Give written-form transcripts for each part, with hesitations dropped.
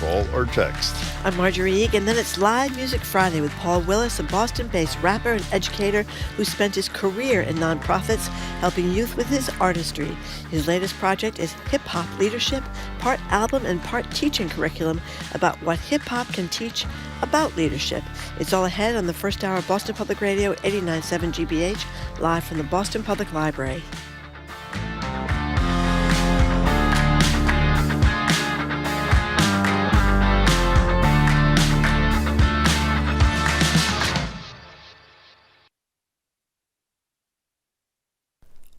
call or text. I'm Marjorie Eag, and then it's Live Music Friday with Paul Willis, a Boston-based rapper and educator who spent his career in nonprofits helping youth with his artistry. His latest project is Hip-Hop Leadership, part album and part teaching curriculum about what hip-hop can teach about leadership. It's all ahead on the first hour of Boston Public Radio 89.7 GBH, live from the Boston Public Library.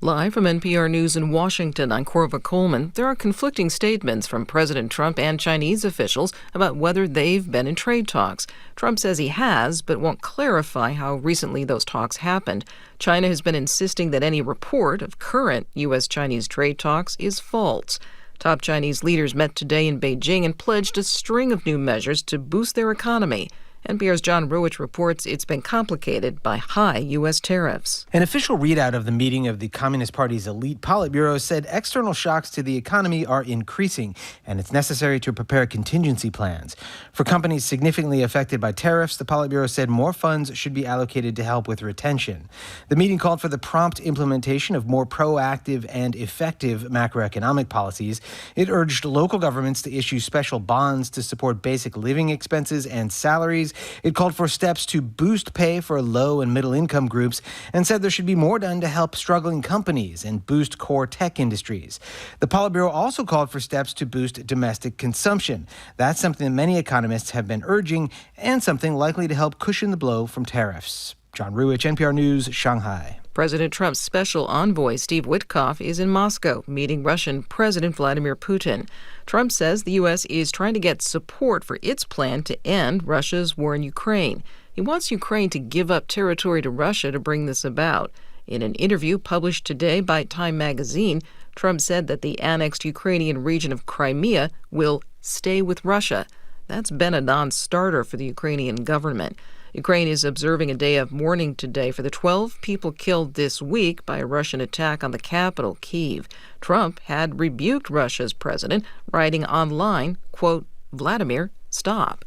Live from NPR News in Washington, I'm Corva Coleman. There are conflicting statements from President Trump and Chinese officials about whether they've been in trade talks. Trump says he has, but won't clarify how recently those talks happened. China has been insisting that any report of current U.S.-Chinese trade talks is false. Top Chinese leaders met today in Beijing and pledged a string of new measures to boost their economy. NPR's John Ruwitch reports it's been complicated by high U.S. tariffs. An official readout of the meeting of the Communist Party's elite Politburo said external shocks to the economy are increasing, and it's necessary to prepare contingency plans. For companies significantly affected by tariffs, the Politburo said more funds should be allocated to help with retention. The meeting called for the prompt implementation of more proactive and effective macroeconomic policies. It urged local governments to issue special bonds to support basic living expenses and salaries. It called for steps to boost pay for low and middle income groups and said there should be more done to help struggling companies and boost core tech industries. The Politburo also called for steps to boost domestic consumption. That's something that many economists have been urging and something likely to help cushion the blow from tariffs. John Ruwitch, NPR News, Shanghai. President Trump's special envoy, Steve Witkoff, is in Moscow meeting Russian President Vladimir Putin. Trump says the U.S. is trying to get support for its plan to end Russia's war in Ukraine. He wants Ukraine to give up territory to Russia to bring this about. In an interview published today by Time magazine, Trump said that the annexed Ukrainian region of Crimea will stay with Russia. That's been a non-starter for the Ukrainian government. Ukraine is observing a day of mourning today for the 12 people killed this week by a Russian attack on the capital, Kyiv. Trump had rebuked Russia's president, writing online, quote, "Vladimir, stop."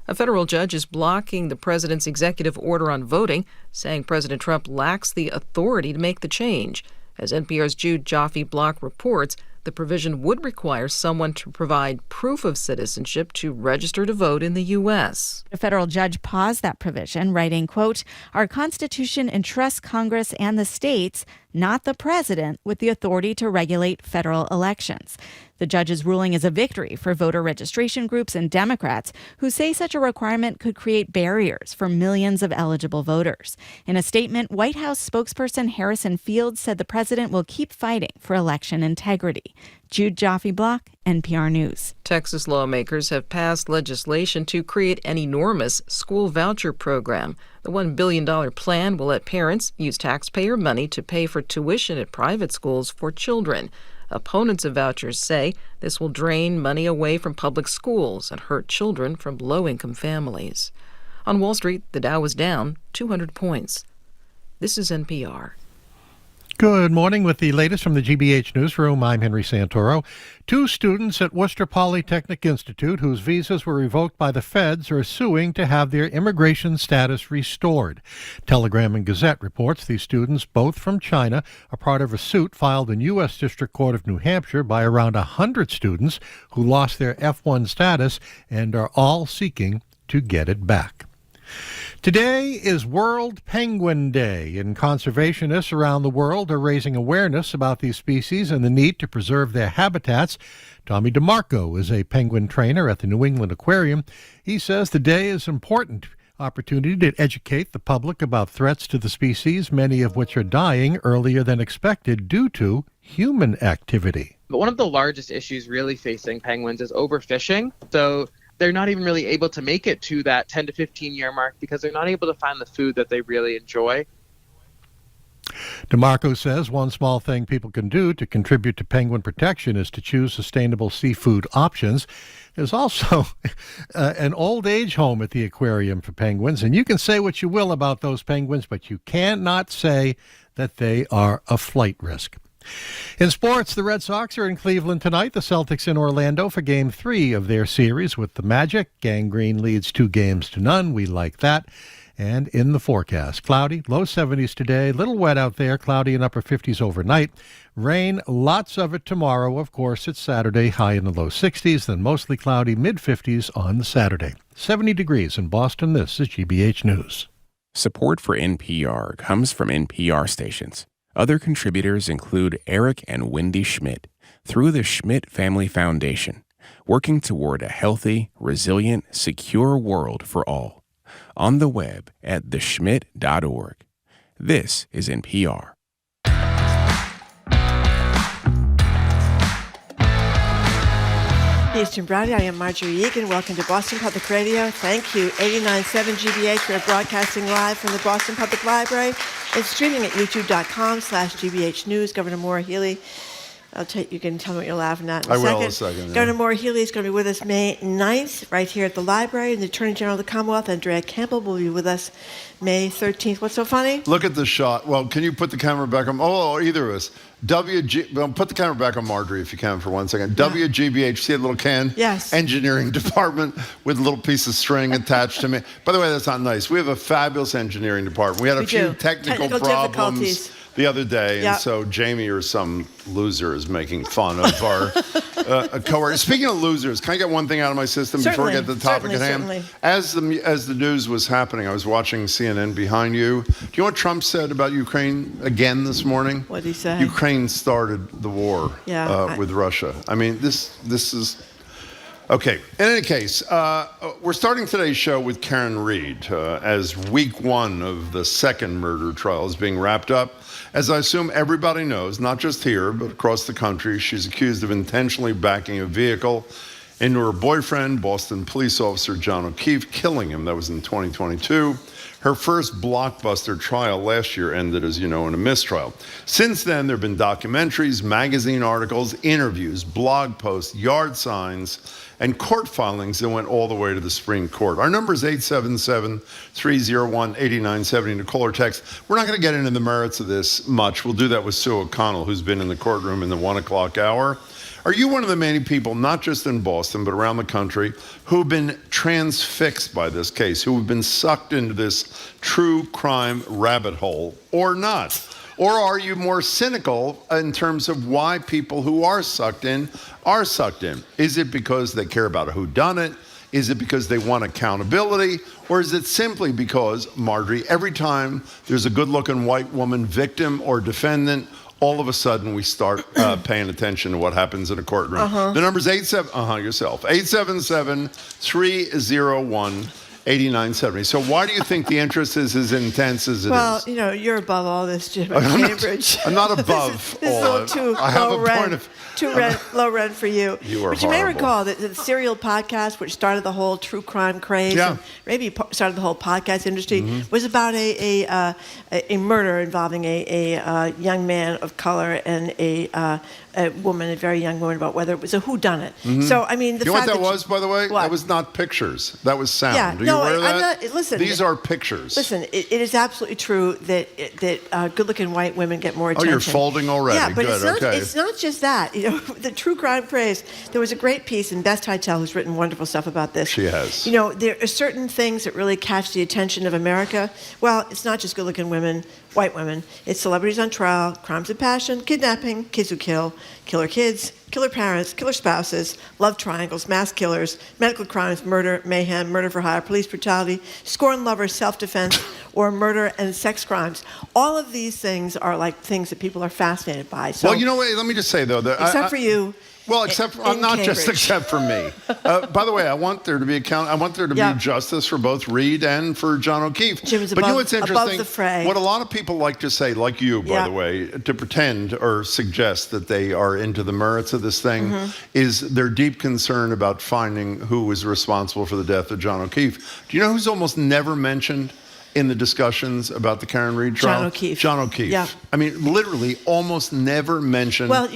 A federal judge is blocking the president's executive order on voting, saying President Trump lacks the authority to make the change. As NPR's Jude Joffe-Block reports, the provision would require someone to provide proof of citizenship to register to vote in the U.S. A federal judge paused that provision, writing, quote, "Our Constitution entrusts Congress and the states, not the president, with the authority to regulate federal elections." The judge's ruling is a victory for voter registration groups and Democrats who say such a requirement could create barriers for millions of eligible voters. In a statement, White House spokesperson Harrison Fields said the president will keep fighting for election integrity. Jude Joffe-Block, NPR News. Texas lawmakers have passed legislation to create an enormous school voucher program. The $1 billion plan will let parents use taxpayer money to pay for tuition at private schools for children. Opponents of vouchers say this will drain money away from public schools and hurt children from low-income families. On Wall Street, the Dow was down 200 points. This is NPR. Good morning. With the latest from the GBH Newsroom, I'm Henry Santoro. 2 students at Worcester Polytechnic Institute whose visas were revoked by the feds are suing to have their immigration status restored. Telegram and Gazette reports these students, both from China, are part of a suit filed in U.S. District Court of New Hampshire by around 100 students who lost their F1 status and are all seeking to get it back. Today is World Penguin Day, and conservationists around the world are raising awareness about these species and the need to preserve their habitats. Tommy DeMarco is a penguin trainer at the New England Aquarium. He says the day is an important opportunity to educate the public about threats to the species, many of which are dying earlier than expected due to human activity. But one of the largest issues really facing penguins is overfishing. So they're not even really able to make it to that 10 to 15 year mark because they're not able to find the food that they really enjoy. DeMarco says one small thing people can do to contribute to penguin protection is to choose sustainable seafood options. There's also an old age home at the aquarium for penguins, and you can say what you will about those penguins, but you cannot say that they are a flight risk. In sports, the Red Sox are in Cleveland tonight. The Celtics in Orlando for Game 3 of their series with the Magic. Gangrene leads 2-0. We like that. And in the forecast, cloudy, low 70s today, little wet out there, cloudy and upper 50s overnight. Rain, lots of it tomorrow. Of course, it's Saturday, high in the low 60s, then mostly cloudy, mid-50s on Saturday. 70 degrees in Boston. This is GBH News. Support for NPR comes from NPR stations. Other contributors include Eric and Wendy Schmidt through the Schmidt Family Foundation, working toward a healthy, resilient, secure world for all. On the web at theschmidt.org. This is NPR. Eastern Brownie, I am Marjorie Egan. Welcome to Boston Public Radio. Thank you. 89.7 GBH. We're broadcasting live from the Boston Public Library. It's streaming at youtube.com/GBH News. Governor Maura Healey, you can tell me what you're laughing at in a second. I will in a second. Governor Maura Healey is going to be with us May 9th right here at the library. And the Attorney General of the Commonwealth, Andrea Campbell, will be with us May 13th. What's so funny? Look at the shot. Well, can you put the camera back on? Oh, either of us. Well, put the camera back on Marjorie if you can for 1 second. Yeah. WGBH, see a little can? Yes. Engineering department with a little piece of string attached to me. By the way, that's not nice. We have a fabulous engineering department. We had a few technical problems the other day, and so Jamie or some loser is making fun of our coworkers. Speaking of losers, can I get one thing out of my system before we get to the topic at hand? Certainly. As the news was happening, I was watching CNN behind you. Do you know what Trump said about Ukraine again this morning? What did he say? Ukraine started the war with Russia. I mean, this is... Okay, in any case, we're starting today's show with Karen Reed as week one of the second murder trial is being wrapped up. As I assume everybody knows, not just here, but across the country, she's accused of intentionally backing a vehicle into her boyfriend, Boston police officer John O'Keefe, killing him. That was in 2022. Her first blockbuster trial last year ended, as you know, in a mistrial. Since then, there have been documentaries, magazine articles, interviews, blog posts, yard signs, and court filings that went all the way to the Supreme Court. Our number is 877-301-8970 to call or text. We're not going to get into the merits of this much. We'll do that with Sue O'Connell, who's been in the courtroom in the 1 o'clock hour. Are you one of the many people, not just in Boston, but around the country, who've been transfixed by this case, who have been sucked into this true crime rabbit hole, or not? Or are you more cynical in terms of why people who are sucked in are sucked in? Is it because they care about a whodunit? Is it because they want accountability? Or is it simply because, Marjorie, every time there's a good-looking white woman victim or defendant, all of a sudden we start paying attention to what happens in a courtroom? The number's 877-301-8970. So why do you think the interest is as intense as it is? Well, you know, you're above all this, Jim, at Cambridge. I'm not above this is a little too low rent for you. You are But you may recall that the Serial podcast, which started the whole true crime craze, and maybe started the whole podcast industry, was about a murder involving a young man of color and a woman, a very young woman, about whether it was a whodunit. So, I mean, you know what that was, by the way? What? That was not pictures. That was sound. Yeah, Are you aware of that? Listen, these are pictures. Listen, it is absolutely true that good-looking white women get more attention. Oh, you're folding already. Yeah, but Good, it's not just that. You know, the true crime craze. There was a great piece in Best Hightel, who's written wonderful stuff about this. She has. You know, there are certain things that really catch the attention of America. Well, it's not just good-looking women, white women. It's celebrities on trial, crimes of passion, kidnapping, kids who kill, killer kids, killer parents, killer spouses, love triangles, mass killers, medical crimes, murder, mayhem, murder for hire, police brutality, scorned lovers, self-defense, or murder and sex crimes. All of these things are like things that people are fascinated by. So, well, you know what? Let me just say, though. Except for you. Well, except for, not just except for me. By the way, I want there to be be justice for both Reed and for John O'Keefe. Jim's but you know what's interesting? Above the fray. What a lot of people like to say, like you, by the way, to pretend or suggest that they are into the merits of this thing, is their deep concern about finding who was responsible for the death of John O'Keefe. Do you know who's almost never mentioned in the discussions about the Karen Reed trial? John O'Keefe. Yeah. I mean, literally almost never mentioned. Well,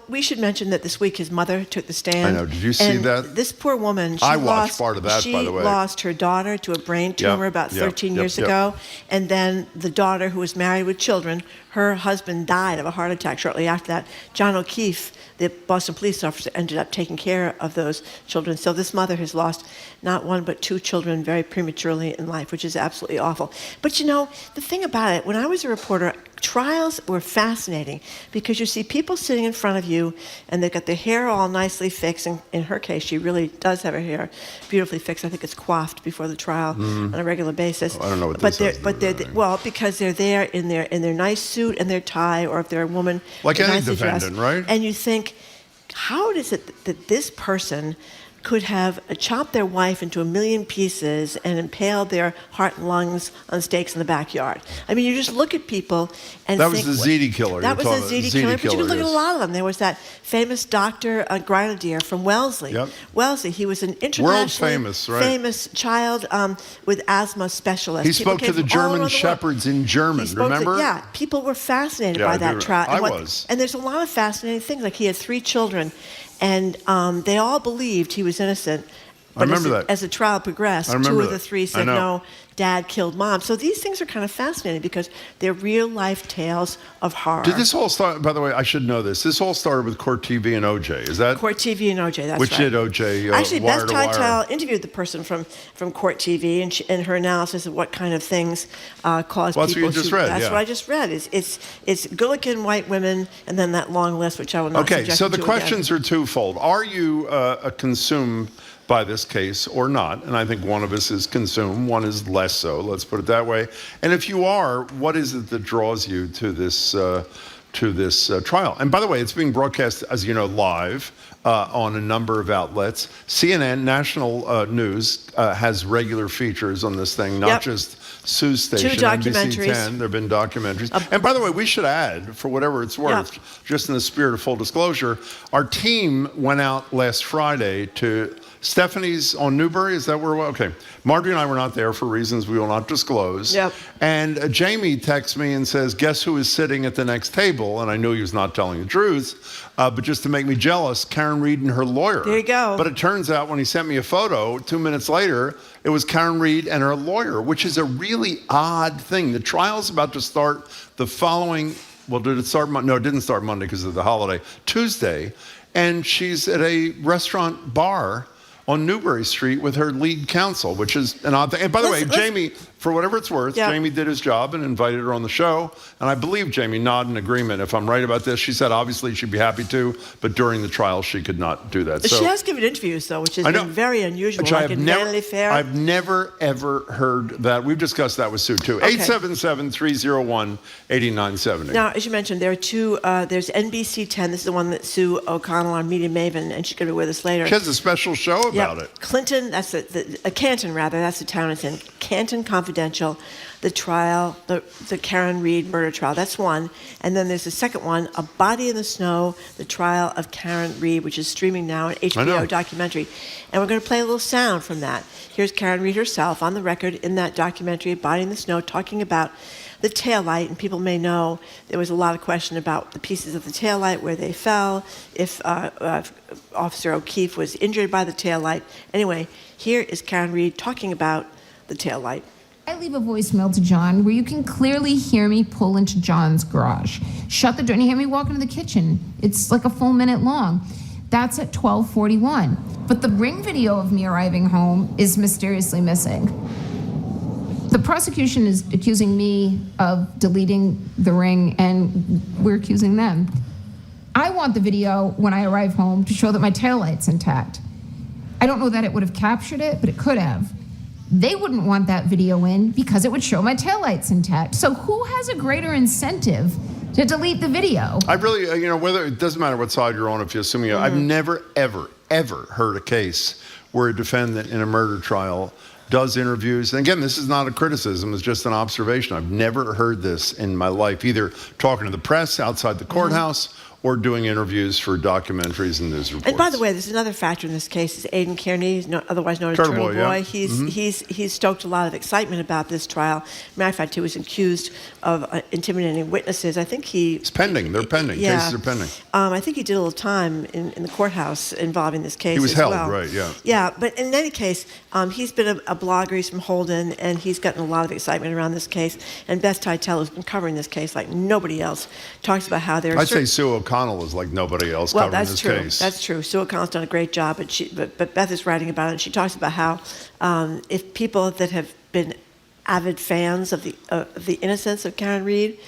we should mention that this week his mother took the stand. I know. Did you see that? This poor woman, I watched part of that, by the way. She lost her daughter to a brain tumor about 13 years ago. And then the daughter, who was married with children, her husband died of a heart attack shortly after that. John O'Keefe, the Boston police officer, ended up taking care of those children. So this mother has lost not one but two children very prematurely in life, which is absolutely awful. But the thing about it, when I was a reporter, trials were fascinating because you see people sitting in front of you and they've got their hair all nicely fixed. And in her case, she really does have her hair beautifully fixed. I think it's coiffed before the trial on a regular basis. I don't know what this is. Well, because they're there in their nice suit and their tie, or if they're a woman, like any nicely defendant, dressed. right? And you think, how is it that this person could have chopped their wife into a million pieces and impaled their heart and lungs on stakes in the backyard? I mean, you just look at people and that think... was the Ziti killer. That was the Ziti killer, but you can look at a lot of them. There was that famous Dr. Grenadier from Wellesley. Yep. Wellesley, he was an internationally famous child with asthma specialist. He spoke to the German shepherds in German, remember? People were fascinated by that trial. I was. And there's a lot of fascinating things, like he had 3 children, and they all believed he was innocent. But I remember that. As the trial progressed, 2 of the 3 said, no, Dad killed Mom. So these things are kind of fascinating because they're real-life tales of horror. Did this all start, by the way, I should know this. This all started with Court TV and OJ, is that? Court TV and OJ, that's right. Which did OJ Actually, wire Beth to wire? Teitel interviewed the person from Court TV, and her analysis of what kind of things cause people to... That's what you just read, That's what I just read. It's good-looking white women, and then that long list, which I will not subject so you the to questions again. are twofold. Are you consumed by this case or not? And I think one of us is consumed, one is less so, let's put it that way. And if you are, what is it that draws you to this trial? And by the way, it's being broadcast, as you know, live on a number of outlets. CNN, national news, has regular features on this thing, not just Sue's station, 2 documentaries. NBC 10. There have been documentaries. And by the way, we should add, for whatever it's worth, just in the spirit of full disclosure, our team went out last Friday to Stephanie's on Newbury. Is that where we're? Okay. Marjorie and I were not there for reasons we will not disclose. Yep. And Jamie texts me and says, guess who is sitting at the next table? And I knew he was not telling the truth, but just to make me jealous, Karen Reed and her lawyer. There you go. But it turns out when he sent me a photo, 2 minutes later, it was Karen Reed and her lawyer, which is a really odd thing. The trial's about to start the following, well, did it start Monday? No, it didn't start Monday because of the holiday. Tuesday. And she's at a restaurant bar on Newbury Street with her lead counsel, which is an odd thing. And by the way, Jamie, for whatever it's worth, Jamie did his job and invited her on the show. And I believe Jamie nodded in agreement. If I'm right about this, she said obviously she'd be happy to, but during the trial she could not do that. So, she has given interviews, though, which has been very unusual. Like in Manly Fair. I've never, ever heard that. We've discussed that with Sue, too. Okay. 877-301-8970. Now, as you mentioned, there are 2. There's NBC 10. This is the one that Sue O'Connell, our media maven, and she's going to be with us later. She has a special show about it. Clinton, that's Canton, rather. That's the town it's in. Canton Confidential, the trial, the Karen Reed murder trial. That's one. And then there's the second one, A Body in the Snow, the trial of Karen Reed, which is streaming now, an HBO documentary. And we're going to play a little sound from that. Here's Karen Reed herself on the record in that documentary, A Body in the Snow, talking about the taillight. And people may know there was a lot of question about the pieces of the taillight, where they fell, if Officer O'Keefe was injured by the taillight. Anyway, here is Karen Reed talking about the taillight. I leave a voicemail to John where you can clearly hear me pull into John's garage. Shut the door and you hear me walk into the kitchen. It's like a full minute long. That's at 12:41. But the Ring video of me arriving home is mysteriously missing. The prosecution is accusing me of deleting the Ring, and we're accusing them. I want the video when I arrive home to show that my taillight's intact. I don't know that it would have captured it, but it could have. They wouldn't want that video in because it would show my taillights intact. So who has a greater incentive to delete the video? I really, whether it doesn't matter what side you're on, if you're assuming, I've never, ever, ever heard a case where a defendant in a murder trial does interviews. And again, this is not a criticism, it's just an observation. I've never heard this in my life, either talking to the press outside the courthouse or doing interviews for documentaries and news reports. And by the way, there's another factor in this case. Is Aidan Kearney, otherwise known as Turtle Boy. Yeah. He's stoked a lot of excitement about this trial. Matter of fact, he was accused of intimidating witnesses. I think it's pending. They're pending. Yeah. Cases are pending. I think he did a little time in the courthouse involving this case. He was as held, well. right? Yeah. Yeah, but in any case, he's been a blogger. He's from Holden, and he's gotten a lot of excitement around this case. And Beth Teitel, who's been covering this case like nobody else, talks about how there's. I'd say Sue O'Connell is like nobody else covering this case. That's true. Sue O'Connell's done a great job, but Beth is writing about it, and she talks about how if people that have been avid fans of the innocence of Karen Read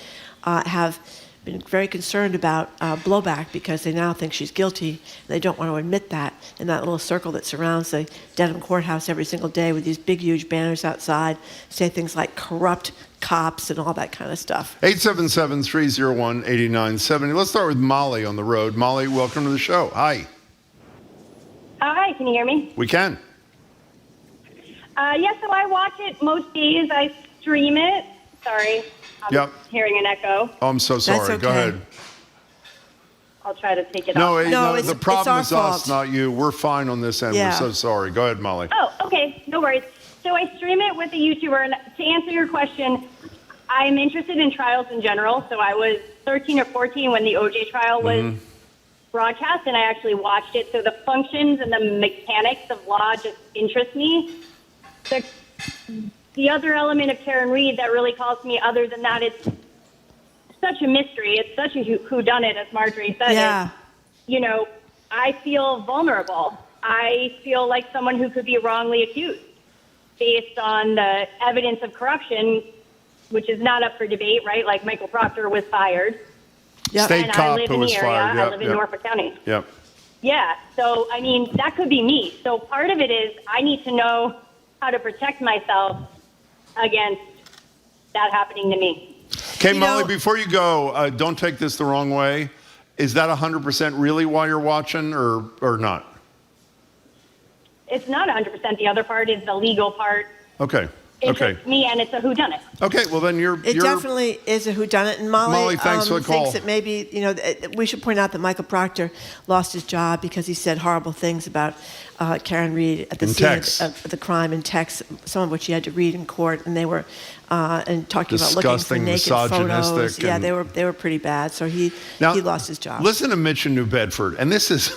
have been very concerned about blowback because they now think she's guilty, and they don't want to admit that in that little circle that surrounds the Dedham courthouse every single day with these big, huge banners outside, say things like corrupt cops and all that kind of stuff. 877-301-8970. Let's start with Molly on the road. Molly, welcome to the show. Hi. Hi, can you hear me? We can. Yeah, so I watch it most days. I stream it. Sorry, I'm hearing an echo. Oh, I'm so sorry. Okay. Go ahead. I'll try to take it No, off. no, the problem it's is our us, fault. not you. We're fine on this end. Yeah. We're so sorry. Go ahead, Molly. Oh, okay, no worries. So I stream it with a YouTuber, and to answer your question, I'm interested in trials in general. So I was 13 or 14 when the OJ trial was broadcast, and I actually watched it. So the functions and the mechanics of law just interest me. The other element of Karen Read that really calls me, other than that, it's such a mystery. It's such a whodunit, as Marjorie said. Yeah. You know, I feel vulnerable. I feel like someone who could be wrongly accused based on the evidence of corruption, which is not up for debate, right? Like Michael Proctor was fired. Yep. State And cop I live who in was the area. fired. I live in Norfolk County. Yep. Yeah. So, I mean, that could be me. So part of it is I need to know how to protect myself against that happening to me. Okay, Molly, before you go, don't take this the wrong way. Is that 100% really why you're watching or not? It's not 100%. The other part is the legal part. Okay. It's just me, and it's a whodunit. Okay, well then It definitely is a whodunit. And Molly thanks for the call. thinks that maybe, we should point out that Michael Proctor lost his job because he said horrible things about Karen Read at the scene of the crime in text, some of which he had to read in court, and they were and talking about looking for naked photos. Yeah, they were pretty bad. So he lost his job. Listen to Mitch in New Bedford, and this is.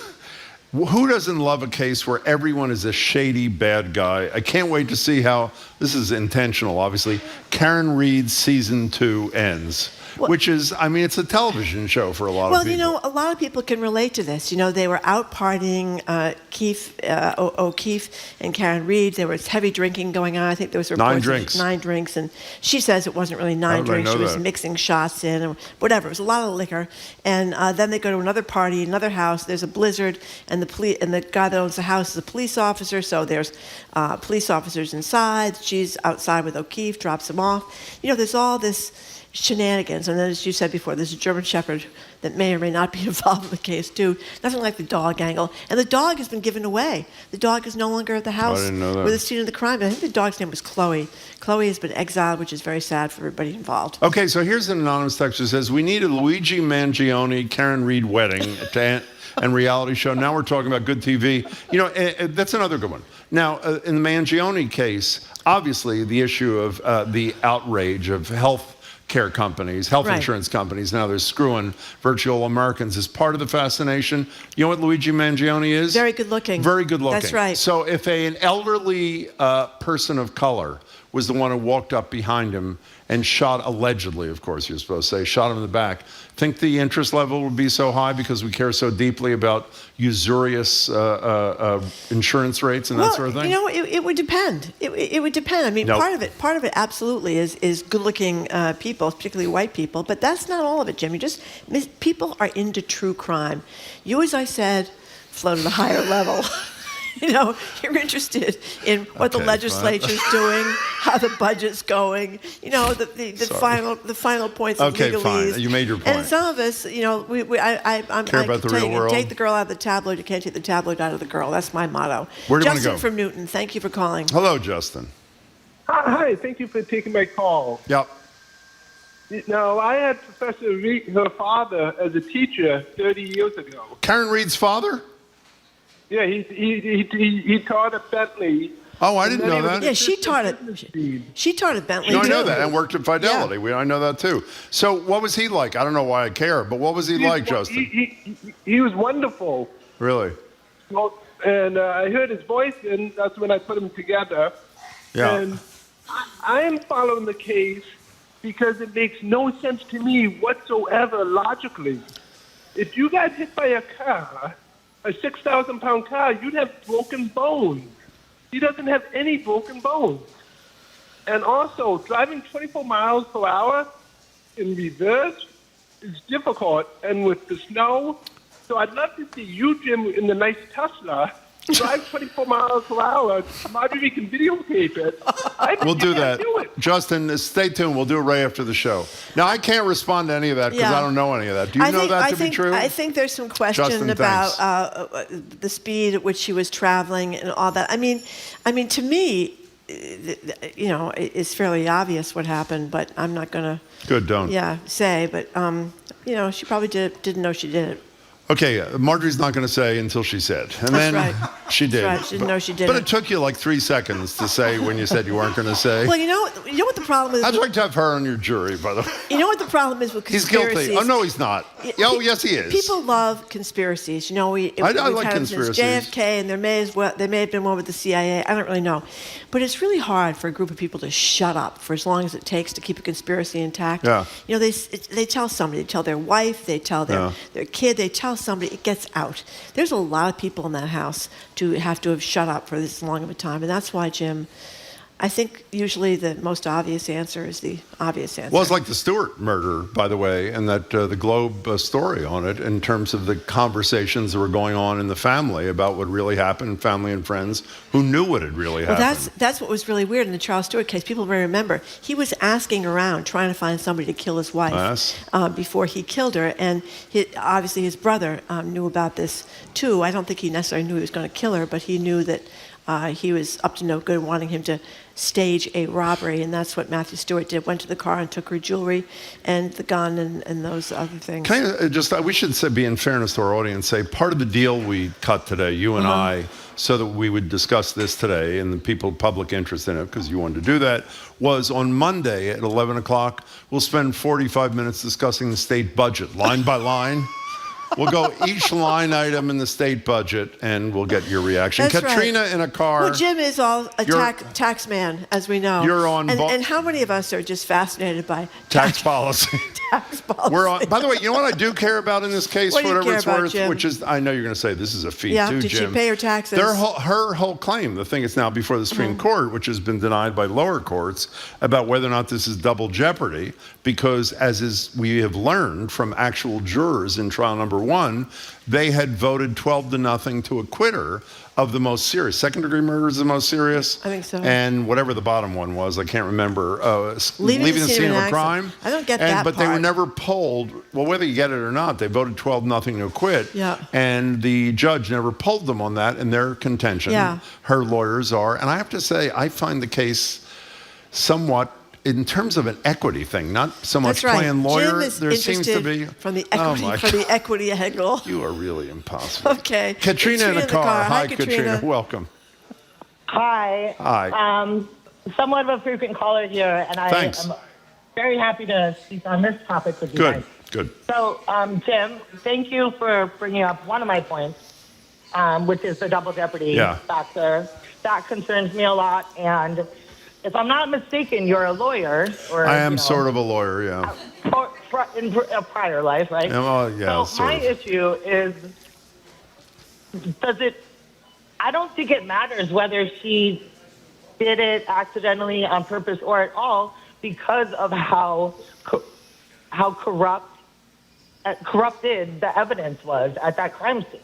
Who doesn't love a case where everyone is a shady bad guy? I can't wait to see how, this is intentional, obviously, Karen Read Season 2 ends. Which is, I mean, it's a television show for a lot of people. Well, a lot of people can relate to this. They were out partying, O'Keefe and Karen Read. There was heavy drinking going on. I think there was reports 9 drinks. And she says it wasn't really 9 drinks. She was mixing shots in or whatever. It was a lot of liquor. And then they go to another party, another house. There's a blizzard, and the guy that owns the house is a police officer. So there's police officers inside. She's outside with O'Keefe, drops him off. There's all this shenanigans, and then as you said before, there's a German Shepherd that may or may not be involved in the case too. Nothing like the dog angle, and the dog has been given away. The dog is no longer at the house where the scene of the crime. I think the dog's name was Chloe. Chloe has been exiled, which is very sad for everybody involved. Okay, so here's an anonymous text that says, we need a Luigi Mangione, Karen Read wedding and reality show. Now we're talking about good TV. That's another good one. Now, in the Mangione case, obviously the issue of the outrage of health care companies, health insurance companies, now they're screwing virtual Americans is part of the fascination. You know what Luigi Mangione is? Very good looking. Very good looking. That's right. So if an elderly person of color was the one who walked up behind him and shot, allegedly, of course you're supposed to say, shot him in the back, think the interest level would be so high because we care so deeply about usurious insurance rates and that sort of thing? It would depend. It would depend. I mean, part of it absolutely is good-looking people, particularly white people, but that's not all of it, Jimmy. People are into true crime. You, as I said, float at a higher level. You're interested in what the legislature's doing, how the budget's going, the final points of legalese. Okay, fine. You made your point. And some of us, I'm care about the real world. Take the girl out of the tabloid. You can't take the tabloid out of the girl. That's my motto. Where do you want to go? Justin from Newton, thank you for calling. Hello, Justin. Hi, thank you for taking my call. Yep. No, I had Professor Reed, her father, as a teacher 30 years ago. Karen Reed's father? Yeah, he taught at Bentley. Oh, I didn't know that. Yeah, she taught at Bentley. No, I know too. that, and worked at Fidelity. Yeah. I know that too. So, what was he like? I don't know why I care, but what was he like, Justin? He was wonderful. Really? Well, and I heard his voice, and that's when I put them together. Yeah. And I am following the case because it makes no sense to me whatsoever logically. If you got hit by a car, a 6,000-pound car, you'd have broken bones. He doesn't have any broken bones. And also, driving 24 miles per hour in reverse is difficult, and with the snow. So I'd love to see you, Jim, in the nice Tesla, drive 24 miles per hour. Maybe we can videotape it. We'll do that. Do it. Justin, stay tuned. We'll do it right after the show. Now, I can't respond to any of that because I don't know any of that. Do you know that to be true? I think there's some question Justin, about the speed at which she was traveling and all that. I mean, to me, it's fairly obvious what happened, but I'm not going to. Good, don't. Yeah, say, but she probably didn't know she did it. Okay, Marjorie's not going to say until she said. And then she did. That's right. She didn't know she did But it. it took you like 3 seconds to say when you said you weren't going to say. Well, you know what the problem is? I'd like to have her on your jury, by the way. You know what the problem is with He's conspiracies? guilty. Oh, no, he's not. Oh, yes, he is. People love conspiracies. I like conspiracies. JFK, and they may have been one with the CIA. I don't really know. But it's really hard for a group of people to shut up for as long as it takes to keep a conspiracy intact. Yeah. They tell somebody. They tell their wife. They tell their kid. They tell somebody. It gets out. There's a lot of people in that house to have shut up for this long of a time. And that's why, Jim, I think usually the most obvious answer is the obvious answer. Well, it's like the Stewart murder, by the way, and that the Globe story on it in terms of the conversations that were going on in the family about what really happened, family and friends who knew what had really happened. Well, that's what was really weird in the Charles Stewart case. People may remember he was asking around, trying to find somebody to kill his wife before he killed her, and obviously his brother knew about this too. I don't think he necessarily knew he was going to kill her, but he knew that he was up to no good, wanting him to stage a robbery, and that's what Matthew Stewart did. Went to the car and took her jewelry and the gun and those other things. Can I we should be, in fairness to our audience, say part of the deal we cut today, you and I, so that we would discuss this today and the people, public interest in it, because you wanted to do that, was on Monday at 11 o'clock, we'll spend 45 minutes discussing the state budget, line by line. We'll go each line item in the state budget, and we'll get your reaction. That's Katrina right. in a car. Well, Jim is a tax man, as we know. You're on. And how many of us are just fascinated by tax policy? Tax policy. We're on. By the way, you know what I do care about in this case, what for whatever it's worth, Jim? which is, I know you're going to say this is a feat too, did Jim. she pay her taxes? Her whole claim, the thing is now before the Supreme Court, which has been denied by lower courts, about whether or not this is double jeopardy, because we have learned from actual jurors in trial number 1, they had voted 12-0 to acquit her of the most serious. Second-degree murder is the most serious. I think so. And whatever the bottom one was, I can't remember. Leaving the scene of a crime. I don't get that But part. they were never polled. Well, whether you get it or not, they voted 12-0 to acquit. Yeah. And the judge never polled them on that in their contention. Yeah. Her lawyers are. And I have to say, I find the case somewhat, in terms of an equity thing, not so much playing lawyer. Jim is there seems to be from the equity angle. You are really impossible. Okay. Katrina in the car. Hi, Katrina. Welcome. Hi. Hi. Somewhat of a frequent caller here, and I am very happy to speak on this topic with you guys. Good. So, Jim, thank you for bringing up one of my points, which is the double jeopardy factor. That concerns me a lot, and if I'm not mistaken, you're a lawyer. Or I am sort of a lawyer, yeah. In a prior life, right? So my issue is, I don't think it matters whether she did it accidentally, on purpose, or at all, because of how corrupted the evidence was at that crime scene.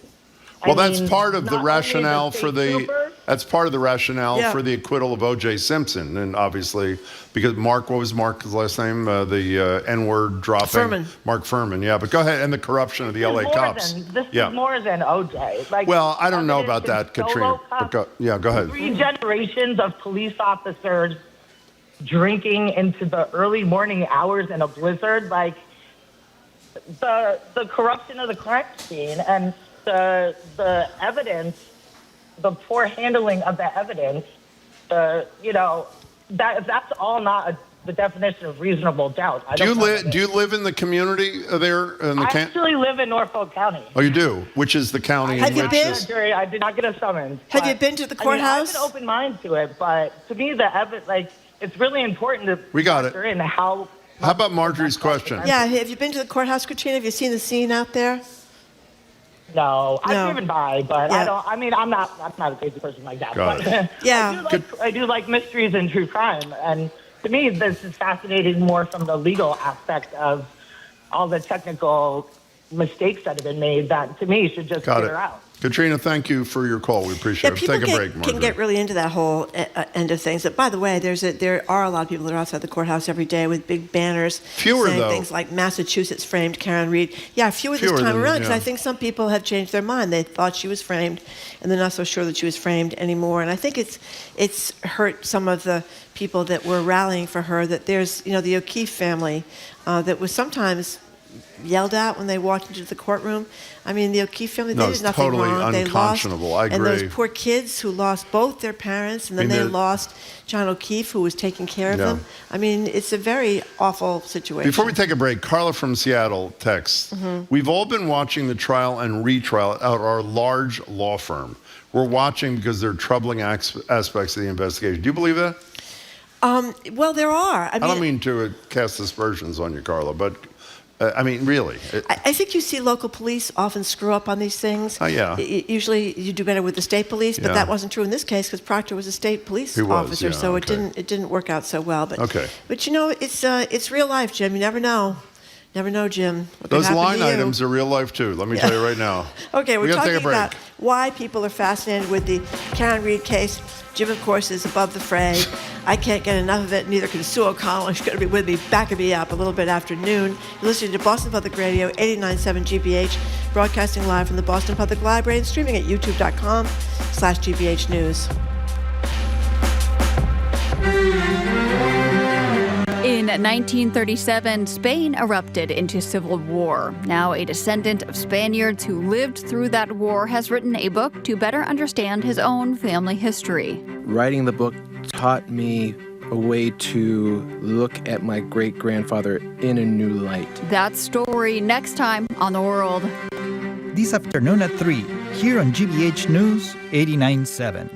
Well, that's part of the rationale for that's part of the rationale for the acquittal of O.J. Simpson, and obviously because what was Mark's last name? The N-word dropping. Furman. Mark Furman, yeah. But go ahead, and the corruption of the L.A. cops. This is more than O.J. Well, I don't know about that, Katrina. Go ahead. 3 generations of police officers drinking into the early morning hours in a blizzard, like the corruption of the crime scene and the evidence, the poor handling of the evidence, that's all not the definition of reasonable doubt. Do you live in the community there? I actually live in Norfolk County. Oh, you do? Which is the county Have in you which been? Jury, I did not get a summons. Have you been to the courthouse? I have an open mind to it, but to me, the evidence, it's really important to we got it. In how about Marjorie's question? Yeah, have you been to the courthouse, Katrina? Have you seen the scene out there? No, I've driven by, but I'm not a crazy person like that. Got but yeah. I do like mysteries and true crime, and to me, this is fascinating more from the legal aspect of all the technical mistakes that have been made that, to me, should just clear out. Katrina, thank you for your call. We appreciate it. Take a break, Marjorie. Can get really into that whole end of things. But by the way, there are a lot of people that are outside the courthouse every day with big banners saying things like Massachusetts framed Karen Reed. Yeah, fewer this time around, because I think some people have changed their mind. They thought she was framed, and they're not so sure that she was framed anymore. And I think it's hurt some of the people that were rallying for her, that there's, the O'Keefe family that was sometimes yelled at when they walked into the courtroom. I mean, the O'Keefe family, they did nothing totally wrong. They unconscionable. lost, I agree. and those poor kids who lost both their parents, and then they lost John O'Keefe, who was taking care of them. I mean, it's a very awful situation. Before we take a break, Carla from Seattle texts, we've all been watching the trial and retrial at our large law firm. We're watching because there are troubling aspects of the investigation. Do you believe that? Well, there are. I don't mean to cast aspersions on you, Carla, but really. I think you see local police often screw up on these things. Oh, yeah. Usually you do better with the state police, but that wasn't true in this case because Proctor was a state police officer, so it didn't work out so well. But it's real life, Jim. You never know. Never know, Jim. Those line items are real life, too. Let me tell you right now. Okay, we're talking about why people are fascinated with the Karen Reed case. Jim, of course, is above the fray. I can't get enough of it. Neither can Sue O'Connell. She's going to be with me, backing me up a little bit after noon. You're listening to Boston Public Radio, 89.7 GBH, broadcasting live from the Boston Public Library and streaming at youtube.com/GBH News. In 1937, Spain erupted into civil war. Now, a descendant of Spaniards who lived through that war has written a book to better understand his own family history. Writing the book taught me a way to look at my great-grandfather in a new light. That story next time on The World. This afternoon at 3, here on GBH News 89.7.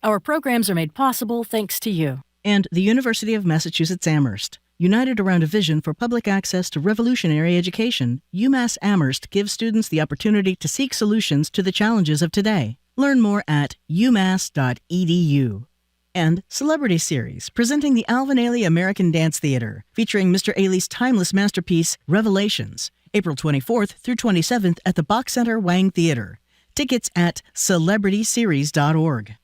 Our programs are made possible thanks to you and the University of Massachusetts Amherst. United around a vision for public access to revolutionary education, UMass Amherst gives students the opportunity to seek solutions to the challenges of today. Learn more at umass.edu. And Celebrity Series, presenting the Alvin Ailey American Dance Theater, featuring Mr. Ailey's timeless masterpiece, Revelations, April 24th through 27th at the Bach Center Wang Theater. Tickets at celebrityseries.org.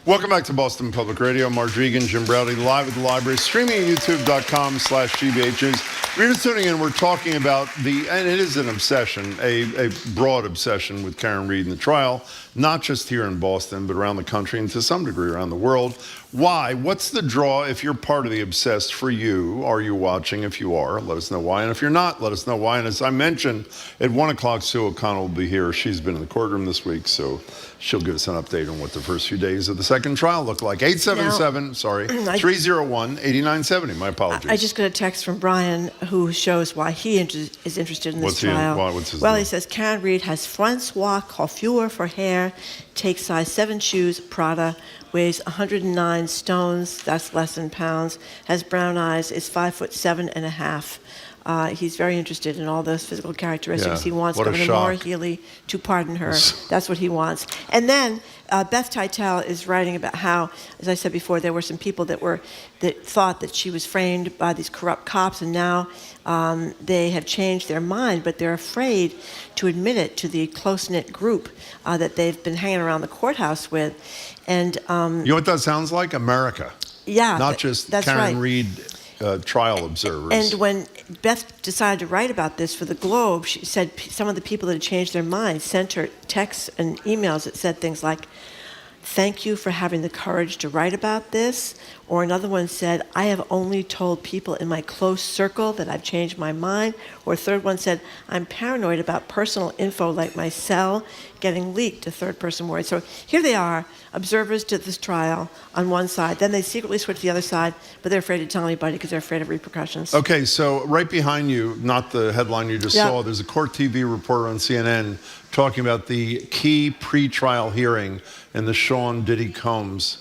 Welcome back to Boston Public Radio. Mark Regan, Jim Browdy, live at the library, streaming at youtube.com/GBH News. If you're just tuning in, we're talking about and it is an obsession, a broad obsession with Karen Reed in the trial, not just here in Boston, but around the country and to some degree around the world. Why? What's the draw if you're part of the obsessed for you? Are you watching? If you are, let us know why. And if you're not, let us know why. And as I mentioned, at 1 o'clock, Sue O'Connell will be here. She's been in the courtroom this week, so she'll give us an update on what the first few days of the second trial look like. 307-8970. My apologies. I just got a text from Brian who shows why he is interested in this trial. What's his name? He says Karen Reed has Francois coiffure for hair, takes size 7 shoes, Prada, weighs 109 stones, that's less than pounds, has brown eyes, is 5'7.5". He's very interested in all those physical characteristics. He wants Governor Maura Healey to pardon her. That's what he wants. And then Beth Teitel is writing about how, as I said before, there were some people that thought that she was framed by these corrupt cops, and now they have changed their mind, but they're afraid to admit it to the close-knit group that they've been hanging around the courthouse with. And you know what that sounds like? America. Yeah, not just that's Karen right. Reed. trial observers. And when Beth decided to write about this for the Globe, she said some of the people that had changed their minds sent her texts and emails that said things like, "Thank you for having the courage to write about this." Or another one said, "I have only told people in my close circle that I've changed my mind." Or a third one said, "I'm paranoid about personal info like my cell getting leaked," a third person worried. So here they are, observers to this trial on one side. Then they secretly switch to the other side, but they're afraid to tell anybody because they're afraid of repercussions. Okay, so right behind you, not the headline you just saw, there's a court TV reporter on CNN talking about the key pre-trial hearing in the Sean Diddy Combs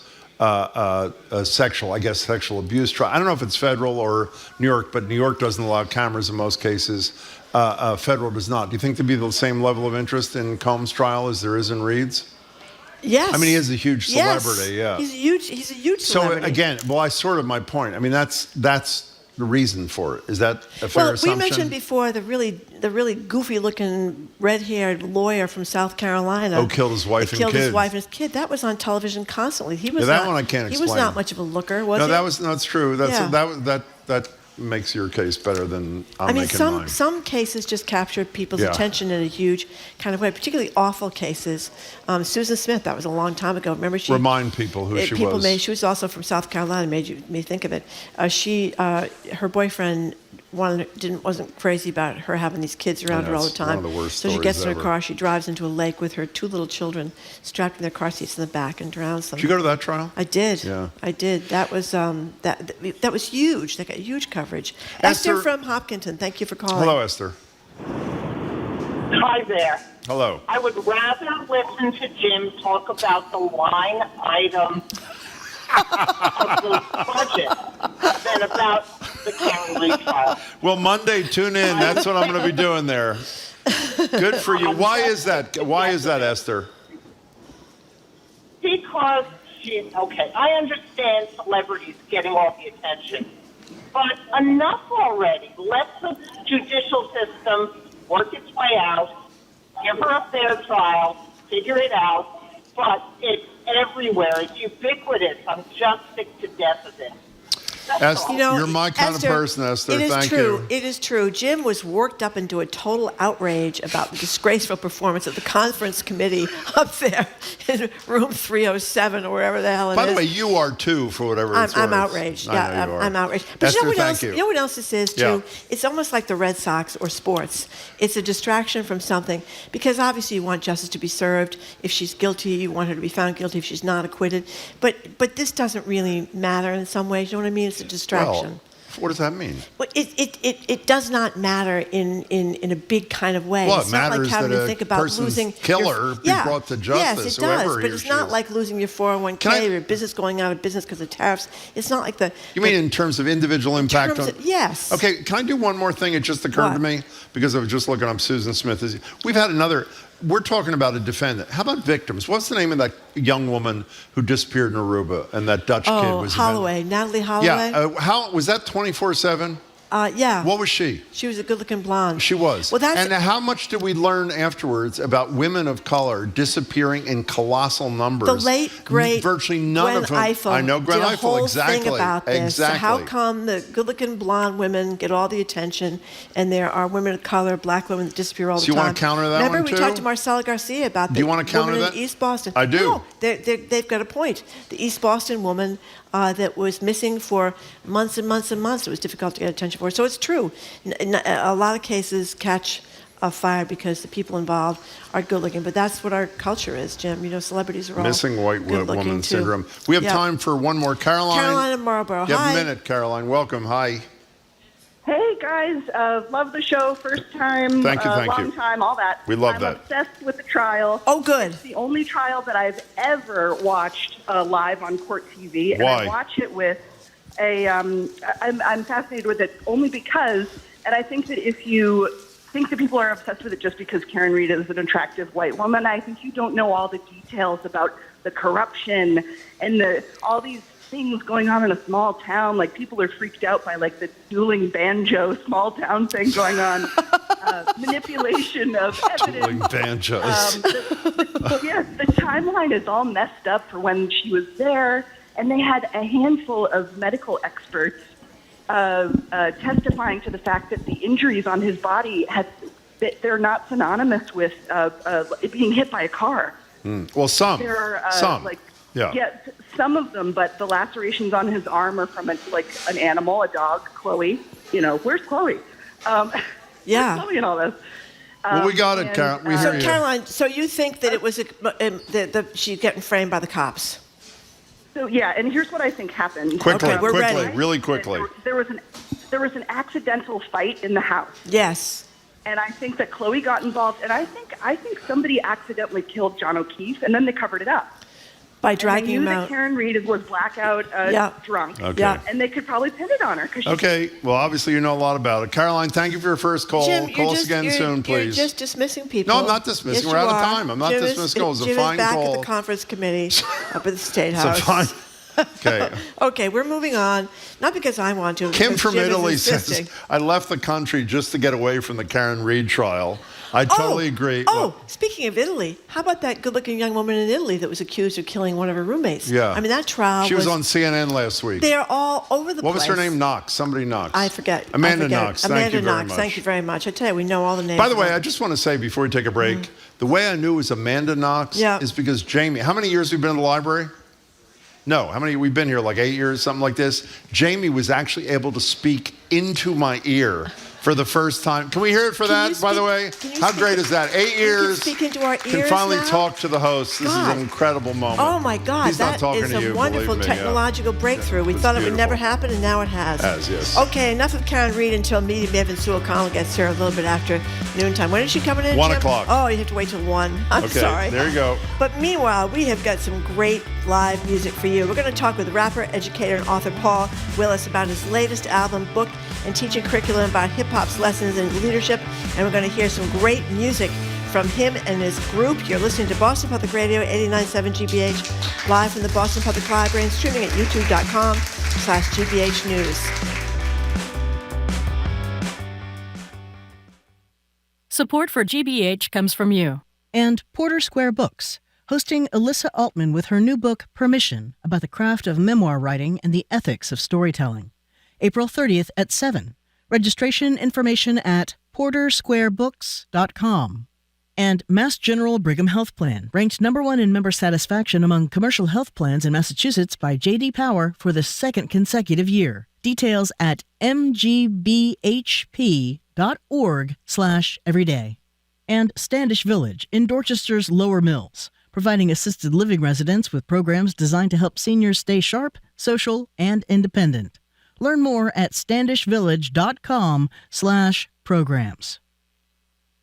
sexual abuse trial. I don't know if it's federal or New York, but New York doesn't allow cameras in most cases. Federal does not. Do you think there'd be the same level of interest in Combs' trial as there is in Reed's? Yes. I mean, he is a huge celebrity. Yeah. He's a huge celebrity. So again, I sort of my point. I mean, that's the reason for it. Is that a fair assumption? Well, we mentioned before the really goofy-looking red-haired lawyer from South Carolina. Oh, killed his wife and kid. Killed his wife and his kid. That was on television constantly. He was that one I can't explain. He was not much of a looker, was he? No, that's true. That makes your case better than I'm making mine. Some cases just captured people's attention in a huge kind of way, particularly awful cases. Susan Smith, that was a long time ago. Remember, remind people who she was. She was also from South Carolina. Made me think of it. Her boyfriend wasn't crazy about her having these kids around her all the time. One of the worst so she gets in her ever. car, she drives into a lake with her 2 little children strapped in their car seats in the back and drowns them. Did you go to that trial? I did. Yeah. I did. That was that was huge. That got huge coverage. Esther from Hopkinton, thank you for calling. Hello, Esther. Hi there. Hello. I would rather listen to Jim talk about the line item of the budget than about the Karen Reed trial. Well, Monday, tune in. That's what I'm going to be doing there. Good for you. Why is that? Why is that, Esther? Because I understand celebrities getting all the attention, but enough already. Let the judicial system work its way out, give her a fair trial, figure it out, but it's everywhere. It's ubiquitous. I'm just sick to death of it. Esther, you're my kind of person, Esther. Thank you. It is true. Jim was worked up into a total outrage about the disgraceful performance of the conference committee up there in room 307 or wherever the hell it is. By the way, you are too, for whatever it's worth. I'm outraged. I know I'm outraged. But Esther, you know what else this is, too? Yeah. It's almost like the Red Sox or sports. It's a distraction from something because obviously you want justice to be served. If she's guilty, you want her to be found guilty. If she's not, acquitted. But this doesn't really matter in some ways. You know what I mean? It's a distraction. Well, what does that mean? Well, it does not matter in a big kind of way. Well, it's it not matters like having that to think a about person's losing killer be brought to justice. Yes, it does, but it's not like losing your 401k or your business going out of business because of tariffs. It's not like the. You mean in terms of individual impact on? Yes. Okay, can I do one more thing? It just occurred to me because I was just looking up Susan Smith. We've had another. We're talking about a defendant. How about victims? What's the name of that young woman who disappeared in Aruba and that Dutch kid was? Holloway, Natalie Holloway. Yeah, how was that 24/7? Yeah. What was she? She was a good-looking blonde. She was. Well, and how much did we learn afterwards about women of color disappearing in colossal numbers? The late, great virtually none Gwen of them. Ifill I know Gwen did a Ifill, whole exactly. thing about this. Exactly. So how come the good-looking blonde women get all the attention, and there are women of color, black women that disappear all the time? So you want to counter that Remember, one too? we talked to Marcella Garcia about the woman in East Boston. I do. No, they've got a point. The East Boston woman that was missing for months and months and months. It was difficult to get attention for. So it's true. A lot of cases catch fire because the people involved are good-looking. But that's what our culture is, Jim. You know, celebrities are all missing white woman too. syndrome. We have time for one more. Caroline in Marlboro. You Hi. have a minute, Caroline. Welcome. Hi. Hey, guys. Love the show. First time. Thank you. Long time, all that. We love I'm that. obsessed with the trial. Oh, good. It's the only trial that I've ever watched live on court TV. Why? And I watch it with I'm fascinated with it only because, and I think that if you think that people are obsessed with it just because Karen Reed is an attractive white woman, I think you don't know all the details about the corruption and all these things going on in a small town. Like, people are freaked out by like the dueling banjo small town thing going on, manipulation of evidence. Dueling banjos. The timeline is all messed up for when she was there, and they had a handful of medical experts testifying to the fact that the injuries on his body they're not synonymous with being hit by a car. Well, some. There are some. Some of them, but the lacerations on his arm are from an animal, a dog, Chloe. Where's Chloe? Where's Chloe in all this? Well, we got it, Carol. We hear you. Caroline, so you think that it was she's getting framed by the cops? So and here's what I think happened. Quickly, okay, we're ready. Really quickly. There was an accidental fight in the house. Yes. And I think that Chloe got involved, and I think somebody accidentally killed John O'Keefe, and then they covered it up. By dragging him out. They knew that Karen Reed was blackout drunk. Okay. Yeah. And they could probably pin it on her. Okay. Well, obviously you know a lot about it. Caroline, thank you for your first call. Jim, call us again soon, please. You're just dismissing people. No, I'm not dismissing. We're out of time. I'm not dismissing calls. It's a fine back call. at the conference committee up at the State House. It's a fine. Okay. Okay, we're moving on. Not because I want to. Kim from Jim Italy says, I left the country just to get away from the Karen Reed trial. I totally agree. Speaking of Italy, how about that good-looking young woman in Italy that was accused of killing one of her roommates? Yeah. I mean, that trial She was on CNN last week. They're all over the place. What was her name? Knox. Somebody Knox. I forget. Amanda Knox. Amanda Thank you very Knox. much. Thank you very much. I tell you, we know all the names. By the way, I just want to say before we take a break, the way I knew it was Amanda Knox is because Jamie, how many years have we been in the library? No, how many? We've been here like 8 years, something like this. Jamie was actually able to speak into my ear for the first time. Can we hear it for that, by the way? How great is that? 8 years. Speak into our ears can finally now? talk to the host. This is an incredible moment. Oh my God, He's not talking is to a you, wonderful believe me, technological breakthrough. We thought it would never happen, and now it has. Yes. Okay, enough of Karen Reed until Media Bev and Sue O'Connell gets here a little bit after noontime. When is she coming in? 1 Jim? o'clock. Oh, you have to wait till 1. I'm sorry. There you go. But meanwhile, we have got some great live music for you. We're going to talk with rapper, educator, and author Paul Willis about his latest album, book, and teaching curriculum about hip-hop's lessons in leadership. And we're going to hear some great music from him and his group. You're listening to Boston Public Radio, 89.7 GBH, live from the Boston Public Library and streaming at youtube.com/GBH News. Support for GBH comes from you and Porter Square Books, hosting Alyssa Altman with her new book, Permission, about the craft of memoir writing and the ethics of storytelling. April 30th at 7. Registration information at portersquarebooks.com. And Mass General Brigham Health Plan, ranked #1 in member satisfaction among commercial health plans in Massachusetts by J.D. Power for the second consecutive year. Details at mgbhp.org/everyday. And Standish Village in Dorchester's Lower Mills, providing assisted living residents with programs designed to help seniors stay sharp, social, and independent. Learn more at standishvillage.com/programs.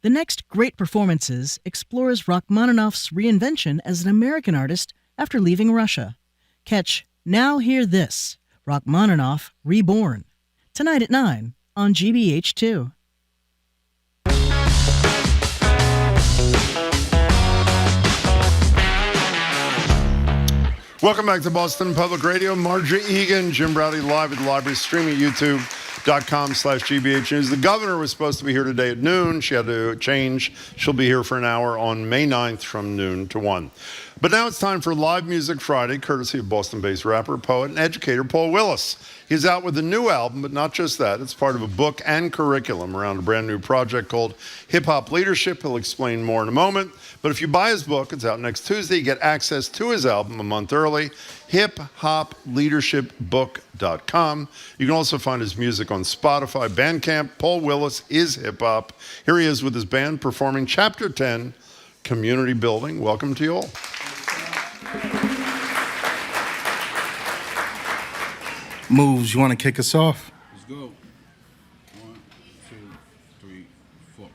The next Great Performances explores Rachmaninoff's reinvention as an American artist after leaving Russia. Catch Now Hear This, Rachmaninoff Reborn, tonight at 9 on GBH2. Welcome back to Boston Public Radio. Marjorie Egan, Jim Browdy live at the library, streaming at youtube.com/GBH News. The governor was supposed to be here today at noon. She had to change. She'll be here for an hour on May 9th from noon to 1. But now it's time for Live Music Friday, courtesy of Boston-based rapper, poet, and educator Paul Willis. He's out with a new album, but not just that. It's part of a book and curriculum around a brand new project called Hip Hop Leadership. He'll explain more in a moment. But if you buy his book, it's out next Tuesday, you get access to his album a month early, hiphopleadershipbook.com. You can also find his music on Spotify, Bandcamp. Paul Willis is hip hop. Here he is with his band performing Chapter 10, Community Building. Welcome to you all. Moves, you want to kick us off? Let's go. 1, 2, 3, 4.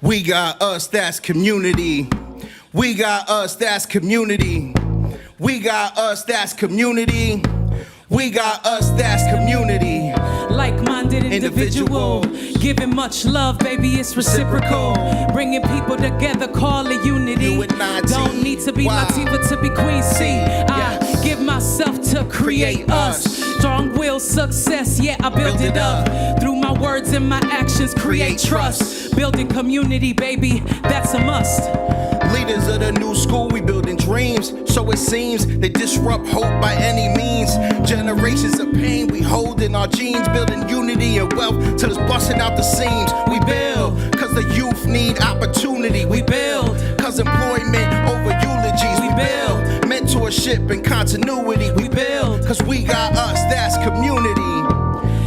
We got us, that's community. We got us, that's community. We got us, that's community. We got us, that's community. Like-minded individual, giving much love, baby, it's reciprocal. Bringing people together, call it unity. Don't need to be Latifah to be Queen C. I give myself to create us. Strong will, success, yeah, I build it up. Through my words and my actions, create trust. Building community, baby, that's a must. Leaders of the new school, we building dreams. So it seems they disrupt hope by any means. Generations of pain we hold in our genes. Building unity and wealth till it's busting out the seams. We build, cause the youth need opportunity. We build, cause employment over eulogies. We build, mentorship and continuity. We build, cause we got us, that's community.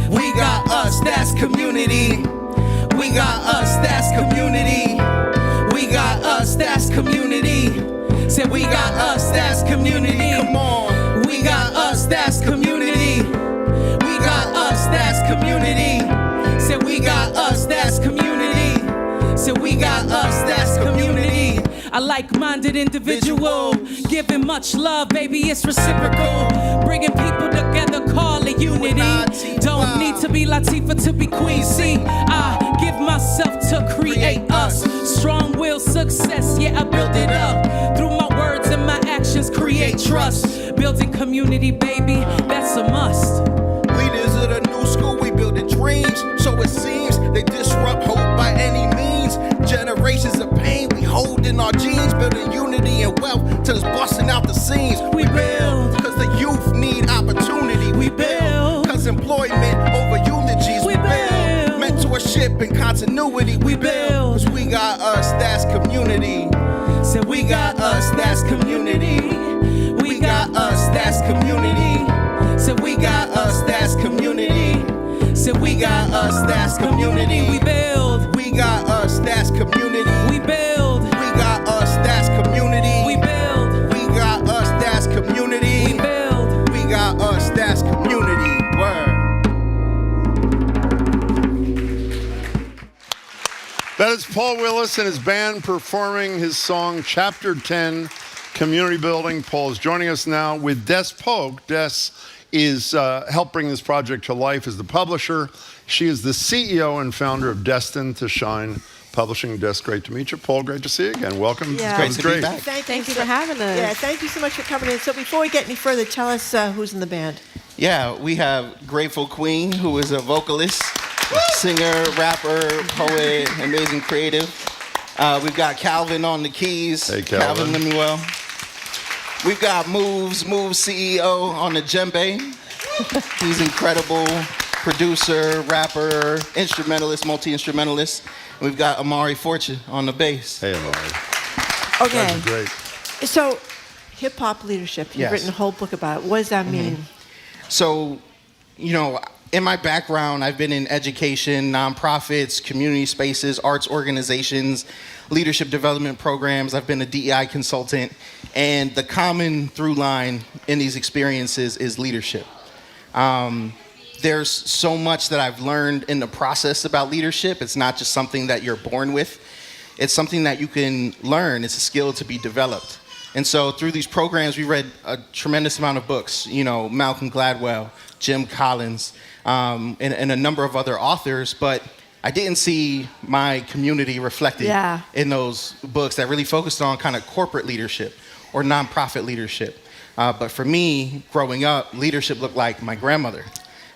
We got us, that's community. We got us, that's community. We got us, that's community. Said we got us, that's community. Come on. We got us, that's community. We got us, that's community. Said we got us, that's community. Said we got us, that's community. A like-minded individual, giving much love, baby, it's reciprocal. Bringing people together, call it unity. Don't need to be Latifah to be Queen C. I give myself to create us. Strong will, success, yeah, I build it up. Through my words and my actions, create trust. Building community, baby, that's a must. Leaders of the new school, we building dreams. So it seems they disrupt hope by any means. Generations of pain we hold in our genes. Building unity and wealth till it's busting out the seams. We build, cause the youth need opportunity. We build, cause employment over eulogies. We build, mentorship and continuity. We build, cause we got us, that's community. Said we got us, that's community. We got us, that's community. Said we got us, that's community. Said we got us, that's community. We build. We got us, that's community. We build. We got us, that's community. We build. We got us, that's community. We build. We got us, that's community. Word. That is Paul Willis and his band performing his song Chapter 10, Community Building. Paul is joining us now with Des Polk. Des is helped bring this project to life as the publisher. She is the CEO and founder of Destined to Shine Publishing. Des, great to meet you. Paul, great to see you again. Welcome. Yeah. It's great. Thank you for having us. Yeah, thank you so much for coming in. So before we get any further, tell us who's in the band. Yeah, we have Grateful Queen, who is a vocalist, singer, rapper, poet, amazing creative. We've got Calvin on the keys. Hey, Calvin. Lemuel. We've got Moves CEO on the djembe. He's incredible producer, rapper, instrumentalist, multi-instrumentalist. We've got Amari Fortune on the bass. Hey, Amari. Okay. That's great. So, hip-hop leadership, you've Yes. written a whole book about it. What does that mean? So, you know, in my background, I've been in education, nonprofits, community spaces, arts organizations, leadership development programs. I've been a DEI consultant. And the common through line in these experiences is leadership. There's so much that I've learned in the process about leadership. It's not just something that you're born with. It's something that you can learn. It's a skill to be developed. And so through these programs, we read a tremendous amount of books, you know, Malcolm Gladwell, Jim Collins, and a number of other authors, but I didn't see my community reflected in those books that really focused on kind of corporate leadership or nonprofit leadership. But for me, growing up, leadership looked like my grandmother.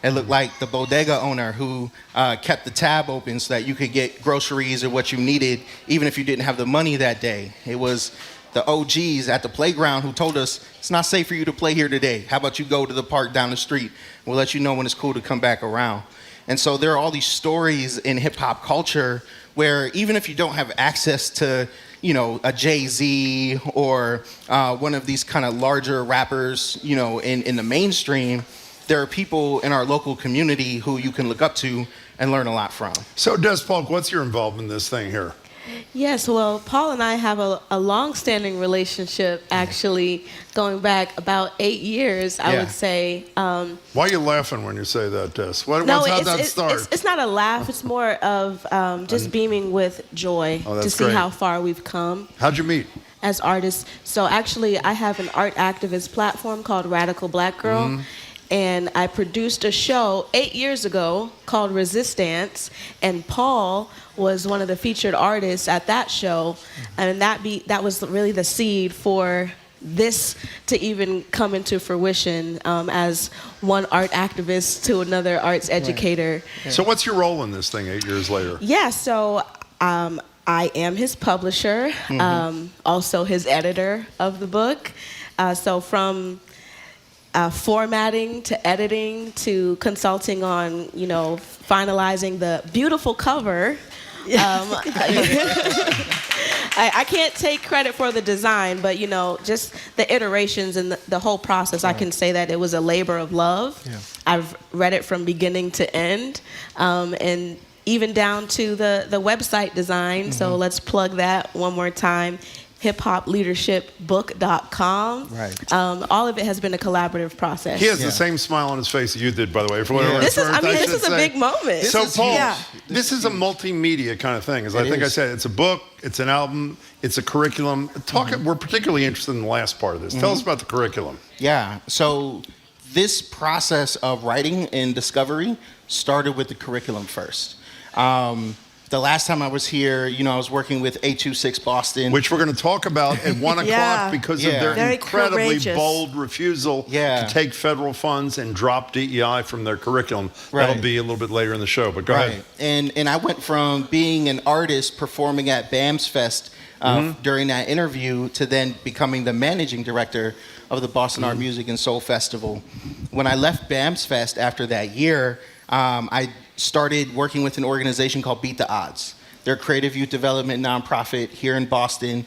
It looked like the bodega owner who kept the tab open so that you could get groceries or what you needed, even if you didn't have the money that day. It was the OGs at the playground who told us, it's not safe for you to play here today. How about you go to the park down the street? We'll let you know when it's cool to come back around. And so there are all these stories in hip hop culture where even if you don't have access to, you know, a Jay-Z or one of these kind of larger rappers, you know, in the mainstream, there are people in our local community who you can look up to and learn a lot from. So Des Polk, what's your involvement in this thing here? Yes, well, Paul and I have a long-standing relationship, actually, going back about 8 years, I would say. Why are you laughing when you say that, Des? How'd that start? It's not a laugh. It's more of just beaming with joy to see how far we've come. How'd you meet? As artists. So actually, I have an art activist platform called Radical Black Girl. Mm-hmm. And I produced a show 8 years ago called Resistance, and Paul was one of the featured artists at that show, and that was really the seed for this to even come into fruition as one art activist to another arts educator. Right. So what's your role in this thing 8 years later? Yeah, so I am his publisher, also his editor of the book. So from formatting to editing to consulting on, finalizing the beautiful cover. I can't take credit for the design, but just the iterations and the whole process. I can say that it was a labor of love. Yeah. I've read it from beginning to end, and even down to the website design. So let's plug that one more time. hiphopleadershipbook.com. Right. All of it has been a collaborative process. He has the same smile on his face that you did, by the way. This is a big moment. So, Paul, this is a multimedia kind of thing. As I think I said, it's a book, it's an album, it's a curriculum. We're particularly interested in the last part of this. Tell us about the curriculum. Yeah. So this process of writing and discovery started with the curriculum first. The last time I was here, I was working with 826 Boston. Which we're going to talk about at 1 o'clock because of their incredibly bold refusal to take federal funds and drop DEI from their curriculum. Right. That'll be a little bit later in the show, but go ahead. And I went from being an artist performing at BAMS Fest during that interview to then becoming the managing director of the Boston Art Music and Soul Festival. When I left BAMS Fest after that year, I started working with an organization called Beat the Odds. They're a creative youth development nonprofit here in Boston,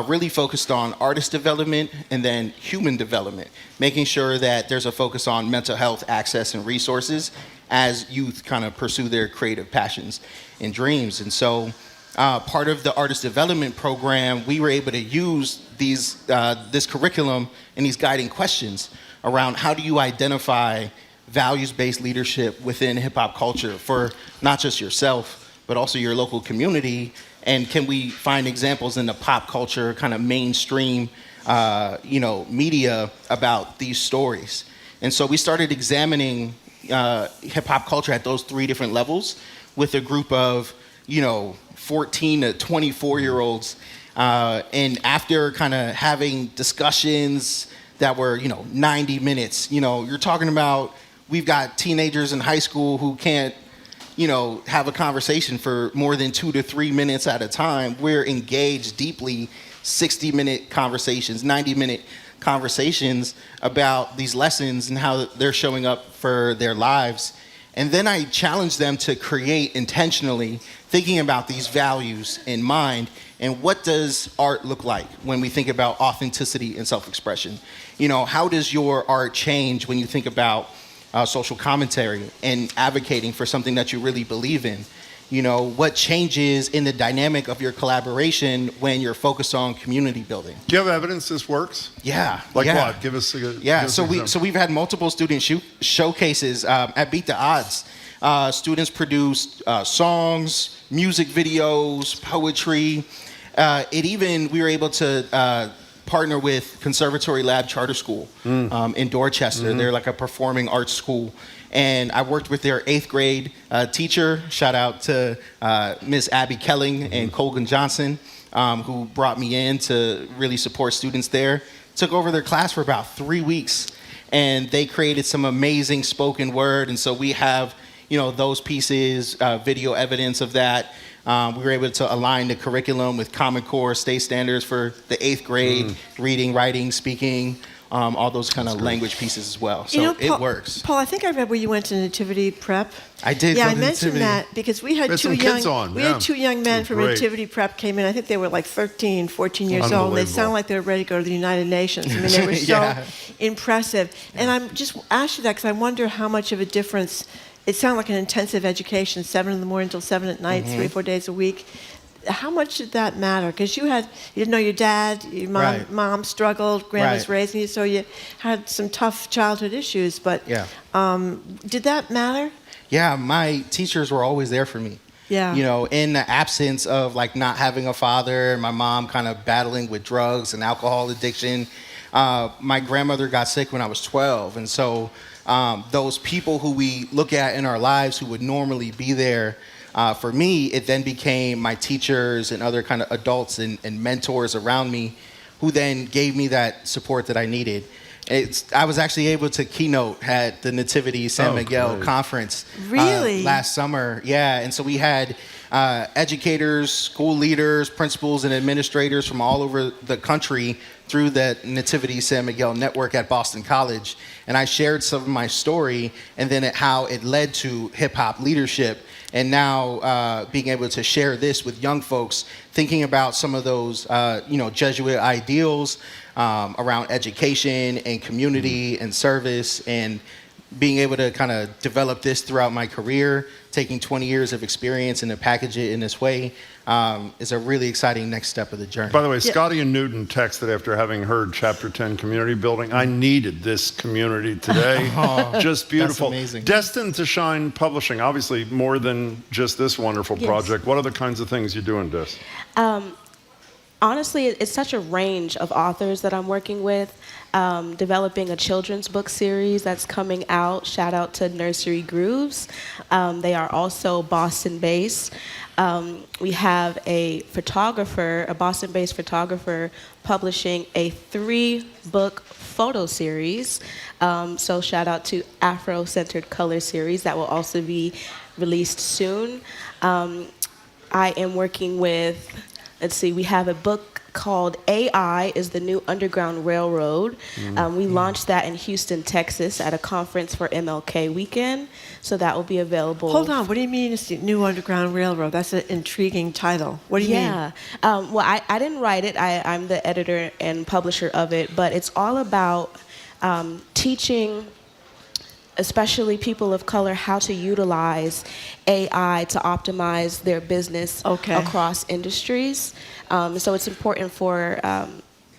really focused on artist development and then human development, making sure that there's a focus on mental health access and resources as youth kind of pursue their creative passions and dreams. And so part of the artist development program, we were able to use this curriculum and these guiding questions around how do you identify values-based leadership within hip-hop culture for not just yourself, but also your local community, and can we find examples in the pop culture kind of mainstream media about these stories. And so we started examining hip-hop culture at those 3 different levels with a group of 14 to 24-year-olds, and after kind of having discussions that were 90 minutes, you're talking about we've got teenagers in high school who can't, have a conversation for more than 2 to 3 minutes at a time. We're engaged deeply, 60-minute conversations, 90-minute conversations about these lessons and how they're showing up for their lives. And then I challenge them to create intentionally, thinking about these values in mind, and what does art look like when we think about authenticity and self-expression? How does your art change when you think about social commentary and advocating for something that you really believe in? What changes in the dynamic of your collaboration when you're focused on community building? Do you have evidence this works? Yeah. Like what? Give us a So we've had multiple student showcases at Beat the Odds. Students produced songs, music videos, poetry. We were able to partner with Conservatory Lab Charter School in Dorchester. They're like a performing arts school. And I worked with their 8th grade teacher. Shout out to Miss Abby Kelling and Colgan Johnson, who brought me in to really support students there. Took over their class for about 3 weeks. And they created some amazing spoken word. And so we have, those pieces, video evidence of that. We were able to align the curriculum with Common Core state standards for the 8th grade, reading, writing, speaking, all those kind of language pieces as well. So it works. Paul, I think I read where you went to Nativity Prep. I did. Yeah, I mentioned that because we had two young men from Nativity Prep came in. I think they were like 13, 14 years old. And they sound like they were ready to go to the United Nations. I mean, they were so impressive. And I'm just asking that because I wonder how much of a difference. It sounded like an intensive education, 7 in the morning until 7 at night, 3 or 4 days a week. How much did that matter? Because you didn't know your dad, your mom struggled, grandma was raising you, so you had some tough childhood issues. But did that matter? Yeah, my teachers were always there for me. Yeah. In the absence of not having a father, my mom kind of battling with drugs and alcohol addiction. My grandmother got sick when I was 12, and so those people who we look at in our lives who would normally be there, for me, it then became my teachers and other kind of adults and mentors around me who then gave me that support that I needed. I was actually able to keynote at the Nativity San Miguel conference last summer. Yeah, and so we had educators, school leaders, principals, and administrators from all over the country through that Nativity San Miguel network at Boston College. And I shared some of my story and then how it led to hip hop leadership. And now being able to share this with young folks, thinking about some of those, Jesuit ideals around education and community and service, and being able to kind of develop this throughout my career, taking 20 years of experience and to package it in this way is a really exciting next step of the journey. By the way, Scotty and Newton texted after having heard Chapter 10 community building. I needed this community today. Just beautiful. That's amazing. Destined to Shine Publishing, obviously more than just this wonderful project. What are the kinds of things you're doing, Des? Honestly, it's such a range of authors that I'm working with. Developing a children's book series that's coming out. Shout out to Nursery Grooves. They are also Boston-based. We have a Boston-based photographer, publishing a 3-book photo series. So shout out to Afro-Centered Color Series that will also be released soon. I am working with, we have a book called AI is the New Underground Railroad. We launched that in Houston, Texas at a conference for MLK weekend. So that will be available. Hold on, what do you mean it's the New Underground Railroad? That's an intriguing title. What do you mean? Well, I didn't write it. I'm the editor and publisher of it, but it's all about teaching especially people of color how to utilize AI to optimize their business across industries. So it's important for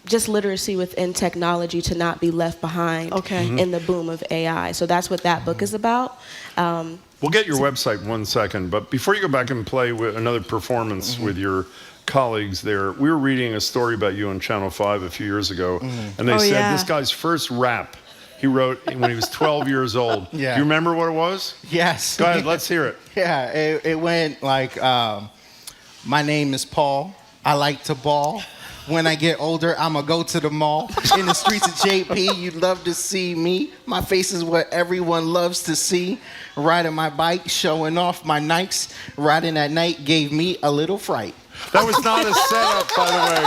just literacy within technology to not be left behind in the boom of AI. So that's what that book is about. We'll get your website 1 second, but before you go back and play with another performance with your colleagues there, we were reading a story about you on Channel 5 a few years ago, and they said this guy's first rap he wrote when he was 12 years old. Yeah. Do you remember what it was? Yes. Go ahead, let's hear it. Yeah, it went like, my name is Paul. I like to ball. When I get older, I'ma go to the mall. In the streets of JP, you'd love to see me. My face is what everyone loves to see. Riding my bike, showing off my Nikes. Riding at night gave me a little fright. That was not a setup, by the way.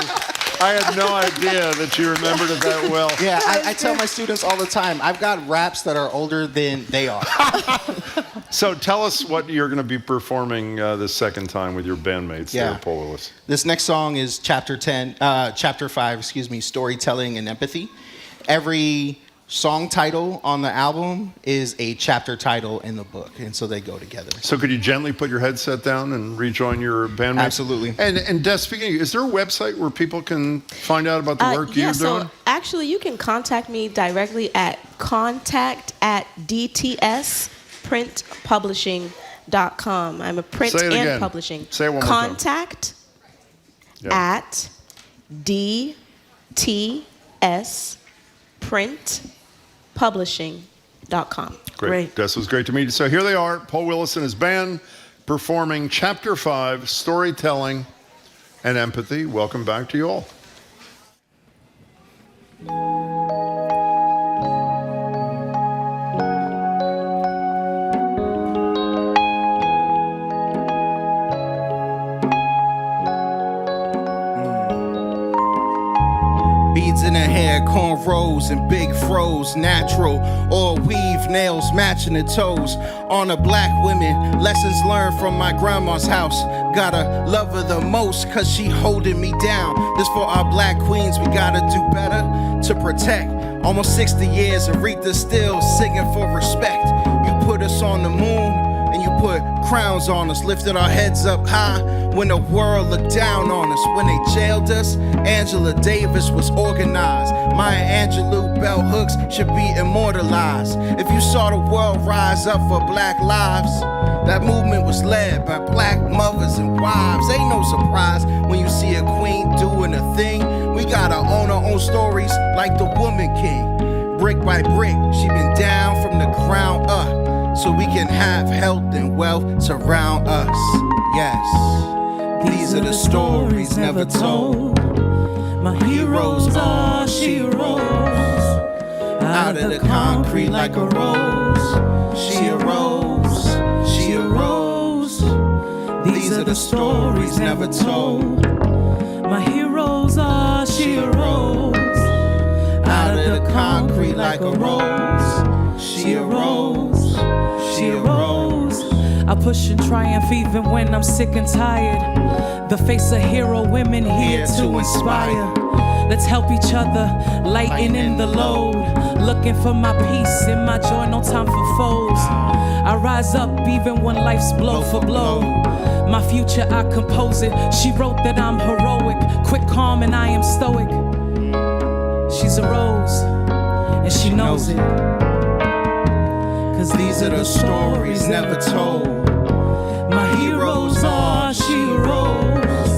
I had no idea that you remembered it that well. Yeah, I tell my students all the time, I've got raps that are older than they are. So tell us what you're going to be performing this second time with your bandmates there, Paul Willis. This next song is Chapter 5, Storytelling and Empathy. Every song title on the album is a chapter title in the book, and so they go together. So could you gently put your headset down and rejoin your bandmates? Absolutely. And Des, speaking of, is there a website where people can find out about the work you're doing? So actually you can contact me directly at contact@dtsprintpublishing.com. I'm a print and publishing. Say it one more contact time. at dtsprintpublishing.com. Great. Des, was great to meet you. So here they are, Paul Willis and his band performing Chapter 5, Storytelling and Empathy. Welcome back to you all. Beads in her hair, cornrows and big froze, natural or weave, nails matching the toes. On a black women, lessons learned from my grandma's house. Gotta love her the most, cause she holding me down. This for our black queens, we gotta do better to protect. Almost 60 years, Aretha still singing for respect. You put us on the moon, and you put crowns on us, lifted our heads up high when the world looked down on us. When they jailed us, Angela Davis was organized. Maya Angelou bell hooks should be immortalized. If you saw the world rise up for black lives, that movement was led by black mothers and wives. Ain't no surprise when you see a queen doing a thing. We gotta own our own stories like the Woman King. Brick by brick, she been down from the ground up, so we can have health and wealth surround us. Yes, these are the stories never told. My heroes are sheroes. Out of the concrete like a rose. She arose, she arose. These are the stories never told. My heroes are she arose out of the concrete like a rose. She arose, she arose. I push and triumph even when I'm sick and tired. The face of hero women here to inspire. Let's help each other, lightening the load. Looking for my peace and my joy, no time for foes. I rise up even when life's blow for blow. My future, I compose it. She wrote that I'm heroic, quick, calm, and I am stoic. She's a rose, and she knows it. Cause these are the stories never told. My heroes are she arose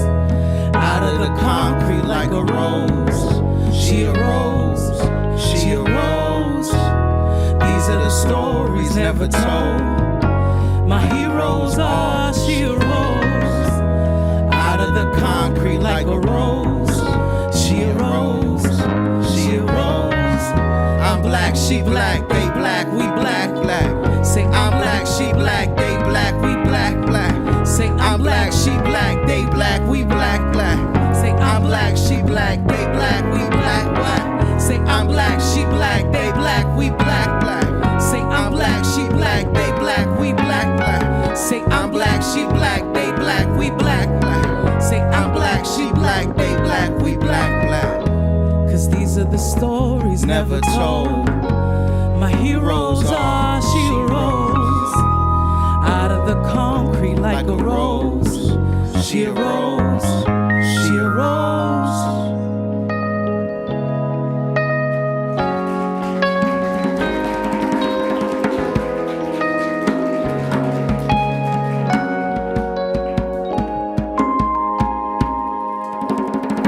out of the concrete like a rose. She arose, she arose. These are the stories never told. My heroes are she arose out of the concrete like a rose. She arose, she arose. I'm black, she black, they black, we black, black. Say I'm black, she black, they black, we black, black. Say I'm black, she black, they black, we black, black. Say I'm black, she black, they black, we black, black. Say I'm black, she black, they black, we black, black. Say I'm black, she black, they black, we black, black. Say I'm black, she black, they black, we black, black. Say I'm black, she black, they black, we black, black. Cause these are the stories never told. My heroes are she arose out of the concrete like a rose. She arose, she arose.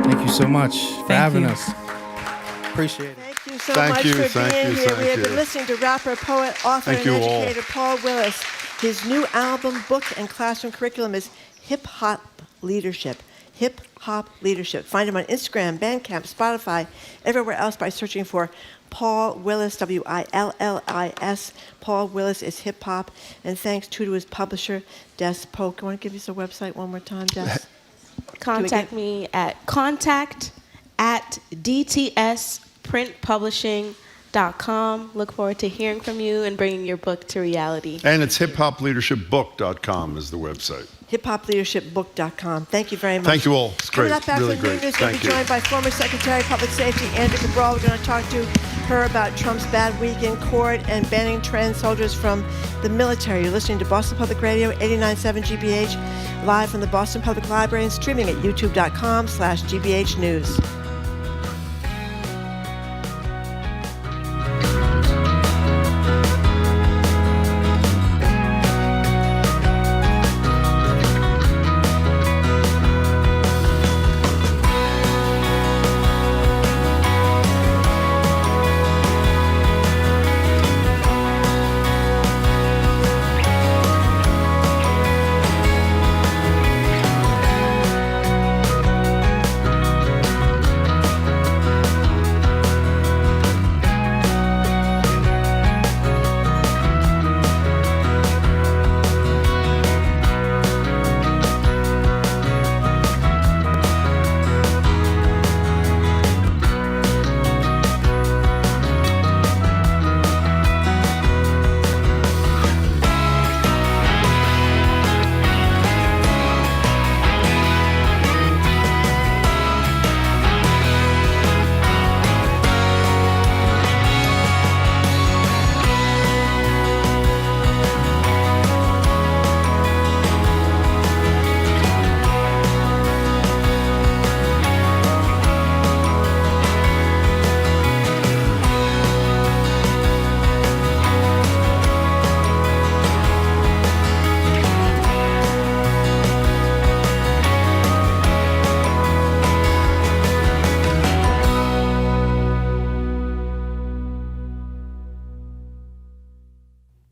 Thank you so much for having you. us. Appreciate it. Thank you so Thank much you, for thank being you, here. thank We have been you. listening to rapper, poet, author, Thank and you all. educator Paul Willis. His new album, book, and classroom curriculum is Hip Hop Leadership. Hip Hop Leadership. Find him on Instagram, Bandcamp, Spotify, everywhere else by searching for Paul Willis, Willis. Paul Willis is hip hop. And thanks too to his publisher, Des Polk. I want to give you the website one more time, Des. Contact me at contact@dtsprintpublishing.com. Look forward to hearing from you and bringing your book to reality. And it's hiphopleadershipbook.com is the website. hiphopleadershipbook.com. Thank you very much. Thank you all. It's great. Coming up after Really the great. news, we'll be Thank you. joined by former Secretary of Public Safety Andrew Cabral. We're going to talk to her about Trump's bad week in court and banning trans soldiers from the military. You're listening to Boston Public Radio, 89.7 GBH, live from the Boston Public Library and streaming at youtube.com/GBH News.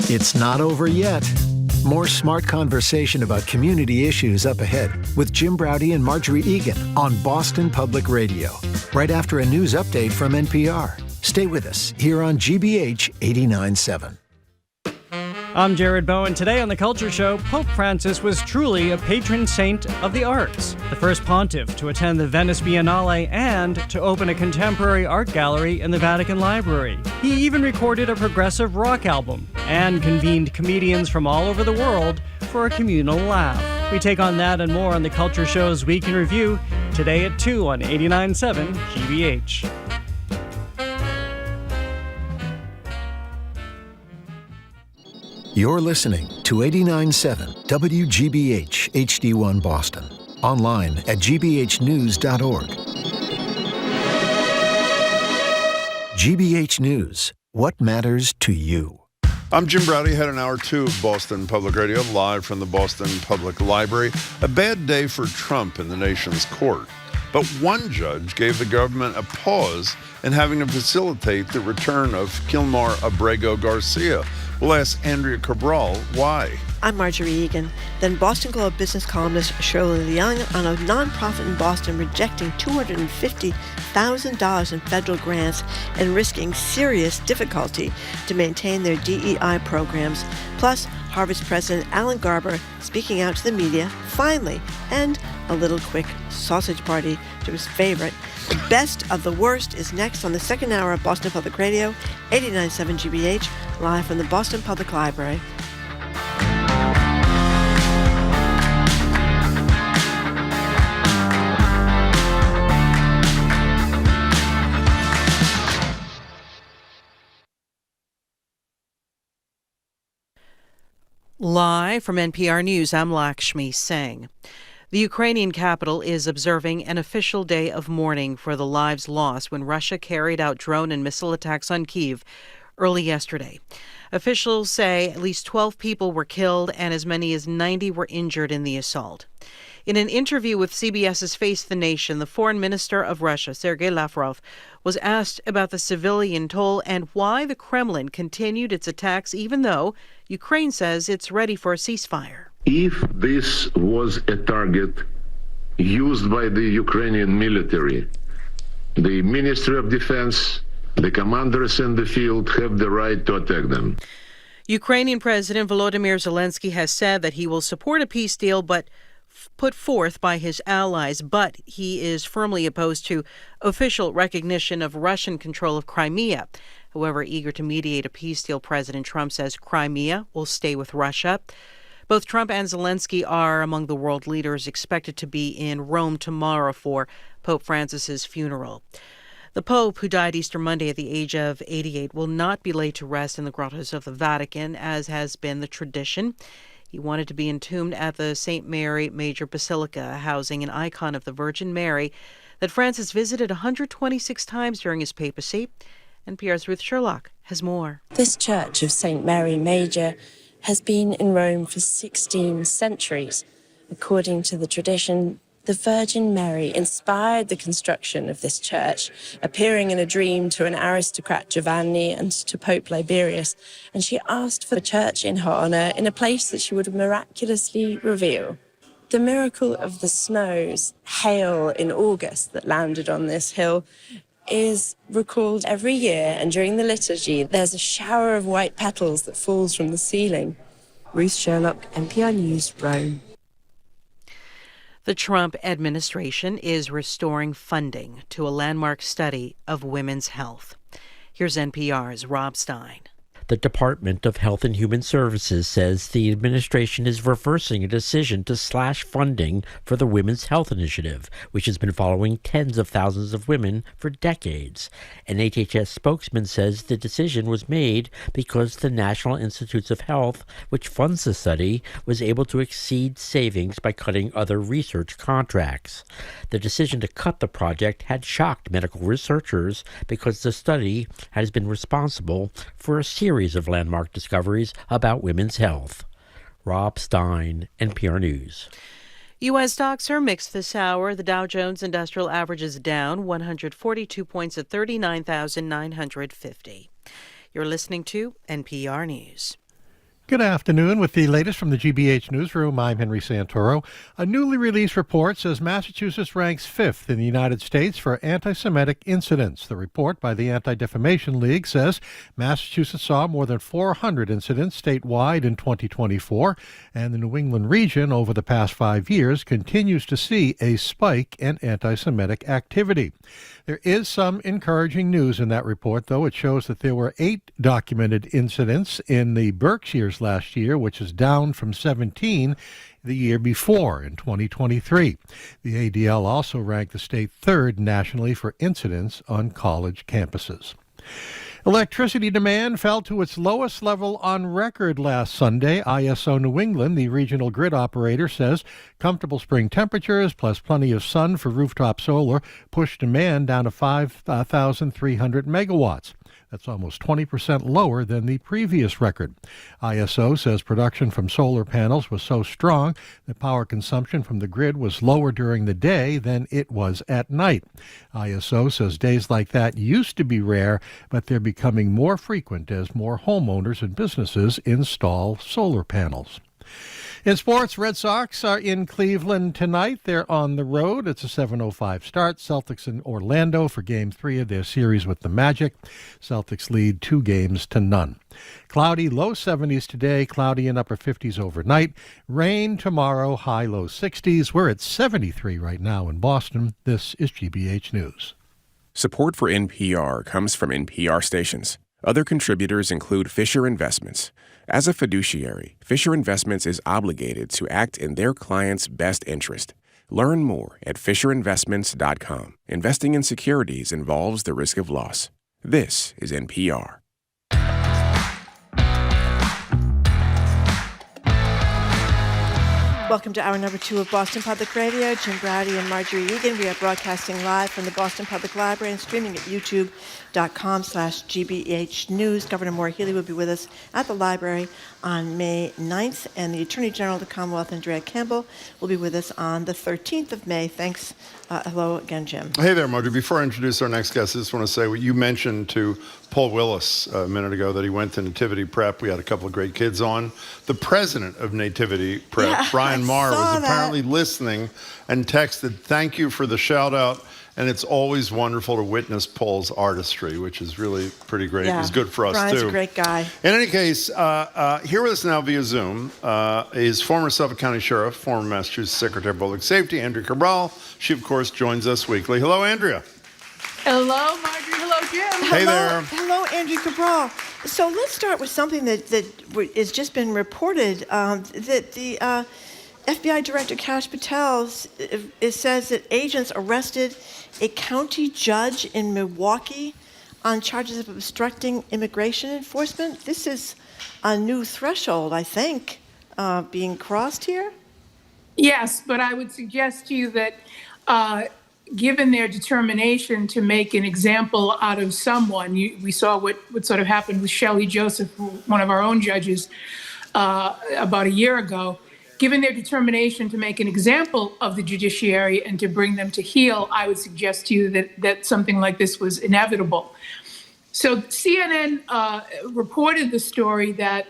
It's not over yet. More smart conversation about community issues up ahead with Jim Braude and Marjorie Egan on Boston Public Radio, right after a news update from NPR. Stay with us here on GBH 89.7. I'm Jared Bowen. Today on The Culture Show, Pope Francis was truly a patron saint of the arts, the first pontiff to attend the Venice Biennale and to open a contemporary art gallery in the Vatican Library. He even recorded a progressive rock album and convened comedians from all over the world for a communal laugh. We take on that and more on The Culture Show's Week in Review, today at 2 on 89.7 GBH. You're listening to 89.7 WGBH HD1 Boston. Online at gbhnews.org. GBH News. What matters to you? I'm Jim Browdy, head on Hour 2 of Boston Public Radio, live from the Boston Public Library. A bad day for Trump in the nation's court. But one judge gave the government a pause in having to facilitate the return of Kilmar Abrego Garcia. We'll ask Andrea Cabral why. I'm Marjorie Egan. Then Boston Globe business columnist Shirley Leung on a nonprofit in Boston rejecting $250,000 in federal grants and risking serious difficulty to maintain their DEI programs. Plus, Harvard's President Alan Garber speaking out to the media, finally, and a little quick sausage party to his favorite. The best of the worst is next on the second hour of Boston Public Radio, 89.7 GBH, live from the Boston Public Library. Live from NPR News, I'm Lakshmi Singh. The Ukrainian capital is observing an official day of mourning for the lives lost when Russia carried out drone and missile attacks on Kyiv early yesterday. Officials say at least 12 people were killed and as many as 90 were injured in the assault. In an interview with CBS's Face the Nation, the foreign minister of Russia, Sergei Lavrov, was asked about the civilian toll and why the Kremlin continued its attacks even though Ukraine says it's ready for a ceasefire. If this was a target used by the Ukrainian military, the Ministry of Defense, the commanders in the field have the right to attack them. Ukrainian President Volodymyr Zelensky has said that he will support a peace deal, but put forth by his allies, but he is firmly opposed to official recognition of Russian control of Crimea. However, eager to mediate a peace deal, President Trump says Crimea will stay with Russia. Both Trump and Zelensky are among the world leaders expected to be in Rome tomorrow for Pope Francis's funeral. The Pope, who died Easter Monday at the age of 88, will not be laid to rest in the grottos of the Vatican, as has been the tradition. He wanted to be entombed at the St. Mary Major Basilica, housing an icon of the Virgin Mary that Francis visited 126 times during his papacy. NPR's Ruth Sherlock has more. This church of St. Mary Major has been in Rome for 16 centuries. According to the tradition, the Virgin Mary inspired the construction of this church, appearing in a dream to an aristocrat Giovanni and to Pope Liberius, and she asked for a church in her honor in a place that she would miraculously reveal. The miracle of the snows, hail in August that landed on this hill, is recalled every year, and during the liturgy, there's a shower of white petals that falls from the ceiling. Ruth Sherlock, NPR News, Rome. The Trump administration is restoring funding to a landmark study of women's health. Here's NPR's Rob Stein. The Department of Health and Human Services says the administration is reversing a decision to slash funding for the Women's Health Initiative, which has been following tens of thousands of women for decades. An HHS spokesman says the decision was made because the National Institutes of Health, which funds the study, was able to exceed savings by cutting other research contracts. The decision to cut the project had shocked medical researchers because the study has been responsible for a series of landmark discoveries about women's health. Rob Stein, NPR News. U.S. stocks are mixed this hour. The Dow Jones Industrial Average is down 142 points at 39,950. You're listening to NPR News. Good afternoon. With the latest from the GBH Newsroom, I'm Henry Santoro. A newly released report says Massachusetts ranks 5th in the United States for anti-Semitic incidents. The report by the Anti-Defamation League says Massachusetts saw more than 400 incidents statewide in 2024, and the New England region over the past 5 years continues to see a spike in anti-Semitic activity. There is some encouraging news in that report, though. It shows that there were 8 documented incidents in the Berkshires last year, which is down from 17 the year before in 2023. The ADL also ranked the state 3rd nationally for incidents on college campuses. Electricity demand fell to its lowest level on record last Sunday. ISO New England, the regional grid operator, says comfortable spring temperatures plus plenty of sun for rooftop solar pushed demand down to 5,300 megawatts. That's almost 20% lower than the previous record. ISO says production from solar panels was so strong that power consumption from the grid was lower during the day than it was at night. ISO says days like that used to be rare, but they're becoming more frequent as more homeowners and businesses install solar panels. In sports, Red Sox are in Cleveland tonight. They're on the road. It's a 7:05 start. Celtics in Orlando for Game 3 of their series with the Magic. Celtics lead 2-0. Cloudy, low 70s today, cloudy and upper 50s overnight. Rain tomorrow, high low 60s. We're at 73 right now in Boston. This is GBH News. Support for NPR comes from NPR stations. Other contributors include Fisher Investments. As a fiduciary, Fisher Investments is obligated to act in their client's best interest. Learn more at FisherInvestments.com. Investing in securities involves the risk of loss. This is NPR. Welcome to hour number 2 of Boston Public Radio. Jim Browdy and Marjorie Egan. We are broadcasting live from the Boston Public Library and streaming at youtube.com/GBH News. Governor Maura Healey will be with us at the library on May 9th, and the Attorney General of the Commonwealth, Andrea Campbell, will be with us on the 13th of May. Thanks. Hello again, Jim. Hey there, Marjorie. Before I introduce our next guest, I just want to say what you mentioned to Paul Willis a minute ago, that he went to Nativity Prep. We had a couple of great kids on. The president of Nativity Prep, Brian Marr, was apparently listening and texted, "Thank you for the shout out. And it's always wonderful to witness Paul's artistry," which is really pretty great. Yeah. It was good for us, Brian's too. a great guy. In any case, here with us now via Zoom is former Suffolk County Sheriff, former Massachusetts Secretary of Public Safety, Andrea Cabral. She, of course, joins us weekly. Hello, Andrea. Hello, Marjorie. Hello, Jim. Hey there. Hello, Andrea Cabral. So let's start with something that has just been reported, that the FBI Director Kash Patel says that agents arrested a county judge in Milwaukee on charges of obstructing immigration enforcement. This is a new threshold, I think, being crossed here. Yes, but I would suggest to you that given their determination to make an example out of someone, we saw what sort of happened with Shelley Joseph, one of our own judges, about a year ago. Given their determination to make an example of the judiciary and to bring them to heel, I would suggest to you that something like this was inevitable. So CNN reported the story that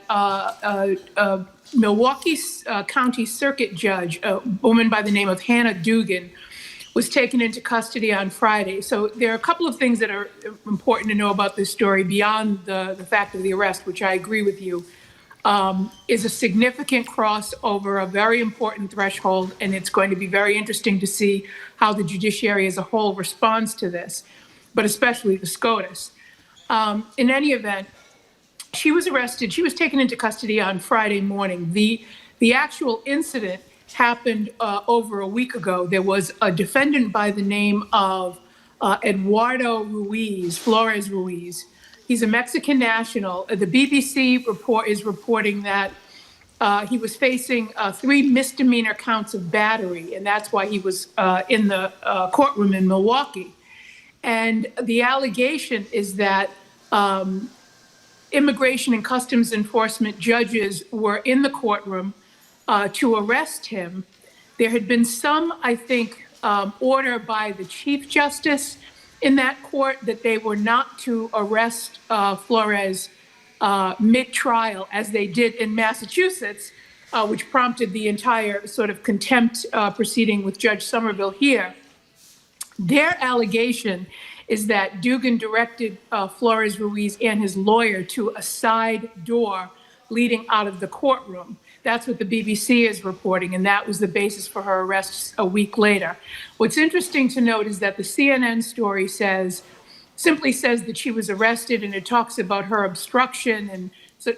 Milwaukee County Circuit Judge, a woman by the name of Hannah Dugan, was taken into custody on Friday. So there are a couple of things that are important to know about this story beyond the fact of the arrest, which I agree with you. Is a significant cross over a very important threshold, and it's going to be very interesting to see how the judiciary as a whole responds to this, but especially the SCOTUS. In any event, she was arrested. She was taken into custody on Friday morning. The actual incident happened over a week ago. There was a defendant by the name of Eduardo Flores Ruiz. He's a Mexican national. The BBC is reporting that he was facing 3 misdemeanor counts of battery, and that's why he was in the courtroom in Milwaukee. And the allegation is that Immigration and Customs Enforcement judges were in the courtroom to arrest him. There had been some, I think, order by the Chief Justice in that court that they were not to arrest Flores mid-trial, as they did in Massachusetts, which prompted the entire sort of contempt proceeding with Judge Somerville here. Their allegation is that Dugan directed Flores Ruiz and his lawyer to a side door leading out of the courtroom. That's what the BBC is reporting, and that was the basis for her arrest a week later. What's interesting to note is that the CNN story simply says that she was arrested, and it talks about her obstruction and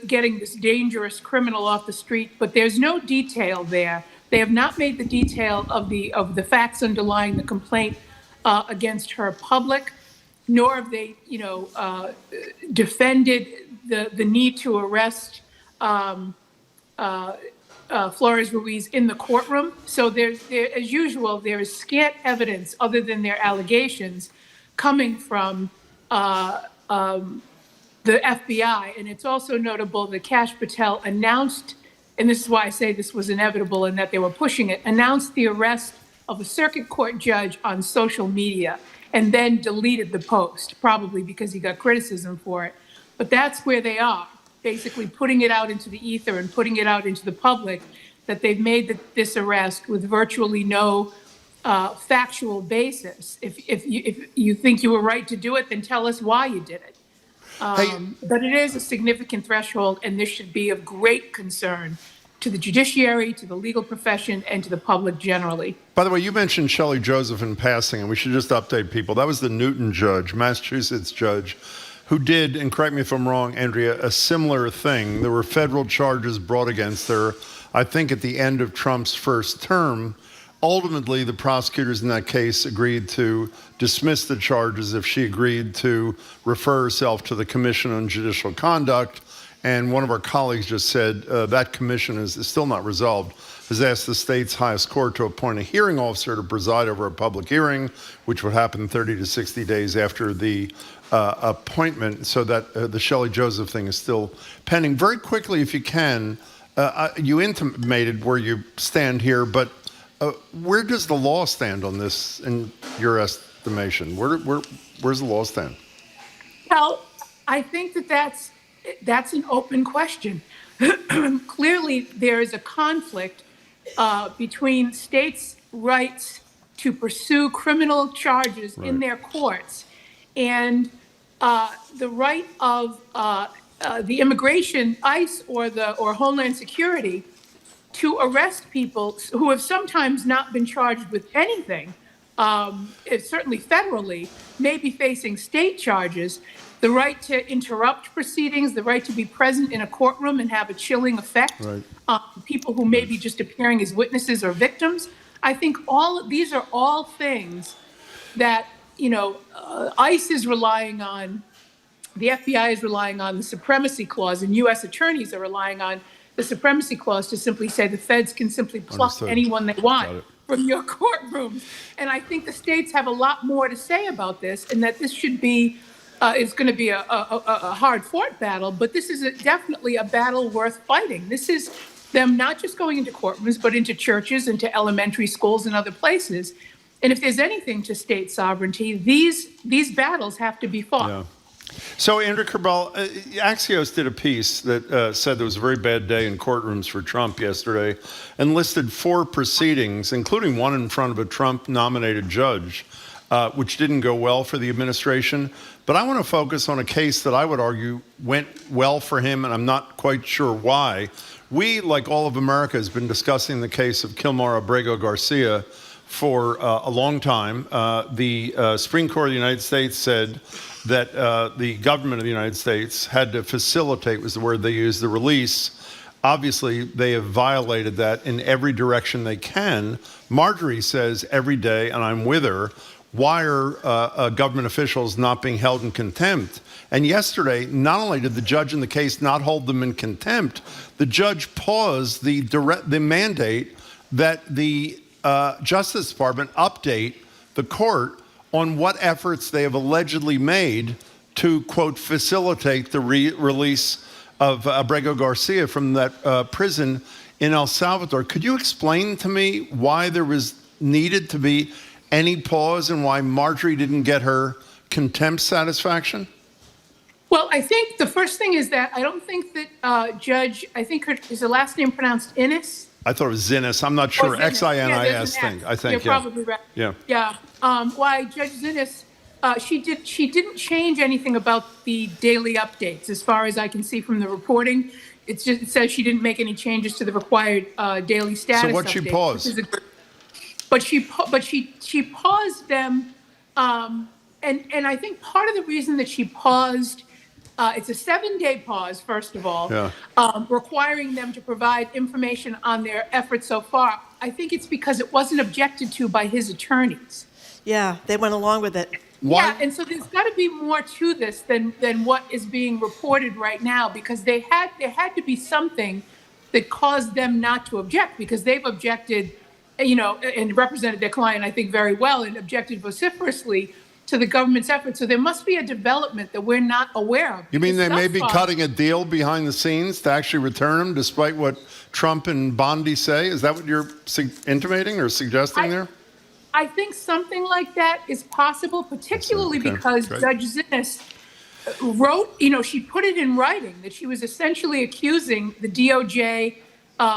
getting this dangerous criminal off the street, but there's no detail there. They have not made the detail of the facts underlying the complaint against her public, nor have they, defended the need to arrest Flores Ruiz in the courtroom. So as usual, there is scant evidence other than their allegations coming from the FBI. And it's also notable that Kash Patel announced, and this is why I say this was inevitable and that they were pushing it, announced the arrest of a circuit court judge on social media and then deleted the post, probably because he got criticism for it. But that's where they are, basically putting it out into the ether and putting it out into the public that they've made this arrest with virtually no factual basis. If you think you were right to do it, then tell us why you did it. But it is a significant threshold, and this should be of great concern to the judiciary, to the legal profession, and to the public generally. By the way, you mentioned Shelley Joseph in passing, and we should just update people. That was the Newton judge, Massachusetts judge, who did, and correct me if I'm wrong, Andrea, a similar thing. There were federal charges brought against her, I think at the end of Trump's first term. Ultimately, the prosecutors in that case agreed to dismiss the charges if she agreed to refer herself to the Commission on Judicial Conduct. And one of our colleagues just said that commission is still not resolved, has asked the state's highest court to appoint a hearing officer to preside over a public hearing, which would happen 30 to 60 days after the appointment, so that the Shelley Joseph thing is still pending. Very quickly, if you can, you intimated where you stand here, but where does the law stand on this in your estimation? Where's the law stand? Well, I think that's an open question. Clearly, there is a conflict between states' rights to pursue criminal charges in their courts and the right of the immigration, ICE, or Homeland Security to arrest people who have sometimes not been charged with anything, certainly federally, may be facing state charges. The right to interrupt proceedings, the right to be present in a courtroom and have a chilling effect on people who may be just appearing as witnesses or victims. I think these are all things that, ICE is relying on, the FBI is relying on the Supremacy Clause, and U.S. attorneys are relying on the Supremacy Clause to simply say the feds can simply pluck anyone they want from your courtrooms. And I think the states have a lot more to say about this, and that this should be it's going to be a hard-fought battle, but this is definitely a battle worth fighting. This is them not just going into courtrooms, but into churches, into elementary schools, and other places. And if there's anything to state sovereignty, these battles have to be fought. Yeah. So, Andrew Kerbel, Axios did a piece that said there was a very bad day in courtrooms for Trump yesterday and listed 4 proceedings, including one in front of a Trump-nominated judge, which didn't go well for the administration. But I want to focus on a case that I would argue went well for him, and I'm not quite sure why. We, like all of America, has been discussing the case of Kilmar Abrego Garcia for a long time. The Supreme Court of the United States said that the government of the United States had to facilitate, was the word they used, the release. Obviously, they have violated that in every direction they can. Marjorie says every day, and I'm with her, why are government officials not being held in contempt? And yesterday, not only did the judge in the case not hold them in contempt, the judge paused the mandate that the Justice Department update the court on what efforts they have allegedly made to, quote, facilitate the release of Abrego Garcia from that prison in El Salvador. Could you explain to me why there was needed to be any pause and why Marjorie didn't get her contempt satisfaction? Well, I think the first thing is that I don't think that Judge, I think is her last name pronounced Innis? I thought it was Zinnis. I'm not sure. X-I-N-I-S thing, I think. You're probably right. Yeah. Yeah. Why Judge Zinnis, she didn't change anything about the daily updates, as far as I can see from the reporting. It says she didn't make any changes to the required daily status. So what she paused? But she paused them, and I think part of the reason that she paused. It's a 7-day pause, first of all, requiring them to provide information on their efforts so far. I think it's because it wasn't objected to by his attorneys. Yeah, they went along with it. Why? Yeah, and so there's got to be more to this than what is being reported right now, because there had to be something that caused them not to object, because they've objected, and represented their client, I think, very well, and objected vociferously to the government's efforts. So there must be a development that we're not aware of. You mean they may be cutting a deal behind the scenes to actually return them, despite what Trump and Bondi say? Is that what you're intimating or suggesting there? I think something like that is possible, particularly because Judge Zinnis wrote, she put it in writing that she was essentially accusing the DOJ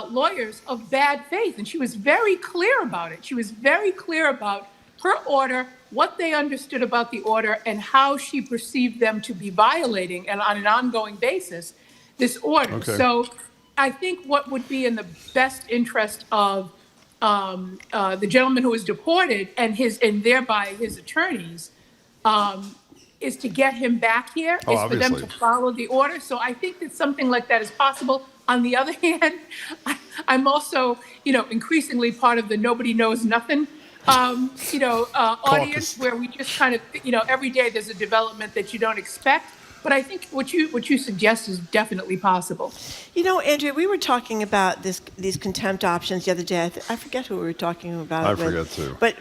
lawyers of bad faith. And she was very clear about it. She was very clear about her order, what they understood about the order, and how she perceived them to be violating, and on an ongoing basis, this order. Okay. So I think what would be in the best interest of the gentleman who was deported and thereby his attorneys is to get him back here, is for them to follow the order. So I think that something like that is possible. On the other hand, I'm also, increasingly part of the nobody knows nothing audience, where we just kind of, every day there's a development that you don't expect. But I think what you suggest is definitely possible. Andrea, we were talking about these contempt options the other day. I forget who we were talking about. I forget too. But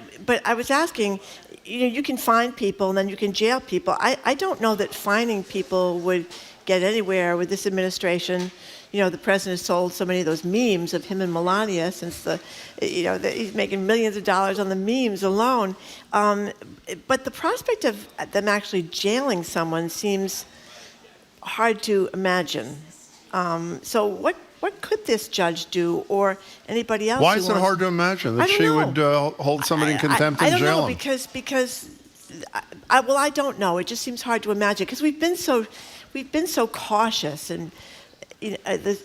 I was asking, you can fine people and then you can jail people. I don't know that fining people would get anywhere with this administration. The president has sold so many of those memes of him and Melania since he's making millions of dollars on the memes alone. But the prospect of them actually jailing someone seems hard to imagine. So what could this judge do, or anybody else? Why is it hard to imagine that she would hold somebody in contempt and jail them? I don't know, because I don't know. It just seems hard to imagine, because we've been so cautious and.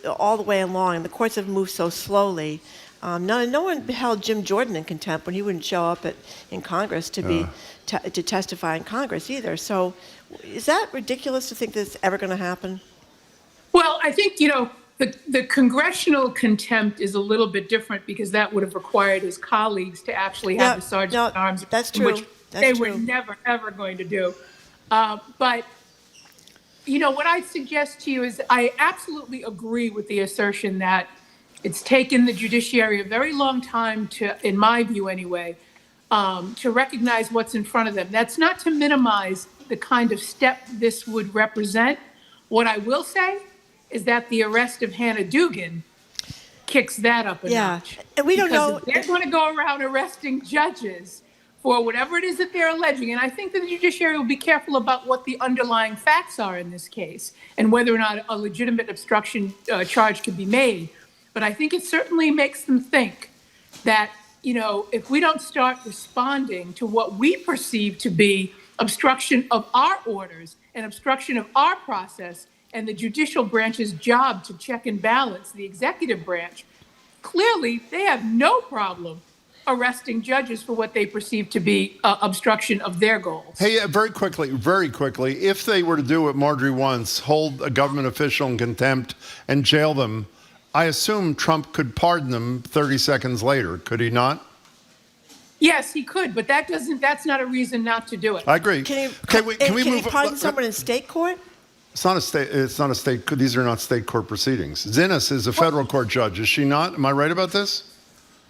All the way along, and the courts have moved so slowly. No one held Jim Jordan in contempt when he wouldn't show up in Congress to testify in Congress either. So, is that ridiculous to think that's ever going to happen? Well, I think the congressional contempt is a little bit different, because that would have required his colleagues to actually have the sergeant at arms, that's true. Which they were never ever going to do. But. What I'd suggest to you is I absolutely agree with the assertion that it's taken the judiciary a very long time to, in my view anyway, to recognize what's in front of them. That's not to minimize the kind of step this would represent. What I will say is that the arrest of Hannah Dugan kicks that up a notch. And we don't know. They're going to go around arresting judges for whatever it is that they're alleging. And I think that the judiciary will be careful about what the underlying facts are in this case and whether or not a legitimate obstruction charge can be made. But I think it certainly makes them think that, if we don't start responding to what we perceive to be obstruction of our orders and obstruction of our process and the judicial branch's job to check and balance the executive branch, clearly they have no problem arresting judges for what they perceive to be obstruction of their goals. Hey, very quickly, if they were to do what Marjorie wants, hold a government official in contempt and jail them, I assume Trump could pardon them 30 seconds later, could he not? Yes, he could, but that's not a reason not to do it. I agree. Can he pardon someone in state court? It's not a state. These are not state court proceedings. Zinnis is a federal court judge, is she not? Am I right about this?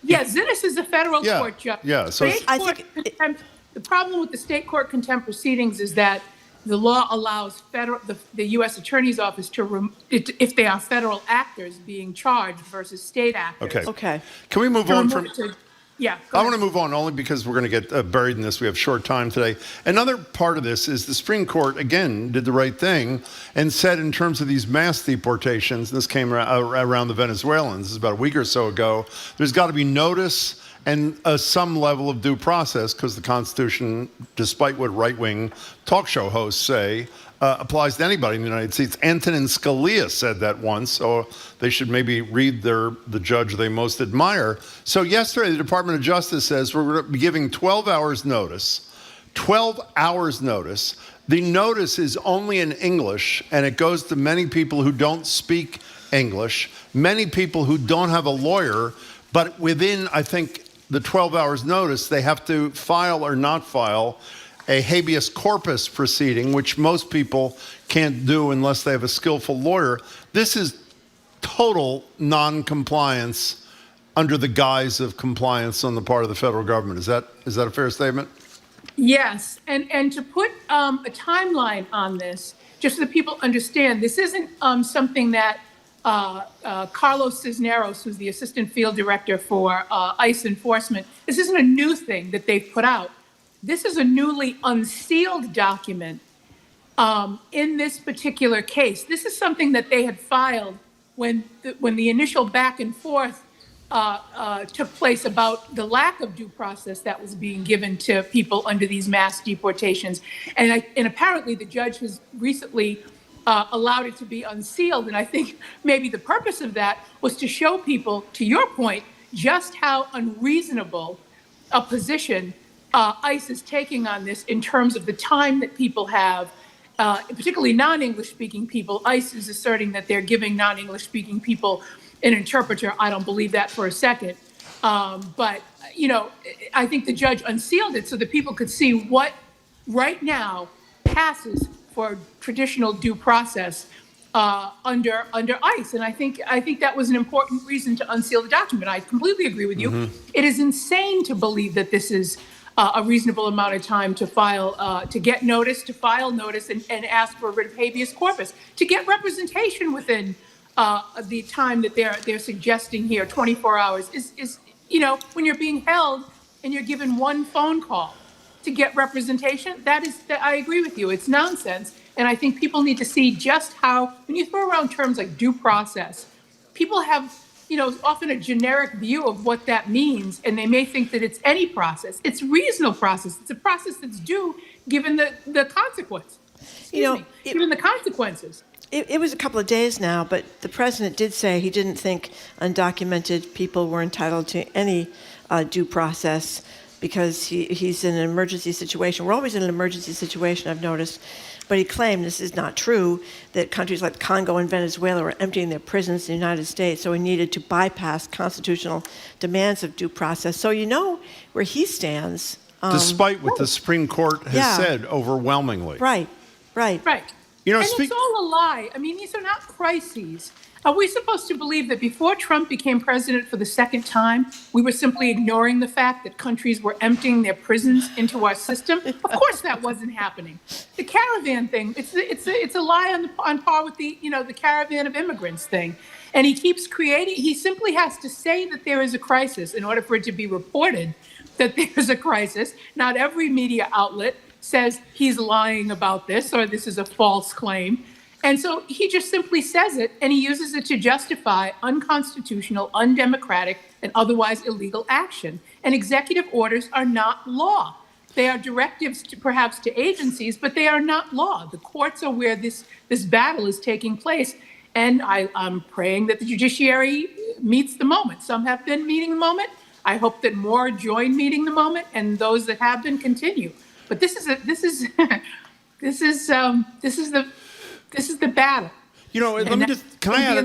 Yes, Zinnis is a federal court judge. Yeah. So the problem with the state court contempt proceedings is that the law allows the U.S. Attorney's Office to, if they are federal actors being charged versus state actors. Okay. Can we move on from? Yeah. I want to move on only because we're going to get buried in this. We have short time today. Another part of this is the Supreme Court, again, did the right thing and said in terms of these mass deportations, this came around the Venezuelans, this is about a week or so ago, there's got to be notice and some level of due process because the Constitution, despite what right-wing talk show hosts say, applies to anybody in the United States. Antonin Scalia said that once, so they should maybe read the judge they most admire. So yesterday, the Department of Justice says we're going to be giving 12 hours notice. 12 hours notice. The notice is only in English, and it goes to many people who don't speak English, many people who don't have a lawyer, but within, I think, the 12 hours notice, they have to file or not file a habeas corpus proceeding, which most people can't do unless they have a skillful lawyer. This is total non-compliance under the guise of compliance on the part of the federal government. Is that a fair statement? Yes, and to put a timeline on this, just so that people understand, this isn't something that Carlos Cisneros, who's the assistant field director for ICE enforcement, this isn't a new thing that they've put out. This is a newly unsealed document in this particular case. This is something that they had filed when the initial back and forth took place about the lack of due process that was being given to people under these mass deportations. And apparently the judge has recently allowed it to be unsealed. And I think maybe the purpose of that was to show people, to your point, just how unreasonable a position ICE is taking on this in terms of the time that people have, particularly non-English speaking people. ICE is asserting that they're giving non-English speaking people an interpreter. I don't believe that for a second. But, I think the judge unsealed it so that people could see what right now passes for traditional due process under ICE. And I think that was an important reason to unseal the document. I completely agree with you. Mm-hmm. It is insane to believe that this is a reasonable amount of time to file, to get notice, to file notice, and ask for a writ of habeas corpus, to get representation within the time that they're suggesting here, 24 hours, is when you're being held and you're given one phone call to get representation, that I agree with you. It's nonsense. And I think people need to see just how, when you throw around terms like due process, people have often a generic view of what that means, and they may think that it's any process. It's reasonable process. It's a process that's due given the consequence. Given the consequences. It was a couple of days now, but the president did say he didn't think undocumented people were entitled to any due process because he's in an emergency situation. We're always in an emergency situation, I've noticed. But he claimed, this is not true, that countries like Congo and Venezuela were emptying their prisons in the United States, so he needed to bypass constitutional demands of due process. So where he stands. Despite what the Supreme Court has said overwhelmingly. Right. It's all a lie. I mean, these are not crises. Are we supposed to believe that before Trump became president for the second time, we were simply ignoring the fact that countries were emptying their prisons into our system? Of course that wasn't happening. The caravan thing, it's a lie on par with the caravan of immigrants thing. And he simply has to say that there is a crisis in order for it to be reported that there is a crisis. Not every media outlet says he's lying about this or this is a false claim. And so he just simply says it, and he uses it to justify unconstitutional, undemocratic, and otherwise illegal action. And executive orders are not law. They are directives perhaps to agencies, but they are not law. The courts are where this battle is taking place. And I'm praying that the judiciary meets the moment. Some have been meeting the moment. I hope that more join meeting the moment, and those that have been continue. But this is the battle. Let me just, can I add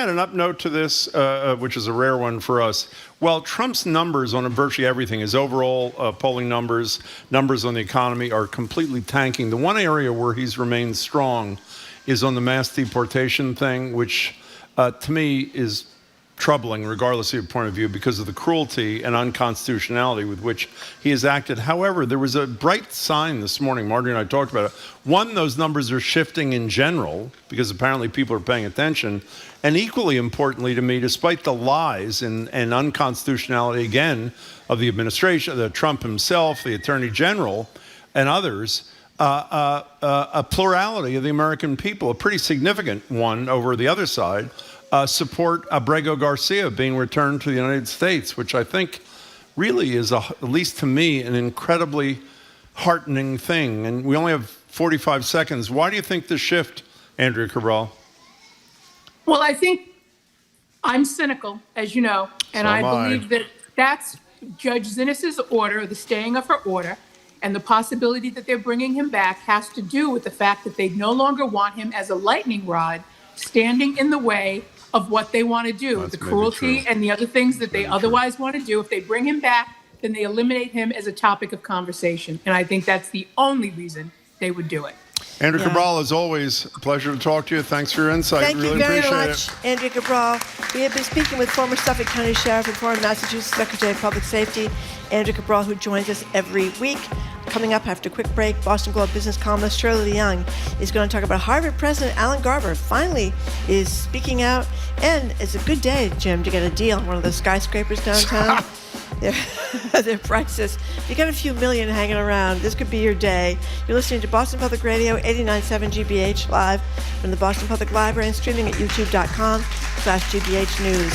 an up note to this, which is a rare one for us? Well, Trump's numbers on virtually everything, his overall polling numbers on the economy are completely tanking. The one area where he's remained strong is on the mass deportation thing, which to me is troubling, regardless of your point of view, because of the cruelty and unconstitutionality with which he has acted. However, there was a bright sign this morning. Marty and I talked about it. One, those numbers are shifting in general because apparently people are paying attention. And equally importantly to me, despite the lies and unconstitutionality, again, of the administration, the Trump himself, the Attorney General, and others, a plurality of the American people, a pretty significant one over the other side, support Abrego Garcia being returned to the United States, which I think really is, at least to me, an incredibly heartening thing. And we only have 45 seconds. Why do you think the shift, Andrea Cabral? Well, I think I'm cynical, as you know, and I believe that that's Judge Zinnis's order, the staying of her order, and the possibility that they're bringing him back has to do with the fact that they no longer want him as a lightning rod standing in the way of what they want to do, the cruelty and the other things that they otherwise want to do. If they bring him back, then they eliminate him as a topic of conversation. And I think that's the only reason they would do it. Andrea Cabral, as always, a pleasure to talk to you. Thanks for your insight. Thank really you very appreciate much, it. Andrea Cabral. We have been speaking with former Suffolk County Sheriff and former Massachusetts Secretary of Public Safety, Andrea Cabral, who joins us every week. Coming up after a quick break, Boston Globe business columnist Shirley Young is going to talk about Harvard President Alan Garber finally is speaking out. And it's a good day, Jim, to get a deal on one of those skyscrapers downtown. Their prices. You got a few million hanging around. This could be your day. You're listening to Boston Public Radio, 89.7 GBH, live from the Boston Public Library and streaming at youtube.com/GBH News.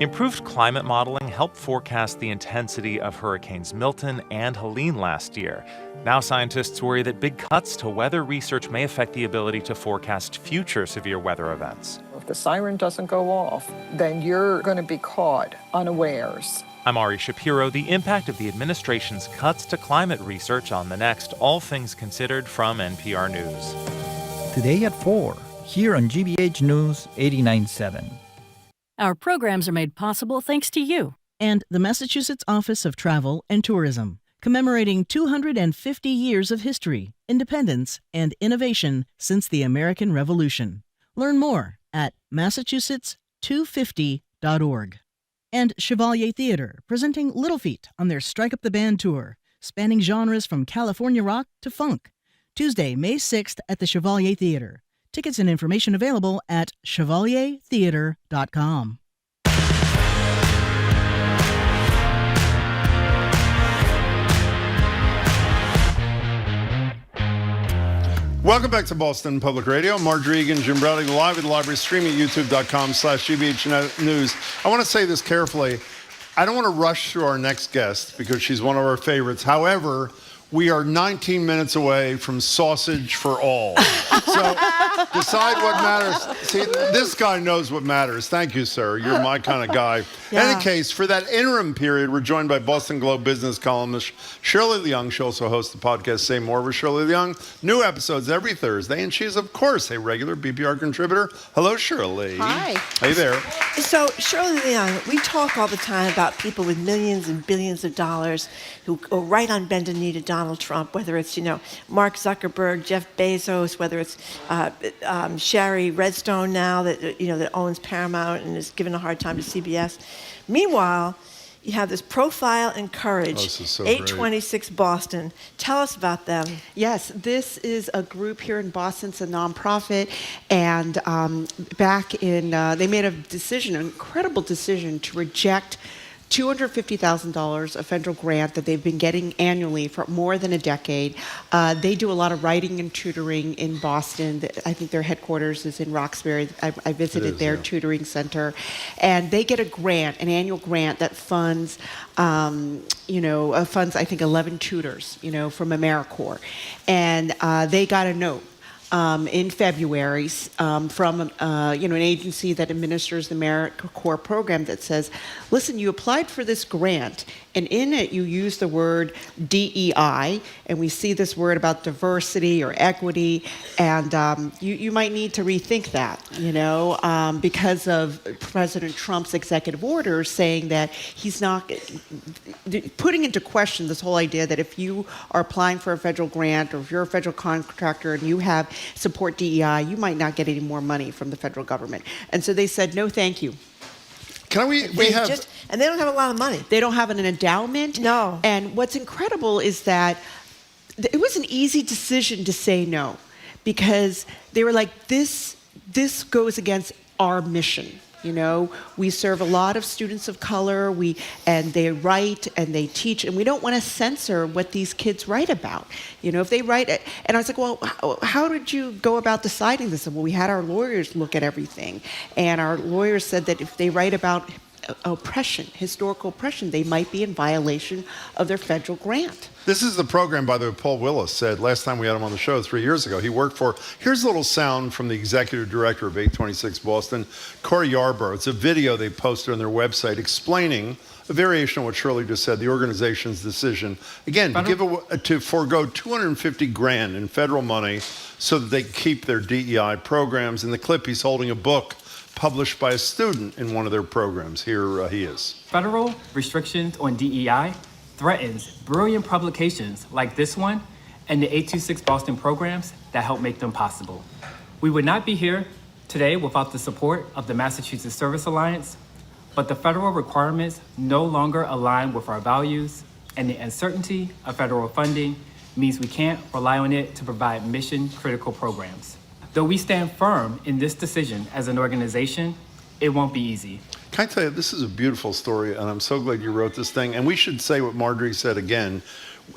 Improved climate modeling helped forecast the intensity of Hurricanes Milton and Helene last year. Now scientists worry that big cuts to weather research may affect the ability to forecast future severe weather events. If the siren doesn't go off, then you're going to be caught unawares. I'm Ari Shapiro. The impact of the administration's cuts to climate research on the next All Things Considered from NPR News. Today at 4, here on GBH News 89.7. Our programs are made possible thanks to you and the Massachusetts Office of Travel and Tourism, commemorating 250 years of history, independence, and innovation since the American Revolution. Learn more at massachusetts250.org. And Chevalier Theatre, presenting Little Feat on their Strike Up the Band tour, spanning genres from California rock to funk. Tuesday, May 6th at the Chevalier Theatre. Tickets and information available at chevaliertheatre.com. Welcome back to Boston Public Radio. Marjorie Egan, Jim Browdy, live at the library, streaming at youtube.com/GBH News. I want to say this carefully. I don't want to rush through our next guest because she's one of our favorites. However, we are 19 minutes away from sausage for all. So decide what matters. See, this guy knows what matters. Thank you, sir. You're my kind of guy. Yeah. In any case, for that interim period, we're joined by Boston Globe business columnist Shirley Young. She also hosts the podcast Say More with Shirley Young. New episodes every Thursday, and she's, of course, a regular BPR contributor. Hello, Shirley. Hi. Hey there. So, Shirley Young, we talk all the time about people with millions and billions of dollars who go right on bended knee to Donald Trump, whether it's, Mark Zuckerberg, Jeff Bezos, whether it's Shari Redstone now that owns Paramount and is given a hard time to CBS. Meanwhile, you have this Profile and Courage, so 826 Boston. Tell us about them. Yes, this is a group here in Boston. It's a nonprofit, and back in they made a decision, an incredible decision, to reject $250,000, a federal grant that they've been getting annually for more than a decade. They do a lot of writing and tutoring in Boston. I think their headquarters is in Roxbury. I visited their tutoring center. And they get a grant, an annual grant that funds, funds I think 11 tutors, from AmeriCorps. And they got a note in February from an agency that administers the AmeriCorps program that says, listen, you applied for this grant, and in it you use the word DEI, and we see this word about diversity or equity, and you might need to rethink that, because of President Trump's executive order saying that he's not, putting into question this whole idea that if you are applying for a federal grant or if you're a federal contractor and you have support DEI, you might not get any more money from the federal government. And so they said, no, thank you. And they don't have a lot of money. They don't have an endowment. No. And what's incredible is that it was an easy decision to say no, because they were like, this goes against our mission. You know, we serve a lot of students of color, and they write and they teach, and we don't want to censor what these kids write about. You know, if they write it, and I was like, well, how did you go about deciding this? And well, we had our lawyers look at everything, and our lawyers said that if they write about oppression, historical oppression, they might be in violation of their federal grant. This is the program, by the way, Paul Willis said last time we had him on the show 3 years ago. He worked for, here's a little sound from the executive director of 826 Boston, Corey Yarborough. It's a video they posted on their website explaining a variation of what Shirley just said, the organization's decision, again, to forego $250,000 in federal money so that they can keep their DEI programs. In the clip, he's holding a book published by a student in one of their programs. Here he is. Federal restrictions on DEI threatens brilliant publications like this one and the 826 Boston programs that help make them possible. We would not be here today without the support of the Massachusetts Service Alliance, but the federal requirements no longer align with our values, and the uncertainty of federal funding means we can't rely on it to provide mission-critical programs. Though we stand firm in this decision as an organization, it won't be easy. Can I tell you, this is a beautiful story, and I'm so glad you wrote this thing. And we should say what Marjorie said again.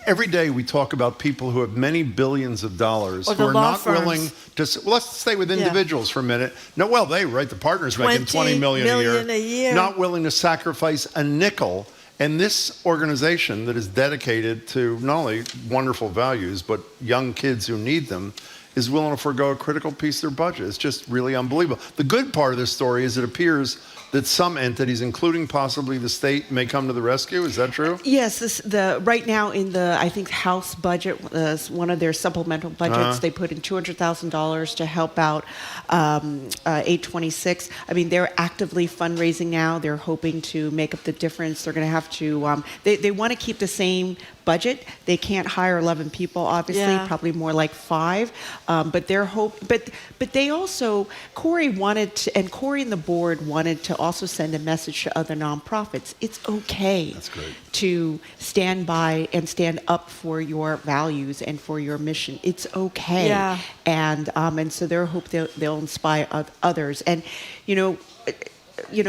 Every day we talk about people who have many billions of dollars who are not willing to. Well, let's stay with individuals for a minute. No, well, the partner's making $20 million a year. Not willing to sacrifice a nickel. And this organization that is dedicated to not only wonderful values, but young kids who need them, is willing to forego a critical piece of their budget. It's just really unbelievable. The good part of this story is it appears that some entities, including possibly the state, may come to the rescue. Is that true? Yes. Right now in the, I think, House budget, one of their supplemental budgets, they put in $200,000 to help out 826. I mean, they're actively fundraising now. They're hoping to make up the difference. They're going to have to, they want to keep the same budget. They can't hire 11 people, obviously, probably more like 5. But they also, Corey and Corey and the board wanted to also send a message to other nonprofits. It's okay to stand by and stand up for your values and for your mission. It's okay. Yeah. And so they hope they'll inspire others. And,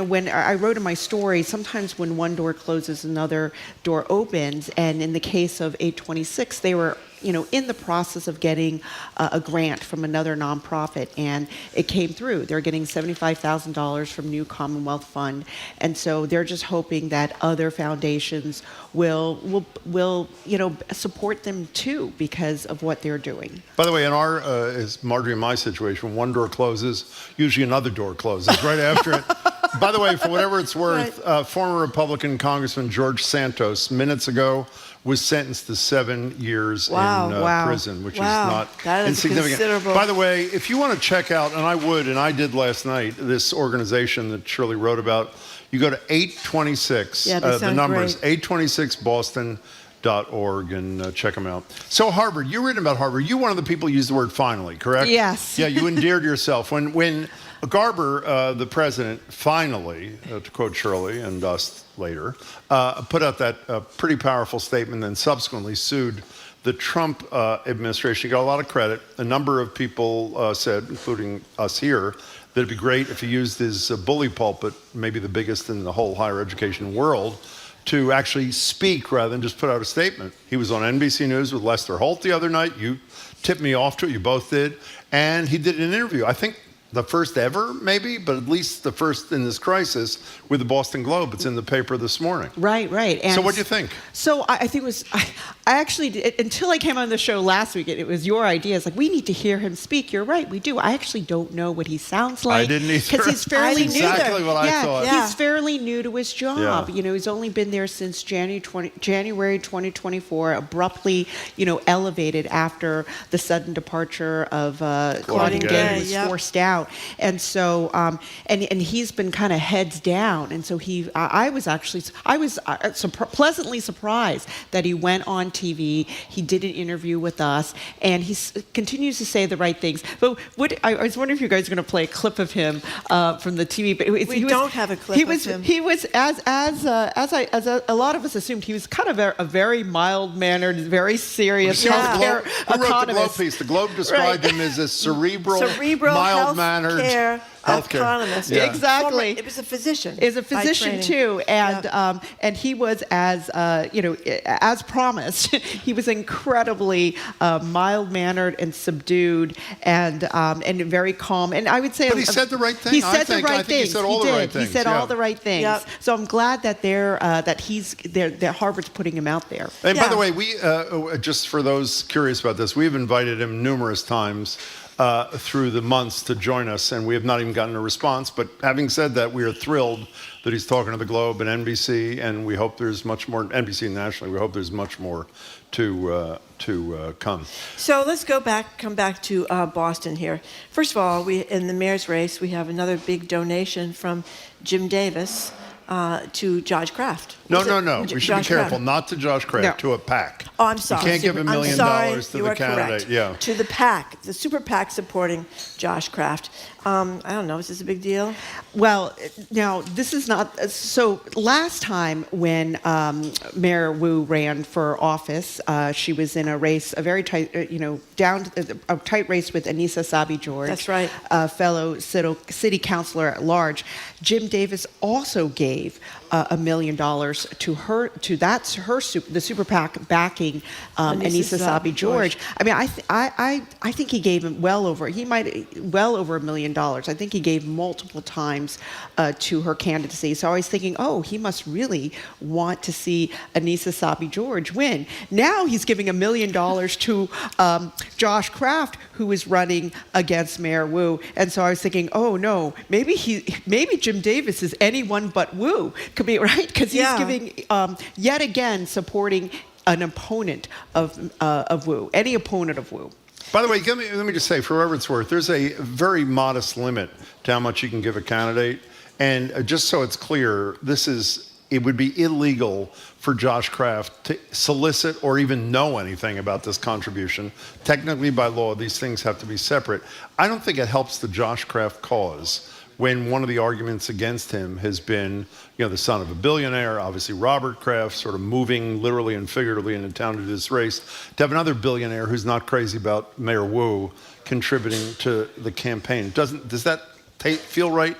when I wrote in my story, sometimes when one door closes, another door opens. And in the case of 826, they were, in the process of getting a grant from another nonprofit, and it came through. They're getting $75,000 from New Commonwealth Fund, and so they're just hoping that other foundations will support them too because of what they're doing. By the way, in our, as Marjorie and my situation, when one door closes, usually another door closes right after it. By the way, for whatever it's worth, former Republican Congressman George Santos, minutes ago, was sentenced to 7 years in prison, which is not insignificant. By the way, if you want to check out, and I would, and I did last night, this organization that Shirley wrote about, you go to 826, the numbers, 826boston.org, and check them out. So Harvard, you're written about Harvard. You one of the people who used the word finally, correct? Yes. Yeah, you endeared yourself. When Garber, the president, finally, to quote Shirley and us later, put out that pretty powerful statement, then subsequently sued the Trump administration. He got a lot of credit. A number of people said, including us here, that it'd be great if he used his bully pulpit, maybe the biggest in the whole higher education world, to actually speak rather than just put out a statement. He was on NBC News with Lester Holt the other night. You tipped me off to it. You both did. And he did an interview. I think the first ever, maybe, but at least the first in this crisis with the Boston Globe. It's in the paper this morning. Right. And so what do you think? So I think it was, I actually, until I came on the show last week, it was your idea. It's like, we need to hear him speak. You're right, we do. I actually don't know what he sounds like. I didn't either. Because he's fairly new. Exactly what I thought. He's fairly fairly new to his job. Yeah. You know, he's only been there since January 2024, abruptly, elevated after the sudden departure of Claudine Gay, who was forced out. And so, and he's been kind of heads down. And so I was pleasantly surprised that he went on TV. He did an interview with us, and he continues to say the right things. But I was wondering if you guys are going to play a clip of him from the TV. But we don't have a clip of him. He was as a lot of us assumed, he was kind of a very mild-mannered, very serious healthcare economist. Who wrote the Globe piece? The Globe described him as a cerebral mild-mannered economist. Yeah. Exactly. It was a physician. Is a physician too, and he was as promised. He was incredibly mild-mannered and subdued, and very calm. And I would say, but he said the right thing. He said the right things. He said all the right things. He said all the right things. Yep. So I'm glad that that Harvard's putting him out there. And by the way, we just for those curious about this, we've invited him numerous times through the months to join us, and we have not even gotten a response. But having said that, we are thrilled that he's talking to the Globe and NBC, and we hope there's much more, NBC nationally, we hope there's much more to come. So let's come back to Boston here. First of all, in the mayor's race, we have another big donation from Jim Davis to Josh Kraft. No. We should be careful. Not to Josh Kraft, to a PAC. Oh, I'm sorry. You can't give $1 million to the candidate. Correct. Yeah. To the PAC, the super PAC supporting Josh Kraft. I don't know. Is this a big deal? Well, now this is not. So last time when Mayor Wu ran for office, she was in a race, a very tight, a tight race with Anissa Sabi George. That's right. A fellow city councilor at large. Jim Davis also gave $1 million to her. The super PAC backing Anissa Sabi George. I mean, I think he gave him well over $1 million. I think he gave multiple times to her candidacy. So I was thinking, he must really want to see Anissa Sabi George win. Now he's giving $1 million to Josh Kraft, who is running against Mayor Wu. And so I was thinking, no, maybe Jim Davis is anyone but Wu. Could be right, because he's giving yet again supporting an opponent of Wu, any opponent of Wu. By the way, let me just say, for whatever it's worth, there's a very modest limit to how much you can give a candidate. And just so it's clear, it would be illegal for Josh Kraft to solicit or even know anything about this contribution. Technically, by law, these things have to be separate. I don't think it helps the Josh Kraft cause when one of the arguments against him has been, the son of a billionaire, obviously Robert Kraft, sort of moving literally and figuratively into town to do this race, to have another billionaire who's not crazy about Mayor Wu contributing to the campaign. Does that feel right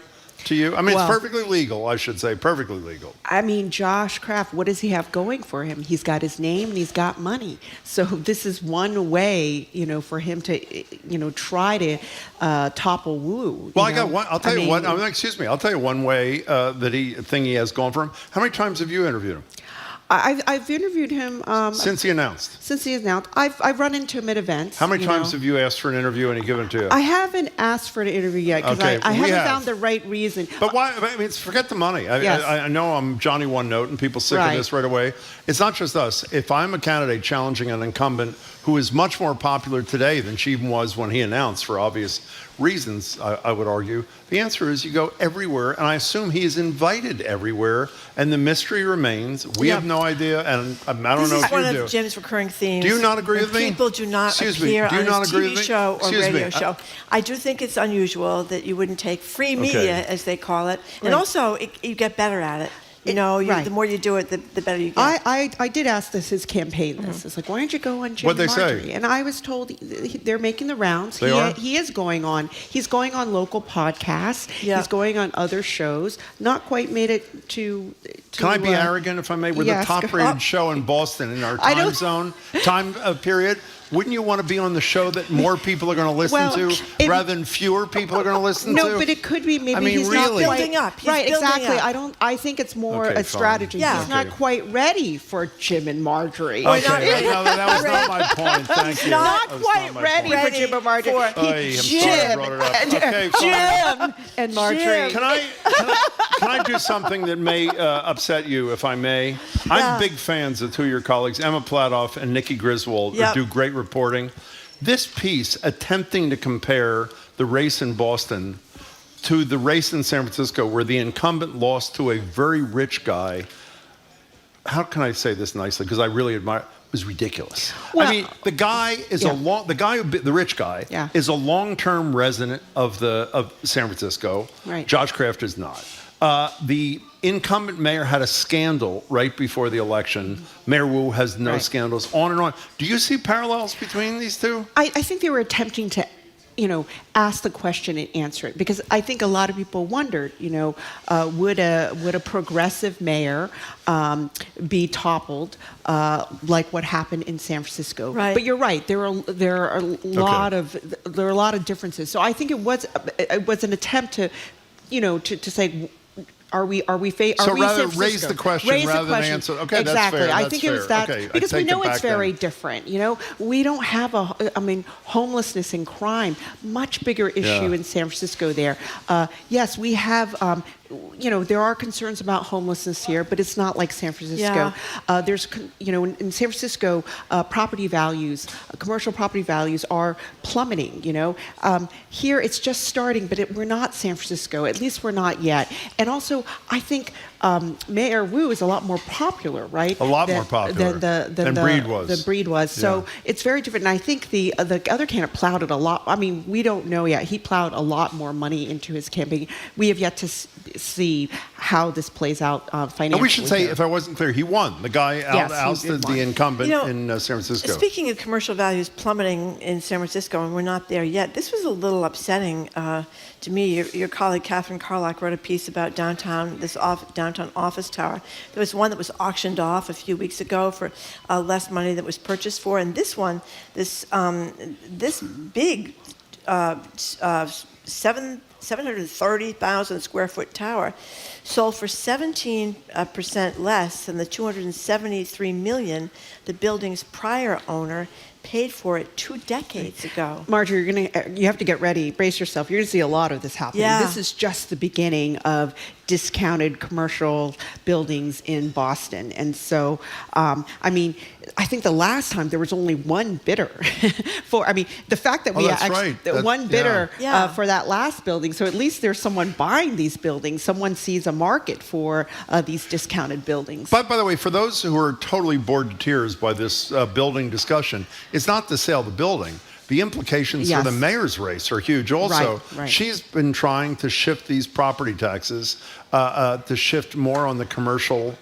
to you? I mean, it's perfectly legal, I should say, perfectly legal. I mean, Josh Kraft, what does he have going for him? He's got his name and he's got money. So this is one way, for him to, try to topple Wu. Well, I got one. I'll tell you one way thing he has going for him. How many times have you interviewed him? I've interviewed him since he announced. I've run into him at events. How many times have you asked for an interview and he given it to you? I haven't asked for an interview yet because I haven't found the right reason. But why? I mean, forget the money. I know I'm Johnny One Note and people sick of this right away. It's not just us. If I'm a candidate challenging an incumbent who is much more popular today than she even was when he announced, for obvious reasons, I would argue, the answer is you go everywhere, and I assume he is invited everywhere, and the mystery remains. We have no idea, and I don't know if you do. This is one of Jim's recurring themes. Do you not agree with me? People do not appear on his TV show or radio show. I do think it's unusual that you wouldn't take free media, as they call it, and also you get better at it. The more you do it, the better you get. I did ask his campaign this. It's like, why don't you go on Jim and Marjorie? What'd they say? And I was told they're making the rounds. He is going on. He's going on local podcasts. Yeah. He's going on other shows. Not quite made it to Can I be arrogant, if I may? We're the top-rated show in Boston in our time zone, time period. wouldn't you want to be on the show that more people are going to listen to rather than fewer people are going to listen to? No, but it could be maybe he's not really building up. Right, exactly. I think it's more a strategy. Yeah. He's not quite ready for Jim and Marjorie. Okay, no, that was not my point. Thank you. Not quite ready for Jim and Marjorie. Jim and Marjorie. Can I do something that may upset you, if I may? I'm big fans of two of your colleagues, Emma Platoff and Nikki Griswold, who do great reporting. This piece, attempting to compare the race in Boston to the race in San Francisco, where the incumbent lost to a very rich guy, how can I say this nicely? Because I really admire. Was ridiculous. Well, I mean, the guy is the rich guy is a long-term resident of San Francisco. Right. Josh Kraft is not. The incumbent mayor had a scandal right before the election. Mayor Wu has no scandals. On and on. Do you see parallels between these two? I think they were attempting to, ask the question and answer it, because I think a lot of people wondered, would a progressive mayor be toppled like what happened in San Francisco? Right. But you're right. There are a lot of differences. So I think it was an attempt to, to say, Are we rather raise the question rather than answer. Okay, exactly. That's fair. I think it was that because we know it's very different. We don't have homelessness and crime, much bigger issue in San Francisco there. Yes, we have. There are concerns about homelessness here, but it's not like San Francisco. There's, in San Francisco, property values, commercial property values are plummeting. Here it's just starting, but we're not San Francisco. At least we're not yet. And also, I think Mayor Wu is a lot more popular, right? A lot more popular than Breed was. The Breed was. So it's very different. And I think the other candidate plowed it a lot. I mean, we don't know yet. He plowed a lot more money into his campaign. We have yet to see how this plays out financially. And we should say, if I wasn't clear, he won. The guy ousted the incumbent in San Francisco. Speaking of commercial values plummeting in San Francisco, and we're not there yet, this was a little upsetting to me. Your colleague Catherine Carlock wrote a piece about downtown office tower. There was one that was auctioned off a few weeks ago for less money that was purchased for, and this one, this big 730,000 square foot tower sold for 17% less than the $273 million the building's prior owner paid for it 2 decades ago. Marjorie, you have to get ready. Brace yourself. You're going to see a lot of this happening. Yeah. This is just the beginning of discounted commercial buildings in Boston. And so, I think the last time there was only one bidder the fact that we one bidder for that last building. So at least there's someone buying these buildings. Someone sees a market for these discounted buildings. But by the way, for those who are totally bored to tears by this building discussion, it's not the sale of the building. The implications for the mayor's race are huge also. Right. She's been trying to shift these property taxes to shift more on the commercial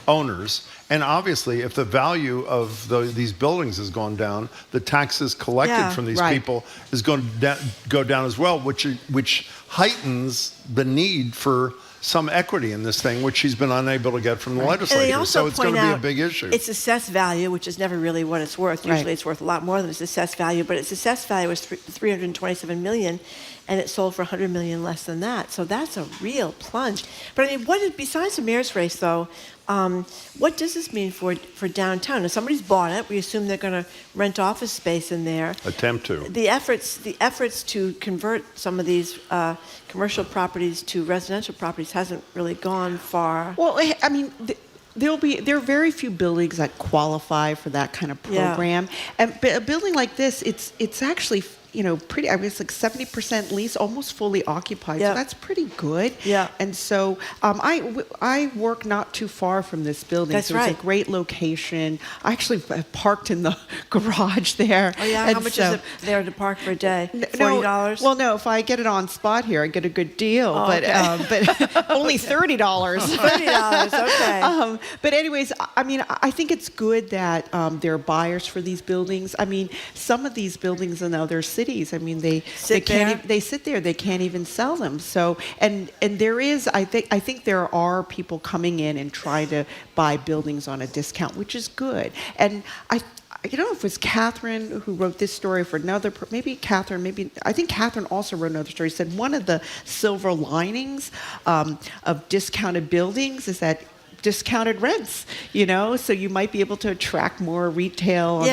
owners. And obviously, if the value of these buildings has gone down, the taxes collected from these people is going to go down as well, which heightens the need for some equity in this thing, which she's been unable to get from the legislature. So it's going to be a big issue. It's assessed value, which is never really what it's worth. Usually it's worth a lot more than its assessed value, but its assessed value was $327 million, and it sold for $100 million less than that. So that's a real plunge. But besides the mayor's race, though, what does this mean for downtown? If somebody's bought it, we assume they're going to rent office space in there. Attempt to. The efforts to convert some of these commercial properties to residential properties hasn't really gone far. Well, there are very few buildings that qualify for that kind of program. And a building like this, it's actually pretty. It's like 70% leased, almost fully occupied. So that's pretty good. Yeah. And so I work not too far from this building. That's so right. It's a great location. I actually parked in the garage there. Oh yeah. How much is it there to park for a day? $40? Well, no. If I get it on spot here, I get a good deal. But only $30. $30. Okay. But anyways, I think it's good that there are buyers for these buildings. Some of these buildings in other cities, they sit there. They can't even sell them. So and there is, I think there are people coming in and trying to buy buildings on a discount, which is good. And I don't know if it was Catherine who wrote this story for another, I think Catherine also wrote another story, said one of the silver linings of discounted buildings is that discounted rents, so you might be able to attract more retail on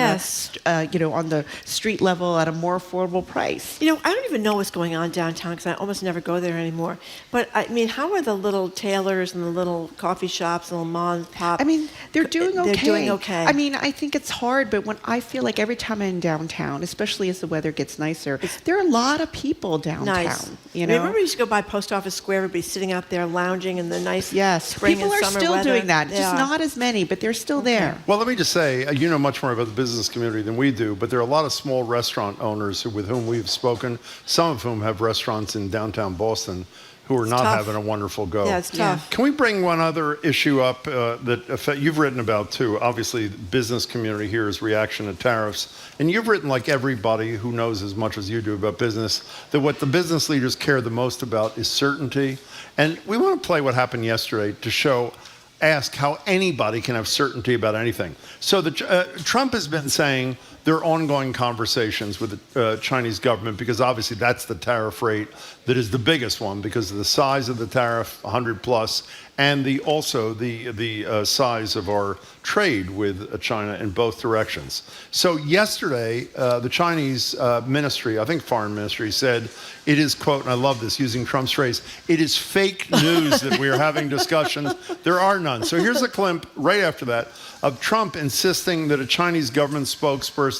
on the street level at a more affordable price. I don't even know what's going on downtown because I almost never go there anymore. But I mean, how are the little tailors and the little coffee shops and little mom and pop? I mean, they're doing okay. They're doing okay. I mean, I think it's hard, but when I feel like every time I'm in downtown, especially as the weather gets nicer, there are a lot of people downtown. Nice. Remember we used to go by Post Office Square, everybody sitting out there lounging in the nice spring people and are summer still weather. Doing that. Just not as many, but they're still there. Well, let me just say, you know much more about the business community than we do, but there are a lot of small restaurant owners with whom we've spoken, some of whom have restaurants in downtown Boston, who are not having a wonderful go. Yeah, it's tough. Can we bring one other issue up that you've written about too? Obviously, the business community here is reaction to tariffs. And you've written, like everybody who knows as much as you do about business, that what the business leaders care the most about is certainty. And we want to play what happened yesterday to ask how anybody can have certainty about anything. So Trump has been saying there are ongoing conversations with the Chinese government because obviously that's the tariff rate that is the biggest one because of the size of the tariff, 100 plus, and also the size of our trade with China in both directions. So yesterday, the Chinese ministry, I think foreign ministry, said it is, quote, and I love this, using Trump's phrase, it is fake news that we are having discussions. There are none. So here's a clip right after that of Trump insisting that a Chinese government spokesperson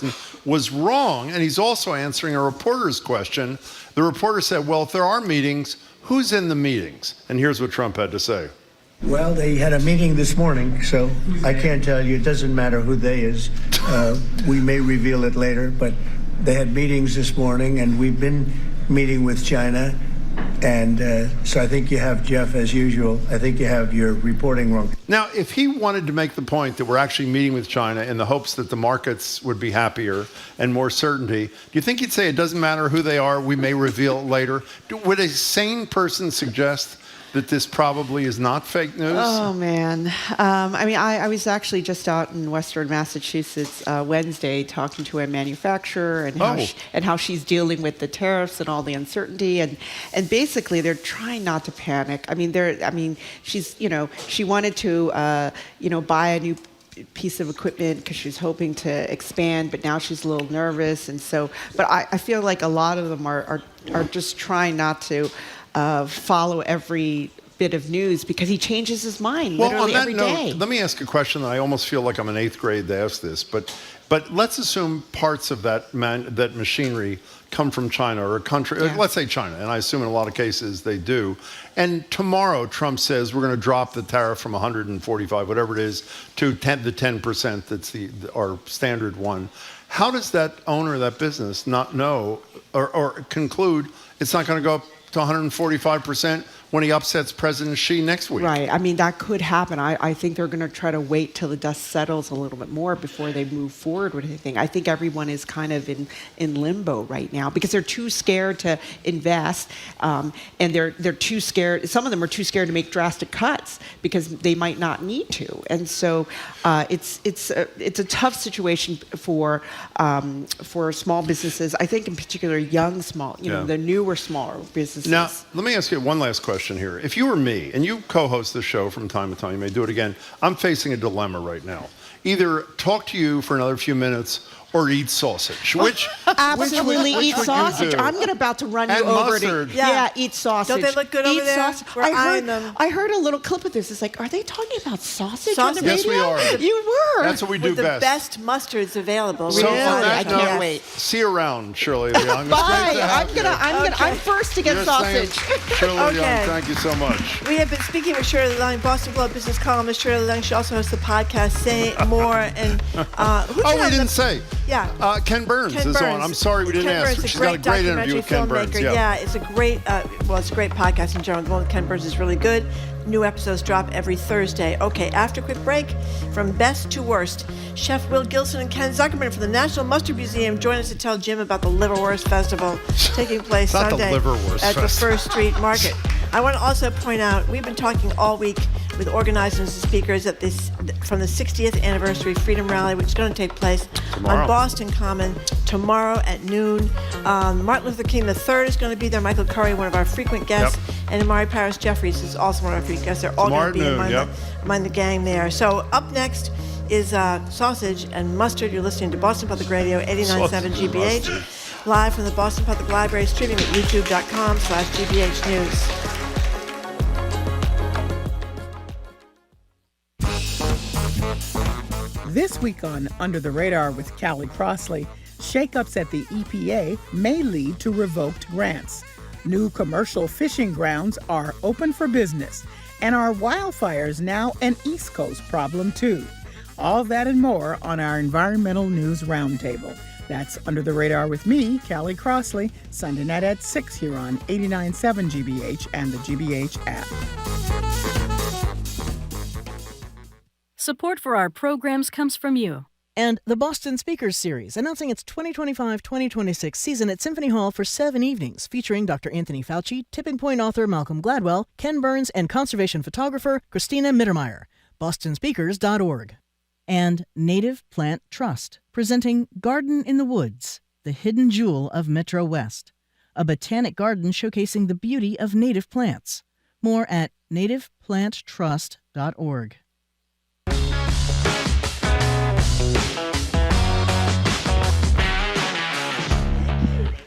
was wrong, and he's also answering a reporter's question. The reporter said, well, if there are meetings, who's in the meetings? And here's what Trump had to say. Well, they had a meeting this morning, so I can't tell you. It doesn't matter who they is. We may reveal it later, but they had meetings this morning, and we've been meeting with China. And so I think you have, Jeff, as usual, I think you have your reporting wrong. Now, if he wanted to make the point that we're actually meeting with China in the hopes that the markets would be happier and more certainty, do you think he'd say it doesn't matter who they are, we may reveal it later? Would a sane person suggest that this probably is not fake news? Oh, man. I was actually just out in Western Massachusetts Wednesday talking to a manufacturer and how she's dealing with the tariffs and all the uncertainty. And basically, they're trying not to panic. She wanted to, buy a new piece of equipment because she's hoping to expand, but now she's a little nervous. And so, but I feel like a lot of them are just trying not to follow every bit of news because he changes his mind literally every day. Let me ask a question that I almost feel like I'm in 8th grade to ask this, but let's assume parts of that machinery come from China or a country, let's say China, and I assume in a lot of cases they do. And tomorrow Trump says we're going to drop the tariff from 145, whatever it is, to the 10% that's our standard one. How does that owner of that business not know or conclude it's not going to go up to 145% when he upsets President Xi next week? Right. I mean, that could happen. I think they're going to try to wait till the dust settles a little bit more before they move forward with anything. I think everyone is kind of in limbo right now because they're too scared to invest, and they're too scared. Some of them are too scared to make drastic cuts because they might not need to. And so it's a tough situation for small businesses. I think in particular young small, the newer smaller businesses. Now, let me ask you one last question here. If you were me, and you co-host the show from time to time, you may do it again, I'm facing a dilemma right now. Either talk to you for another few minutes or eat sausage. Absolutely eat sausage. I'm about to run you over mustard. Eat sausage. Don't they look good over there? Sausage. We're eyeing them. I heard a little clip of this. It's like, are they talking about sausage? Sausage? On the radio? Yes, we are. You were. That's what we do with best. The best mustards available. So really? I can't wait. See you around, Shirley Leung. Bye. I'm first to get sausage. Shirley Leung, thank you so much. We have been speaking with Shirley Leung, Boston Globe business columnist Shirley Leung. She also hosts the podcast Say More. And we didn't say. Yeah. Ken Burns is on. I'm sorry we didn't ask her. She's got a great interview with Ken Burns. Yeah, it's a great, it's a great podcast in general. The one with Ken Burns is really good. New episodes drop every Thursday. Okay, after a quick break, from best to worst, Chef Will Gilson and Ken Zuckerman from the National Mustard Museum join us to tell Jim about the Liverwurst Festival taking place Sunday at the First Street Market. I want to also point out, we've been talking all week with organizers and speakers at from the 60th anniversary Freedom Rally, which is going to take place on Boston Common tomorrow at noon. Martin Luther King III is going to be there. Michael Curry, one of our frequent guests, and Amari Paris Jeffries is also one of our frequent guests. They're all going to be among the gang there. So up next is Sausage and Mustard. You're listening to Boston Public Radio, 89.7 GBH, live from the Boston Public Library, streaming at youtube.com/GBH News. This week on Under the Radar with Callie Crossley, shakeups at the EPA may lead to revoked grants. New commercial fishing grounds are open for business, and are wildfires now an East Coast problem too? All that and more on our Environmental News Roundtable. That's Under the Radar with me, Callie Crossley, Sunday night at 6 here on 89.7 GBH and the GBH app. Support for our programs comes from you. And the Boston Speakers Series, announcing its 2025-2026 season at Symphony Hall for 7 evenings, featuring Dr. Anthony Fauci, Tipping Point author Malcolm Gladwell, Ken Burns, and conservation photographer Christina Mittermeier. BostonSpeakers.org. And Native Plant Trust, presenting Garden in the Woods, the hidden jewel of Metro West. A botanic garden showcasing the beauty of native plants. More at nativeplanttrust.org.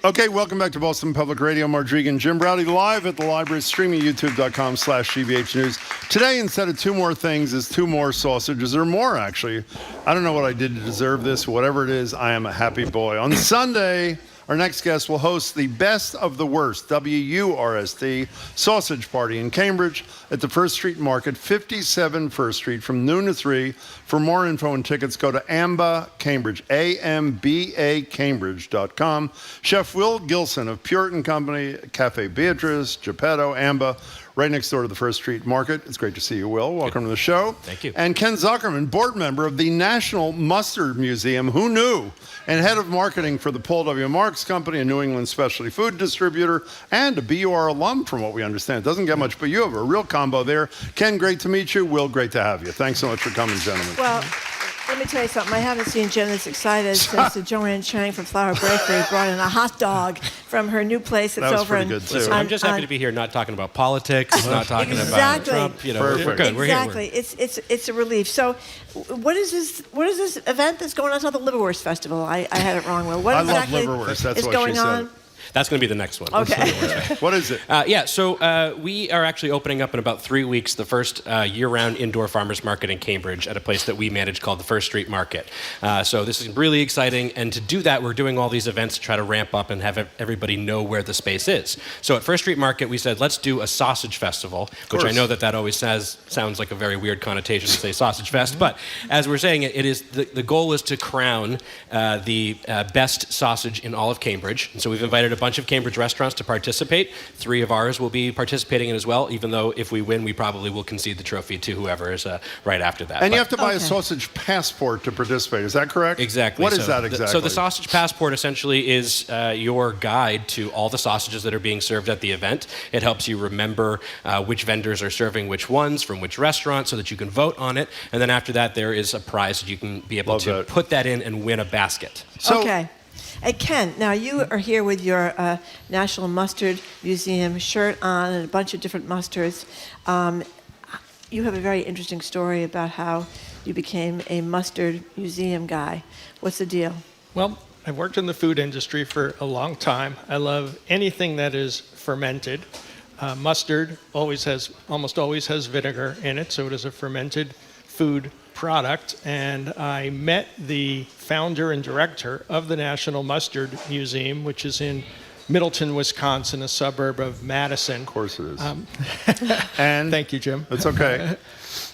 Okay, welcome back to Boston Public Radio. Marge and Jim Browdy live at the library, streaming youtube.com/GBH News. Today, instead of 2 more things, is 2 more sausages, or more, actually. I don't know what I did to deserve this. Whatever it is, I am a happy boy. On Sunday, our next guest will host the Best of the Worst, WURST, sausage party in Cambridge at the First Street Market, 57 First Street, from noon to 3. For more info and tickets, go to AMBA Cambridge, AMBACambridge.com. Chef Will Gilson of Puritan Company, Cafe Beatrice, Geppetto, AMBA, right next door to the First Street Market. It's great to see you, Will. Welcome to the show. Thank you. And Ken Zuckerman, board member of the National Mustard Museum, who knew, and head of marketing for the Paul W. Marks Company, a New England specialty food distributor, and a BUR alum, from what we understand. It doesn't get much, but you have a real combo there. Ken, great to meet you. Will, great to have you. Thanks so much for coming, gentlemen. Well, let me tell you something. I haven't seen Jen this excited since Joanne Chang from Flower Bakery brought in a hot dog from her new place that's over in... Listen, I'm just happy to be here, not talking about politics, not talking about Trump. You know, we're good. We're Exactly. Here. It's a relief. So, what is this event that's going on? It's not the Liverwurst Festival. I had it wrong. Will. What exactly love Liverwurst. That's is what going she said. on? That's going to be the next one. Okay. What is it? So we are actually opening up in about 3 weeks the first year-round indoor farmers market in Cambridge at a place that we manage called the First Street Market. So this is really exciting, and to do that, we're doing all these events to try to ramp up and have everybody know where the space is. So at First Street Market, we said, let's do a sausage festival, which I know that always sounds like a very weird connotation to say sausage fest, but as we're saying, it is the goal is to crown the best sausage in all of Cambridge. And so we've invited a bunch of Cambridge restaurants to participate. 3 of ours will be participating in as well, even though if we win, we probably will concede the trophy to whoever is right after that. And you have to buy a sausage passport to participate. Is that correct? Exactly. What is that exactly? So the sausage passport essentially is your guide to all the sausages that are being served at the event. It helps you remember which vendors are serving which ones from which restaurants so that you can vote on it. And then after that, there is a prize that you can be able to put that in and win a basket. Okay. Hey, Ken, now you are here with your National Mustard Museum shirt on and a bunch of different mustards. You have a very interesting story about how you became a mustard museum guy. What's the deal? Well, I've worked in the food industry for a long time. I love anything that is fermented. Mustard almost always has vinegar in it, so it is a fermented food product, and I met the founder and director of the National Mustard Museum, which is in Middleton, Wisconsin, a suburb of Madison. Of course it is. And thank you, Jim. It's okay.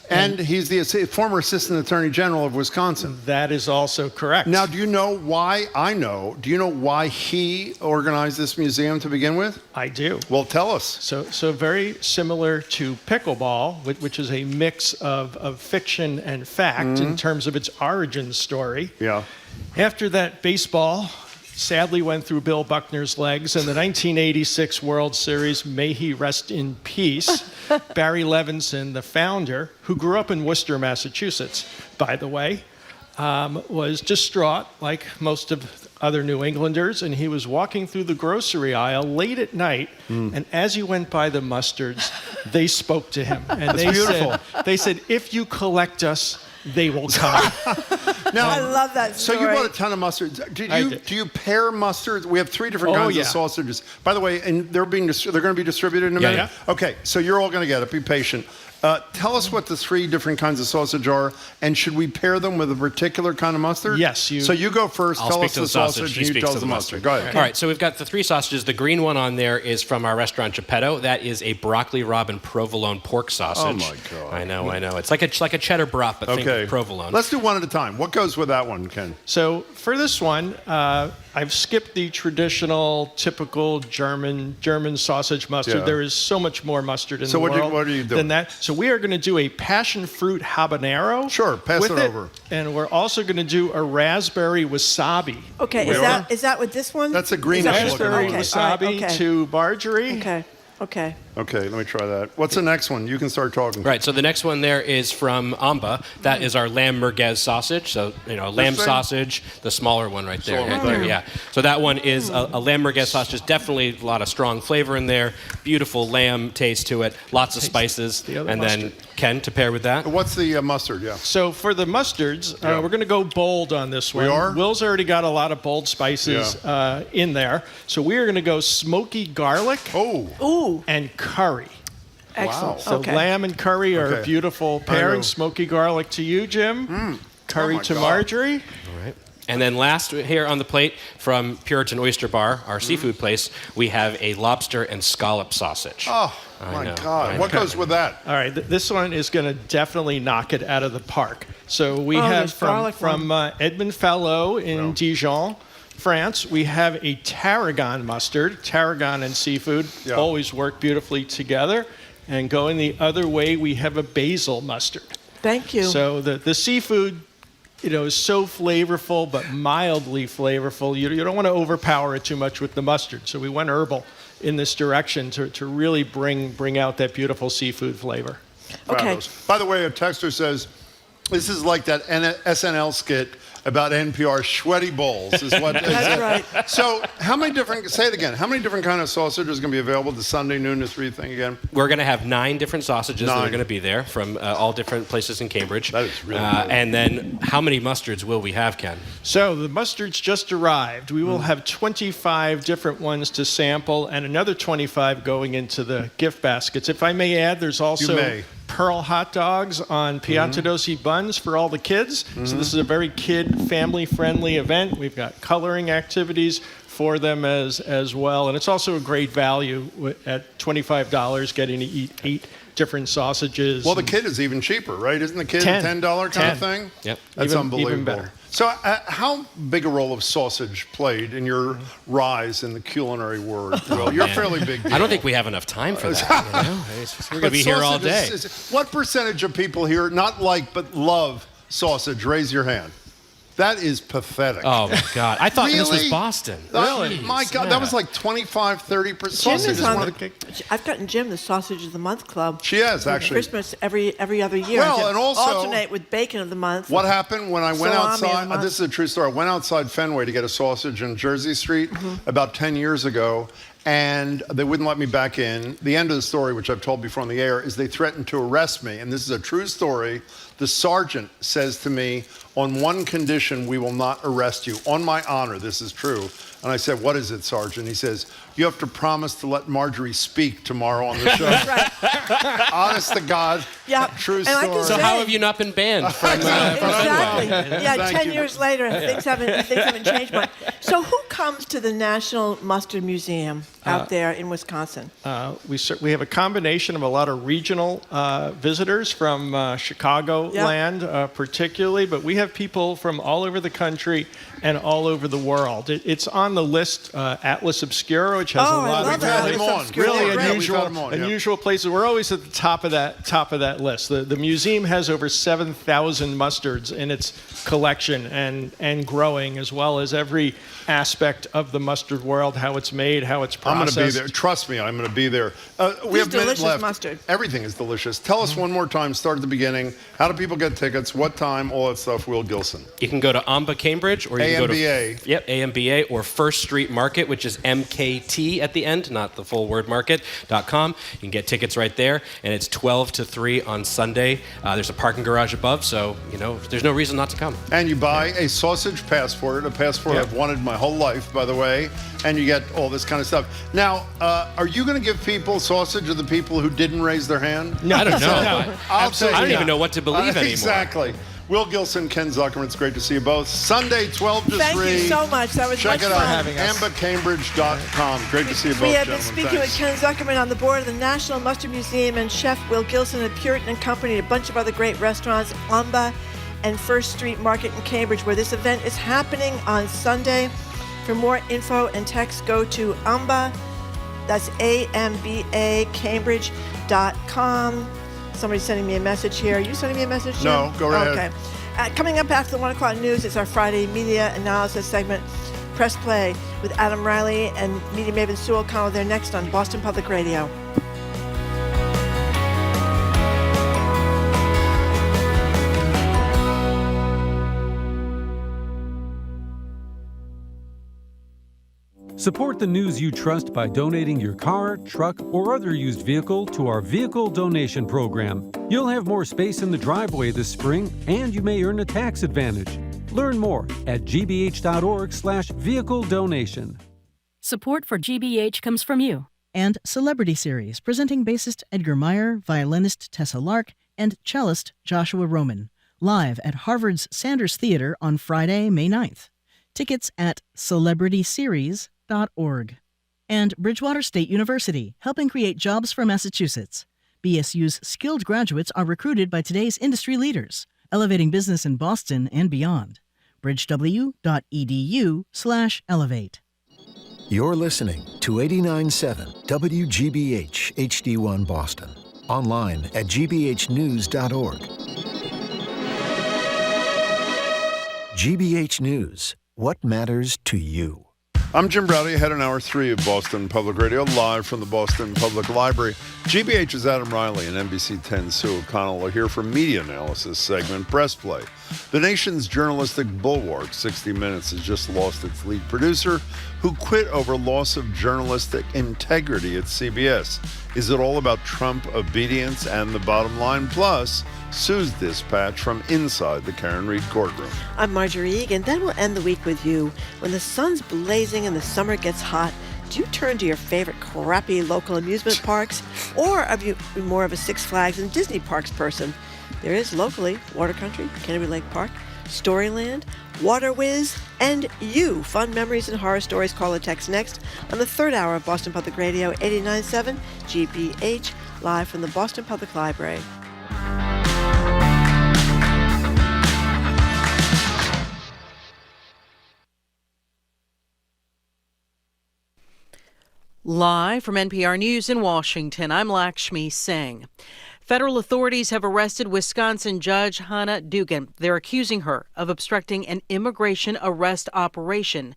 And he's the former Assistant Attorney General of Wisconsin. That is also correct. Now, do you know why he organized this museum to begin with? I do. Well, tell us. So very similar to pickleball, which is a mix of fiction and fact in terms of its origin story. Yeah. After that baseball sadly went through Bill Buckner's legs in the 1986 World Series. May he rest in peace. Barry Levinson, the founder, who grew up in Worcester, Massachusetts, by the way, was distraught, like most of other New Englanders, and he was walking through the grocery aisle late at night, and as he went by the mustards, they spoke to him. And they said, if you collect us, they will come. Now, I love that story. So you bought a ton of mustards. Do you pair mustards? We have 3 different kinds of sausages. By the way, and they're going to be distributed in a minute? Yeah. Okay, so you're all going to get it. Be patient. Tell us what the 3 different kinds of sausage are, and should we pair them with a particular kind of mustard? Yes. So you go first. I'll tell speak us to the sausage, and you tell us the mustard. Go ahead. Okay. All right, so we've got the 3 sausages. The green one on there is from our restaurant Geppetto. That is a broccoli rabe and provolone pork sausage. Oh, my God. I know. It's like a cheddar brat, but think provolone. Let's do one at a time. What goes with that one, Ken? So for this one, I've skipped the traditional, typical German sausage mustard. Yeah. There is so much more mustard in the world what are you doing? than that. So we are going to do a passion fruit habanero. Sure, pass it over. And we're also going to do a raspberry wasabi. Okay, is that with this one? That's a greenish raspberry looking one. wasabi to Marjorie. Okay. Okay, let me try that. What's the next one? You can start talking. Right, so the next one there is from Amba. That is our lamb merguez sausage. So, lamb sausage, the smaller one right there. Yeah. So that one is a lamb merguez sausage. Definitely a lot of strong flavor in there. Beautiful lamb taste to it. Lots of spices. And then, Ken, to pair with that. What's the mustard? Yeah. So for the mustards, we're going to go bold on this one. We are? Will's already got a lot of bold spices in there. So we are going to go smoky garlic and curry. Excellent. So lamb and curry are a beautiful pairing. Smoky garlic to you, Jim. Curry to Marjorie. All right. And then last here on the plate from Puritan Oyster Bar, our seafood place, we have a lobster and scallop sausage. Oh, my God. What goes with that? All right. This one is going to definitely knock it out of the park. So we have from Edmond Fallot in Dijon, France, we have a tarragon mustard. Tarragon and seafood always work beautifully together. And going the other way, we have a basil mustard. Thank you. So the seafood, is so flavorful, but mildly flavorful. You don't want to overpower it too much with the mustard. So we went herbal in this direction to really bring out that beautiful seafood flavor. Okay. By the way, a texter says, this is like that SNL skit about NPR sweaty bowls is what That's right. So how many different kind of sausages are going to be available the Sunday noon to 3 thing again? We're going to have 9 different sausages that are going to be there from all different places in Cambridge. That is really good. And then how many mustards will we have, Ken? So the mustards just arrived. We will have 25 different ones to sample and another 25 going into the gift baskets. If I may add, there's also Pearl hot dogs on Piantadosi buns for all the kids. So this is a very family-friendly event. We've got coloring activities for them as well. And it's also a great value at $25 getting to eat 8 different sausages. Well, the kid is even cheaper, right? Isn't the kid $10 kind of thing? Yep. That's unbelievable. Even better. So how big a role of sausage played in your rise in the culinary world? You're a fairly big deal. I don't think we have enough time for that. We're going to be here all day. What percentage of people here not like but love sausage? Raise your hand. That is pathetic. Oh, my God. I thought this was Boston. Really? My God, that was like 25, 30%. Sausage is one of the... I've gotten Jim the Sausage of the Month Club. She has, actually. Christmas every other year. Well, and also... alternate with Bacon of the Month. What happened when I went outside... this is a true story. I went outside Fenway to get a sausage in Jersey Street about 10 years ago, and they wouldn't let me back in. The end of the story, which I've told before on the air, is they threatened to arrest me. And this is a true story. The sergeant says to me, on one condition, we will not arrest you. On my honor, this is true. And I said, what is it, Sergeant? He says, you have to promise to let Marjorie speak tomorrow on the show. Right. Honest to God. Yeah. True story. So how have you not been banned from Exactly. Yeah, Thank 10 you. years later, things haven't changed much. So who comes to the National Mustard Museum? out there in Wisconsin? We have a combination of a lot of regional visitors from Chicagoland, particularly, but we have people from all over the country and all over the world. It's on the list, Atlas Obscura, which has a lot of really unusual places. We're always at the top of that list. The museum has over 7,000 mustards in its collection and growing, as well as every aspect of the mustard world, how it's made, how it's processed. I'm going to be there. Trust me, I'm going to be there. We have minutes left. Mustard. Everything is delicious. Tell us one more time, start at the beginning. How do people get tickets? What time? All that stuff. Will Gilson. You can go to AMBA Cambridge, or you can go to AMBA, or First Street Market, which is MKT at the end, not the full word market.com. You can get tickets right there, and it's 12 to 3 on Sunday. There's a parking garage above, so there's no reason not to come. And you buy a sausage passport, a passport I've wanted my whole life, by the way, and you get all this kind of stuff. Now, are you going to give people sausage to the people who didn't raise their hand? No, I don't know. I don't even know what to believe anymore. Exactly. Will Gilson, Ken Zuckerman, it's great to see you both. Sunday, 12 to 3. Thank you so much. That was Check much it out. fun. AmbaCambridge.com. Great to see you both, We have gentlemen. been speaking with Ken Zuckerman on the board of the National Mustard Museum and Chef Will Gilson at Puritan & Company and a bunch of other great restaurants, Amba and First Street Market in Cambridge, where this event is happening on Sunday. For more info and text, go to Amba, that's AMBA, Cambridge.com. Somebody's sending me a message here. Are you sending me a message, Jim? No, go right ahead. Okay. Coming up after the 1 o'clock news, it's our Friday media analysis segment, Press Play, with Adam Riley and media maven Sue O'Connell. They're next on Boston Public Radio. Support the news you trust by donating your car, truck, or other used vehicle to our vehicle donation program. You'll have more space in the driveway this spring, and you may earn a tax advantage. Learn more at gbh.org/vehicle donation. Support for GBH comes from you and Celebrity Series, presenting bassist Edgar Meyer, violinist Tessa Lark, and cellist Joshua Roman, live at Harvard's Sanders Theater on Friday, May 9th. Tickets at celebrityseries.org. And Bridgewater State University, helping create jobs for Massachusetts. BSU's skilled graduates are recruited by today's industry leaders, elevating business in Boston and beyond. bridgew.edu/elevate. You're listening to 89.7 WGBH HD1 Boston. Online at gbhnews.org. GBH News. What matters to you? I'm Jim Browdy, ahead in Hour 3 of Boston Public Radio, live from the Boston Public Library. GBH's Adam Riley and NBC 10's Sue O'Connell are here for media analysis segment, Press Play. The nation's journalistic bulwark, 60 Minutes, has just lost its lead producer, who quit over loss of journalistic integrity at CBS. Is it all about Trump obedience and the bottom line? Plus, Sue's dispatch from inside the Karen Reed courtroom. I'm Marjorie Egan. Then we'll end the week with you. When the sun's blazing and the summer gets hot, do you turn to your favorite crappy local amusement parks? Or are you more of a Six Flags and Disney Parks person? There is locally Water Country, Kennedy Lake Park, Storyland, Water Whiz, and you. Fun memories and horror stories. Call or text next on the third hour of Boston Public Radio, 89.7 GBH, live from the Boston Public Library. Live from NPR News in Washington, I'm Lakshmi Singh. Federal authorities have arrested Wisconsin Judge Hannah Dugan. They're accusing her of obstructing an immigration arrest operation.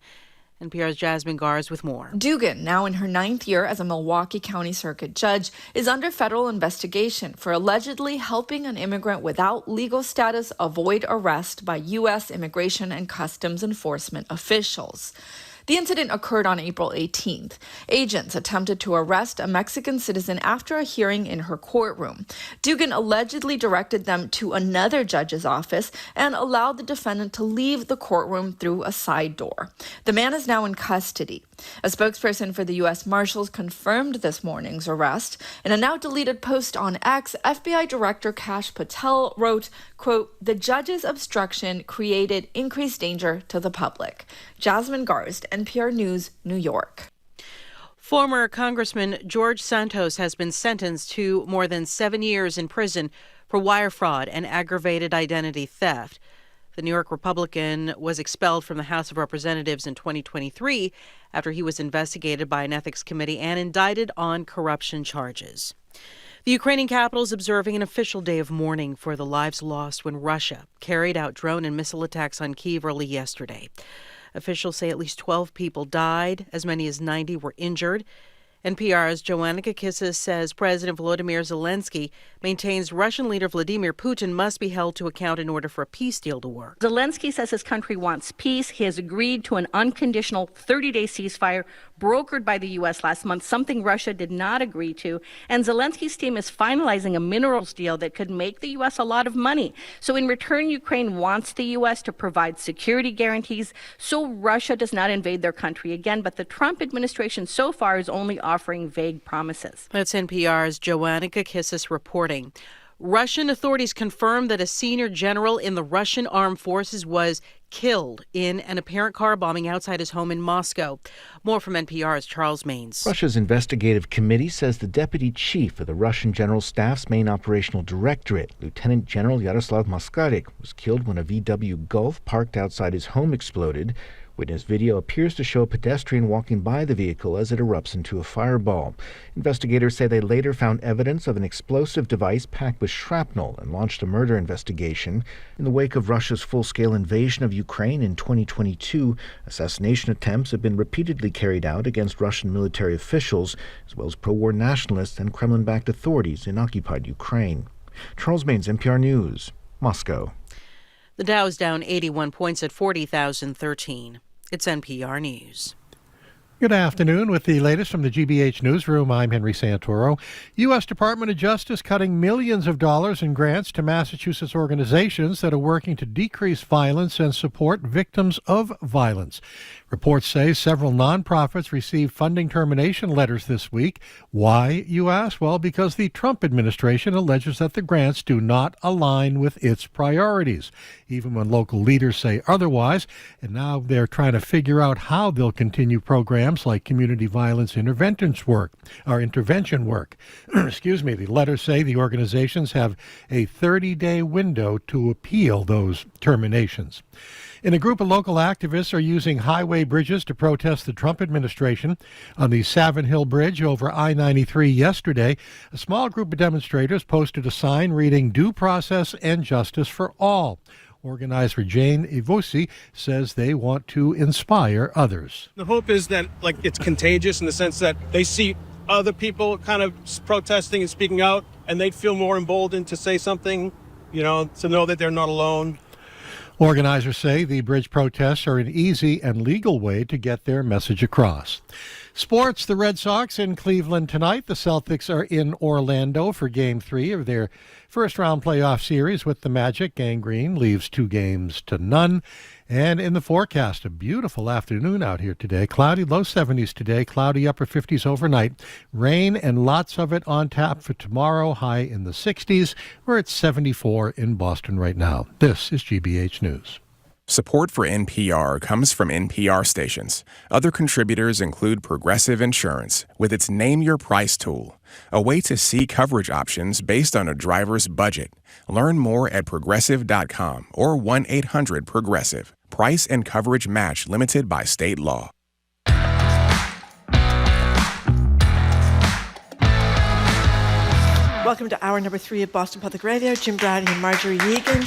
NPR's Jasmine Gars with more. Dugan, now in her 9th year as a Milwaukee County Circuit judge, is under federal investigation for allegedly helping an immigrant without legal status avoid arrest by U.S. Immigration and Customs Enforcement officials. The incident occurred on April 18th. Agents attempted to arrest a Mexican citizen after a hearing in her courtroom. Dugan allegedly directed them to another judge's office and allowed the defendant to leave the courtroom through a side door. The man is now in custody. A spokesperson for the U.S. Marshals confirmed this morning's arrest. In a now-deleted post on X, FBI Director Kash Patel wrote, quote, "The judge's obstruction created increased danger to the public." Jasmine Garst, NPR News, New York. Former Congressman George Santos has been sentenced to more than 7 years in prison for wire fraud and aggravated identity theft. The New York Republican was expelled from the House of Representatives in 2023 after he was investigated by an ethics committee and indicted on corruption charges. The Ukrainian capital is observing an official day of mourning for the lives lost when Russia carried out drone and missile attacks on Kyiv early yesterday. Officials say at least 12 people died, as many as 90 were injured. NPR's Joanna Kakissis says President Volodymyr Zelensky maintains Russian leader Vladimir Putin must be held to account in order for a peace deal to work. Zelensky says his country wants peace. He has agreed to an unconditional 30-day ceasefire brokered by the U.S. last month, something Russia did not agree to. And Zelensky's team is finalizing a minerals deal that could make the U.S. a lot of money. So in return, Ukraine wants the U.S. to provide security guarantees so Russia does not invade their country again. But the Trump administration so far is only offering vague promises. That's NPR's Joanna Kakissis reporting. Russian authorities confirmed that a senior general in the Russian armed forces was killed in an apparent car bombing outside his home in Moscow. More from NPR's Charles Maines. Russia's investigative committee says the deputy chief of the Russian General Staff's main operational directorate, Lieutenant General Yaroslav Maskarik, was killed when a VW Golf parked outside his home exploded. Witness video appears to show a pedestrian walking by the vehicle as it erupts into a fireball. Investigators say they later found evidence of an explosive device packed with shrapnel and launched a murder investigation. In the wake of Russia's full-scale invasion of Ukraine in 2022, assassination attempts have been repeatedly carried out against Russian military officials, as well as pro-war nationalists and Kremlin-backed authorities in occupied Ukraine. Charles Maines, NPR News, Moscow. The Dow is down 81 points at 40,013. It's NPR News. Good afternoon. With the latest from the GBH Newsroom, I'm Henry Santoro. U.S. Department of Justice cutting millions of dollars in grants to Massachusetts organizations that are working to decrease violence and support victims of violence. Reports say several nonprofits received funding termination letters this week. Why, you ask? Well, because the Trump administration alleges that the grants do not align with its priorities, even when local leaders say otherwise. And now they're trying to figure out how they'll continue programs like community violence intervention work. Excuse me. The letters say the organizations have a 30-day window to appeal those terminations. And a group of local activists are using highway bridges to protest the Trump administration. On the Savin Hill Bridge over I-93 yesterday, a small group of demonstrators posted a sign reading "Due Process and Justice for All." Organizer Jane Ivosi says they want to inspire others. The hope is that it's contagious in the sense that they see other people kind of protesting and speaking out, and they'd feel more emboldened to say something, to know that they're not alone. Organizers say the bridge protests are an easy and legal way to get their message across. Sports, the Red Sox in Cleveland tonight. The Celtics are in Orlando for Game 3 of their first-round playoff series with the Magic. Gang Green leaves 2-0. And in the forecast, a beautiful afternoon out here today. Cloudy, low 70s today, cloudy upper 50s overnight. Rain and lots of it on tap for tomorrow, high in the 60s. We're at 74 in Boston right now. This is GBH News. Support for NPR comes from NPR stations. Other contributors include Progressive Insurance with its Name Your Price tool, a way to see coverage options based on a driver's budget. Learn more at progressive.com or 1-800-PROGRESSIVE. Price and coverage match limited by state law. Welcome to hour number 3 of Boston Public Radio. Jim Browdy and Marjorie Egan.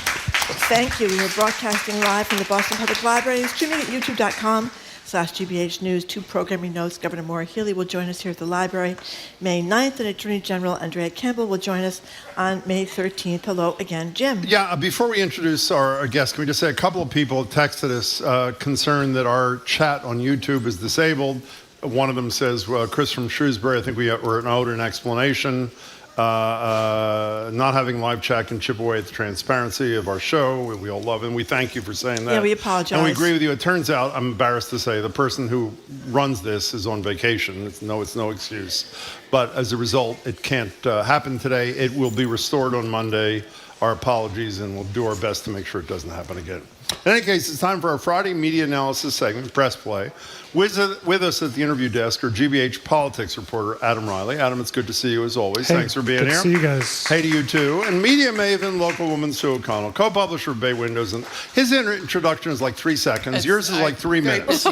Thank you. We are broadcasting live from the Boston Public Library. Streaming at youtube.com/GBH News. 2 programming notes. Governor Maura Healey will join us here at the library May 9th, and Attorney General Andrea Campbell will join us on May 13th. Hello again, Jim. Yeah, before we introduce our guest, can we just say a couple of people texted us concerned that our chat on YouTube is disabled. One of them says, Chris from Shrewsbury, I think we're owed an explanation. Not having live chat can chip away at the transparency of our show. We all love it, and we thank you for saying that. Yeah, we apologize. And we agree with you. It turns out, I'm embarrassed to say, the person who runs this is on vacation. It's no excuse. But as a result, it can't happen today. It will be restored on Monday. our apologies, and we'll do our best to make sure it doesn't happen again. In any case, it's time for our Friday media analysis segment, Press Play. With us at the interview desk are GBH politics reporter Adam Riley. Adam, it's good to see you as always. Hey, thanks for being here. Good to see you guys. Hey to you too. And media maven, local woman Sue O'Connell, co-publisher of Bay Windows. And his introduction is like 3 seconds. Yours is like 3 minutes.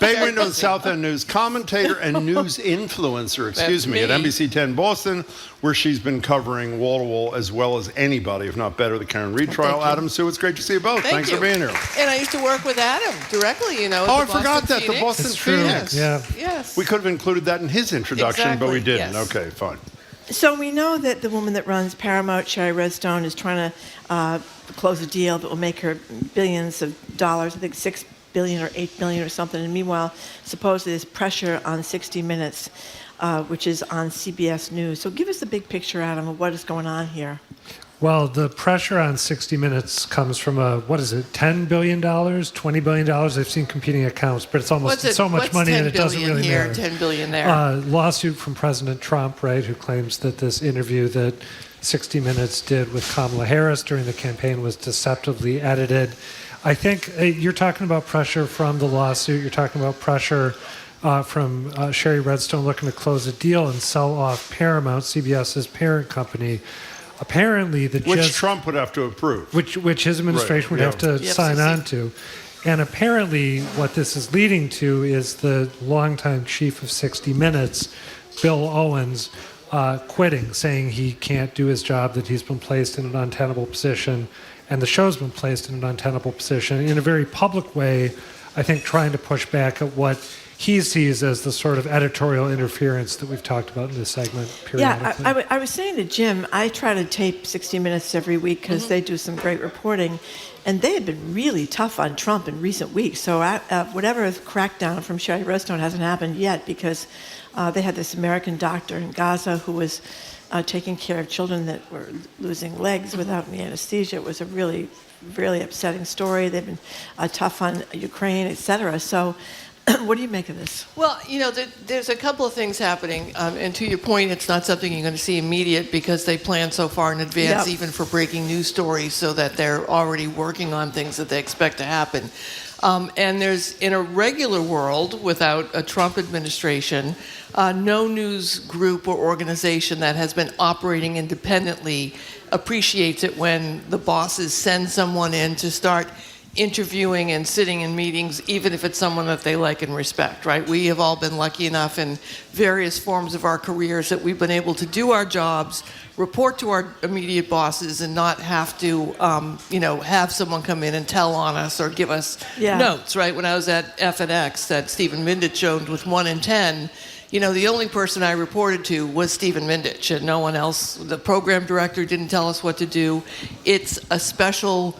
Bay Windows, South End News commentator and news influencer, at NBC 10 Boston, where she's been covering wall-to-wall as well as anybody, if not better, the Karen Reed trial. Adam, Sue, it's great to see you both. Thanks for being here. And I used to work with Adam directly, Oh, I forgot that. The Boston Phoenix. Yeah. Yes. We could have included that in his introduction, but we didn't. Yes. Okay, fine. So we know that the woman that runs Paramount, Sherry Redstone, is trying to close a deal that will make her billions of dollars, I think $6 billion or $8 billion or something. And meanwhile, supposedly there's pressure on 60 Minutes, which is on CBS News. So give us the big picture, Adam, of what is going on here. Well, the pressure on 60 Minutes comes from $10 billion, $20 billion? I've seen competing accounts, but it's almost so much money and it doesn't really matter. 10 billion there. Lawsuit from President Trump, right, who claims that this interview that 60 Minutes did with Kamala Harris during the campaign was deceptively edited. I think you're talking about pressure from the lawsuit. You're talking about pressure from Sherry Redstone looking to close a deal and sell off Paramount, CBS's parent company. Apparently, which Trump would have to approve. Which his administration would have to sign on to. And apparently, what this is leading to is the longtime chief of 60 Minutes, Bill Owens, quitting, saying he can't do his job, that he's been placed in an untenable position, and the show's been placed in an untenable position in a very public way, I think trying to push back at what he sees as the sort of editorial interference that we've talked about in this segment periodically. Yeah, I was saying to Jim, I try to tape 60 Minutes every week because they do some great reporting, and they have been really tough on Trump in recent weeks. So whatever crackdown from Sherry Redstone hasn't happened yet because they had this American doctor in Gaza who was taking care of children that were losing legs without any anesthesia. It was a really, really upsetting story. They've been tough on Ukraine, et cetera. So what do you make of this? Well, there's a couple of things happening. And to your point, it's not something you're going to see immediate because they plan so far in advance, even for breaking news stories, so that they're already working on things that they expect to happen. And there's, in a regular world, without a Trump administration, no news group or organization that has been operating independently appreciates it when the bosses send someone in to start interviewing and sitting in meetings, even if it's someone that they like and respect, right? We have all been lucky enough in various forms of our careers that we've been able to do our jobs, report to our immediate bosses, and not have to, have someone come in and tell on us or give us notes, right? When I was at FNX, that Stephen Mindich owned with 1 in 10, the only person I reported to was Stephen Mindich and no one else. The program director didn't tell us what to do. It's a special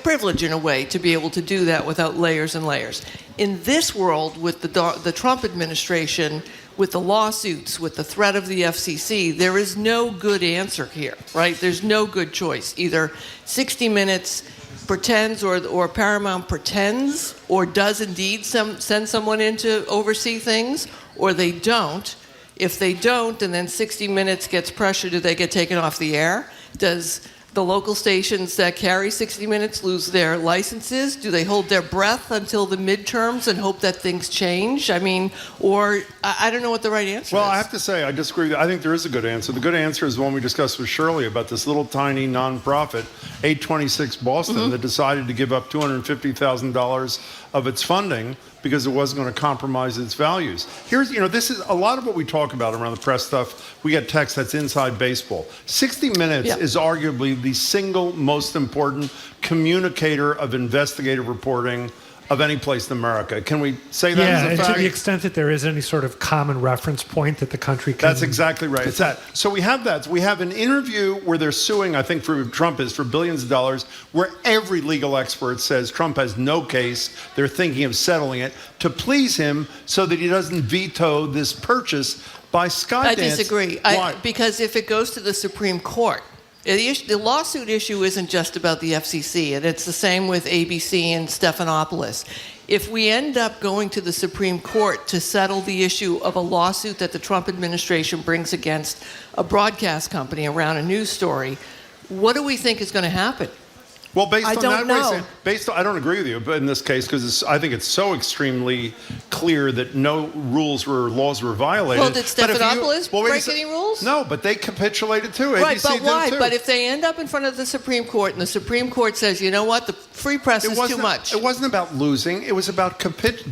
privilege in a way to be able to do that without layers and layers. In this world, with the Trump administration, with the lawsuits, with the threat of the FCC, there is no good answer here, right? There's no good choice. Either 60 Minutes pretends or Paramount pretends or does indeed send someone in to oversee things, or they don't. If they don't, and then 60 Minutes gets pressure, do they get taken off the air? Does the local stations that carry 60 Minutes lose their licenses? Do they hold their breath until the midterms and hope that things change? I don't know what the right answer is. Well, I have to say, I disagree with you. I think there is a good answer. The good answer is the one we discussed with Shirley about this little tiny nonprofit, 826 Boston, that decided to give up $250,000 of its funding because it wasn't going to compromise its values. This is a lot of what we talk about around the press stuff. We get text that's inside baseball. 60 Minutes is arguably the single most important communicator of investigative reporting of any place in America. Can we say that as a fact? Yeah, and to the extent that there is any sort of common reference point that the country can... That's exactly right. It's that. So we have that. We have an interview where they're suing, I think for billions of dollars, where every legal expert says Trump has no case. They're thinking of settling it to please him so that he doesn't veto this purchase by Skydance. I disagree. Why? Because if it goes to the Supreme Court, the lawsuit issue isn't just about the FCC, and it's the same with ABC and Stephanopoulos. If we end up going to the Supreme Court to settle the issue of a lawsuit that the Trump administration brings against a broadcast company around a news story, what do we think is going to happen? Well, based I on don't that, know. I don't agree with you, but in this case, because I think it's so extremely clear that no laws were violated. Well, did Stephanopoulos break any rules? No, but they capitulated too. Right, ABC but why? did too. But if they end up in front of the Supreme Court and the Supreme Court says, you know what, the free press is too much. It wasn't about losing. It was about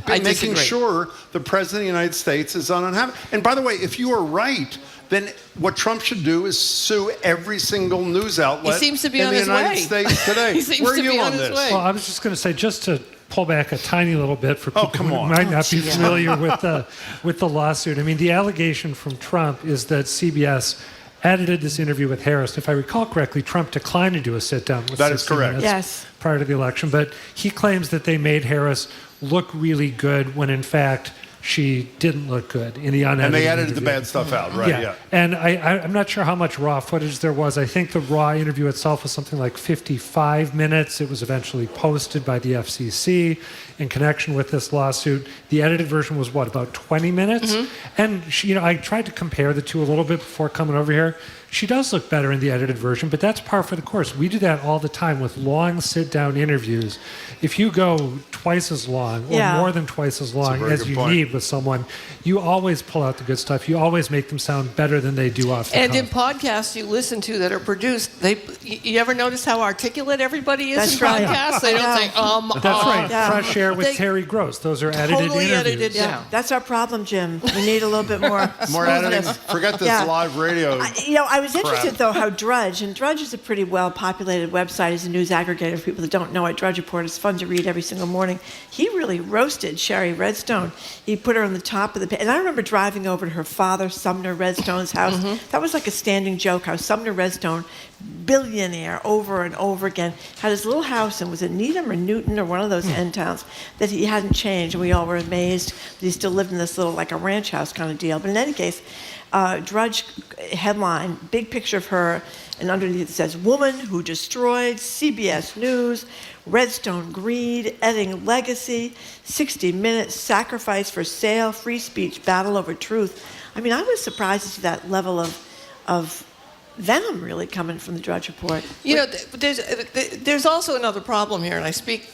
making sure the President of the United States is uninhabited. And by the way, if you are right, then what Trump should do is sue every single news outlet He seems to be in on the his United way. States today. He seems Where to are you be on on his this? way. Well, I was just going to say, just to pull back a tiny little bit for people who might not be familiar with the lawsuit. I mean, the allegation from Trump is that CBS edited this interview with Harris. If I recall correctly, Trump declined to do a sit-down with That is 60 correct. Minutes Yes. prior to the election. But he claims that they made Harris look really good when, in fact, she didn't look good in the unedited And they edited interview. the bad stuff out, right? Yeah. And I'm not sure how much raw footage there was. I think the raw interview itself was something like 55 minutes. It was eventually posted by the FCC in connection with this lawsuit. The edited version was, about 20 minutes? And, I tried to compare the two a little bit before coming over here. She does look better in the edited version, but that's par for the course. We do that all the time with long sit-down interviews. If you go twice as long or more than twice as long as you need with someone, you always pull out the good stuff. You always make them sound better than they do off the And cuff. in podcasts you listen to that are produced, you ever notice how articulate everybody is That's in right. podcasts? They don't say, That's right. Yeah. Fresh Air with Terry Gross. Those are edited totally interviews. edited down. That's our problem, Jim. We need a little bit more More editing. smoothness. Forget this live radio. I was interested, though, how Drudge is a pretty well-populated website as a news aggregator for people that don't know it. Drudge Report is fun to read every single morning. He really roasted Sherry Redstone. He put her on the top of the page. And I remember driving over to her father, Sumner Redstone's house. That was like a standing joke, how Sumner Redstone, billionaire over and over again, had his little house, and was it Needham or Newton or one of those end towns, that he hadn't changed. And we all were amazed that he still lived in this little, like a ranch house kind of deal. But in any case, Drudge headline, big picture of her, and underneath it says, "Woman who destroyed CBS News, Redstone greed, editing legacy, 60 Minutes, sacrifice for sale, free speech, battle over truth." I mean, I was surprised to see that level of venom really coming from the Drudge Report. There's also another problem here, and I speak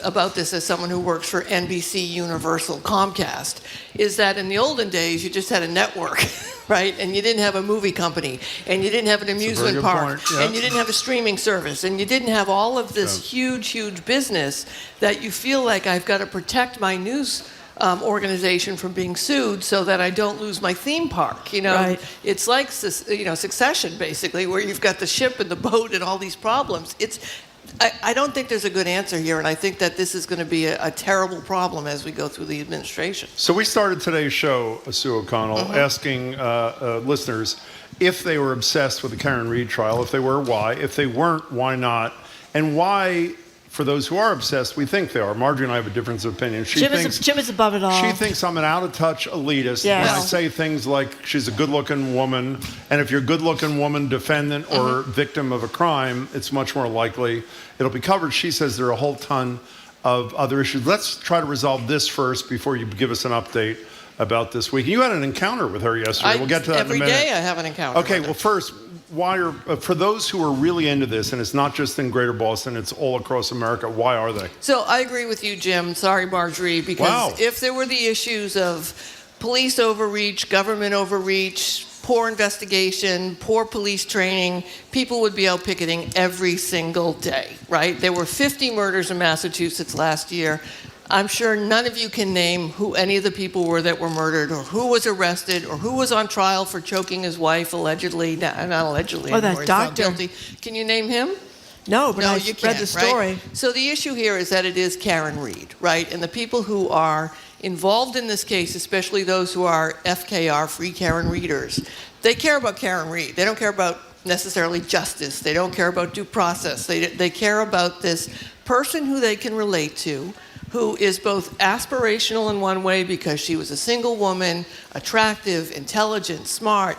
about this as someone who works for NBC, Universal, Comcast, is that in the olden days you just had a network, right? And you didn't have a movie company, and you didn't have an amusement park, and you didn't have a streaming service, and you didn't have all of this huge business that you feel like I've got to protect my news organization from being sued so that I don't lose my theme park. Right. It's like Succession, basically, where you've got the ship and the boat and all these problems. I don't think there's a good answer here, and I think that this is going to be a terrible problem as we go through the administration. So we started today's show, Sue O'Connell, asking listeners if they were obsessed with the Karen Reed trial. If they were, why? If they weren't, why not? And why, for those who are obsessed, we think they are. Marjorie and I have a difference of opinion. Jim is above it all. She thinks I'm an out-of-touch elitist Yes. when I say things like she's a good-looking woman, and if you're a good-looking woman, defendant or victim of a crime, it's much more likely it'll be covered. She says there are a whole ton of other issues. Let's try to resolve this first before you give us an update about this week. You had an encounter with her yesterday. We'll get to that in a minute. Every day I have an encounter. Okay, with well, first, for those who are really into this, and it's not just in Greater Boston, it's all across America, why are they? So I agree with you, Jim. Sorry, Marjorie, because if there were the issues of police overreach, government overreach, poor investigation, poor police training, people would be out picketing every single day, right? There were 50 murders in Massachusetts last year. I'm sure none of you can name who any of the people were that were murdered, or who was arrested, or who was on trial for choking his wife, allegedly. Not allegedly anymore. that He's found doctor. guilty. Can you name him? No, but I you read can't, the story. Right? So the issue here is that it is Karen Reed, right? And the people who are involved in this case, especially those who are FKR, Free Karen Readers, they care about Karen Reed. They don't care about necessarily justice. They don't care about due process. They care about this person who they can relate to, who is both aspirational in one way because she was a single woman, attractive, intelligent, smart,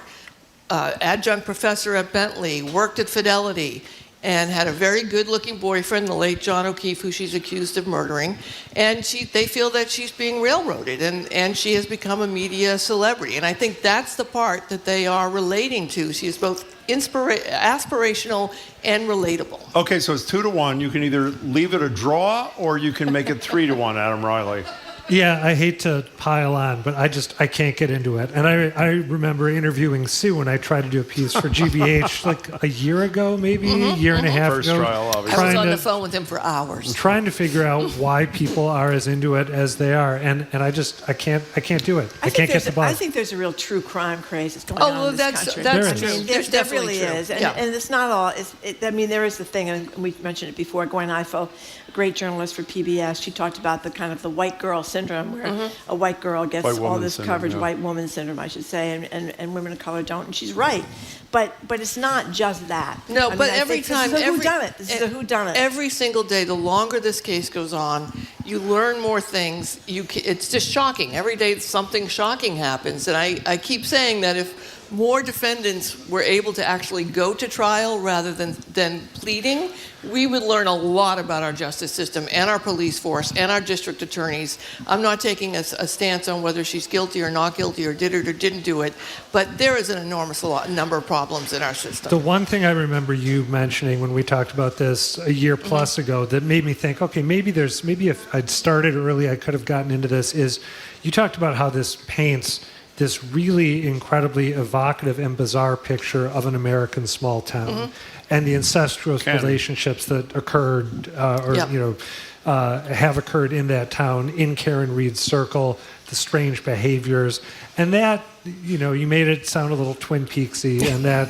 adjunct professor at Bentley, worked at Fidelity, and had a very good-looking boyfriend, the late John O'Keefe, who she's accused of murdering. And they feel that she's being railroaded, and she has become a media celebrity. And I think that's the part that they are relating to. She is both aspirational and relatable. Okay, so it's 2-1. You can either leave it a draw or you can make it 3-1, Adam Riley. Yeah, I hate to pile on, but I can't get into it. And I remember interviewing Sue when I tried to do a piece for GBH like a year ago, maybe a year and a half First ago. trial, obviously. I was on the phone with him for hours. Trying to figure out why people are as into it as they are, and I can't do it. I can't get the buzz. I think there's a real true crime craze that's going on in this country. That's true. There really is. And, Yeah. and it's not all, there is the thing, and we mentioned it before, Gwen Ifill, a great journalist for PBS, she talked about the kind of the white girl syndrome, where a white girl gets all this coverage, white woman syndrome, I should say, and women of color don't, and she's right. But it's not just that. No, but I every think time, this is a whodunit. This is a whodunit. Every single day, the longer this case goes on, you learn more things. It's just shocking. Every day, something shocking happens, and I keep saying that if more defendants were able to actually go to trial rather than pleading, we would learn a lot about our justice system and our police force and our district attorneys. I'm not taking a stance on whether she's guilty or not guilty or did it or didn't do it, but there is an enormous number of problems in our system. The one thing I remember you mentioning when we talked about this a year plus ago that made me think, okay, maybe if I'd started early, I could have gotten into this, is you talked about how this paints this really incredibly evocative and bizarre picture of an American small town and the incestuous relationships that occurred have occurred in that town, in Karen Reed's circle, the strange behaviors. And that, you made it sound a little Twin Peaksy, and that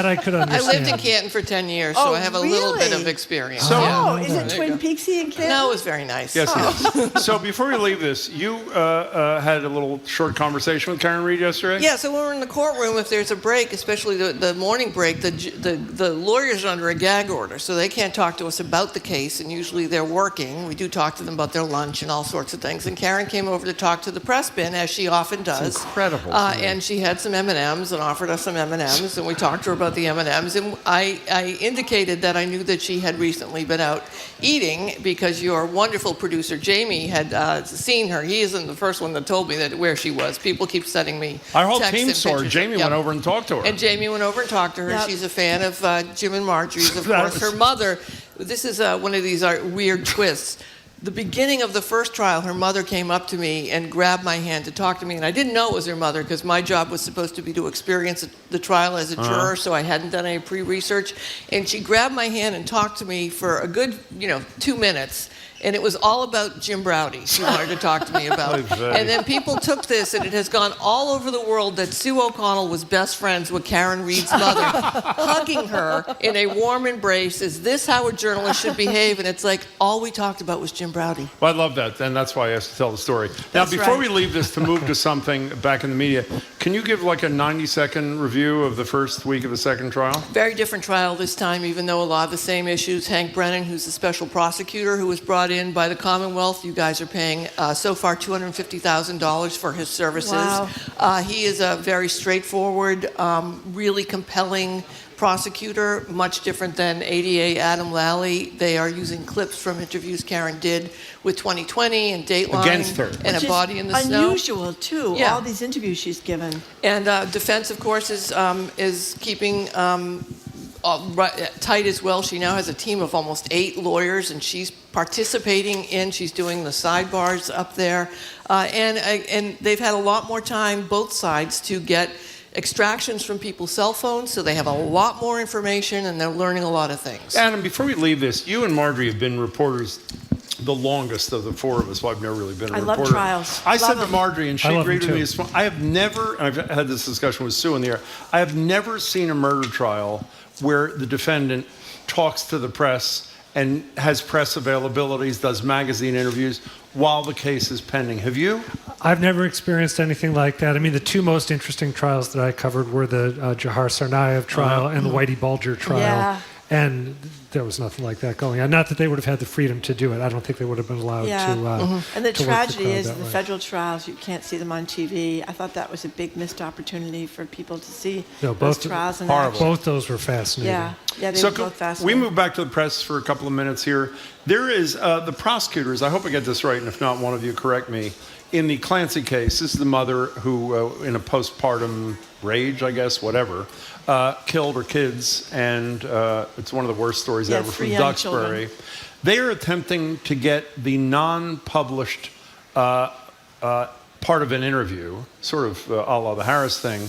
I could understand. I lived in Canton for 10on years, so I have a little bit of experience. So, is it Twin Peaksy in Canton? No, it was very nice. Yes, it is. So before we leave this, you had a little short conversation with Karen Reed yesterday? Yeah, so when we're in the courtroom, if there's a break, especially the morning break, the lawyers are under a gag order, so they can't talk to us about the case, and usually they're working. We do talk to them about their lunch and all sorts of things. And Karen came over to talk to the press bin, as she often does. It's incredible. And she had some M&Ms and offered us some M&Ms, and we talked to her about the M&Ms. And I indicated that I knew that she had recently been out eating because your wonderful producer, Jamie, had seen her. He isn't the first one that told me where she was. People keep sending me Our whole texts team and saw her. pictures. Jamie went over and talked to her. And Jamie went over and talked to her. Yep. She's a fan of Jim and Marjorie's, of course. Her mother, this is one of these weird twists. The beginning of the first trial, her mother came up to me and grabbed my hand to talk to me. And I didn't know it was her mother because my job was supposed to be to experience the trial as a juror, so I hadn't done any pre-research. And she grabbed my hand and talked to me for a good, 2 minutes. And it was all about Jim Browdy she wanted to talk to me about. And then people took this, and it has gone all over the world that Sue O'Connell was best friends with Karen Reed's mother, hugging her in a warm embrace. Is this how a journalist should behave? And it's like, all we talked about was Jim Browdy. Well, I love that, and that's why I asked to tell the story. Now, before we leave this to move to something back in the media, can you give like a 90-second review of the first week of the second trial? Very different trial this time, even though a lot of the same issues. Hank Brennan, who's the special prosecutor who was brought in by the Commonwealth. You guys are paying so far $250,000 for his services. Wow. He is a very straightforward, really compelling prosecutor, much different than ADA Adam Lally. They are using clips from interviews Karen did with 2020 and Dateline. Against her. And Which A Body in the is Snow. unusual, too, Yeah. all these interviews she's given. And defense, of course, is keeping tight as well. She now has a team of almost 8 lawyers, and she's participating she's doing the sidebars up there. And they've had a lot more time, both sides, to get extractions from people's cell phones, so they have a lot more information, and they're learning a lot of things. Adam, before we leave this, you and Marjorie have been reporters the longest of the four of us. Well, I've never really been a reporter. I love trials. I Love said to them. Marjorie, and she I love agreed them with me, too. I have never, and I've had this discussion with Sue in the air, I have never seen a murder trial where the defendant talks to the press and has press availabilities, does magazine interviews while the case is pending. Have you? I've never experienced anything like that. I mean, the two most interesting trials that I covered were the Jahar Tsarnaev trial and the Whitey Bulger trial. Yeah. And there was nothing like that going on. Not that they would have had the freedom to do it. I don't think they would have been allowed to. And the to work tragedy crowd is that the way. federal trials, you can't see them on TV. I thought that was a big missed opportunity for people to see those trials in action. Both those were fascinating. Yeah, they were both fascinating. We move back to the press for a couple of minutes here. There is the prosecutors, I hope I get this right, and if not, one of you correct me. In the Clancy case, this is the mother who, in a postpartum rage, I guess, whatever, killed her kids, and it's one of the worst stories ever from Duxbury. They are attempting to get the non-published part of an interview, sort of a la the Harris thing,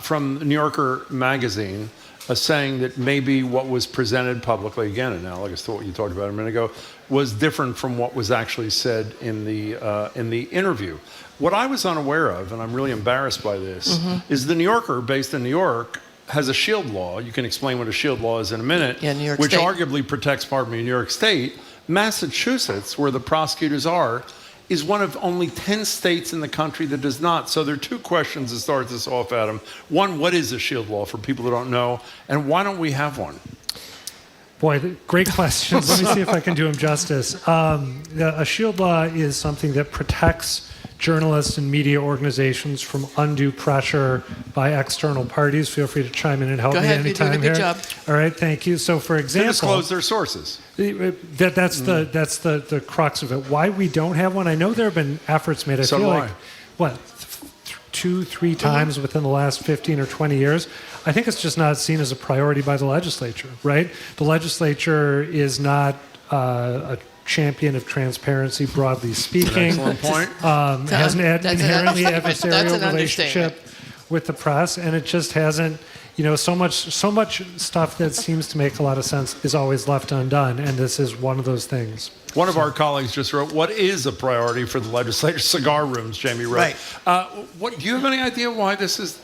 from the New Yorker magazine, saying that maybe what was presented publicly, again, analogous to what you talked about a minute ago, was different from what was actually said in the interview. What I was unaware of, and I'm really embarrassed by this, is the New Yorker, based in New York, has a shield law. You can explain what a shield law is in a minute, New York which State. arguably protects, New York State. Massachusetts, where the prosecutors are, is one of only 10 states in the country that does not. So there are two questions to start this off, Adam. One, what is a shield law for people who don't know? And why don't we have one? Boy, great questions. Let me see if I can do them justice. A shield law is something that protects journalists and media organizations from undue pressure by external parties. Feel free to chime in and help me anytime. You're doing a good job. All right, thank you. So, for example, to disclose their sources. That's the crux of it. Why we don't have one? I know there have been efforts made. I feel like, what, 2-3 times within the last 15 or 20 years. I think it's just not seen as a priority by the legislature, right? The legislature is not a champion of transparency, broadly speaking. Excellent point. Has an inherently adversarial an relationship with the press, and it just hasn't. So much stuff that seems to make a lot of sense is always left undone, and this is one of those things. One of our colleagues just wrote, "What is a priority for the legislature?" Cigar rooms, Jamie wrote. Right. What do you have any idea why this is?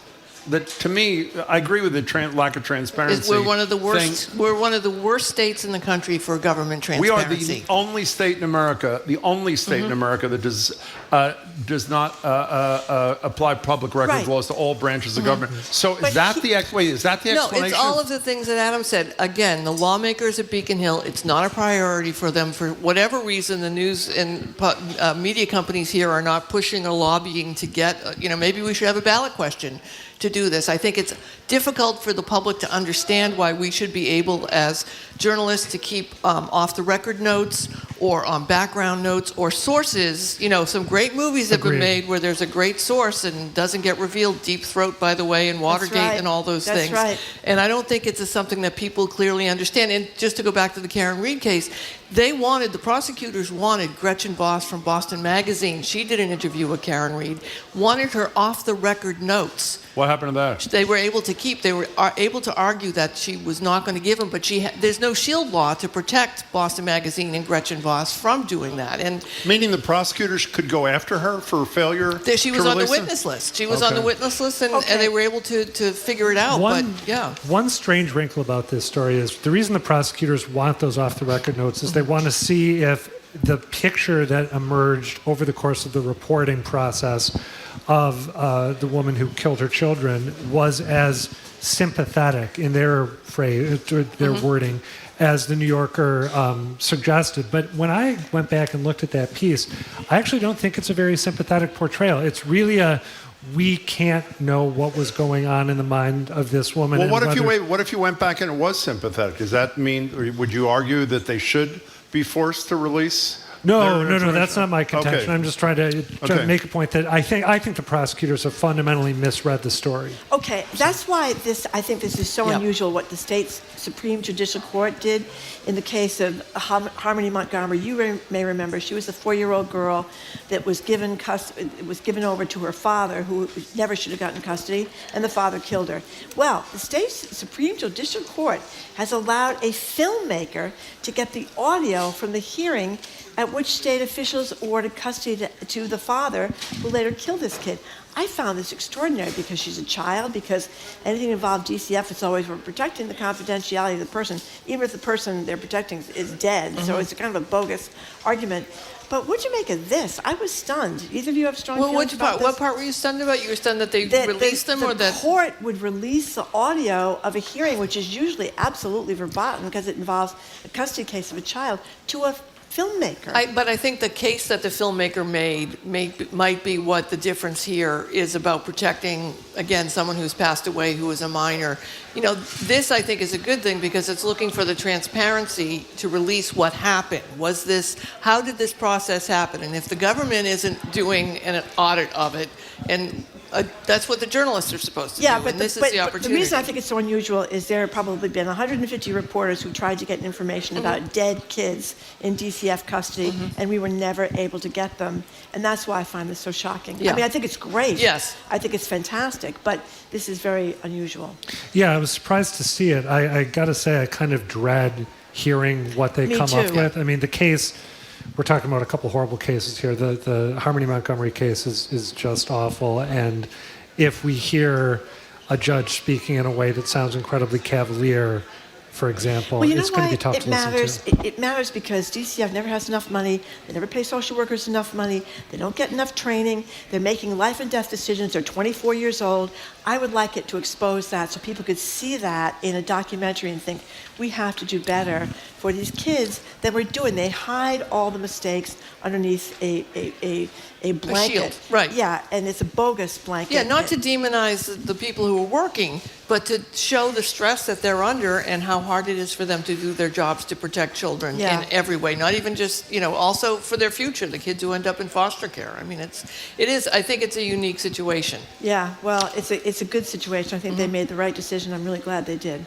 That to me, I agree with the lack of transparency. We're one of the worst. We're one of the worst states in the country for government transparency. We are the only state in America, that does not apply public records laws to all branches of government. So is that the explanation? No, it's all of the things that Adam said. Again, the lawmakers at Beacon Hill, it's not a priority for them for whatever reason. The news and media companies here are not pushing or lobbying to get. Maybe we should have a ballot question to do this. I think it's difficult for the public to understand why we should be able, as journalists, to keep off-the-record notes or background notes or sources. Some great movies have been made where there's a great source and doesn't get revealed. Deep Throat, by the way, and Watergate and all those things. Right. And I don't think it's something that people clearly understand. And just to go back to the Karen Reed case, the prosecutors wanted Gretchen Voss from Boston Magazine. She did an interview with Karen Reed, wanted her off-the-record notes. What happened to that? They were able to keep. They were able to argue that she was not going to give them, but there's no shield law to protect Boston Magazine and Gretchen Voss from doing that. And meaning the prosecutors could go after her for failure. She was on the witness list. She was on the witness list, and they were able to figure it out. One strange wrinkle about this story is the reason the prosecutors want those off-the-record notes is they want to see if the picture that emerged over the course of the reporting process of the woman who killed her children was as sympathetic in their phrase, their wording, as the New Yorker suggested. But when I went back and looked at that piece, I actually don't think it's a very sympathetic portrayal. It's really we can't know what was going on in the mind of this woman. Well, what if you went back and it was sympathetic? Does that mean, or would you argue that they should be forced to release? No, that's not my contention. Okay. I'm just trying to make a point that I think the prosecutors have fundamentally misread the story. Okay, that's why I think this is so unusual what the state's Supreme Judicial Court did in the case of Harmony Montgomery. You may remember she was a 4-year-old girl that was given over to her father, who never should have gotten custody, and the father killed her. Well, the state's Supreme Judicial Court has allowed a filmmaker to get the audio from the hearing at which state officials awarded custody to the father who later killed this kid. I found this extraordinary because she's a child, because anything involved DCF, it's always we're protecting the confidentiality of the person, even if the person they're protecting is dead. So it's kind of a bogus argument. But what'd you make of this? I was stunned. Either of you have strong Well, feelings about this? what part were you stunned about? You were stunned that they released them, or that the court would release the audio of a hearing, which is usually absolutely verboten because it involves a custody case of a child, to a filmmaker. But I think the case that the filmmaker made might be what the difference here is about protecting, again, someone who's passed away who was a minor. You know, this I think is a good thing because it's looking for the transparency to release what happened. How did this process happen? And if the government isn't doing an audit of it, and that's what the journalists are supposed to do, and this is the opportunity. The reason I think it's so unusual is there have probably been 150 reporters who tried to get information about dead kids in DCF custody, and we were never able to get them. And that's why I find this so shocking. Yeah. I mean, I think it's great. Yes. I think it's fantastic, but this is very unusual. Yeah, I was surprised to see it. I got to say, I kind of dread hearing what they come up with. I mean, the case, we're talking about a couple horrible cases here. The Harmony Montgomery case is just awful. And if we hear a judge speaking in a way that sounds incredibly cavalier, for example, it's going to be tough to listen to. It matters because DCF never has enough money. They never pay social workers enough money. They don't get enough training. They're making life and death decisions. They're 24 years old. I would like it to expose that so people could see that in a documentary and think, we have to do better for these kids than we're doing. They hide all the mistakes underneath a blanket. A shield, right. Yeah, and it's a bogus blanket. Yeah, not to demonize the people who are working, but to show the stress that they're under and how hard it is for them to do their jobs to protect children in every way. Not even just, also for their future, the kids who end up in foster care. I mean, I think it's a unique situation. Yeah, well, it's a good situation. I think they made the right decision. I'm really glad they did.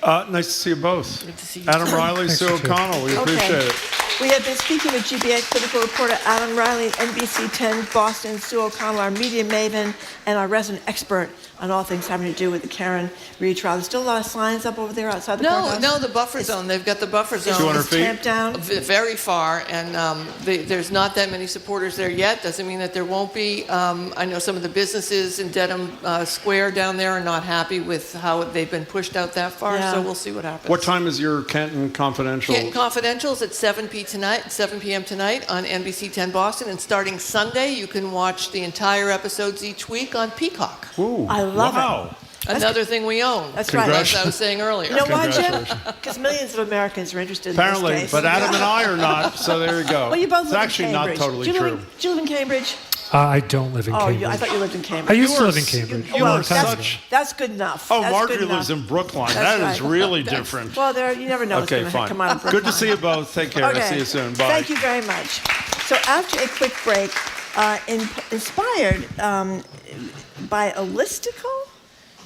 Nice to see you both. Good to see you. Adam Riley, Sue O'Connell, we appreciate it. We have been speaking with GBH political reporter Adam Riley, NBC 10 Boston, Sue O'Connell, our media maven, and our resident expert on all things having to do with the Karen Reed trial. There's still a lot of signs up over there outside the courthouse? No, the buffer zone. They've got the buffer zone. 200 feet? Tamped down? Very far, and there's not that many supporters there yet. Doesn't mean that there won't be. I know some of the businesses in Dedham Square down there are not happy with how they've been pushed out that far, so we'll see what happens. What time is your Canton Confidential? Canton Confidential is at 7 p.m. tonight on NBC 10 Boston, and starting Sunday, you can watch the entire episodes each week on Peacock. Ooh, I love it. Another thing we own. That's right. As I was saying earlier. You know why, Jim? Because millions of Americans are interested in Apparently, this case. but Adam and I are not, so there you go. Well, you both it's live actually in not Cambridge. totally do you true. Do you live in Cambridge? I don't live in Cambridge. I thought you lived in Cambridge. I used to live in Cambridge. That's good enough. Oh, That's Marjorie good enough. lives in Brookline. That's That is right. really different. Well, you never know what's Okay, going to fine. come out of Brookline. Good to see you both. Take care. Okay. I'll see you soon. Bye. Thank you very much. So after a quick break, inspired by a listicle,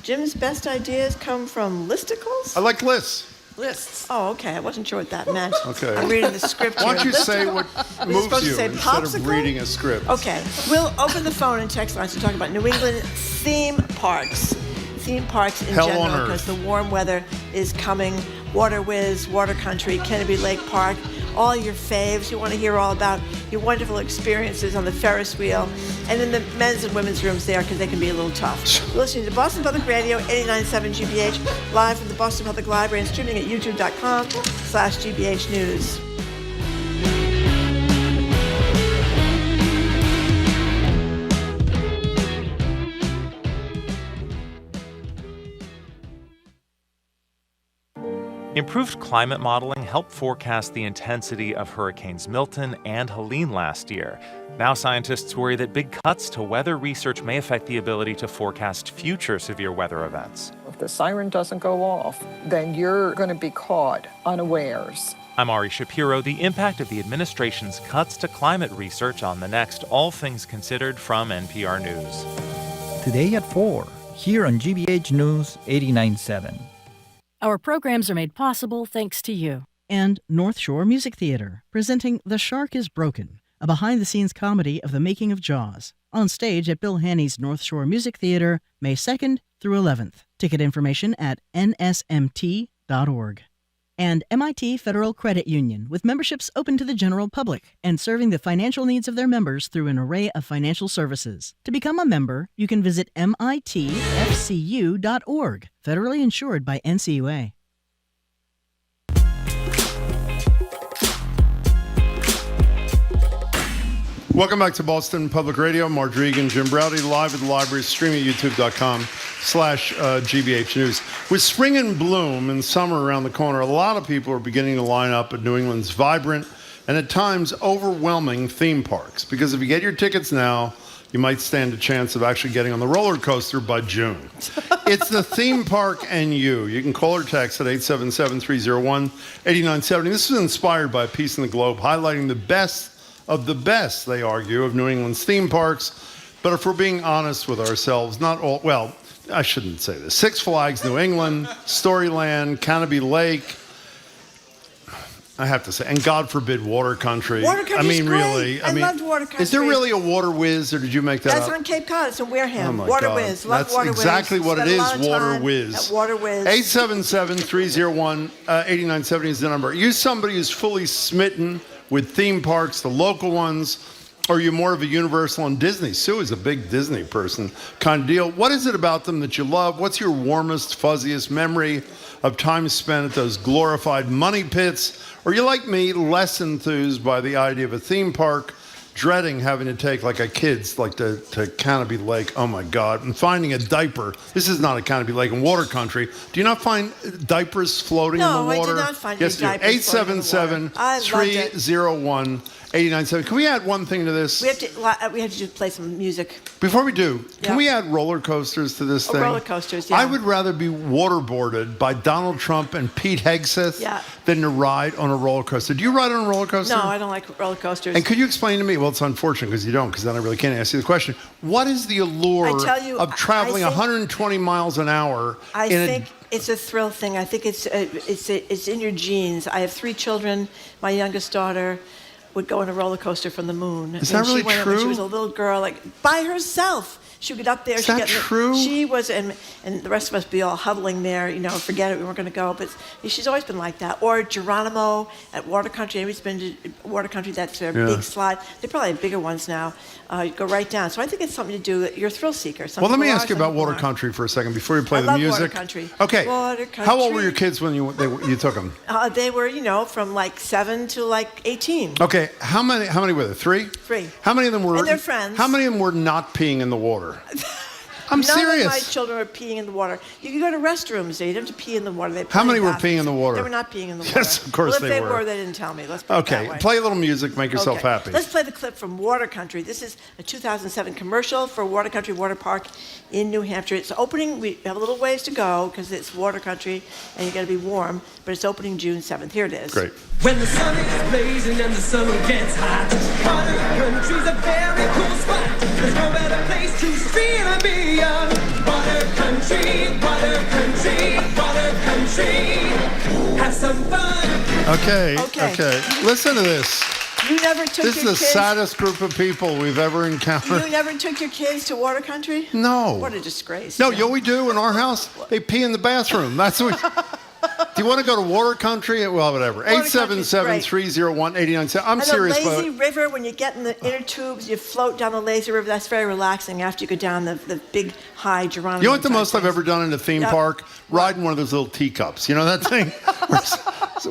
Jim's best ideas come from listicles? I like lists. Lists. Oh, okay. I wasn't sure what that meant. Okay. I'm reading the script Why here. don't you say what Are you moves supposed you to say instead popsicle? of reading a script? Okay. We'll open the phone and text lines to talk about New England theme parks. Theme parks in Hell on general, earth. because the warm weather is coming. Water Whiz, Water Country, Kennedy Lake Park, all your faves. You want to hear all about your wonderful experiences on the Ferris wheel, and in the men's and women's rooms there, because they can be a little tough. You're listening to Boston Public Radio, 89.7 GBH, live from the Boston Public Library and streaming at youtube.com/GBH News. Improved climate modeling helped forecast the intensity of Hurricanes Milton and Helene last year. Now scientists worry that big cuts to weather research may affect the ability to forecast future severe weather events. If the siren doesn't go off, then you're going to be caught unawares. I'm Ari Shapiro. The impact of the administration's cuts to climate research on the next All Things Considered from NPR News. Today at 4, here on GBH News 89.7. Our programs are made possible thanks to you. And North Shore Music Theater, presenting The Shark is Broken, a behind-the-scenes comedy of the making of Jaws, on stage at Bill Haney's North Shore Music Theater, May 2nd through 11th. Ticket information at nsmt.org. And MIT Federal Credit Union, with memberships open to the general public and serving the financial needs of their members through an array of financial services. To become a member, you can visit mitfcu.org, federally insured by NCUA. Welcome back to Boston Public Radio. Marjorie Egan, Jim Browdy, live at the library, streaming at youtube.com/GBH News. With spring in bloom and summer around the corner, a lot of people are beginning to line up at New England's vibrant and at times overwhelming theme parks. Because if you get your tickets now, you might stand a chance of actually getting on the roller coaster by June. It's the theme park and you. You can call or text at 877-301-8970. This is inspired by a piece in the Globe highlighting the best of the best, they argue, of New England's theme parks. But if we're being honest with ourselves, not all, well, I shouldn't say this. Six Flags New England, Storyland, Canopy Lake, I have to say, and God forbid, Water Country. Water Country's great. Really. I loved Water Country. Is there really a Water Whiz, or did you make that That's up? on Cape Cod. It's in Wareham. Oh my Water God. Whiz. Love That's Water exactly Whiz. what it Spent a is, lot of Water time Whiz. at Water Whiz. 877-301-8970 is the number. Are you somebody who's fully smitten with theme parks, the local ones, or are you more of a Universal and Disney? Sue is a big Disney person kind of deal. What is it about them that you love? What's your warmest, fuzziest memory of time spent at those glorified money pits? Or you like me, less enthused by the idea of a theme park, dreading having to take like a kid's like to Canopy Lake, oh my God, and finding a diaper. This is not a Canopy Lake in Water Country. Do you not find diapers floating in the water? No, I did not find any diapers floating in the water. 877-301-8970. Can we add one thing to this? We have to just play some music. Before we do, can we add roller coasters to this thing? Roller coasters, yeah. I would rather be waterboarded by Donald Trump and Pete Hegseth than to ride on a roller coaster. Do you ride on a roller coaster? No, I don't like roller coasters. And could you explain to me, well, it's unfortunate because you don't, because then I really can't ask you the question. What is the allure of traveling 120 miles an hour? I think it's a thrill thing. I think it's in your genes. I have 3 children. My youngest daughter would go on a roller coaster from the moon. Is that really true? When she was a little girl, like by herself. She would get up there. Is that true? She was, and the rest of us be all huddling there, forget it, we weren't going to go. But she's always been like that. Or Geronimo at Water Country. Anybody's been to Water Country, that's a big slide. They probably have bigger ones now. You go right down. So I think it's something to do, you're a thrill seeker. Well, let me ask you about Water Country for a second before you play the music. Water Country. Okay. Water Country. How old were your kids when you took them? They were, from like 7 to like 18. Okay. How many were there? 3? 3. How many of them were? And their friends. How many of them were not peeing in the water? I'm None serious. of my children are peeing in the water. You can go to restrooms. They don't have to pee in the water. How many were peeing in the water? They were not peeing in the water. Yes, of course they were. If they didn't tell me. Let's put it that way. Play a little music. Make yourself happy. Let's play the clip from Water Country. This is a 2007 commercial for Water Country Water Park in New Hampshire. It's opening. We have a little ways to go because it's Water Country and you got to be warm. But it's opening June 7th. Here it is. Great. When the sun is blazing and the summer gets hot, Water Country's a very cool spot. There's no better place to stream and beyond. Water Country, Water Country, Water Country. Have some fun. Okay. Listen to this. You never took This your is the kids? saddest group of people we've ever encountered. You never took your kids to Water Country? No. What a disgrace. No, you know what we do in our house? They pee in the bathroom. That's what. Do you want to go to Water Country? Well, whatever. 877-301-8970. I'm serious about it. And the lazy river, when you get in the inner tubes, you float down the lazy river. That's very relaxing after you go down the big, high Geronimo. You know what the most I've ever done in a theme park? Riding one of those little teacups. You know that thing?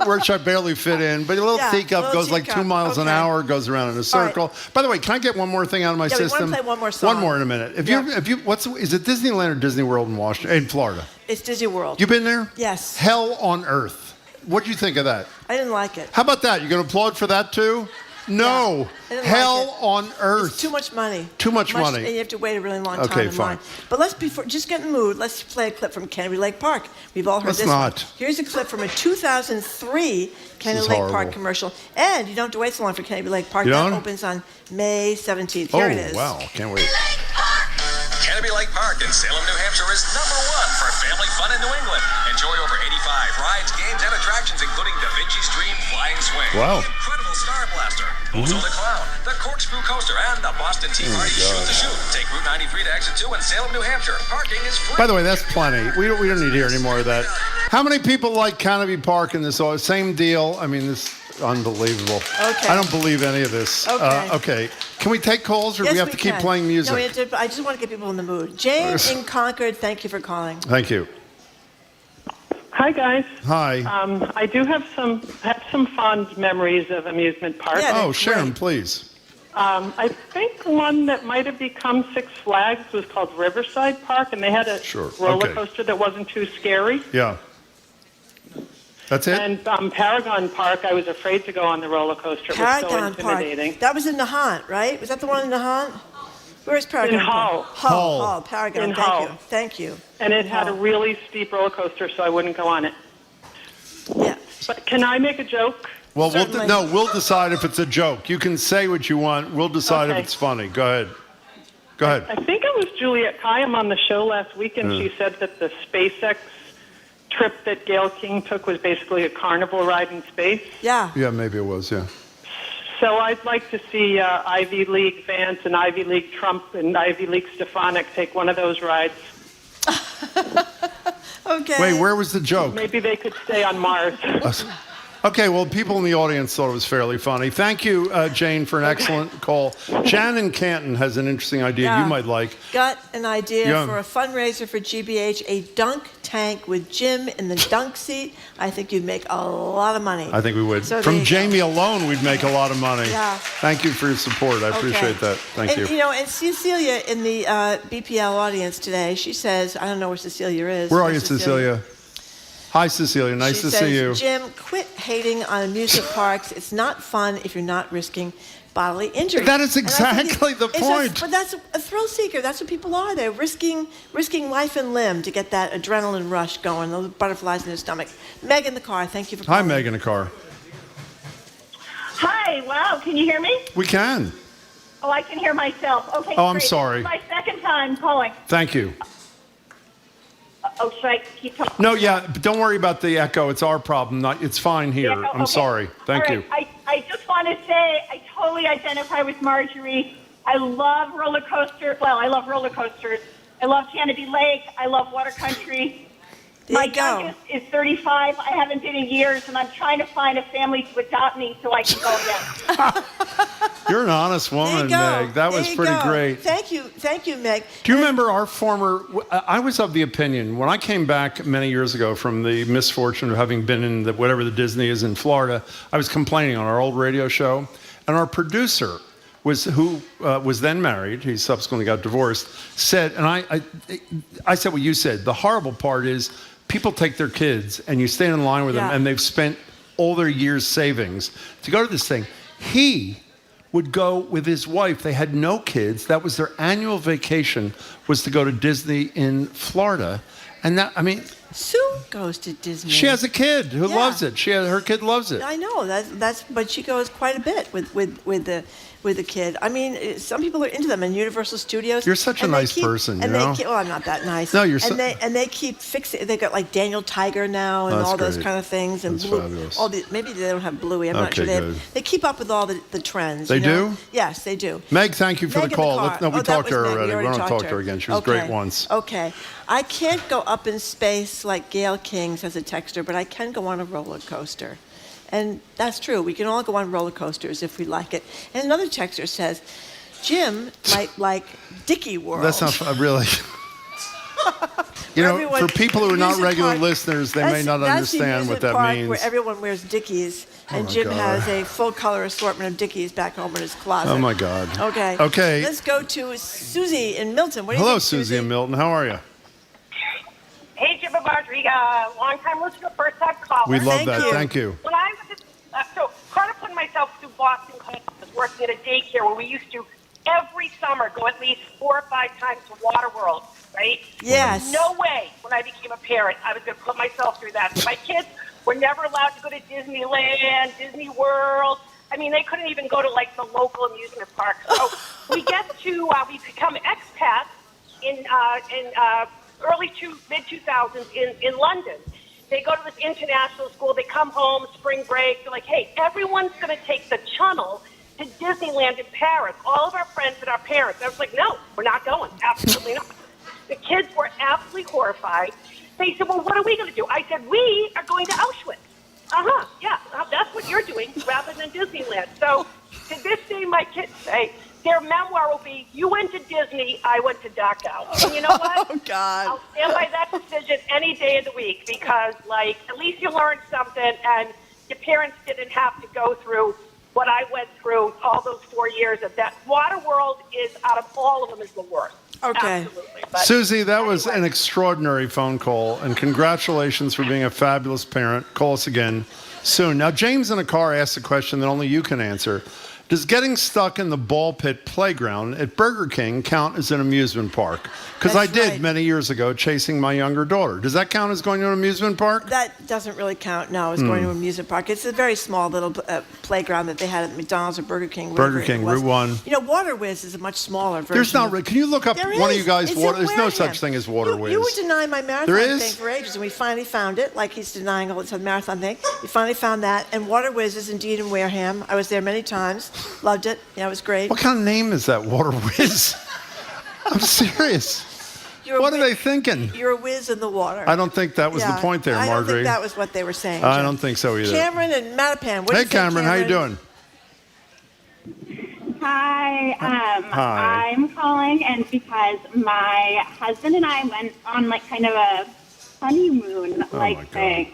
Which I barely fit in. But a little teacup goes like 2 miles an hour, goes around in a circle. Right. By the way, can I get one more thing out of my system? We want to play one more song. One more in a minute. Is it Disneyland or Disney World in Washington, in Florida? It's Disney World. You been there? Yes. Hell on Earth. What'd you think of that? I didn't like it. How about that? You going to applaud for that too? No. Hell on Earth. It's too much money. Too much money. And you have to wait a really long time Okay, in fine. line. But just get in the mood. Let's play a clip from Canopy Lake Park. We've all heard Let's this not. one. Here's a clip from a 2003 Canopy Lake Park commercial. And you don't have to wait so long for Canopy Lake Park. You That don't? opens on May 17th. Here it is. Oh, wow. Can't wait. Canopy Lake Park in Salem, New Hampshire is #1 for family fun in New England. Enjoy over 85 rides, games, and attractions, including Da Vinci's Dream Flying Swing, Wow. the Incredible Star Blaster, Bozo the Clown, the Corkscrew Coaster, and the Boston Tea Party Shoot the Shoot. Take Route 93 to exit 2 in Salem, New Hampshire. Parking is free. By the way, that's plenty. We don't need to hear any more of that. How many people like Canopy Park in this? Same deal. I mean, this is unbelievable. Okay. I don't believe any of this. Okay. Can we take calls or do we have to keep playing music? No, I just want to get people in the mood. James in Concord, thank you for calling. Thank you. Hi, guys. Hi. I do have some fond memories of amusement parks. Share them, please. I think one that might have become Six Flags was called Riverside Park, and they had a roller coaster that wasn't too scary. Yeah. That's it? And Paragon Park, I was afraid to go on the roller coaster. It was so intimidating. Park. That was in Nahant, right? Was that the one in Nahant? Where's Paragon? In Hull. Hull. Paragon. In Hull. Thank you. And it had a really steep roller coaster, so I wouldn't go on it. Yeah. But can I make a joke? Well, we'll decide if it's a joke. You can say what you want. We'll decide if it's funny. Go ahead. I think it was Juliette Kayyem on the show last week, and she said that the SpaceX trip that Gayle King took was basically a carnival ride in space. Yeah. Yeah, maybe it was, yeah. So I'd like to see Ivy League Vance and Ivy League Trump and Ivy League Stefanik take one of those rides. Okay. Wait, where was the joke? Maybe they could stay on Mars. Okay, well, people in the audience thought it was fairly funny. Thank you, Jane, for an excellent call. Shannon Canton has an interesting idea you might like. Got an idea for a fundraiser for GBH, a dunk tank with Jim in the dunk seat. I think you'd make a lot of money. I think we would. So From Jamie alone, we'd make a lot of money. Yeah. Thank you for your support. I appreciate that. Thank you. You know, and Cecilia in the BPL audience today, she says, I don't know where Cecilia is. Where are you, Cecilia? Hi, Cecilia. Nice to see you. Jim, quit hating on amusement parks. It's not fun if you're not risking bodily injury. That is exactly the point. But that's a thrill seeker. That's what people are. They're risking life and limb to get that adrenaline rush going, those butterflies in their stomach. Meg in the car, thank you for calling. Hi, Meg in the car. Hi, wow, can you hear me? We can. Oh, I can hear myself. Okay, Oh, I'm great. sorry. This is my second time calling. Thank you. Oh, should I keep talking? No, yeah, but don't worry about the echo. It's our problem. It's fine here. I'm sorry. Thank you. I just want to say I totally identify with Marjorie. I love roller coasters. Well, I love roller coasters. I love Canopy Lake. I love water country. My youngest is 35. I haven't been in years, and I'm trying to find a family to adopt me so I can go again. You're an honest woman, Meg. That was pretty great. Thank you, Meg. Do you remember our former? I was of the opinion when I came back many years ago from the misfortune of having been in whatever the Disney is in Florida. I was complaining on our old radio show, and our producer who was then married. He subsequently got divorced. Said, and I said what you said. The horrible part is people take their kids, and you stand in line with them, and they've spent all their year's savings to go to this thing. He would go with his wife. They had no kids. That was their annual vacation, was to go to Disney in Florida. And that, I mean, Sue goes to Disney. She has a kid who loves it. Her kid loves it. I know but she goes quite a bit with the kid. I mean, some people are into them in Universal Studios. You're such a nice person, you know. Well, I'm not that nice. No, you're. And they keep fixing. They got like Daniel Tiger now and all those kind of things and That's Blue. fabulous. Maybe they don't have Bluey. I'm not sure. They keep up with all the trends. They do? Yes, they do. Meg, thank you for the call. We talked to her already. We don't talk to her again. She was great once. Okay. I can't go up in space like Gayle King says a texter, but I can go on a roller coaster. And that's true. We can all go on roller coasters if we like it. And another texter says, Jim might like Dickie World. That's not really. For people who are not regular listeners, they may not understand what that means. Where everyone wears Dickies, and Jim has a full-color assortment of Dickies back home in his closet. Oh, my God. Okay. Let's go to Susie in Milton. What do you Hello, think, Susie in Milton. How are you? Hey, Jim and Marjorie, long-time listener, first-time caller. We love that. Thank you. When I was so kind of putting myself through Boston College, working at a daycare where we used to every summer go at least 4 or 5 times to Waterworld, right? Yes. No way when I became a parent I was going to put myself through that. So my kids were never allowed to go to Disneyland, Disney World. I mean, they couldn't even go to like the local amusement park. So we become expats in mid 2000s in London. They go to this international school. They come home, spring break. They're like, hey, everyone's going to take the Channel to Disneyland in Paris. All of our friends and our parents. I was like, no, we're not going. Absolutely not. The kids were absolutely horrified. They said, well, what are we going to do? I said, we are going to Auschwitz. Yeah, that's what you're doing rather than Disneyland. So to this day, my kids say, their memoir will be, you went to Disney, I went to Dachau. And you know what? Oh, God. I'll stand by that decision any day of the week because, at least you learned something and your parents didn't have to go through what I went through all those 4 years of that. Waterworld is, out of all of them, is the worst. Okay. Absolutely. But Susie, that was an extraordinary phone call, and congratulations for being a fabulous parent. Call us again soon. Now, James in a car asked a question that only you can answer. Does getting stuck in the ball pit playground at Burger King count as an amusement park? Because I did many years ago chasing my younger daughter. Does that count as going to an amusement park? That doesn't really count, no, as going to an amusement park. It's a very small little playground that they had at McDonald's or Burger King. Burger King, Route 1. You know, Water Whiz is a much smaller version. There's not. Can you look up one of you guys? It's There's no such thing as Water Whiz. You would deny my marathon There is? thing for ages, and we finally found it, like he's denying all the marathon thing. We finally found that, and Water Whiz is indeed in Wareham. I was there many times. Loved it. Yeah, it was great. What kind of name is that, Water Whiz? I'm serious. What are they thinking? You're a whiz in the water. I don't think that was the point there, I Marjorie. don't think that was what they were saying. I Jim. don't think so either. Cameron and Mattapan. What do you think, Cameron, how you doing? Hi. Hi. I'm calling, and because my husband and I went on like kind of a honeymoon-like thing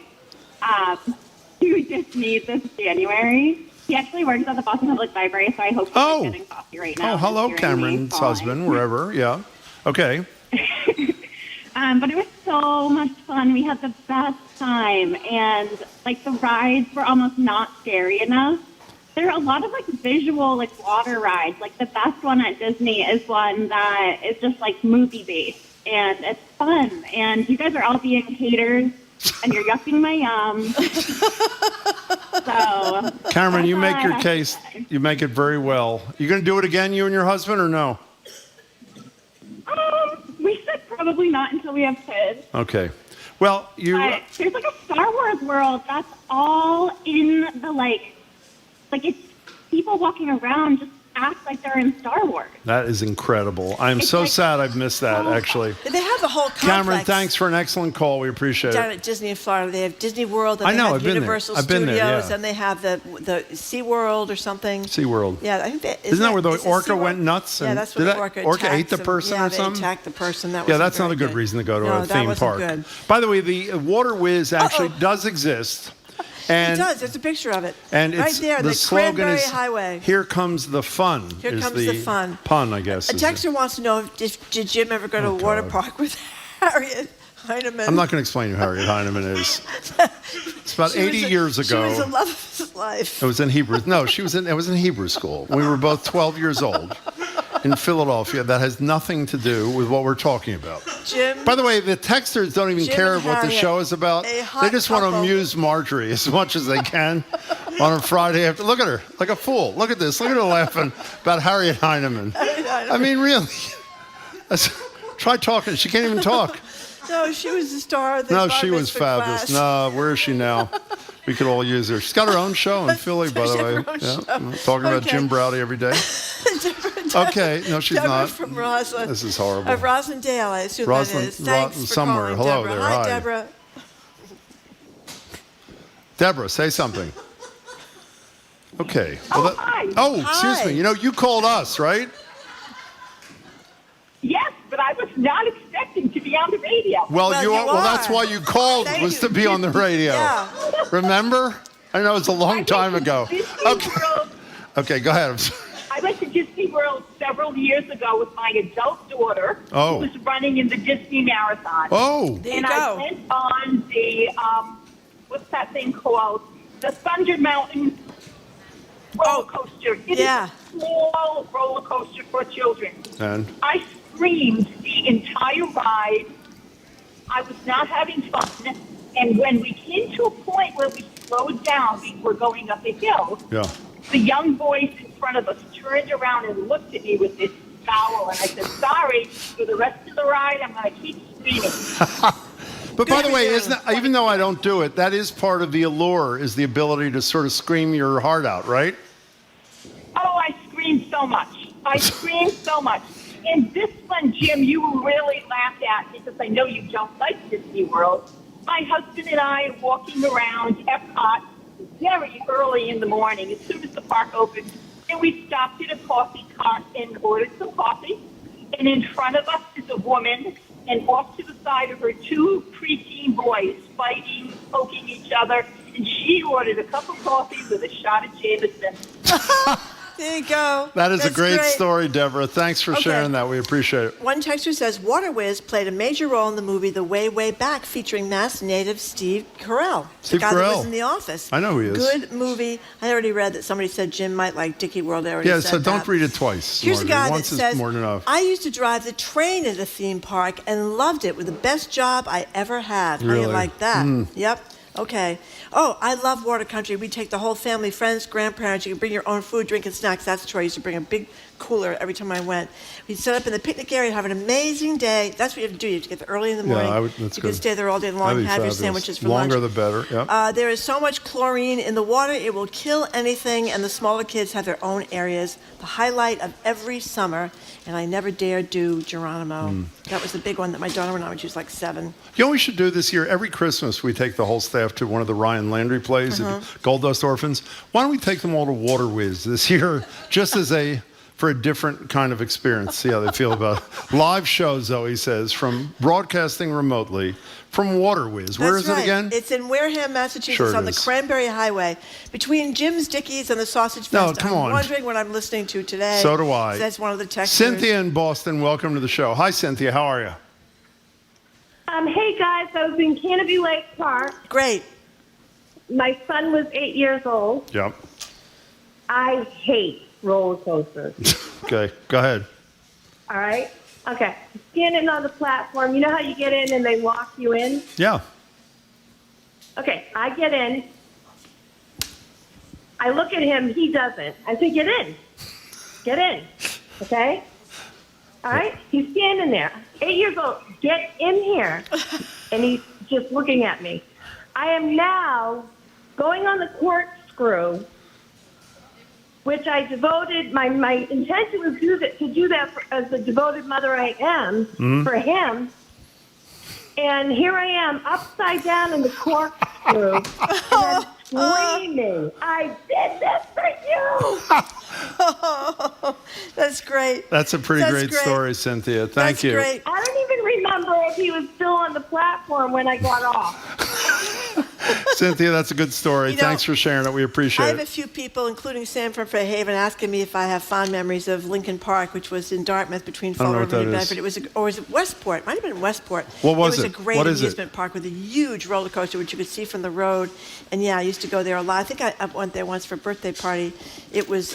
to Disney this January. He actually works at the Boston Public Library, so I hope he's getting coffee right now. Oh, hello, Cameron's husband, wherever. Yeah. Okay. But it was so much fun. We had the best time, and like the rides were almost not scary enough. There are a lot of like visual like water rides. Like the best one at Disney is one that is just like movie based, and it's fun. And you guys are all being haters, and you're yucking my yum. So, Cameron, you make your case. You make it very well. You going to do it again, you and your husband, or no? We said probably not until we have kids. Okay. Well, But there's like a Star Wars world that's all in the like it's people walking around just act like they're in Star Wars. That is incredible. I'm so sad I've missed that, actually. They have the whole complex. Cameron, thanks for an excellent call. We appreciate Down it. at Disney in Florida, they have Disney World, and I they know, have I've been there. Universal I've been Studios, there, yeah. and they have the Sea World or something. SeaWorld. Yeah, I think Isn't that where the is it orca SeaWorld? went nuts? Yeah, And that's did where that the orca ate the attacked person them. or Yeah, something? they attacked the person. That Yeah, wasn't that's not very a good reason to go to No, a that theme wasn't park. good. By the way, the Water Whiz actually does exist. And it does. There's a picture of it. And right it's, there, the slogan Cranberry is, Highway. "Here comes the fun." Here is comes the the fun. Pun, I guess. A texter wants to know, did Jim ever go to a water park with Harriet Heinemann? I'm not going to explain who Harriet Heinemann is. It's about 80 years ago. She was the love of his life. It was in Hebrew. No, it was in Hebrew school. We were both 12 years old in Philadelphia. That has nothing to do with what we're talking about. Jim. By the way, the texters don't even Jim care and what the Harriet, show is about. a hot They just want to couple. amuse Marjorie as much as they can on a Friday after. Look at her, like a fool. Look at this. Look at her laughing about Harriet Heinemann. I mean, really. Try talking. She can't even talk. No, she was the star of the No, bar she was mitzvah fabulous. class. No, where is she now? We could all use her. She's got her own show in Philly, by the way. Yeah. Talking about Okay. Jim Browdy every day. Okay, no, she's Deborah not. from Roslyn. This is horrible. Of Rosendale, I assume Roslyn- that is. Thanks for somewhere. calling, Hello Deborah. there. Hi, Hi. Deborah. Deborah, say something. Okay. Well, hi. Oh, excuse Hi. me. You know, you called us, right? Yes, but I was not expecting to be on the radio. Well, you are. Well, that's why you called, was to be on the radio. Yeah. Remember? I know it's a long time ago. Okay. Okay, go ahead. I'm sorry. I went to Disney World several years ago with my adult daughter, Oh. who was running in the Disney Marathon. Oh. There you and go. I went on the, what's that thing called? The Thunder Mountain roller coaster. It is a small roller coaster for children. And I screamed the entire ride. I was not having fun. And when we came to a point where we slowed down before going up a hill, yeah. the young boys in front of us turned around and looked at me with this scowl. And I said, sorry, for the rest of the ride, I'm going to keep screaming. But by the way, even though I don't do it, that is part of the allure, is the ability to sort of scream your heart out, right? Oh, I screamed so much. I screamed so much. And this one, Jim, you really laughed at because I know you don't like Disney World. My husband and I are walking around Epcot very early in the morning, as soon as the park opened, and we stopped at a coffee cart and ordered some coffee. And in front of us is a woman, and off to the side of her, two preteen boys fighting, poking each other. and she ordered a cup of coffee with a shot of Jameson. There you go. That is That's a great story, Deborah. Thanks for Okay. sharing that. We appreciate it. One texter says Water Whiz played a major role in the movie The Way, Way Back, featuring Mass native Steve Carell. Steve the guy that Carell. was in The Office. I know who he is. Good movie. I already read that somebody said Jim might like Dickie World. I already Yeah, said so that. don't read it twice. Here's a Marjorie. guy Once that is says, more than enough. I used to drive the train at a theme park and loved it. With the best job I ever had. How do you Really? like that? Mm. Yep. Okay. Oh, I love Water Country. We take the whole family, friends, grandparents. You can bring your own food, drink, and snacks. That's true. I used to bring a big cooler every time I went. We'd set up in the picnic area, have an amazing day. That's what you have to do. You have to get there early in the morning. That's you good. can stay there all day long, That'd be have your fabulous. sandwiches for Longer lunch. the better. Yep. There is so much chlorine in the water, it will kill anything, and the smaller kids have their own areas. The highlight of every summer, and I never dared do Geronimo. That was the big one that my daughter went on when she was like 7. You know what we should do this year? Every Christmas, we take the whole staff to one of the Ryan Landry plays at Gold Dust Orphans. Why don't we take them all to Water Whiz this year, just for a different kind of experience, see how they feel about it. Live show, Zoe says, from broadcasting remotely from Water Whiz. Where is it again? It's in Wareham, Massachusetts, Sure it on the is. Cranberry Highway, between Jim's Dickies and the Sausage No, Fest. come I'm on. wondering what I'm listening to today. So do I. That's one of the texters. Cynthia in Boston, welcome to the show. Hi, Cynthia. How are you? Hey guys, I was in Canopy Lake Park. Great. My son was 8 years old. Yep. I hate roller coasters. Okay, go ahead. All right? Okay. Standing on the platform, you know how you get in and they walk you in? Yeah. Okay, I get in. I look at him, he doesn't. I say, get in. Get in. Okay? All right? He's standing there. 8 years old. Get in here. And he's just looking at me. I am now going on the corkscrew, which I devoted, my intention was to do that as the devoted mother I am for him. And here I am, upside down in the corkscrew, and I'm screaming, I did this for you! That's great. That's a pretty great story, Cynthia. Thank you. Great. I don't even remember if he was still on the platform when I got off. Cynthia, that's a good story. You know, Thanks for sharing it. We I appreciate have a it. few people, including Sam from Fairhaven, asking me if I have fond memories of Lincoln Park, which was in Dartmouth between I don't Fall know River what and that Bedford. is. It was, or was it Westport? It might have been Westport. What was it? it? Was a great What is it? amusement park with a huge roller coaster, which you could see from the road. And yeah, I used to go there a lot. I think I went there once for a birthday party. It was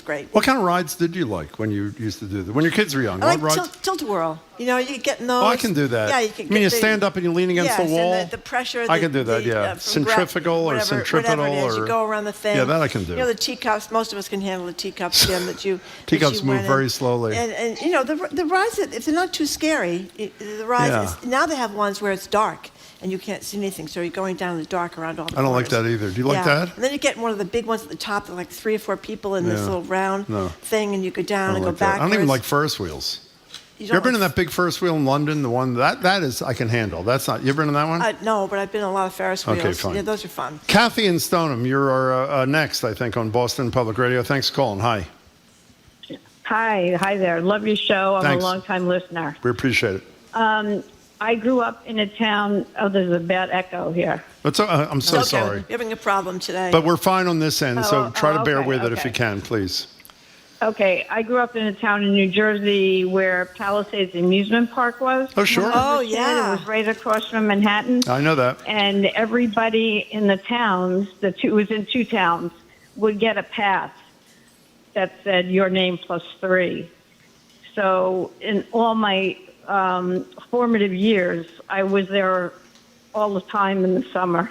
great. What kind of rides did you like when you used to do that? When your kids were young? I What like rides? Tilt-a-whirl. You know, you get in those. Oh, I can do that. Yeah, you can. I mean, you get the- stand up and you lean against the yes, wall? and the pressure. I can do that, yeah. from Centrifugal or whatever centripetal it is. or- You go around the thing. Yeah, that I can do. You know, the teacups. Most of us can handle the teacups, Jim. Teacups that you move went very in. slowly. And you know, the rides, if they're not too scary, the rides. Yeah. Now they have ones where it's dark and you can't see anything, so you're going down in the dark around all the I don't like corners. that either. Do you like Yeah. that? And then you get one of the big ones at the top. That are like 3 or 4 people in this Yeah. little round No. thing, and you go down I and don't go like that. backwards. I don't even like Ferris wheels. You You don't ever been in like- that big Ferris wheel in London? The one that is I can handle. That's not. You ever been in that one? No, but I've been in a lot of Ferris wheels. Okay, fine. Yeah, those are fun. Kathy in Stoneham, you're our next, I think, on Boston Public Radio. Thanks for calling. Hi. Hi there. Love your show. I'm Thanks. a longtime listener. We appreciate it. I grew up in a town. Oh, there's a bad echo here. I'm so Okay, sorry. You're having a problem today. But we're fine on this end, so try to bear okay, with it if okay. you can, please. Okay, I grew up in a town in New Jersey where Palisades Amusement Park was. Oh, sure. Oh, It yeah. was right across from Manhattan. I know that. And everybody in the towns, it was in 2 towns, would get a pass that said your name +3. So in all my formative years, I was there all the time in the summer.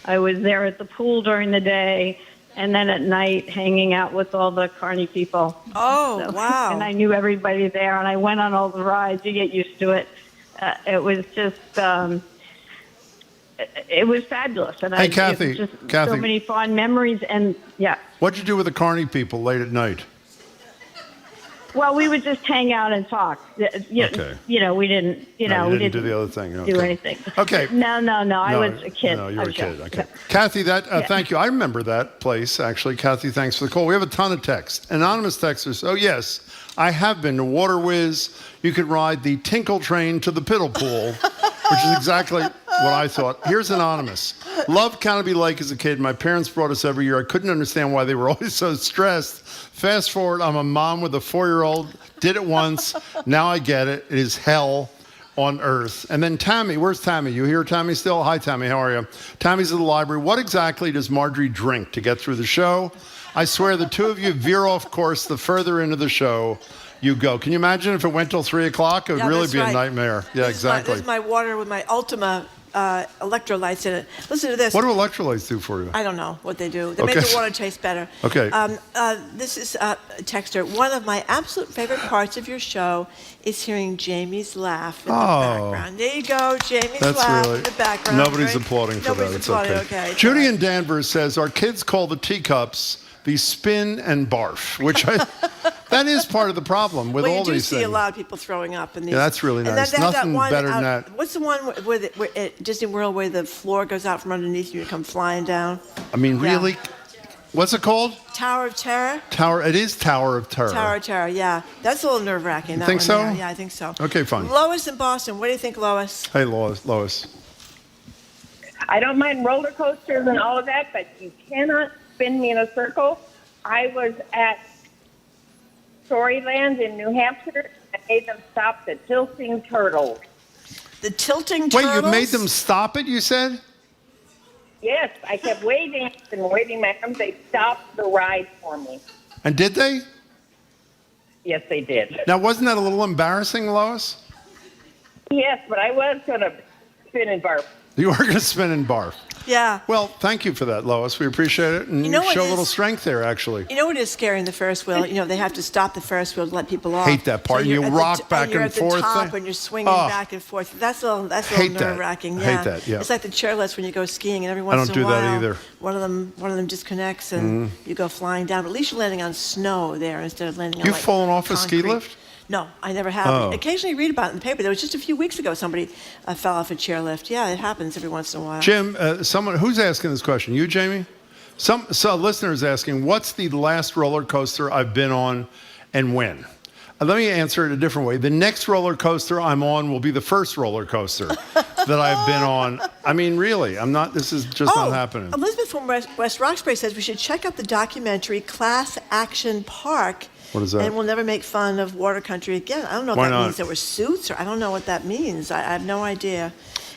I was there at the pool during the day, and then at night hanging out with all the carny people. Oh, wow. And I knew everybody there, and I went on all the rides. You get used to it. It was just, it was fabulous. And Hey, it Kathy, was just Kathy. so many fond memories, and yeah. What'd you do with the carny people late at night? Well, we would just hang out and talk. Okay. You know, we didn't, No, we you didn't do the other thing. do Okay. anything. Okay. No, I was a kid. No, you were a Okay. kid. Okay. Kathy, thank you. I remember that place, actually. Kathy, thanks for the call. We have a ton of texts. Anonymous texters. Oh, yes, I have been to Water Whiz. You could ride the Tinkle train to the Piddle Pool, which is exactly what I thought. Here's Anonymous. Loved Canopy Lake as a kid. My parents brought us every year. I couldn't understand why they were always so stressed. Fast forward, I'm a mom with a 4-year-old. Did it once. Now I get it. It is hell on earth. And then Tammy, where's Tammy? You hear Tammy still? Hi, Tammy, how are you? Tammy's at the library. What exactly does Marjorie drink to get through the show? I swear the two of you veer off course the further into the show you go. Can you imagine if it went till 3 o'clock? It would really be a nightmare. Yeah, exactly. This is my water with my Ultima electrolytes in it. Listen to this. What do electrolytes do for you? I don't know what they do. They make the water taste better. Okay. This is a texter. One of my absolute favorite parts of your show is hearing Jamie's laugh in the background. There you go, Jamie's laugh in the background. Nobody's applauding for that. It's okay. Judy in Danvers says, our kids call the teacups the spin and barf, which that is part of the problem with all these things. You do see a lot of people throwing up in these. Yeah, that's really nice. Nothing better than that. What's the one where at Disney World where the floor goes out from underneath you and come flying down? I mean, really? What's it called? Tower of Terror? It is Tower of Terror. Tower of Terror, yeah. That's a little nerve-wracking. You think so? Yeah, I think so. Okay, fine. Lois in Boston. What do you think, Lois? Hey, Lois. I don't mind roller coasters and all of that, but you cannot spin me in a circle. I was at Storyland in New Hampshire. I made them stop the tilting turtles. The tilting turtles? Wait, you made them stop it, you said? Yes, I kept waving and waving my arms. They stopped the ride for me. And did they? Yes, they did. Now, wasn't that a little embarrassing, Lois? Yes, but I was going to spin and barf. You were going to spin and barf. Yeah. Well, thank you for that, Lois. We appreciate it. And you show a little strength there, actually. You know what is scary in the Ferris wheel? They have to stop the Ferris wheel to let people off. Hate that part. So you rock back and forth. You're at the top and you're swinging back and forth. That's a little nerve-wracking. Hate that, yeah. It's like the chairlifts when you go skiing, and every once in a while, I don't do that either. One of them disconnects, and you go flying down. But at least you're landing on snow there instead of landing on You've fallen off a ski lift? No, I never have. Occasionally read about it in the paper. There was just a few weeks ago somebody fell off a chairlift. Yeah, it happens every once in a while. Jim, someone who's asking this question? You, Jamie? Some listener is asking, what's the last roller coaster I've been on and when? Let me answer it a different way. The next roller coaster I'm on will be the first roller coaster that I've been on. I mean, really, this is just not happening. Elizabeth from West Roxbury says we should check out the documentary Class Action Park. What is that? And we'll never make fun of water country again. I don't know if that means there were suits, or I don't know what that means. I have no idea.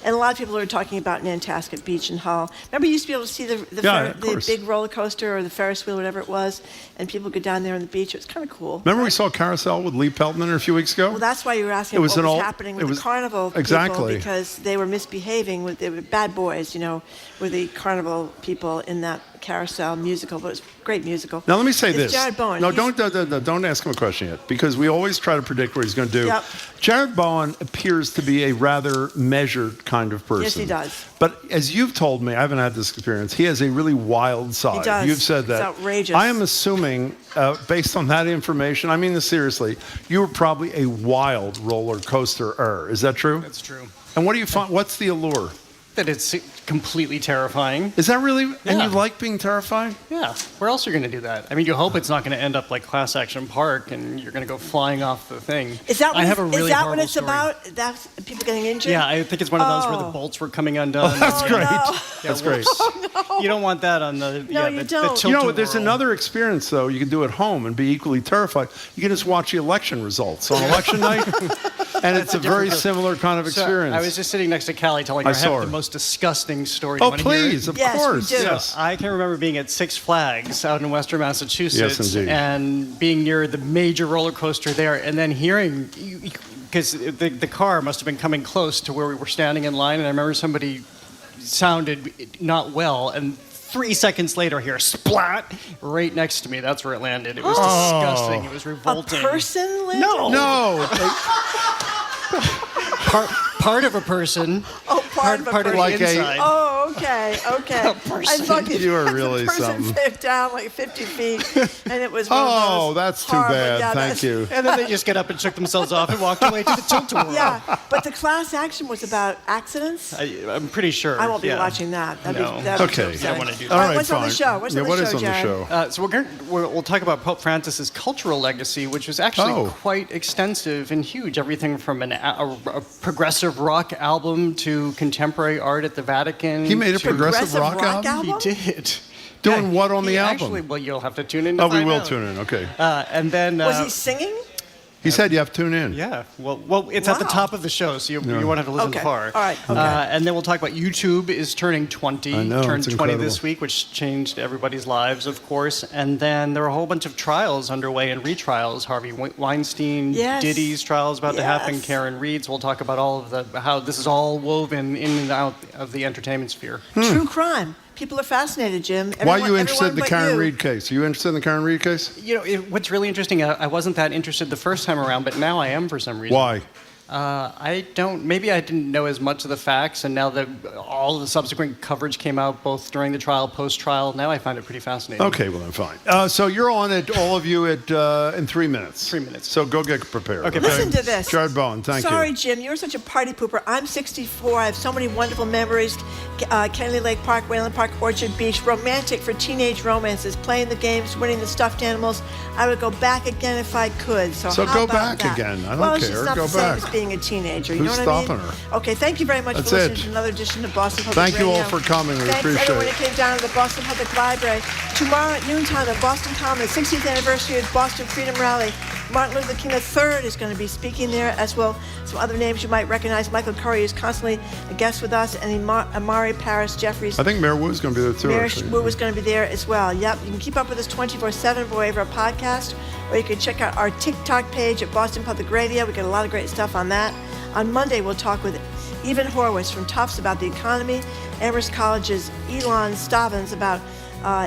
And a lot of people are talking about Nantasket Beach and Hull. Remember, you used to be able to see the big roller coaster or the Ferris wheel, whatever it was, and people go down there on the beach. It was kind of cool. Remember we saw Carousel with Lee Peltman a few weeks ago? Well, that's why you were asking what was happening with the carnival people, because they were misbehaving. They were bad boys, were the carnival people in that Carousel musical, but it was a great musical. Now let me say this. Jared Bowen. No, don't ask him a question yet, because we always try to predict what he's going to do. Yep. Jared Bowen appears to be a rather measured kind of person. Yes, he does. But as you've told me, I haven't had this experience, he has a really wild side. He does. You've said that. It's outrageous. I am assuming, based on that information, I mean this seriously, you were probably a wild roller coaster-er. Is that true? That's true. And what do you find? What's the allure? That it's completely terrifying. Is that really? Yeah. And you like being terrified? Yeah. Where else are you going to do that? I mean, you hope it's not going to end up like Class Action Park and you're going to go flying off the thing. Is that what, I have a really what it's story. about? That's people getting injured? Yeah, I think it's one of those where the bolts were coming undone. Oh, that's great. No. That's great. No. You don't want that on the you don't. There's another experience, though, you can do at home and be equally terrified. You can just watch the election results on election night, and it's a very similar kind of experience. I was just sitting next to Callie telling her I have the most disgusting story. Oh, please, of course. Yes. I can remember being at Six Flags out in Western Massachusetts and being near the major roller coaster there, and then hearing, because the car must have been coming close to where we were standing in line, and I remember somebody sounded not well, and 3 seconds later, I hear a splat right next to me. That's where it landed. It was disgusting. It was revolting. A person landed? No. Part of a person. Oh, part of a person. Like inside. Oh, Okay. I fucking You are really the person something. fell down like 50 feet, and it was one of Oh, those that's too horrible- bad. yeah, Thank that's- you. And then they just get up and shook themselves off and walked away to the tilt-a-whirl. Yeah, but the class action was about accidents. I'm pretty sure. I won't be yeah. watching that. That'd No. be that'd be Okay. too upsetting. I want to do All that. right, what's on the fine. show? What's on the what show, is on the Jared? show? So we'll talk about Pope Francis's cultural legacy, which was actually Oh. quite extensive and huge. Everything from a progressive rock album to contemporary art at the Vatican. He made a to- progressive rock album? He did. Doing what on he the album? Actually, well, you'll have to tune in. To Oh, we find will out. tune in. Okay. And then Was he singing? He said you have to tune in. Yeah, well, it's at the top of the show, so you won't have to listen Okay. far. All right, okay. And then we'll talk about YouTube is turning 20. I know, Turned it's 20 incredible. this week, which changed everybody's lives, of course. And then there are a whole bunch of trials underway and retrials. Harvey Weinstein, Yes. Diddy's trial is about to happen. Yes. Karen Reed's. We'll talk about all of how this is all woven in and out of the entertainment sphere. True crime. People are fascinated, Jim. Why are you interested in the everyone but Karen you. Reed case? Are you interested in the Karen Reed case? You know, what's really interesting, I wasn't that interested the first time around, but now I am for some reason. Why? Maybe I didn't know as much of the facts, and now that all of the subsequent coverage came out, both during the trial, post-trial, now I find it pretty fascinating. Okay, well then fine. So you're on it, all of you, in 3 minutes. 3 minutes. So go get prepared. Okay. Listen to this. Jared Bowen, thank you. Sorry, Jim, you're such a party pooper. I'm 64. I have so many wonderful memories. Kennedy Lake Park, Wayland Park, Orchard Beach. Romantic for teenage romances. Playing the games, winning the stuffed animals. I would go back again if I could. So So how go about back that? again. I don't well, it's care. just not Go the same back. as being a teenager. You Who's know what I mean? stopping her? Okay, thank you very much That's for listening it. to another edition of Boston Public Thank you Radio. all for coming. We Thanks appreciate everyone it. who came down to the Boston Public Library. Tomorrow at noontime at Boston Commons, 60th anniversary of Boston Freedom Rally. Martin Luther King III is going to be speaking there, as well as some other names you might recognize. Michael Curry is constantly a guest with us, and Amari Paris Jeffries. I think Mayor Wu's going to be there too. Mayor actually. Wu is going to be there as well. Yep, you can keep up with us 24/7 over our podcast, or you can check out our TikTok page at Boston Public Radio. We got a lot of great stuff on that. On Monday, we'll talk with Evan Horowitz from Tufts about the economy, Amherst College's Elon Stavins about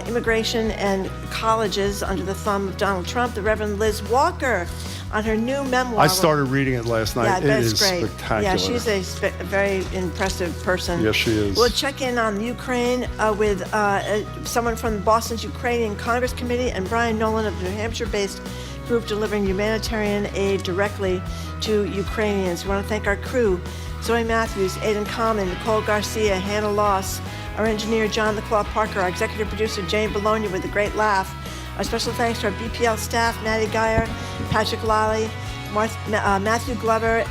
immigration and colleges under the thumb of Donald Trump, the Reverend Liz Walker on her new memoir. I started reading it last night. Yeah, I bet It it's is great. spectacular. Yeah, she's a very impressive person. Yes, she is. We'll check in on Ukraine with someone from Boston's Ukrainian Congress Committee and Brian Nolan of the New Hampshire-based group delivering humanitarian aid directly to Ukrainians. We want to thank our crew, Zoe Matthews, Aidan Common, Nicole Garcia, Hannah Loss, our engineer John the Claw Parker, our executive producer Jane Bologna with a great laugh. Our special thanks to our BPL staff, Maddie Geyer, Patrick Lally, Matthew Glover,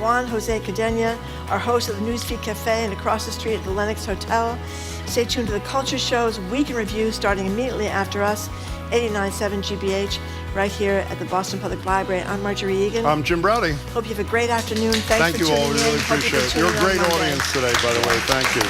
Juan Jose Cadena, our host of the Newsfeed Cafe and across the street at the Lenox Hotel. Stay tuned to the Culture Show's Week in Review starting immediately after us, 89.7 GBH, right here at the Boston Public Library. I'm Marjorie Egan. I'm Jim Browdy. Hope you have a great afternoon. Thank you for all. tuning We in. really Hope you can appreciate it. tune You're in a on great Monday. audience today, by the way. Thank you.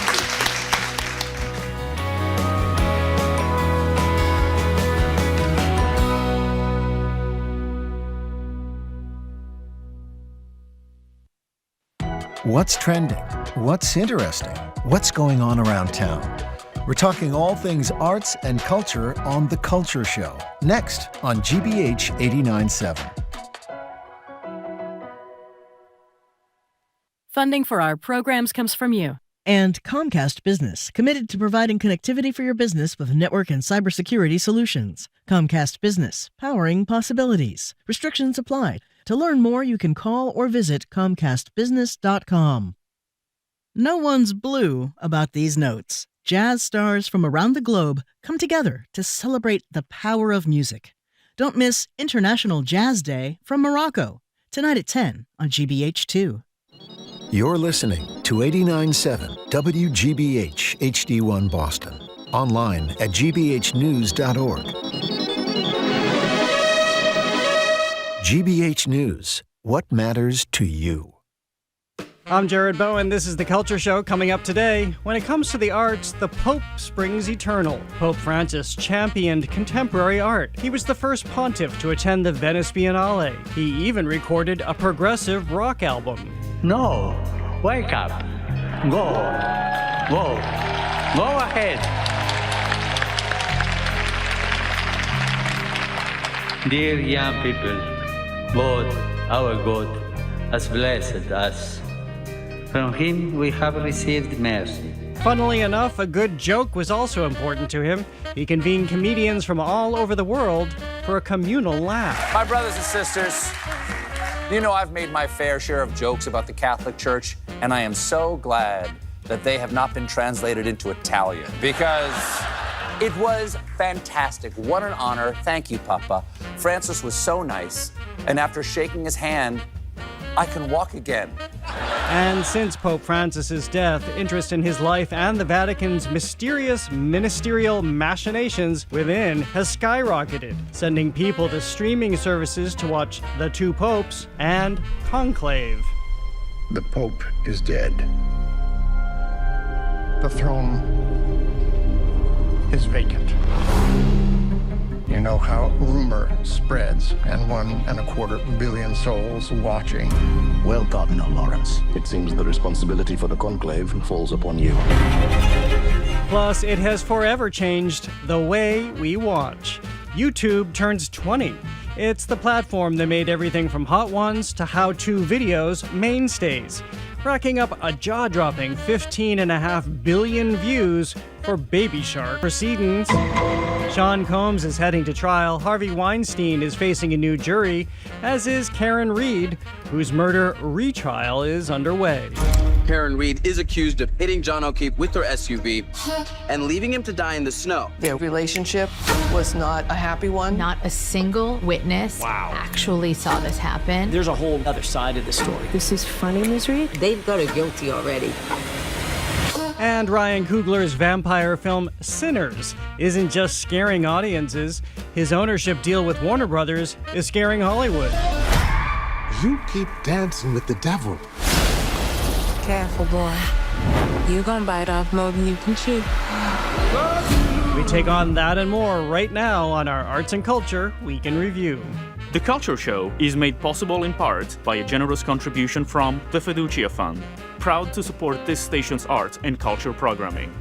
What's trending? What's interesting? What's going on around town? We're talking all things arts and culture on The Culture Show, next on GBH 89.7. Funding for our programs comes from you. And Comcast Business, committed to providing connectivity for your business with network and cybersecurity solutions. Comcast Business, powering possibilities. Restrictions apply. To learn more, you can call or visit comcastbusiness.com. No one's blue about these notes. Jazz stars from around the globe come together to celebrate the power of music. Don't miss International Jazz Day from Morocco, tonight at 10 on GBH2. You're listening to 89.7 WGBH HD1 Boston. Online at gbhnews.org. GBH News. What matters to you? I'm Jared Bowen. This is The Culture Show. Coming up today, when it comes to the arts, the Pope springs eternal. Pope Francis championed contemporary art. He was the first pontiff to attend the Venice Biennale. He even recorded a progressive rock album. No, wake up. Go ahead. Dear young people, God, our God, has blessed us. From him we have received mercy. Funnily enough, a good joke was also important to him. He convened comedians from all over the world for a communal laugh. My brothers and sisters, you know I've made my fair share of jokes about the Catholic Church, and I am so glad that they have not been translated into Italian, because it was fantastic. What an honor. Thank you, Papa. Francis was so nice, and after shaking his hand, I can walk again. And since Pope Francis's death, interest in his life and the Vatican's mysterious ministerial machinations within has skyrocketed, sending people to streaming services to watch The Two Popes and Conclave. The Pope is dead. The throne is vacant. You know how rumor spreads, and 1.25 billion souls watching. Well, Cardinal Lawrence, it seems the responsibility for the conclave falls upon you. Plus, it has forever changed the way we watch. YouTube turns 20. It's the platform that made everything from Hot Ones to how-to videos mainstays, racking up a jaw-dropping 15.5 billion views for Baby Shark proceedings. Sean Combs is heading to trial. Harvey Weinstein is facing a new jury, as is Karen Reed, whose murder retrial is underway. Karen Reed is accused of hitting John O'Keefe with her SUV and leaving him to die in the snow. Their relationship was not a happy one. Not a single witness actually saw this happen. There's a whole other side of the story. This is funny, Misery. They've got her guilty already. And Ryan Coogler's vampire film Sinners isn't just scaring audiences. His ownership deal with Warner Brothers is scaring Hollywood. You keep dancing with the devil. Careful, boy. You gonna bite off more than you can chew. We take on that and more right now on our Arts and Culture Week in Review. The Culture Show is made possible in part by a generous contribution from the Fiducia Fund, proud to support this station's arts and culture programming.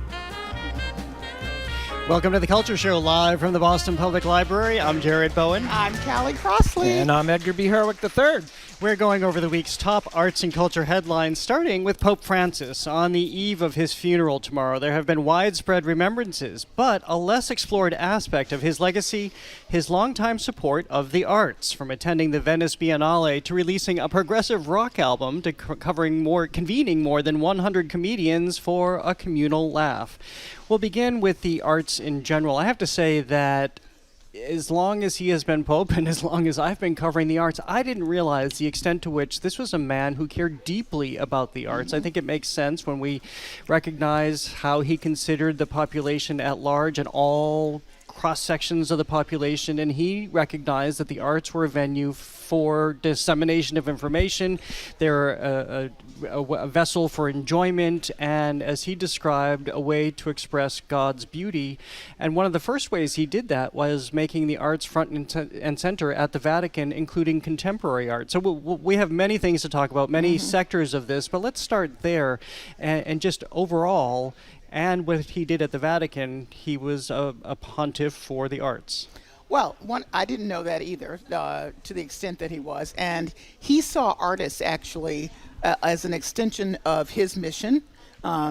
Welcome to the Culture Show, live from the Boston Public Library. I'm Jared Bowen. I'm Callie Crossley. And I'm Edgar B. Herwick III. We're going over the week's top arts and culture headlines, starting with Pope Francis. On the eve of his funeral tomorrow, there have been widespread remembrances, but a less explored aspect of his legacy, his longtime support of the arts, from attending the Venice Biennale to releasing a progressive rock album to convening more than 100 comedians for a communal laugh. We'll begin with the arts in general. I have to say that as long as he has been Pope and as long as I've been covering the arts, I didn't realize the extent to which this was a man who cared deeply about the arts. I think it makes sense when we recognize how he considered the population at large and all cross-sections of the population, and he recognized that the arts were a venue for dissemination of information. They're a vessel for enjoyment, and as he described, a way to express God's beauty. And one of the first ways he did that was making the arts front and center at the Vatican, including contemporary art. So we have many things to talk about, many sectors of this, but let's start there and just overall. And what he did at the Vatican, he was a pontiff for the arts. Well, I didn't know that either, to the extent that he was. And he saw artists actually as an extension of his mission,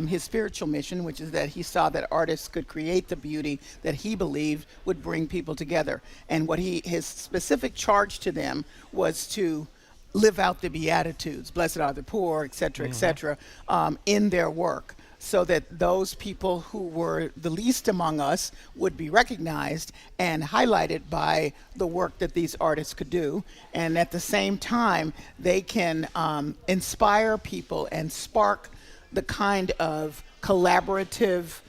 his spiritual mission, which is that he saw that artists could create the beauty that he believed would bring people together. And his specific charge to them was to live out the Beatitudes, blessed are the poor, et cetera, in their work, so that those people who were the least among us would be recognized and highlighted by the work that these artists could do. And at the same time, they can inspire people and spark the kind of collaborative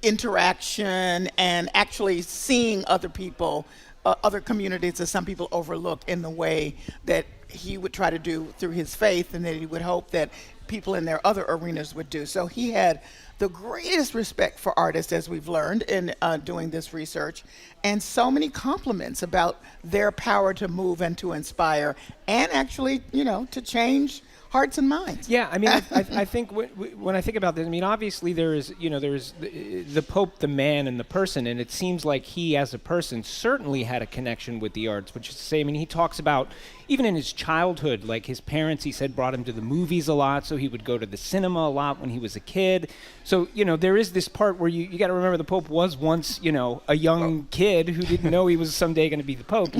interaction and actually seeing other people, other communities that some people overlook, in the way that he would try to do through his faith, and that he would hope that people in their other arenas would do. So he had the greatest respect for artists, as we've learned in doing this research, and so many compliments about their power to move and to inspire, and actually, to change hearts and minds. Yeah, I mean, I think when I think about this, I mean, obviously there's the Pope, the man, and the person, and it seems like he, as a person, certainly had a connection with the arts, which is to say, I mean, he talks about, even in his childhood, like his parents, he said, brought him to the movies a lot, so he would go to the cinema a lot when he was a kid. So, there is this part where you got to remember the Pope was once, a young kid who didn't know he was someday going to be the Pope,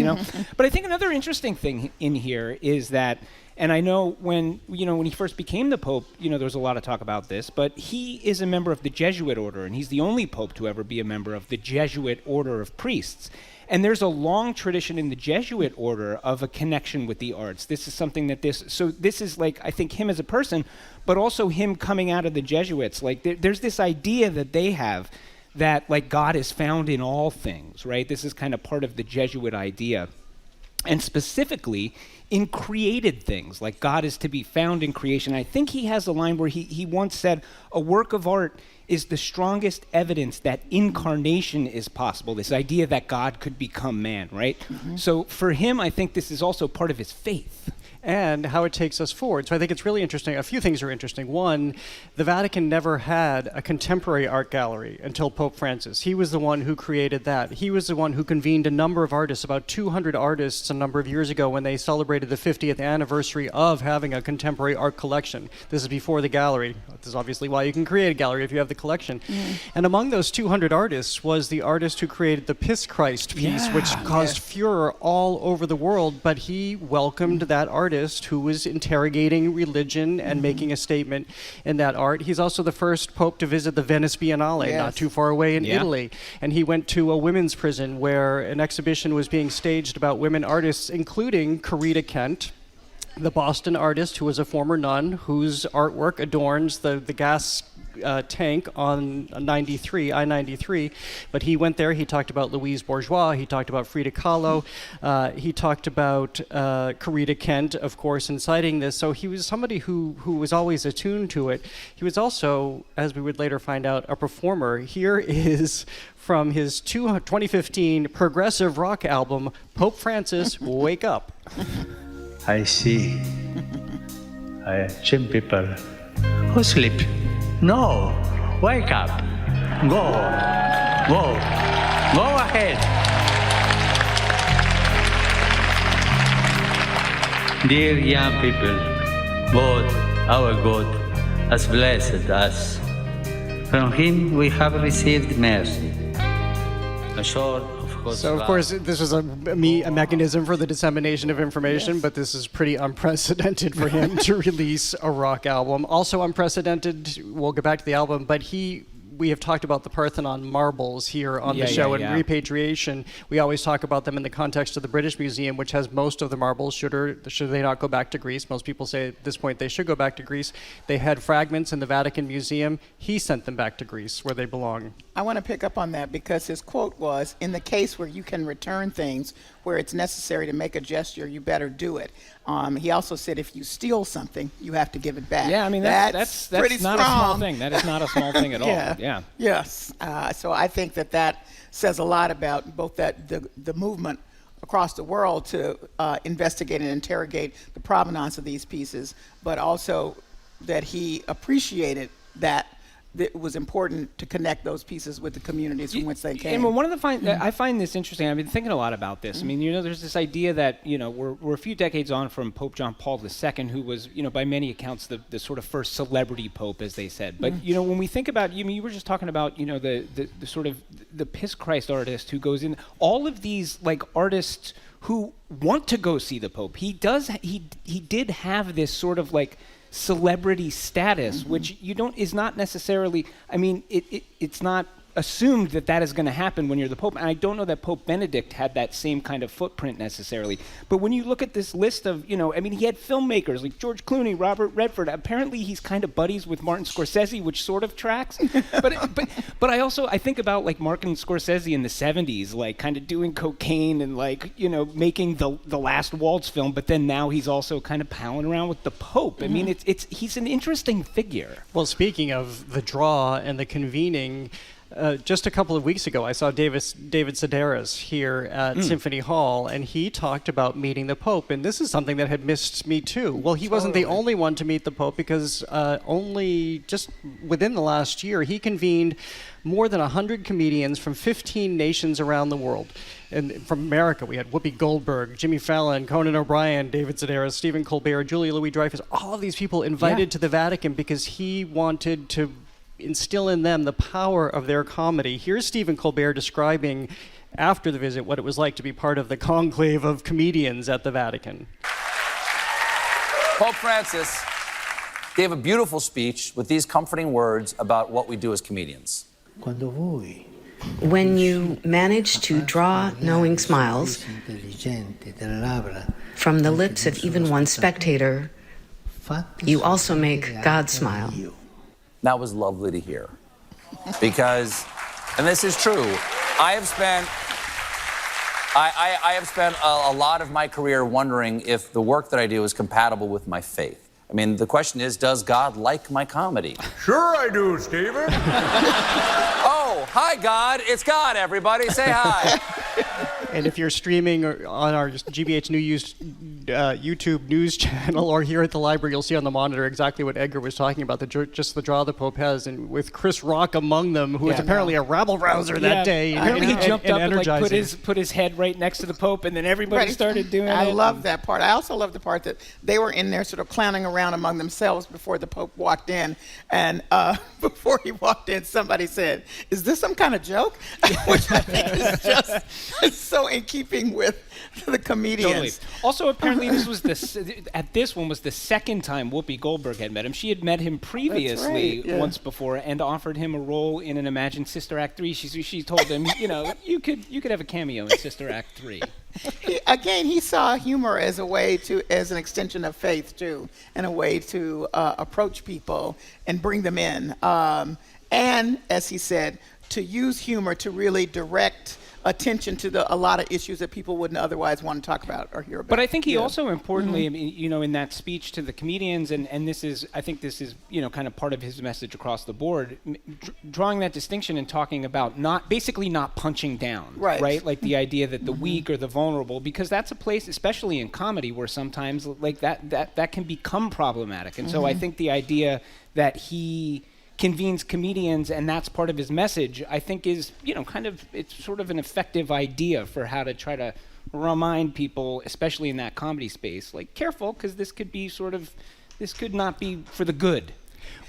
But I think another interesting thing in here is that, and I know when he first became the Pope, there was a lot of talk about this, but he is a member of the Jesuit order, and he's the only Pope to ever be a member of the Jesuit order of priests. And there's a long tradition in the Jesuit order of a connection with the arts. This is something that this is like, I think, him as a person, but also him coming out of the Jesuits. Like, there's this idea that they have that, like, God is found in all things, right? This is kind of part of the Jesuit idea. And specifically in created things, like God is to be found in creation. I think he has a line where he once said, a work of art is the strongest evidence that incarnation is possible, this idea that God could become man, right? Mm-hmm. So for him, I think this is also part of his faith. And how it takes us forward. So I think it's really interesting. A few things are interesting. One, the Vatican never had a contemporary art gallery until Pope Francis. He was the one who created that. He was the one who convened a number of artists, about 200 artists a number of years ago when they celebrated the 50th anniversary of having a contemporary art collection. This is before the gallery. This is obviously why you can create a gallery if you have the collection. Mm. And among those 200 artists was the artist who created the Piss Christ piece, which caused furor all over the world, but he welcomed that artist who was interrogating religion and making a statement in that art. He's also the first Pope to visit the Venice Biennale, not too far away in Italy. And he went to a women's prison where an exhibition was being staged about women artists, including Corita Kent, the Boston artist who was a former nun, whose artwork adorns the gas tank on I-93, but he went there. He talked about Louise Bourgeois. He talked about Frida Kahlo. He talked about Corita Kent, of course, inciting this. So he was somebody who was always attuned to it. He was also, as we would later find out, a performer. Here is from his 2015 progressive rock album, Pope Francis, Wake Up. I see. I see people who sleep. No, wake up. Go ahead. Dear young people, God, our God, has blessed us. From him we have received mercy. A short So, of course, this was a mechanism for the dissemination of information, but this is pretty unprecedented for him to release a rock album. Also unprecedented, we'll get back to the album, but we have talked about the Parthenon marbles here on the show, and repatriation. We always talk about them in the context of the British Museum, which has most of the marbles. Should they not go back to Greece? Most people say at this point they should go back to Greece. They had fragments in the Vatican Museum. He sent them back to Greece, where they belong. I want to pick up on that because his quote was, in the case where you can return things where it's necessary to make a gesture, you better do it. He also said if you steal something, you have to give it back. Yeah, I mean, that's pretty not strong. a small thing. That is not a small thing at all. Yeah. Yes. So I think that says a lot about both the movement across the world to investigate and interrogate the provenance of these pieces, but also that he appreciated that it was important to connect those pieces with the communities from which they came. And one of the I find this interesting. I've been thinking a lot about this. I mean, there's this idea that we're a few decades on from Pope John Paul II, who was by many accounts the sort of first celebrity pope, as they said. But when we think about, you were just talking about the sort of the Piss Christ artist who goes in. All of these like artists who want to go see the Pope. He did have this sort of like celebrity status, which is not necessarily, I mean, it's not assumed that is going to happen when you're the Pope. And I don't know that Pope Benedict had that same kind of footprint necessarily. But when you look at this list of, he had filmmakers like George Clooney, Robert Redford. Apparently he's kind of buddies with Martin Scorsese, which sort of tracks. But I think about like Martin Scorsese in the 70s, like kind of doing cocaine and like, making the Last Waltz film. But then now he's also kind of palling around with the Pope. I mean, he's an interesting figure. Well, speaking of the draw and the convening, just a couple of weeks ago, I saw David Sedaris here at Symphony Hall, and he talked about meeting the Pope. And this is something that had missed me too. Well, he wasn't the only one to meet the Pope, because only just within the last year, he convened more than 100 comedians from 15 nations around the world. And from America, we had Whoopi Goldberg, Jimmy Fallon, Conan O'Brien, David Sedaris, Stephen Colbert, Julia Louis-Dreyfus, all of these people invited to the Vatican because he wanted to instill in them the power of their comedy. Here's Stephen Colbert describing, after the visit, what it was like to be part of the conclave of comedians at the Vatican. Pope Francis gave a beautiful speech with these comforting words about what we do as comedians. When you manage to draw knowing smiles from the lips of even one spectator, you also make God smile. That was lovely to hear. Because, and this is true, I have spent a lot of my career wondering if the work that I do is compatible with my faith. I mean, the question is, does God like my comedy? Sure I do, Stephen. Oh, hi, God. It's God, everybody. Say hi. And if you're streaming on our GBH News YouTube news channel or here at the library, you'll see on the monitor exactly what Edgar was talking about, just the draw the Pope has, and with Chris Rock among them, who was apparently a rabble-rouser that day. Apparently he jumped up and energizing. put his head right next to the Pope, and then everybody started doing it. I love that part. I also love the part that they were in there sort of clowning around among themselves before the Pope walked in. And before he walked in, somebody said, "Is this some kind of joke?" Which I think is just so in keeping with the comedians. Totally. Also, apparently, this was this one was the second time Whoopi Goldberg had met him. She had met him previously once before and offered him a role in an imagined Sister Act 3. She told him, you could have a cameo in Sister Act 3. He saw humor as a way as an extension of faith too, and a way to approach people and bring them in. And as he said, to use humor to really direct attention to a lot of issues that people wouldn't otherwise want to talk about or hear about. But I think he also importantly, I mean, in that speech to the comedians, and I think this is kind of part of his message across the board, drawing that distinction and talking about not punching down, right? Like the idea that the weak or the vulnerable, because that's a place, especially in comedy, where sometimes like that can become problematic. And so I think the idea that he convenes comedians and that's part of his message, I think is, it's sort of an effective idea for how to try to remind people, especially in that comedy space, like, careful, because this could not be for the good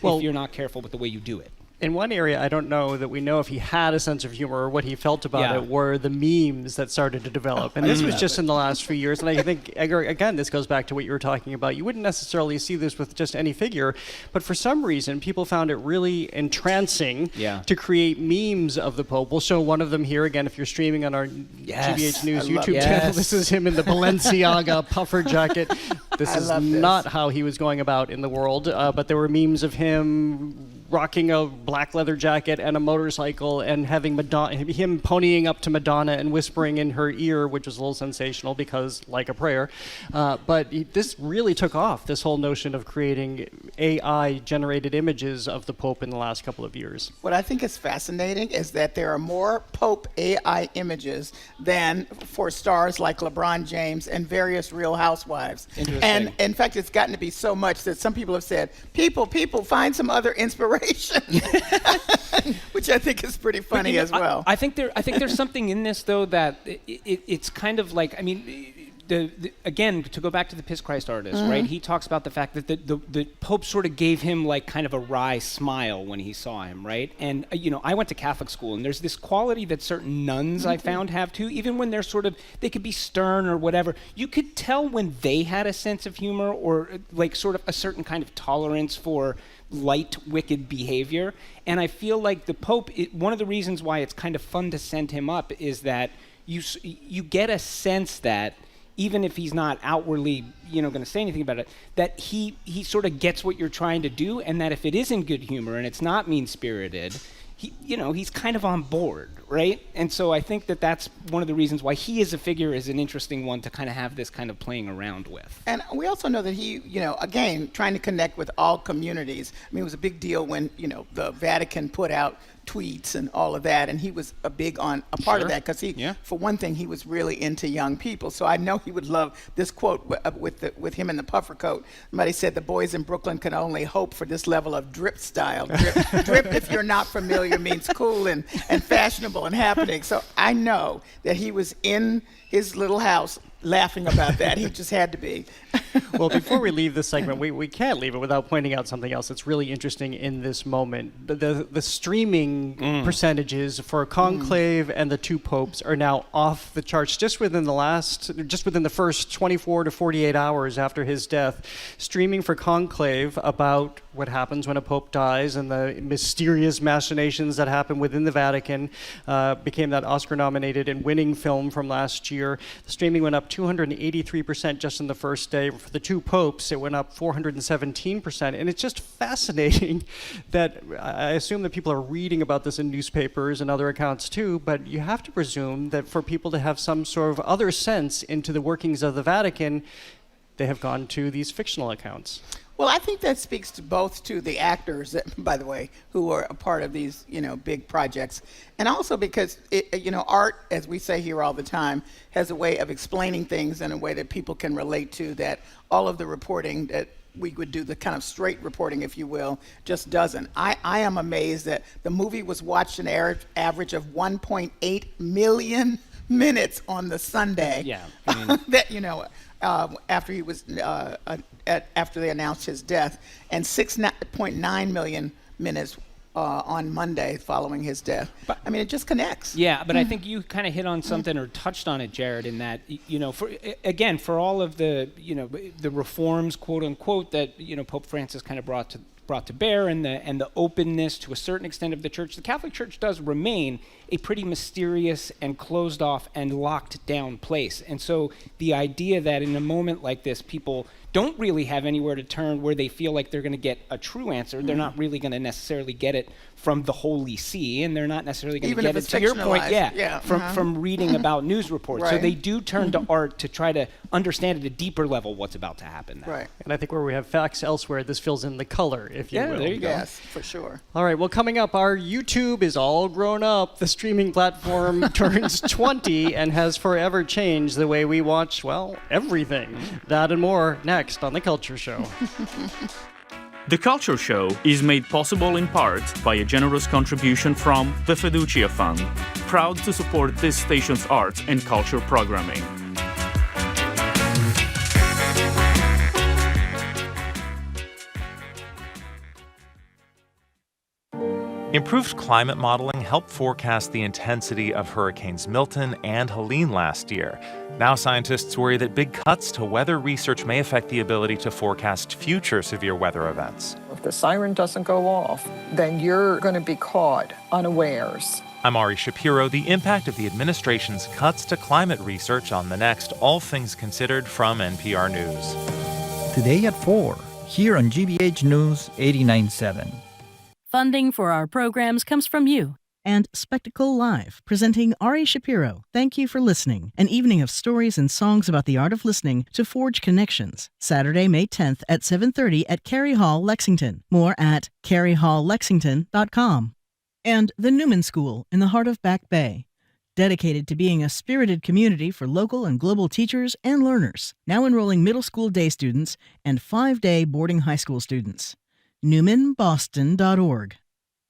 if you're not careful with the way you do it. In one area, I don't know that we know if he had a sense of humor or what he felt about it, were the memes that started to develop. And this was just in the last few years. And I think, Edgar, again, this goes back to what you were talking about. You wouldn't necessarily see this with just any figure, but for some reason, people found it really entrancing to create memes of the Pope. We'll show one of them here again if you're streaming on our GBH News YouTube channel. This is him in the Balenciaga puffer jacket. This is not how he was going about in the world, but there were memes of him rocking a black leather jacket and a motorcycle and having him ponying up to Madonna and whispering in her ear, which was a little sensational because like a prayer. But this really took off, this whole notion of creating AI-generated images of the Pope in the last couple of years. What I think is fascinating is that there are more Pope AI images than for stars like LeBron James and various Real Housewives. And in fact, it's gotten to be so much that some people have said, people, find some other inspiration. Which I think is pretty funny as well. I think there's something in this though that it's kind of like, I mean, again, to go back to the Piss Christ artist, right? He talks about the fact that the Pope sort of gave him like kind of a wry smile when he saw him, right? And I went to Catholic school, and there's this quality that certain nuns I found have too, even when they're they could be stern or whatever. You could tell when they had a sense of humor or like sort of a certain kind of tolerance for light, wicked behavior. And I feel like the Pope, one of the reasons why it's kind of fun to send him up is that you get a sense that even if he's not outwardly, going to say anything about it, that he sort of gets what you're trying to do, and that if it is in good humor and it's not mean-spirited, he's kind of on board, right? And so I think that that's one of the reasons why he as a figure is an interesting one to kind of have this kind of playing around with. And we also know that he, again, trying to connect with all communities. I mean, it was a big deal when, the Vatican put out tweets and all of that, and he was a part of that because for one thing, he was really into young people. So I know he would love this quote with him in the puffer coat. Somebody said the boys in Brooklyn can only hope for this level of drip style. Drip, if you're not familiar, means cool and fashionable and happening. So I know that he was in his little house laughing about that. He just had to be. Well, before we leave this segment, we can't leave it without pointing out something else that's really interesting in this moment. The streaming percentages for Conclave and the two popes are now off the charts just within the first 24 to 48 hours after his death. Streaming for Conclave about what happens when a pope dies and the mysterious machinations that happen within the Vatican became that Oscar-nominated and winning film from last year. The streaming went up 283% just in the first day. For the two popes, it went up 417%. And it's just fascinating that I assume that people are reading about this in newspapers and other accounts too, but you have to presume that for people to have some sort of other sense into the workings of the Vatican, they have gone to these fictional accounts. Well, I think that speaks to both to the actors, by the way, who are a part of these, big projects, and also because, art, as we say here all the time, has a way of explaining things in a way that people can relate to that all of the reporting that we would do, the kind of straight reporting, if you will, just doesn't. I am amazed that the movie was watched an average of 1.8 million minutes on the Sunday. Yeah. That, after he was after they announced his death, and 6.9 million minutes on Monday following his death. But, I mean, it just connects. Yeah, but I think you kind of hit on something or touched on it, Jared, in that, for all of the, the reforms, quote unquote, that, Pope Francis kind of brought to bear and the openness to a certain extent of the church, the Catholic Church does remain a pretty mysterious and closed off and locked down place. And so the idea that in a moment like this, people don't really have anywhere to turn where they feel like they're going to get a true answer. They're not really going to necessarily get it from the Holy See, and they're not necessarily going to get it, to your point, from reading about news reports. Right. So they do turn to art to try to understand at a deeper level what's about to happen now. Right. And I think where we have facts elsewhere, this fills in the color, if you will. Yeah, there you go. Yes, for sure. All right, well, coming up, our YouTube is all grown up. The streaming platform turns 20 and has forever changed the way we watch, everything. That and more next on The Culture Show. The Culture Show is made possible in part by a generous contribution from the Fiducia Fund, proud to support this station's arts and culture programming. Improved climate modeling helped forecast the intensity of Hurricanes Milton and Helene last year. Now scientists worry that big cuts to weather research may affect the ability to forecast future severe weather events. If the siren doesn't go off, then you're going to be caught unawares. I'm Ari Shapiro. The impact of the administration's cuts to climate research on the next All Things Considered from NPR News. Today at 4, here on GBH News 89.7. Funding for our programs comes from you. And Spectacle Live, presenting Ari Shapiro. Thank you for listening. An evening of stories and songs about the art of listening to forge connections. Saturday, May 10th at 7:30 at Cary Hall, Lexington. More at caryhalllexington.com. And the Newman School in the heart of Back Bay. Dedicated to being a spirited community for local and global teachers and learners. Now enrolling middle school day students and 5-day boarding high school students. NewmanBoston.org.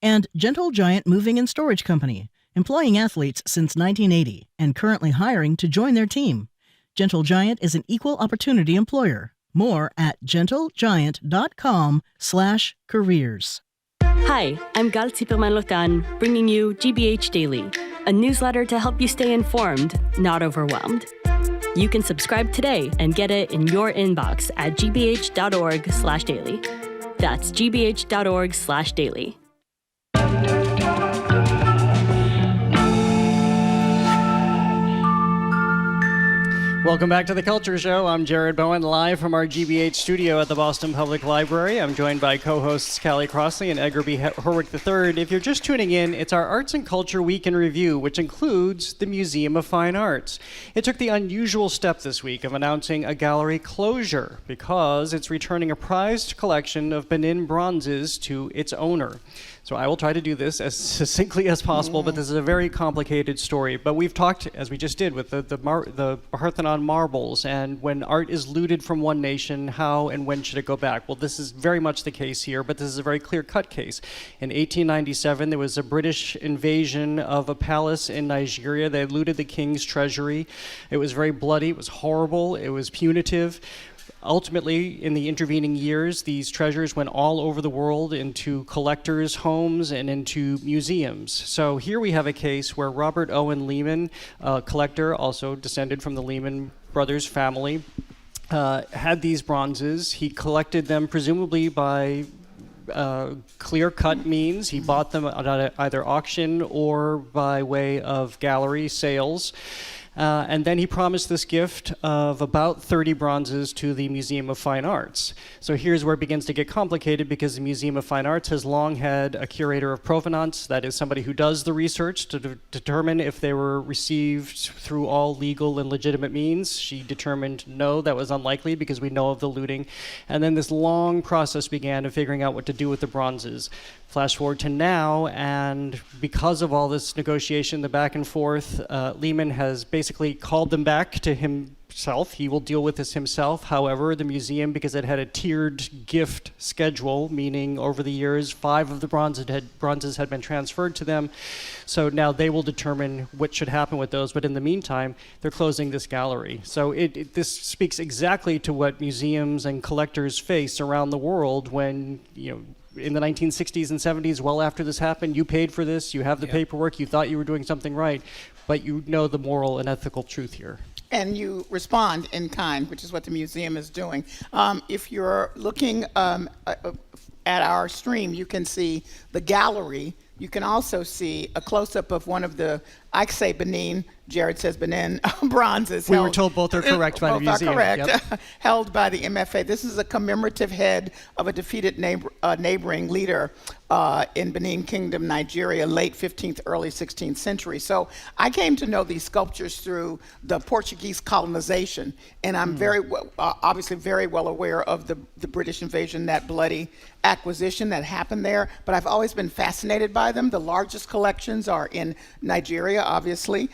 And Gentle Giant Moving and Storage Company, employing athletes since 1980 and currently hiring to join their team. Gentle Giant is an equal opportunity employer. More at gentlegiant.com/careers. Hi, I'm Gal Zipperman-Lotan, bringing you GBH Daily, a newsletter to help you stay informed, not overwhelmed. You can subscribe today and get it in your inbox at gbh.org/daily. That's gbh.org/daily. Welcome back to The Culture Show. I'm Jared Bowen, live from our GBH studio at the Boston Public Library. I'm joined by co-hosts Callie Crossley and Edgar B. Horwick III. If you're just tuning in, it's our Arts and Culture Week in Review, which includes the Museum of Fine Arts. It took the unusual step this week of announcing a gallery closure because it's returning a prized collection of Benin bronzes to its owner. So I will try to do this as succinctly as possible, but this is a very complicated story. But we've talked, as we just did, with the Parthenon marbles, and when art is looted from one nation, how and when should it go back? Well, this is very much the case here, but this is a very clear-cut case. In 1897, there was a British invasion of a palace in Nigeria. They looted the king's treasury. It was very bloody. It was horrible. It was punitive. Ultimately, in the intervening years, these treasures went all over the world into collectors' homes and into museums. So here we have a case where Robert Owen Lehman, a collector, also descended from the Lehman brothers family, had these bronzes. He collected them presumably by clear-cut means. He bought them at either auction or by way of gallery sales. And then he promised this gift of about 30 bronzes to the Museum of Fine Arts. So here's where it begins to get complicated, because the Museum of Fine Arts has long had a curator of provenance, that is somebody who does the research to determine if they were received through all legal and legitimate means. She determined no, that was unlikely because we know of the looting. And then this long process began of figuring out what to do with the bronzes. Flash forward to now, and because of all this negotiation, the back and forth, Lehman has basically called them back to himself. He will deal with this himself. However, the museum, because it had a tiered gift schedule, meaning over the years, 5 of the bronzes had been transferred to them. So now they will determine what should happen with those. But in the meantime, they're closing this gallery. So this speaks exactly to what museums and collectors face around the world when, in the 1960s and 70s, well after this happened, you paid for this, you have the paperwork, you thought you were doing something right, but you know the moral and ethical truth here. And you respond in kind, which is what the museum is doing. If you're looking at our stream, you can see the gallery. You can also see a close-up of one of the, I say Benin, Jared says Benin, bronzes. We were told both are correct by the museum. Both are correct, held by the MFA. This is a commemorative head of a defeated neighboring leader in Benin Kingdom, Nigeria, late 15th, early 16th century. So I came to know these sculptures through the Portuguese colonization, and I'm obviously very well aware of the British invasion, that bloody acquisition that happened there, but I've always been fascinated by them. The largest collections are in Nigeria, obviously,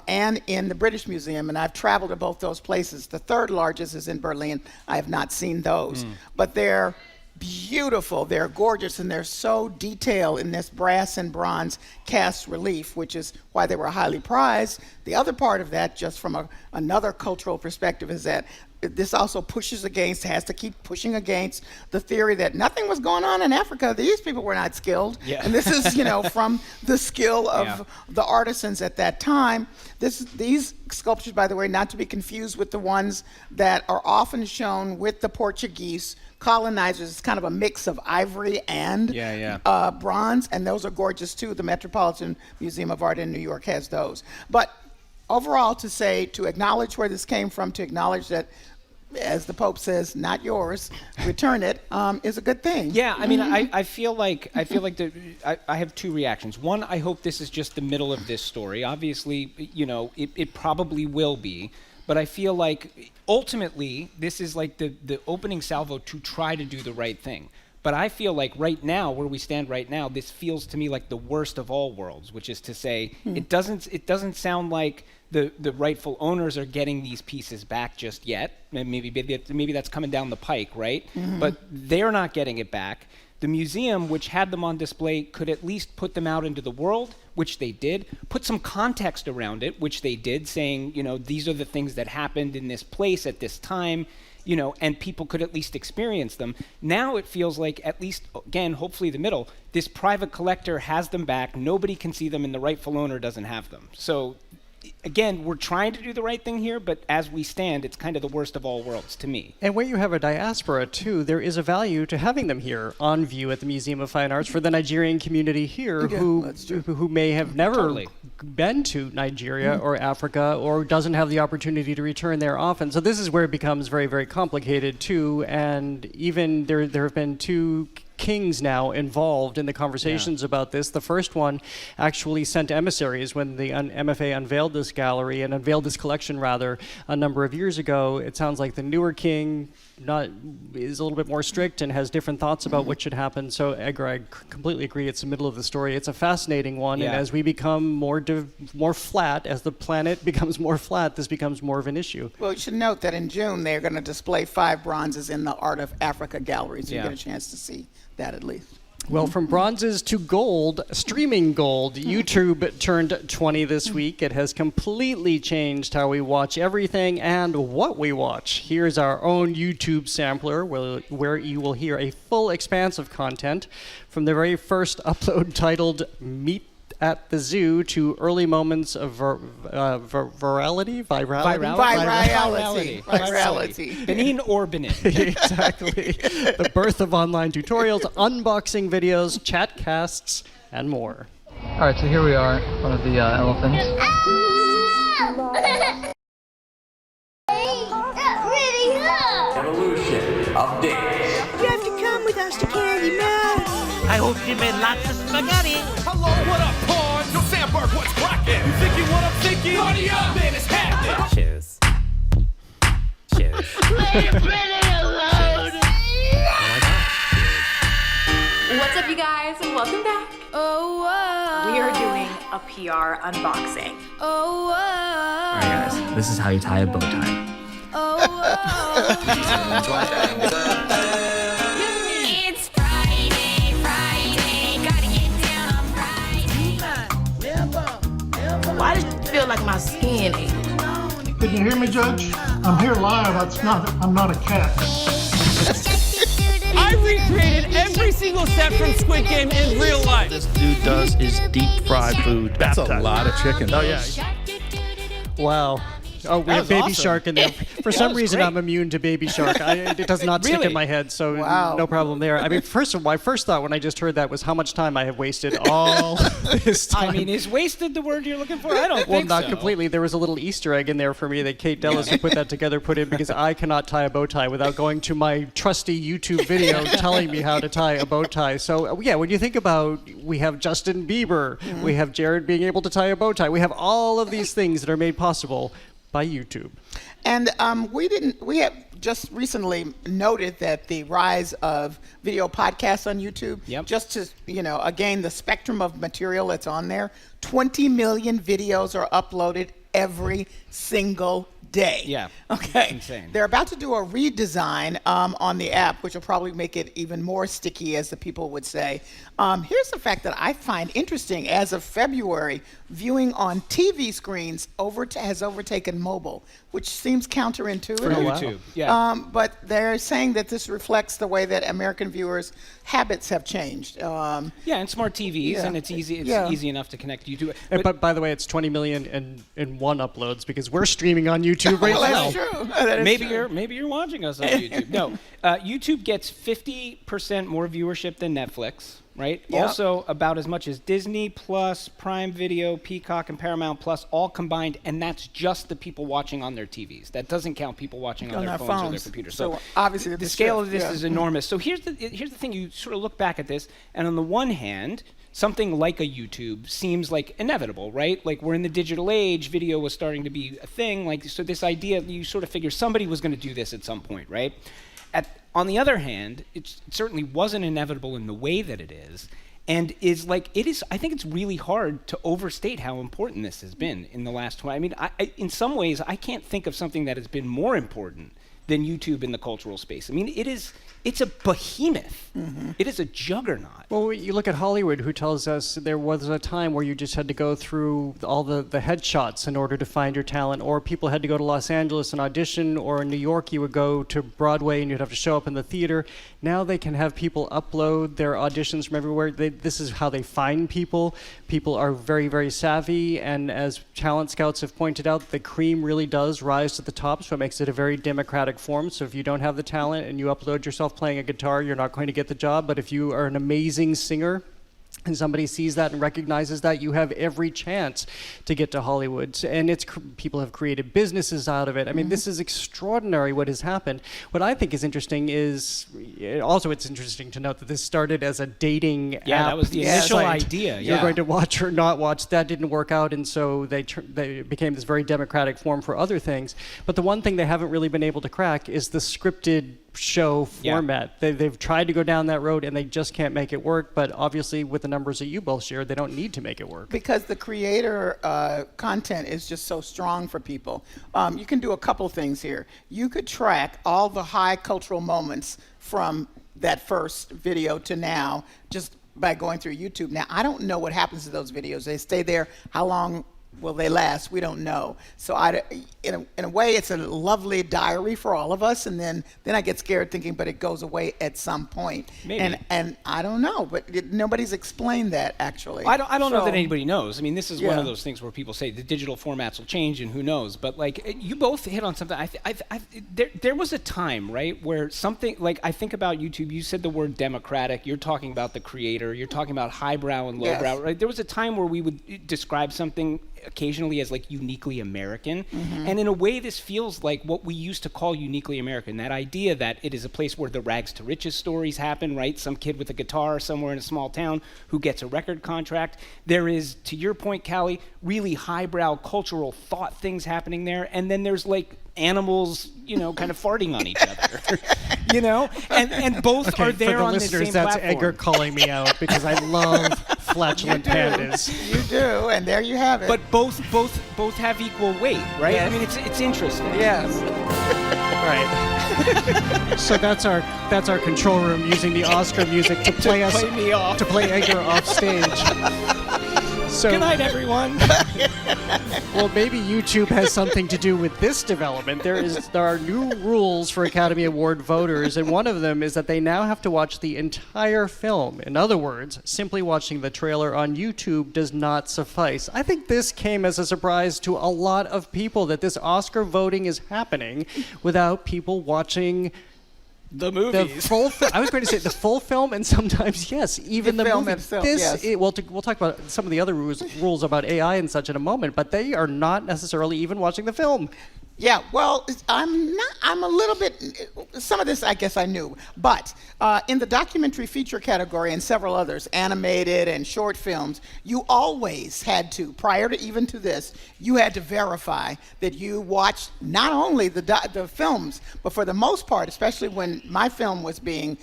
and in the British Museum, and I've traveled to both those places. The third largest is in Berlin. I have not seen those, but they're beautiful, they're gorgeous, and they're so detailed in this brass and bronze cast relief, which is why they were highly prized. The other part of that, just from another cultural perspective, is that this also has to keep pushing against the theory that nothing was going on in Africa. These people were not skilled. Yeah. And this is, from the skill of the artisans at that time. These sculptures, by the way, not to be confused with the ones that are often shown with the Portuguese colonizers. It's kind of a mix of ivory and bronze, and those are gorgeous too. The Metropolitan Museum of Art in New York has those. But overall, to acknowledge where this came from, to acknowledge that, as the Pope says, not yours, return it, is a good thing. Yeah, I mean, I feel like I have two reactions. One, I hope this is just the middle of this story. Obviously, it probably will be, but I feel like ultimately this is like the opening salvo to try to do the right thing. But I feel like right now, where we stand right now, this feels to me like the worst of all worlds, which is to say, it doesn't sound like the rightful owners are getting these pieces back just yet. Maybe that's coming down the pike, right? Mm-hmm. But they're not getting it back. The museum, which had them on display, could at least put them out into the world, which they did, put some context around it, which they did, saying, these are the things that happened in this place at this time, and people could at least experience them. Now it feels like, at least, again, hopefully the middle, this private collector has them back, nobody can see them, and the rightful owner doesn't have them. So, again, we're trying to do the right thing here, but as we stand, it's kind of the worst of all worlds to me. And when you have a diaspora, too, there is a value to having them here on view at the Museum of Fine Arts for the Nigerian community here who may have never been to Nigeria or Africa or doesn't have the opportunity to return there often. So this is where it becomes very, very complicated, too. And even there have been 2 kings now involved in the conversations about this. The first one actually sent emissaries when the MFA unveiled this gallery and unveiled this collection rather a number of years ago. It sounds like the newer king is a little bit more strict and has different thoughts about what should happen. So Edgar, I completely agree. It's the middle of the story. It's a fascinating one, and as we become more flat, as the planet becomes more flat, this becomes more of an issue. Well, you should note that in June they're going to display 5 bronzes in the Art of Africa gallery, so you get a chance to see that at least. Well, from bronzes to gold, streaming gold, YouTube turned 20 this week. It has completely changed how we watch everything and what we watch. Here's our own YouTube sampler where you will hear a full expanse of content from the very first upload titled Meet at the Zoo to early moments of virality. Benin or Benin. Exactly. The birth of online tutorials, unboxing videos, chat casts, and more. All right, so here we are, one of the elephants. Evolution of days. You have to come with us to Candy Mountain. I hope you made lots of spaghetti. Hello, what up, Pawn? Yo, Sandberg, what's cracking? You thinking what I'm thinking? Party up, man, it's happening. Cheers. Cheers. Leave Brittany alone. What's up, you guys, and welcome back. Oh, whoa. We are doing a PR unboxing. Oh, whoa. All right, guys, this is how you tie a bow tie. Oh, whoa. It's Friday, gotta get down on Friday. Why does it feel like my skin ate? Can you hear me, Judge? I'm here live. I'm not a cat. I recreated every single set from Squid Game in real life. This dude does is deep fried food. That's a lot of chicken. Oh yeah. Wow. Oh, we have Baby Shark in there. For some reason, I'm immune to Baby Shark. It does not stick in my head, so no problem there. I mean, first of all, my first thought when I just heard that was how much time I have wasted all this time. I mean, is wasted the word you're looking for? I don't think so. Well, not completely. There was a little Easter egg in there for me that Kate Dellis, who put that together, put in because I cannot tie a bow tie without going to my trusty YouTube video telling me how to tie a bow tie. So, yeah, when you think about, we have Justin Bieber, we have Jared being able to tie a bow tie, we have all of these things that are made possible by YouTube. And we have just recently noted that the rise of video podcasts on YouTube, just to, again, the spectrum of material that's on there, 20 million videos are uploaded every single day. Yeah. Okay. It's insane. They're about to do a redesign on the app, which will probably make it even more sticky, as the people would say. Here's the fact that I find interesting. As of February, viewing on TV screens has overtaken mobile, which seems counterintuitive. For YouTube, yeah. But they're saying that this reflects the way that American viewers' habits have changed. Yeah, and smart TVs, and it's easy. It's easy enough to connect to YouTube. But by the way, it's 20 million in one uploads because we're streaming on YouTube right now. That's true. That is true. Maybe you're watching us on YouTube. No, YouTube gets 50% more viewership than Netflix. Right? Yep. Also about as much as Disney Plus, Prime Video, Peacock, and Paramount Plus all combined, and that's just the people watching on their TVs. That doesn't count people watching on their phones or their computers. So obviously the scale of this is enormous. So here's the thing: you sort of look back at this, and on the one hand, something like a YouTube seems like inevitable, right? Like we're in the digital age, video was starting to be a thing. Like so, this idea you sort of figure somebody was going to do this at some point, right? On the other hand, it certainly wasn't inevitable in the way that it is, and is like it is. I think it's really hard to overstate how important this has been in the last 20. I mean, in some ways, I can't think of something that has been more important than YouTube in the cultural space. I mean, it's a behemoth. It is a juggernaut. Well, you look at Hollywood, who tells us there was a time where you just had to go through all the headshots in order to find your talent, or people had to go to Los Angeles and audition, or in New York you would go to Broadway and you'd have to show up in the theater. Now they can have people upload their auditions from everywhere. This is how they find people. People are very, very savvy, and as talent scouts have pointed out, the cream really does rise to the top, so it makes it a very democratic form. So if you don't have the talent and you upload yourself playing a guitar, you're not going to get the job. But if you are an amazing singer and somebody sees that and recognizes that, you have every chance to get to Hollywood. And people have created businesses out of it. I mean, this is extraordinary what has happened. What I think is interesting is, also it's interesting to note that this started as a dating app. That was the initial site. idea. You're going to watch or not watch. That didn't work out, and so they became this very democratic form for other things. But the one thing they haven't really been able to crack is the scripted show format. They've tried to go down that road and they just can't make it work, but obviously with the numbers that you both shared, they don't need to make it work. Because the creator content is just so strong for people. You can do a couple things here. You could track all the high cultural moments from that first video to now just by going through YouTube. Now, I don't know what happens to those videos. They stay there. How long will they last? We don't know. So in a way, it's a lovely diary for all of us. And then I get scared thinking, but it goes away at some point. Maybe. And I don't know, but nobody's explained that actually. I don't know that anybody knows. I mean, this is one Yeah. of those things where people say the digital formats will change and who knows. But like you both hit on something. There was a time, right, where something like I think about YouTube. You said the word democratic. You're talking about the creator. You're talking about highbrow and lowbrow. Yes. Right? There was a time where we would describe something occasionally as like uniquely American. And in a way, this feels like what we used to call uniquely American, that idea that it is a place where the rags to riches stories happen, right? Some kid with a guitar somewhere in a small town who gets a record contract. There is, to your point, Callie, really highbrow cultural thought things happening there. And then there's like animals, kind of farting on each other, and both are there for on the the listeners, same that's platform. Edgar calling me out because I love flatulent pandas. You do, and there you have it. But both have equal weight, right? Yes. I mean, it's interesting. Yes. Right. So that's our control room using the Oscar music to play us play me off. to play Edgar off stage. So, good night, everyone. Well, maybe YouTube has something to do with this development. There are new rules for Academy Award voters, and one of them is that they now have to watch the entire film. In other words, simply watching the trailer on YouTube does not suffice. I think this came as a surprise to a lot of people that this Oscar voting is happening without people watching the movies. I was going to say the full film, and sometimes, yes, even the film movie. itself, This, yes. we'll talk about some of the other rules about AI and such in a moment, but they are not necessarily even watching the film. Yeah, well, I'm a little bit, some of this I guess I knew, but in the documentary feature category and several others, animated and short films, you always had to, prior to even to this, you had to verify that you watched not only the films, but for the most part, especially when my film was being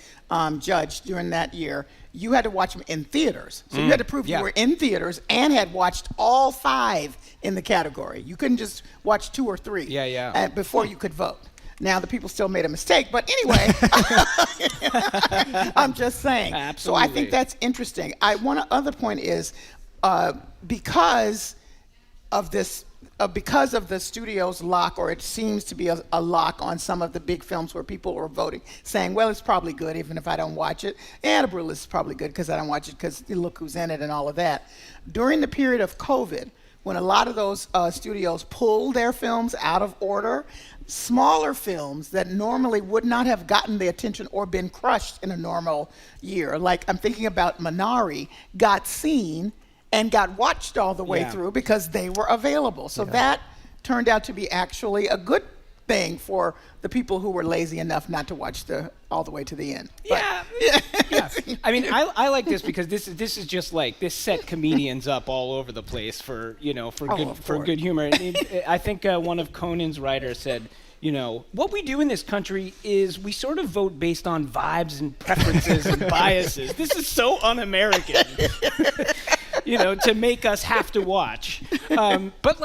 judged during that year, you had to watch them in theaters. So you had to prove you were in theaters and had watched all 5 in the category. You couldn't just watch 2 or 3 before you could vote. Now, the people still made a mistake, but anyway, I'm just saying. Absolutely. So I think that's interesting. One other point is because of this, because of the studio's lock, or it seems to be a lock on some of the big films where people are voting, saying, well, it's probably good even if I don't watch it. And a Brulis is probably good because I don't watch it because look who's in it and all of that. During the period of COVID, when a lot of those studios pulled their films out of order, smaller films that normally would not have gotten the attention or been crushed in a normal year, like I'm thinking about Minari, got seen and got watched all the way through because they were available. So that turned out to be actually a good thing for the people who were lazy enough not to watch all the way to the end. Yeah. I mean, I like this because this is just like this set comedians up all over the place for good humor. I think one of Conan's writers said, what we do in this country is we sort of vote based on vibes and preferences and biases. This is so un-American. To make us have to watch. But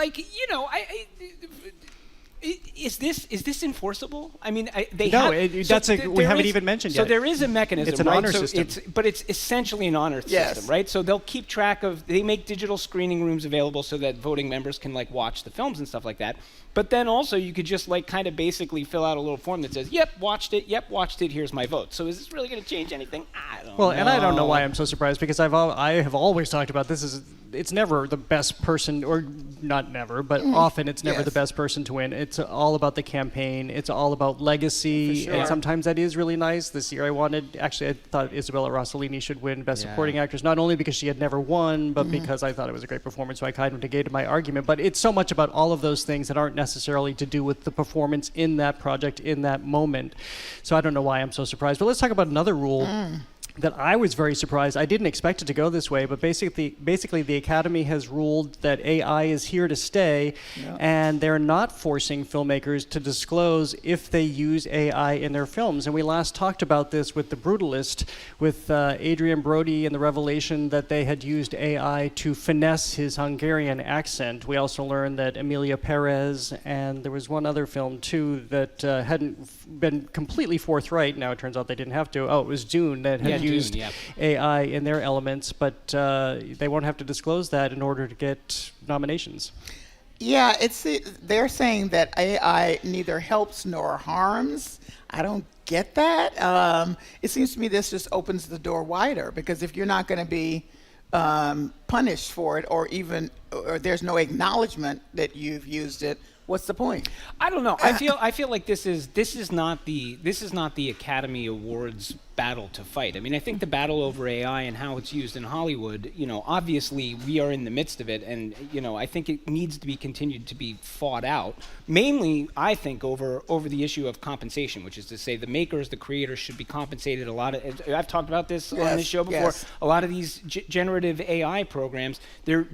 is this enforceable? I mean, we haven't even mentioned yet. So there is a mechanism. It's an honor system. But it's essentially an honor system, right? So they'll keep track of. They make digital screening rooms available so that voting members can watch the films and stuff like that. But then also you could just kind of basically fill out a little form that says, "Yep, watched it. Yep, watched it. Here's my vote." So is this really going to change anything? I don't know. And I don't know why I'm so surprised because I have always talked about this is it's never the best person, or not never, but often it's never the best person to win. It's all about the campaign. It's all about legacy, and sometimes that is really nice. This year I thought Isabella Rossellini should win Best Supporting Actress, not only because she had never won, but because I thought it was a great performance, so I kind of negated my argument. But it's so much about all of those things that aren't necessarily to do with the performance in that project, in that moment. So I don't know why I'm so surprised. But let's talk about another rule that I was very surprised. I didn't expect it to go this way, but basically the Academy has ruled that AI is here to stay, and they're not forcing filmmakers to disclose if they use AI in their films. And we last talked about this with The Brutalist, with Adrian Brody and the revelation that they had used AI to finesse his Hungarian accent. We also learned that Emilia Perez, and there was one other film too that hadn't been completely forthright. Now it turns out they didn't have to. Oh, it was Dune that had used AI in their elements, but they won't have to disclose that in order to get nominations. Yeah, they're saying that AI neither helps nor harms. I don't get that. It seems to me this just opens the door wider, because if you're not going to be punished for it, or there's no acknowledgement that you've used it, what's the point? I don't know. I feel like this is not the Academy Awards battle to fight. I mean, I think the battle over AI and how it's used in Hollywood, obviously we are in the midst of it, and I think it needs to be continued to be fought out. Mainly, I think over the issue of compensation, which is to say the makers, the creators should be compensated. I've talked about this on this show before. A lot of these generative AI programs, they're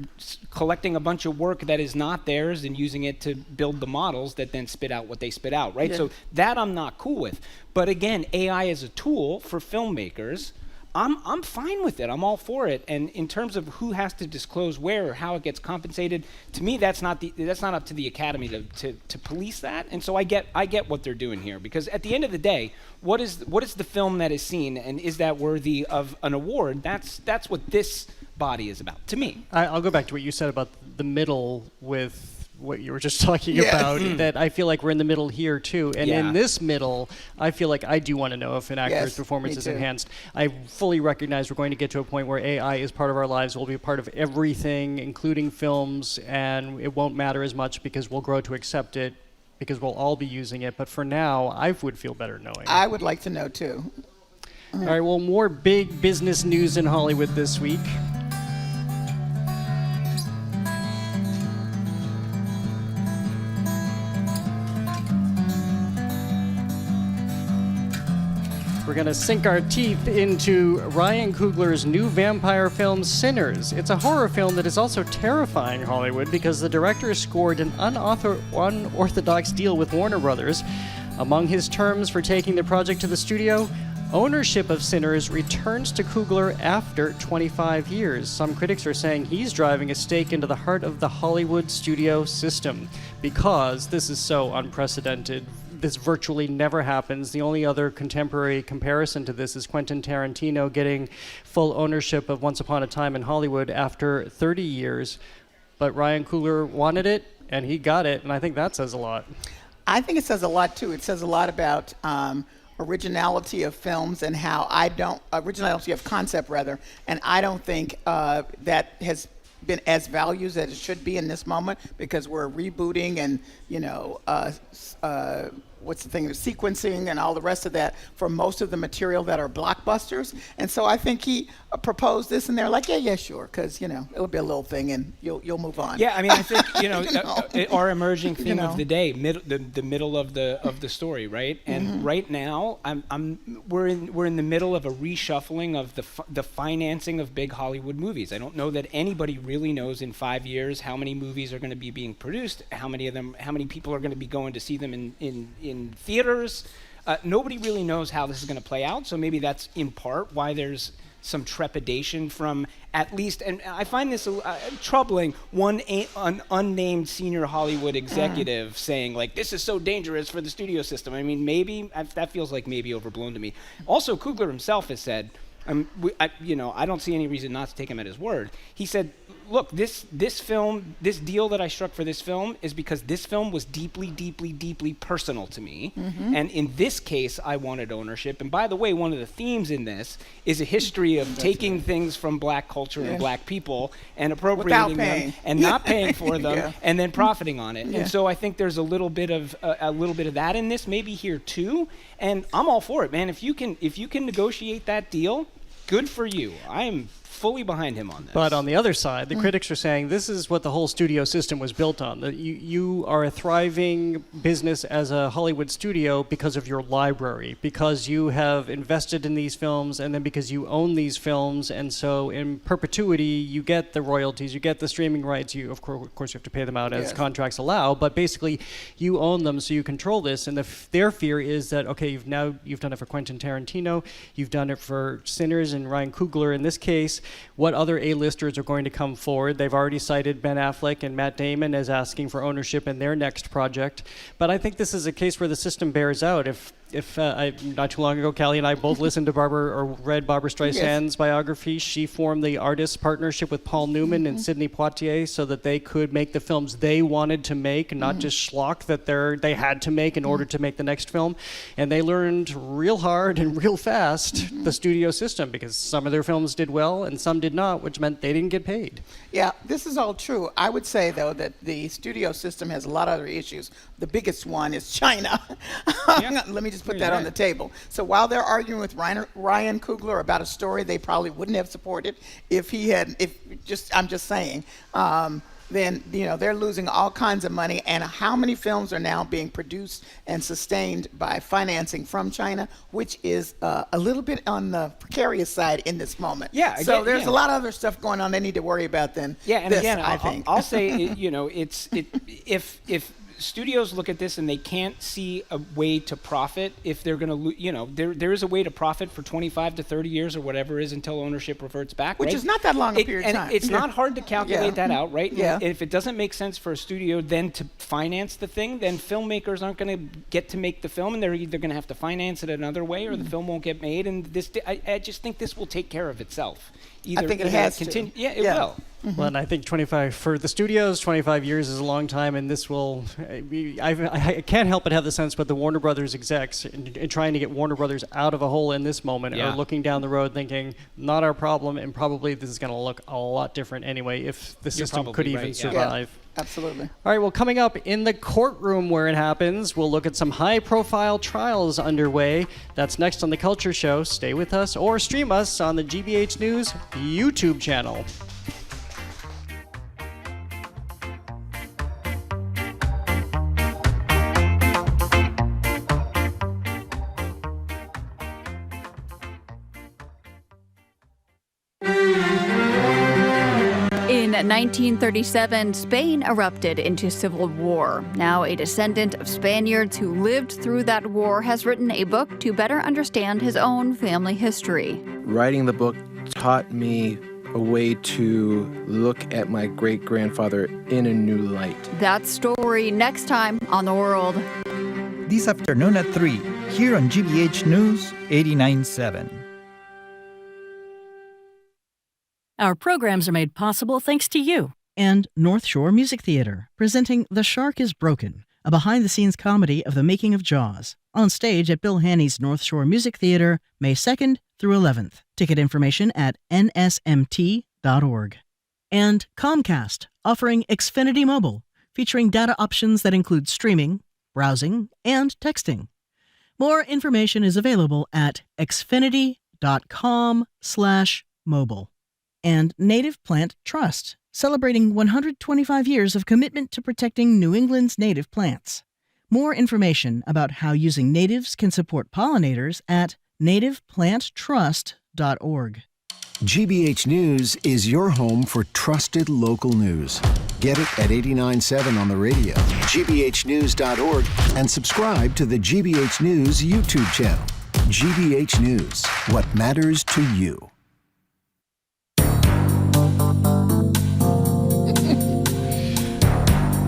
collecting a bunch of work that is not theirs and using it to build the models that then spit out what they spit out, right? So that I'm not cool with. But again, AI is a tool for filmmakers. I'm fine with it. I'm all for it. And in terms of who has to disclose where or how it gets compensated, to me that's not up to the Academy to police that. And so I get what they're doing here, because at the end of the day, what is the film that is seen, and is that worthy of an award? That's what this body is about, to me. I'll go back to what you said about the middle with what you were just talking about, that I feel like we're in the middle here too. And in this middle, I feel like I do want to know if an actor's performance is enhanced. I fully recognize we're going to get to a point where AI is part of our lives, will be a part of everything, including films, and it won't matter as much because we'll grow to accept it, because we'll all be using it. But for now, I would feel better knowing. I would like to know too. All right, well, more big business news in Hollywood this week. We're going to sink our teeth into Ryan Coogler's new vampire film, Sinners. It's a horror film that is also terrifying Hollywood because the director scored an unorthodox deal with Warner Brothers. Among his terms for taking the project to the studio, ownership of Sinners returns to Coogler after 25 years. Some critics are saying he's driving a stake into the heart of the Hollywood studio system because this is so unprecedented. This virtually never happens. The only other contemporary comparison to this is Quentin Tarantino getting full ownership of Once Upon a Time in Hollywood after 30 years. But Ryan Coogler wanted it, and he got it, and I think that says a lot. I think it says a lot, too. It says a lot about originality of films and how originality of concept, rather, and I don't think that has been as valued as it should be in this moment, because we're rebooting and, what's the thing, sequencing and all the rest of that for most of the material that are blockbusters. And so I think he proposed this, and they're like, yeah, sure, because it'll be a little thing and you'll move on. Yeah, I mean, I think our emerging theme of the day, the middle of the story, right? And right now, we're in the middle of a reshuffling of the financing of big Hollywood movies. I don't know that anybody really knows in 5 years how many movies are going to be being produced, how many people are going to be going to see them in theaters. Nobody really knows how this is going to play out, so maybe that's in part why there's some trepidation from at least, and I find this troubling, an unnamed senior Hollywood executive saying, like, this is so dangerous for the studio system. I mean, maybe, that feels like maybe overblown to me. Also, Coogler himself has said, I don't see any reason not to take him at his word. He said, look, this deal that I struck for this film is because this film was deeply, deeply, deeply personal to me. Mm-hmm. And in this case, I wanted ownership. And by the way, one of the themes in this is a history of taking things from black culture and black people and appropriating them and not paying for them and then profiting on it. And so I think there's a little bit of that in this, maybe here too. And I'm all for it, man. If you can negotiate that deal, good for you. I am fully behind him on this. But on the other side, the critics are saying this is what the whole studio system was built on. That you are a thriving business as a Hollywood studio because of your library, because you have invested in these films, and then because you own these films, and so in perpetuity you get the royalties, you get the streaming rights. You of course you have to pay them out as contracts allow, but basically you own them, so you control this. And their fear is that you've done it for Quentin Tarantino, you've done it for Sinners and Ryan Coogler in this case. What other A-listers are going to come forward? They've already cited Ben Affleck and Matt Damon as asking for ownership in their next project. But I think this is a case where the system bears out. If not too long ago, Callie and I both listened to read Barbara Streisand's biography. She formed the artists partnership with Paul Newman and Sidney Poitier so that they could make the films they wanted to make, and not just schlock that they had to make in order to make the next film. And they learned real hard and real fast the studio system, because some of their films did well and some did not, which meant they didn't get paid. Yeah, this is all true. I would say, though, that the studio system has a lot of other issues. The biggest one is China. Let me just put that on the table. So while they're arguing with Ryan Coogler about a story they probably wouldn't have supported I'm just saying, then they're losing all kinds of money. And how many films are now being produced and sustained by financing from China, which is a little bit on the precarious side in this moment. Yeah. So there's a lot of other stuff going on they need to worry about then. Yeah, and this, again, I think. I'll say, if studios look at this and they can't see a way to profit, if they're going to, there is a way to profit for 25 to 30 years or whatever it is until ownership reverts back, which is not that long a period of time. It's not hard to calculate that out, right? Yeah. And if it doesn't make sense for a studio then to finance the thing, then filmmakers aren't going to get to make the film, and they're either going to have to finance it another way or the film won't get made. And I just think this will take care of itself. I think it has to. Yeah, it will. Well, and I think 25 for the studios, 25 years is a long time, and this will. I can't help but have the sense, but the Warner Brothers execs, in trying to get Warner Brothers out of a hole in this moment, are looking down the road, thinking, "Not our problem," and probably this is going to look a lot different anyway if the system could even survive. Yeah. Absolutely. All right, well, coming up in the courtroom where it happens, we'll look at some high-profile trials underway. That's next on The Culture Show. Stay with us or stream us on the GBH News YouTube channel. In 1937, Spain erupted into civil war. Now, a descendant of Spaniards who lived through that war has written a book to better understand his own family history. Writing the book taught me a way to look at my great-grandfather in a new light. That story next time on The World. This afternoon at 3, here on GBH News 89.7. Our programs are made possible thanks to you and North Shore Music Theater, presenting The Shark is Broken, a behind-the-scenes comedy of the making of Jaws, on stage at Bill Haney's North Shore Music Theater, May 2nd through 11th. Ticket information at nsmt.org. And Comcast, offering Xfinity Mobile, featuring data options that include streaming, browsing, and texting. More information is available at xfinity.com/mobile. And Native Plant Trust, celebrating 125 years of commitment to protecting New England's native plants. More information about how using natives can support pollinators at nativeplanttrust.org. GBH News is your home for trusted local news. Get it at 89.7 on the radio, gbhnews.org, and subscribe to the GBH News YouTube channel. GBH News, what matters to you.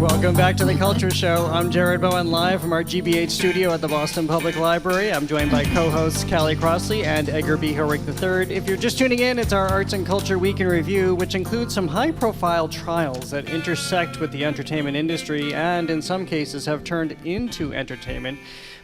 Welcome back to The Culture Show. I'm Jared Bowen, live from our GBH studio at the Boston Public Library. I'm joined by co-hosts Callie Crossley and Edgar B. Herwick III. If you're just tuning in, it's our Arts and Culture Week in Review, which includes some high-profile trials that intersect with the entertainment industry and, in some cases, have turned into entertainment.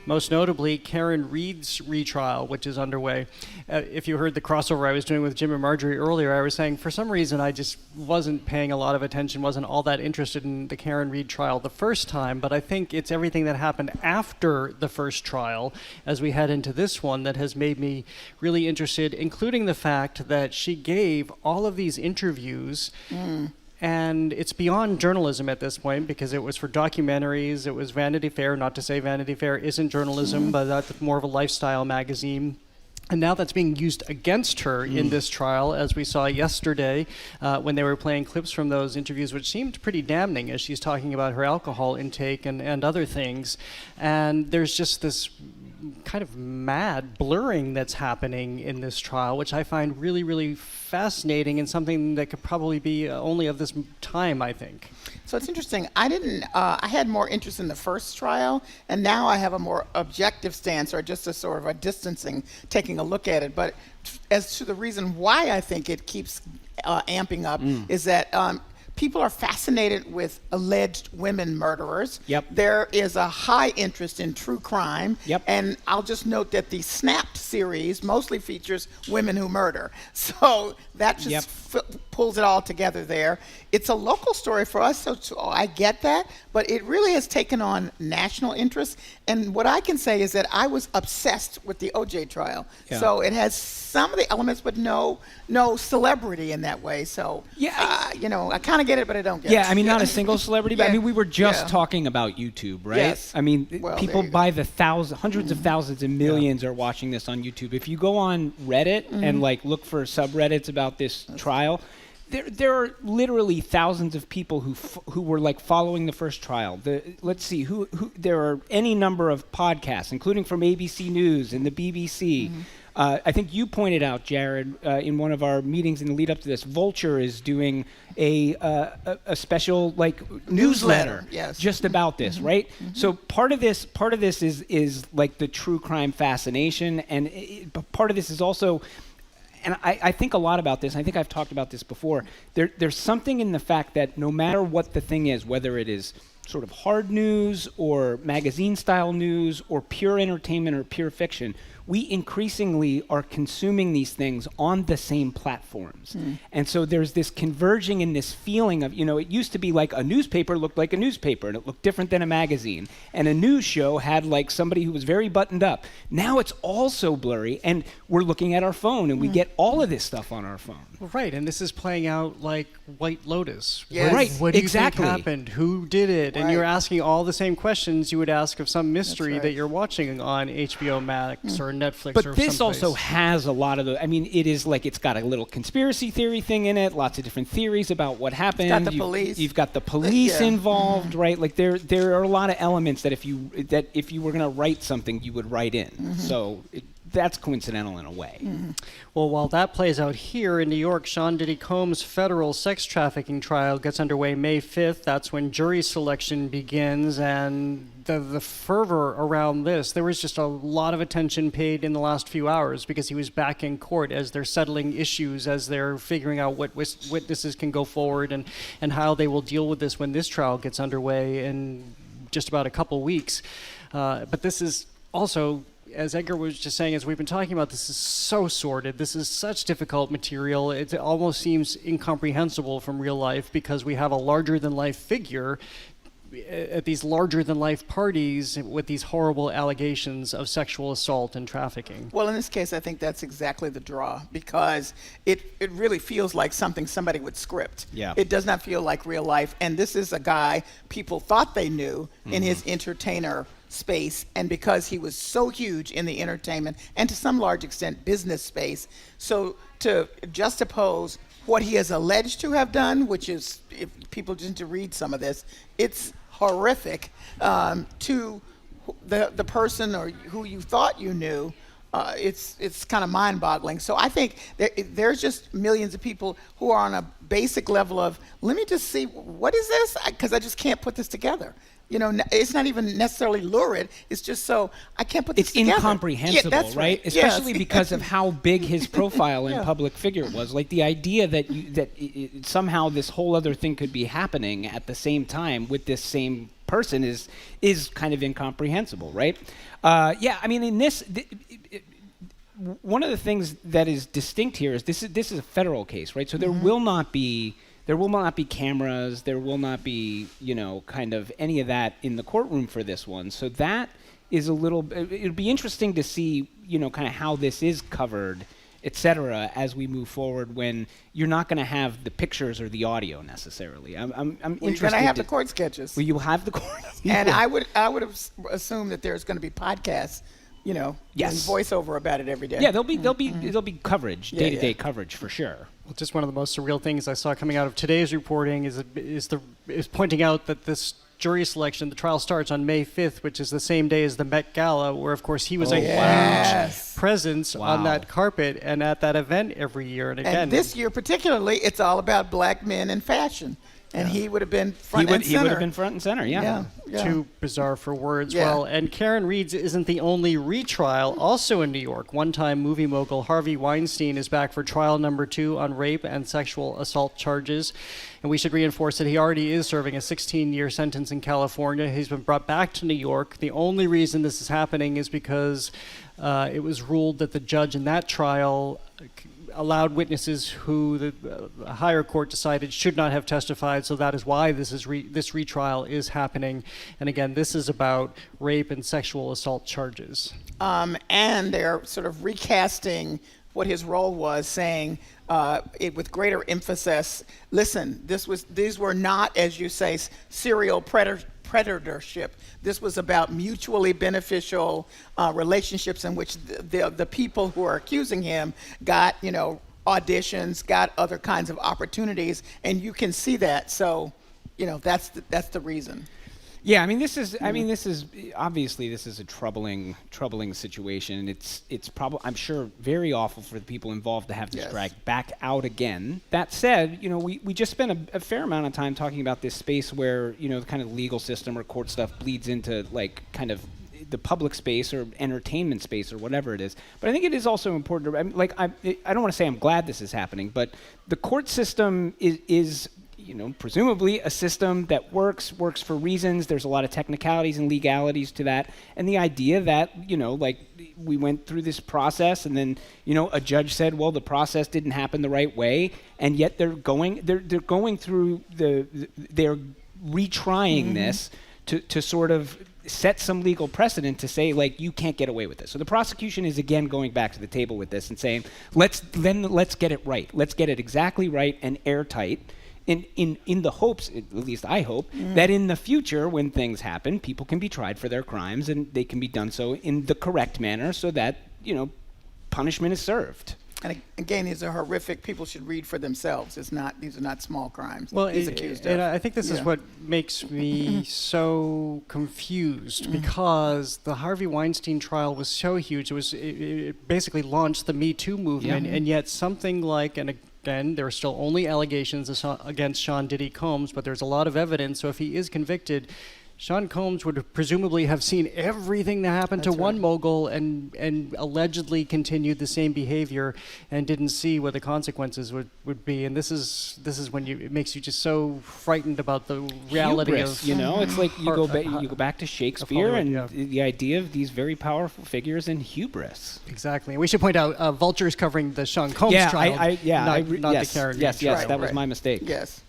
Most notably, Karen Reed's retrial, which is underway. If you heard the crossover I was doing with Jim and Marjorie earlier, I was saying for some reason I just wasn't paying a lot of attention, wasn't all that interested in the Karen Reed trial the first time, but I think it's everything that happened after the first trial as we head into this one that has made me really interested, including the fact that she gave all of these interviews. And it's beyond journalism at this point because it was for documentaries, it was Vanity Fair, not to say Vanity Fair isn't journalism, but that's more of a lifestyle magazine. And now that's being used against her in this trial, as we saw yesterday when they were playing clips from those interviews, which seemed pretty damning as she's talking about her alcohol intake and other things. And there's just this kind of mad blurring that's happening in this trial, which I find really, really fascinating and something that could probably be only of this time, I think. So it's interesting. I had more interest in the first trial, and now I have a more objective stance, or just a sort of a distancing, taking a look at it. But as to the reason why I think it keeps amping up is that people are fascinated with alleged women murderers. Yep. There is a high interest in true crime. Yep. And I'll just note that the Snapped series mostly features women who murder. So that just pulls it all together there. It's a local story for us, so I get that, but it really has taken on national interest. And what I can say is that I was obsessed with the OJ trial. Yeah. So it has some of the elements, but no celebrity in that way. So, I kind of get it, but I don't get it. Yeah, I mean, not a single celebrity, but I mean, we were just Yeah. talking about YouTube, right? Yes. I mean, Well, people there you by the hundreds of thousands and millions are watching this on YouTube. If you go on Reddit and look for subreddits about this trial, there are literally thousands of people who were following the first trial. Let's see, who there are any number of podcasts, including from ABC News and the BBC. I think you pointed out, Jared, in one of our meetings in the lead up to this, Vulture is doing a special newsletter just about this, right? So part of this is the true crime fascination, and part of this is also. And I think a lot about this. I think I've talked about this before. There's something in the fact that no matter what the thing is, whether it is sort of hard news or magazine-style news or pure entertainment or pure fiction, we increasingly are consuming these things on the same platforms. And so there's this converging in this feeling of, it used to be like a newspaper looked like a newspaper and it looked different than a magazine. And a news show had somebody who was very buttoned up. Now it's all so blurry and we're looking at our phone and we get all of this stuff on our phone. Right, and this is playing out like White Lotus. Yes. Right, What do you exactly. think happened? Who did it? And you're asking all the same questions you would ask of some mystery that you're watching on HBO Max or Netflix but or this someplace. also has a lot of it is it's got a little conspiracy theory thing in it, lots of different theories about what happened. It's got the police. You've got the police involved, right? There are a lot of elements that if you were going to write something, you would write in. So that's coincidental in a way. Well, while that plays out here in New York, Sean Diddy Combs' federal sex trafficking trial gets underway May 5th. That's when jury selection begins, and the fervor around this, there was just a lot of attention paid in the last few hours because he was back in court as they're settling issues, as they're figuring out what witnesses can go forward and how they will deal with this when this trial gets underway in just about a couple weeks. But this is also, as Edgar was just saying, as we've been talking about, this is so sordid. This is such difficult material. It almost seems incomprehensible from real life because we have a larger-than-life figure at these larger-than-life parties with these horrible allegations of sexual assault and trafficking. Well, in this case, I think that's exactly the draw because it really feels like something somebody would script. Yeah. It does not feel like real life. And this is a guy people thought they knew in his entertainer space, and because he was so huge in the entertainment and to some large extent business space, so to juxtapose what he is alleged to have done, which is, if people just need to read some of this, it's horrific, to the person or who you thought you knew it's kind of mind-boggling. So I think there's just millions of people who are on a basic level of, let me just see, what is this? Because I just can't put this together. It's not even necessarily lurid. It's just so I can't put this together. It's incomprehensible, that's right? Especially because of how big his profile and public figure was. Like the idea that somehow this whole other thing could be happening at the same time with this same person is kind of incomprehensible, right? I mean, in this, one of the things that is distinct here is this is a federal case, right? So there will not be cameras. There will not be, kind of any of that in the courtroom for this one. So that is it'd be interesting to see, kind of how this is covered, et cetera, as we move forward when you're not going to have the pictures or the audio necessarily. I'm interested. You're going to have the court sketches. Well, you'll have the court. And I would assume that there's going to be podcasts, and voiceover about it every day. Yeah, there'll be coverage, day-to-day coverage for sure. Well, just one of the most surreal things I saw coming out of today's reporting is pointing out that this jury selection, the trial starts on May 5th, which is the same day as the Met Gala, where of course he was a huge presence on that carpet and at that event every year. And again, and this year particularly, it's all about black men and fashion. And he would have been front and center. He would have been front and center, yeah. Too bizarre for words. Well, and Karen Reed's isn't the only retrial. Also in New York, one-time movie mogul Harvey Weinstein is back for trial number 2 on rape and sexual assault charges. And we should reinforce that he already is serving a 16-year sentence in California. He's been brought back to New York. The only reason this is happening is because it was ruled that the judge in that trial allowed witnesses who the higher court decided should not have testified, so that is why this retrial is happening. And again, this is about rape and sexual assault charges. And they're sort of recasting what his role was, saying it with greater emphasis. Listen, these were not, as you say, serial predatorship. This was about mutually beneficial relationships in which the people who are accusing him got, auditions, got other kinds of opportunities, and you can see that. So, that's the reason. Yeah, this is obviously a troubling situation. It's probably, I'm sure, very awful for the people involved to have this dragged back out again. That said, we just spent a fair amount of time talking about this space where, the kind of legal system or court stuff bleeds into kind of the public space or entertainment space or whatever it is. But I think it is also important to, I don't want to say I'm glad this is happening, but the court system is presumably a system that works for reasons. There's a lot of technicalities and legalities to that. And the idea that, we went through this process and then, a judge said, well, the process didn't happen the right way. And yet they're going through they're retrying this to sort of set some legal precedent to say, you can't get away with this. So the prosecution is again going back to the table with this and saying, let's get it right. Let's get it exactly right and airtight. In the hopes, at least I hope, that in the future when things happen, people can be tried for their crimes and they can be done so in the correct manner so that, punishment is served. And again, these are horrific. People should read for themselves. These are not small crimes. Well, he's accused and of. I think this is what makes me so confused, because the Harvey Weinstein trial was so huge. It basically launched the Me Too movement, and yet something like Again, there are still only allegations against Sean Diddy Combs, but there's a lot of evidence. So if he is convicted, Sean Combs would presumably have seen everything that happened to one mogul and allegedly continued the same behavior and didn't see what the consequences would be. And this is when it makes you just so frightened about the reality hubris, of it's like you go back to Shakespeare and the idea of these very powerful figures and hubris. Exactly. And we should point out Vulture's covering the Sean Combs trial, not the Karen Reed trial. That was my mistake. Yes.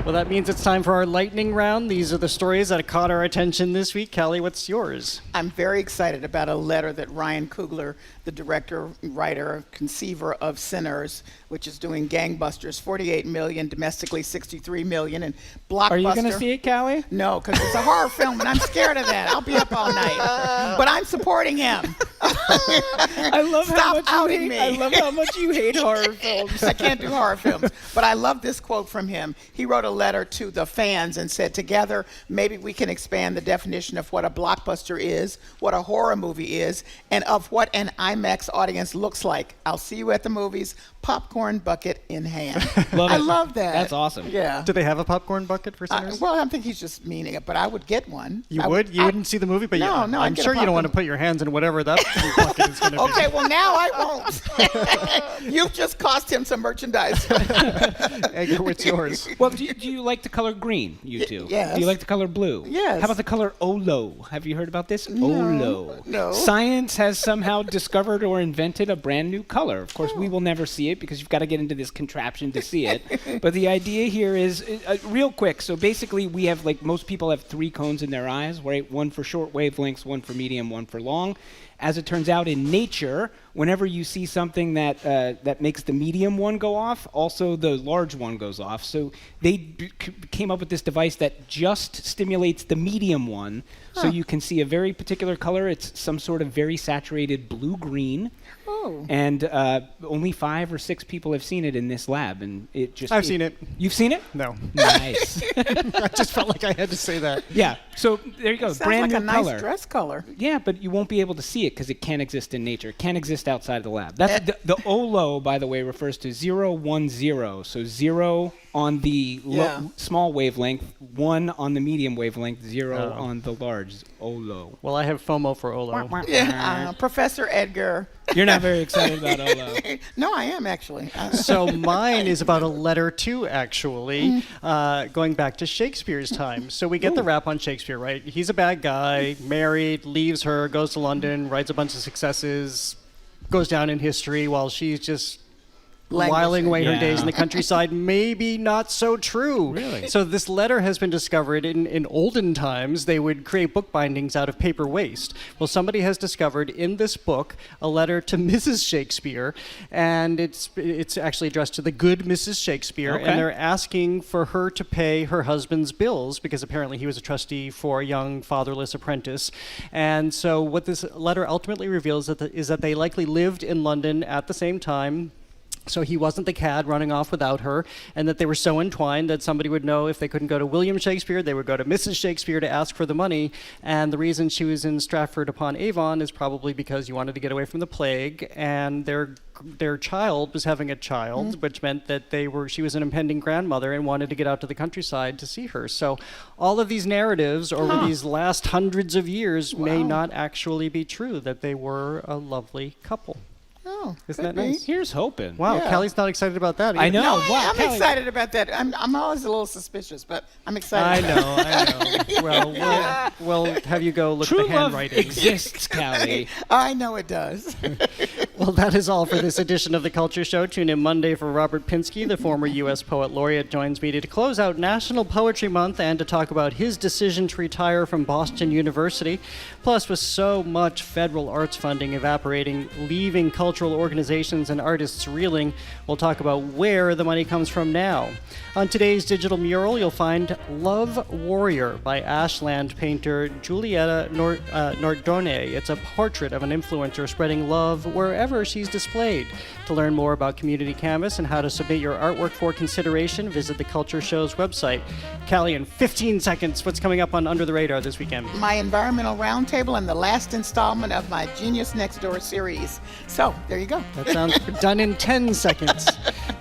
Well, that means it's time for our lightning round. These are the stories that caught our attention this week. Callie, what's yours? I'm very excited about a letter that Ryan Coogler, the director, writer, conceiver of Sinners, which is doing gangbusters, 48 million, domestically 63 million, and Blockbuster. Are you going to see it, Callie? No, because it's a horror film, and I'm scared of that. I'll be up all night. But I'm supporting him. I love how much outing you me. hate, I love how much you hate horror films. I can't do horror films. But I love this quote from him. He wrote a letter to the fans and said, together, maybe we can expand the definition of what a blockbuster is, what a horror movie is, and of what an IMAX audience looks like. I'll see you at the movies, popcorn bucket in hand. Love I it. love that. That's awesome. Yeah. Do they have a popcorn bucket for sinners? Well, I think he's just meaning it, but I would get one. You would? You wouldn't see the movie, but No, no, I'd I'm get a sure you don't want to popcorn. put your hands in whatever that bucket is going to be. Okay, well, now I won't. You've just cost him some merchandise. Edgar, what's yours? Well, do you like the color green, you two? yes. Do you like the color blue? Yes. How about the color Olo? Have you heard about this? Olo. No. Science has somehow discovered or invented a brand new color. Of course, we will never see it because you've got to get into this contraption to see it. But the idea here is, real quick, so basically we have, like most people have 3 cones in their eyes, right? One for short wavelengths, one for medium, one for long. As it turns out, in nature, whenever you see something that makes the medium one go off, also the large one goes off. So they came up with this device that just stimulates the medium one, so you can see a very particular color. It's some sort of very saturated blue-green. Oh. And only 5 or 6 people have seen it in this lab, and it just. I've seen it. You've seen it? No. Nice. I just felt like I had to say that. Yeah. So there you go. Sounds Brand like new a nice color. dress color. Yeah, but you won't be able to see it because it can't exist in nature. It can't exist outside of the lab. That's the OLO, by the way, refers to 0, 1, 0. So 0 on the small wavelength, 1 on the medium wavelength, 0 on the large. OLO. Well, I have FOMO for Olo. Yeah, Professor Edgar. You're not very excited about OLO. No, I am actually. So mine is about a letter too, actually, going back to Shakespeare's time. So we get the rap on Shakespeare, right? He's a bad guy, married, leaves her, goes to London, writes a bunch of successes, goes down in history while she's just whiling away her days in the countryside. Maybe not so true. Really? So this letter has been discovered in olden times. They would create book bindings out of paper waste. Well, somebody has discovered in this book a letter to Mrs. Shakespeare, and it's actually addressed to the good Mrs. Shakespeare, Okay. and they're asking for her to pay her husband's bills because apparently he was a trustee for a young fatherless apprentice. And so what this letter ultimately reveals is that they likely lived in London at the same time. So he wasn't the cad running off without her, and that they were so entwined that somebody would know if they couldn't go to William Shakespeare, they would go to Mrs. Shakespeare to ask for the money. And the reason she was in Stratford-upon-Avon is probably because you wanted to get away from the plague, and their child was having a child, which meant that she was an impending grandmother and wanted to get out to the countryside to see her. So all of these narratives over these last hundreds of years may not actually be true, that they were a lovely couple. Oh, isn't that nice? Here's hoping. Wow, Yeah. Callie's not excited about that either. I know. No, Wow, I'm Kelly. excited about that. I'm always a little suspicious, but I'm excited. I know. Well, we'll have you go look True at the love handwriting. exists, Callie. I know it does. Well, that is all for this edition of The Culture Show. Tune in Monday for Robert Pinsky, the former U.S. Poet Laureate, joins me to close out National Poetry Month and to talk about his decision to retire from Boston University. Plus, with so much federal arts funding evaporating, leaving cultural organizations and artists reeling, we'll talk about where the money comes from now. On today's digital mural, you'll find Love Warrior by Ashland painter Giulietta Nardone. It's a portrait of an influencer spreading love wherever she's displayed. To learn more about Community Canvas and how to submit your artwork for consideration, visit the Culture Show's website. Callie, in 15 seconds, what's coming up on Under the Radar this weekend? My environmental roundtable and the last installment of my Genius Next Door series. So there you go. That sounds done in 10 seconds.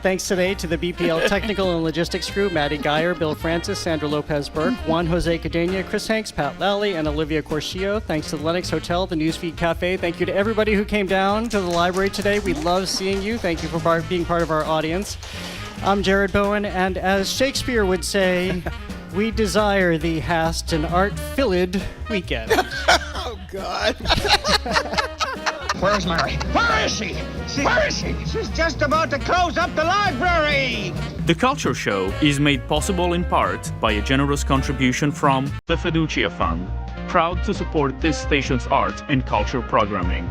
Thanks today to the BPL technical and logistics crew, Maddie Geyer, Bill Francis, Sandra Lopez-Burke, Juan Jose Cadena, Chris Hanks, Pat Lally, and Olivia Corshio. Thanks to the Lennox Hotel, the Newsfeed Cafe. Thank you to everybody who came down to the library today. We love seeing you. Thank you for being part of our audience. I'm Jared Bowen, and as Shakespeare would say, we desire thee hast an art-filled weekend. Oh, God. Where's Mary? Where is she? Where is she? She's just about to close up the library! The Culture Show is made possible in part by a generous contribution from the Fiducia Fund, proud to support this station's art and culture programming.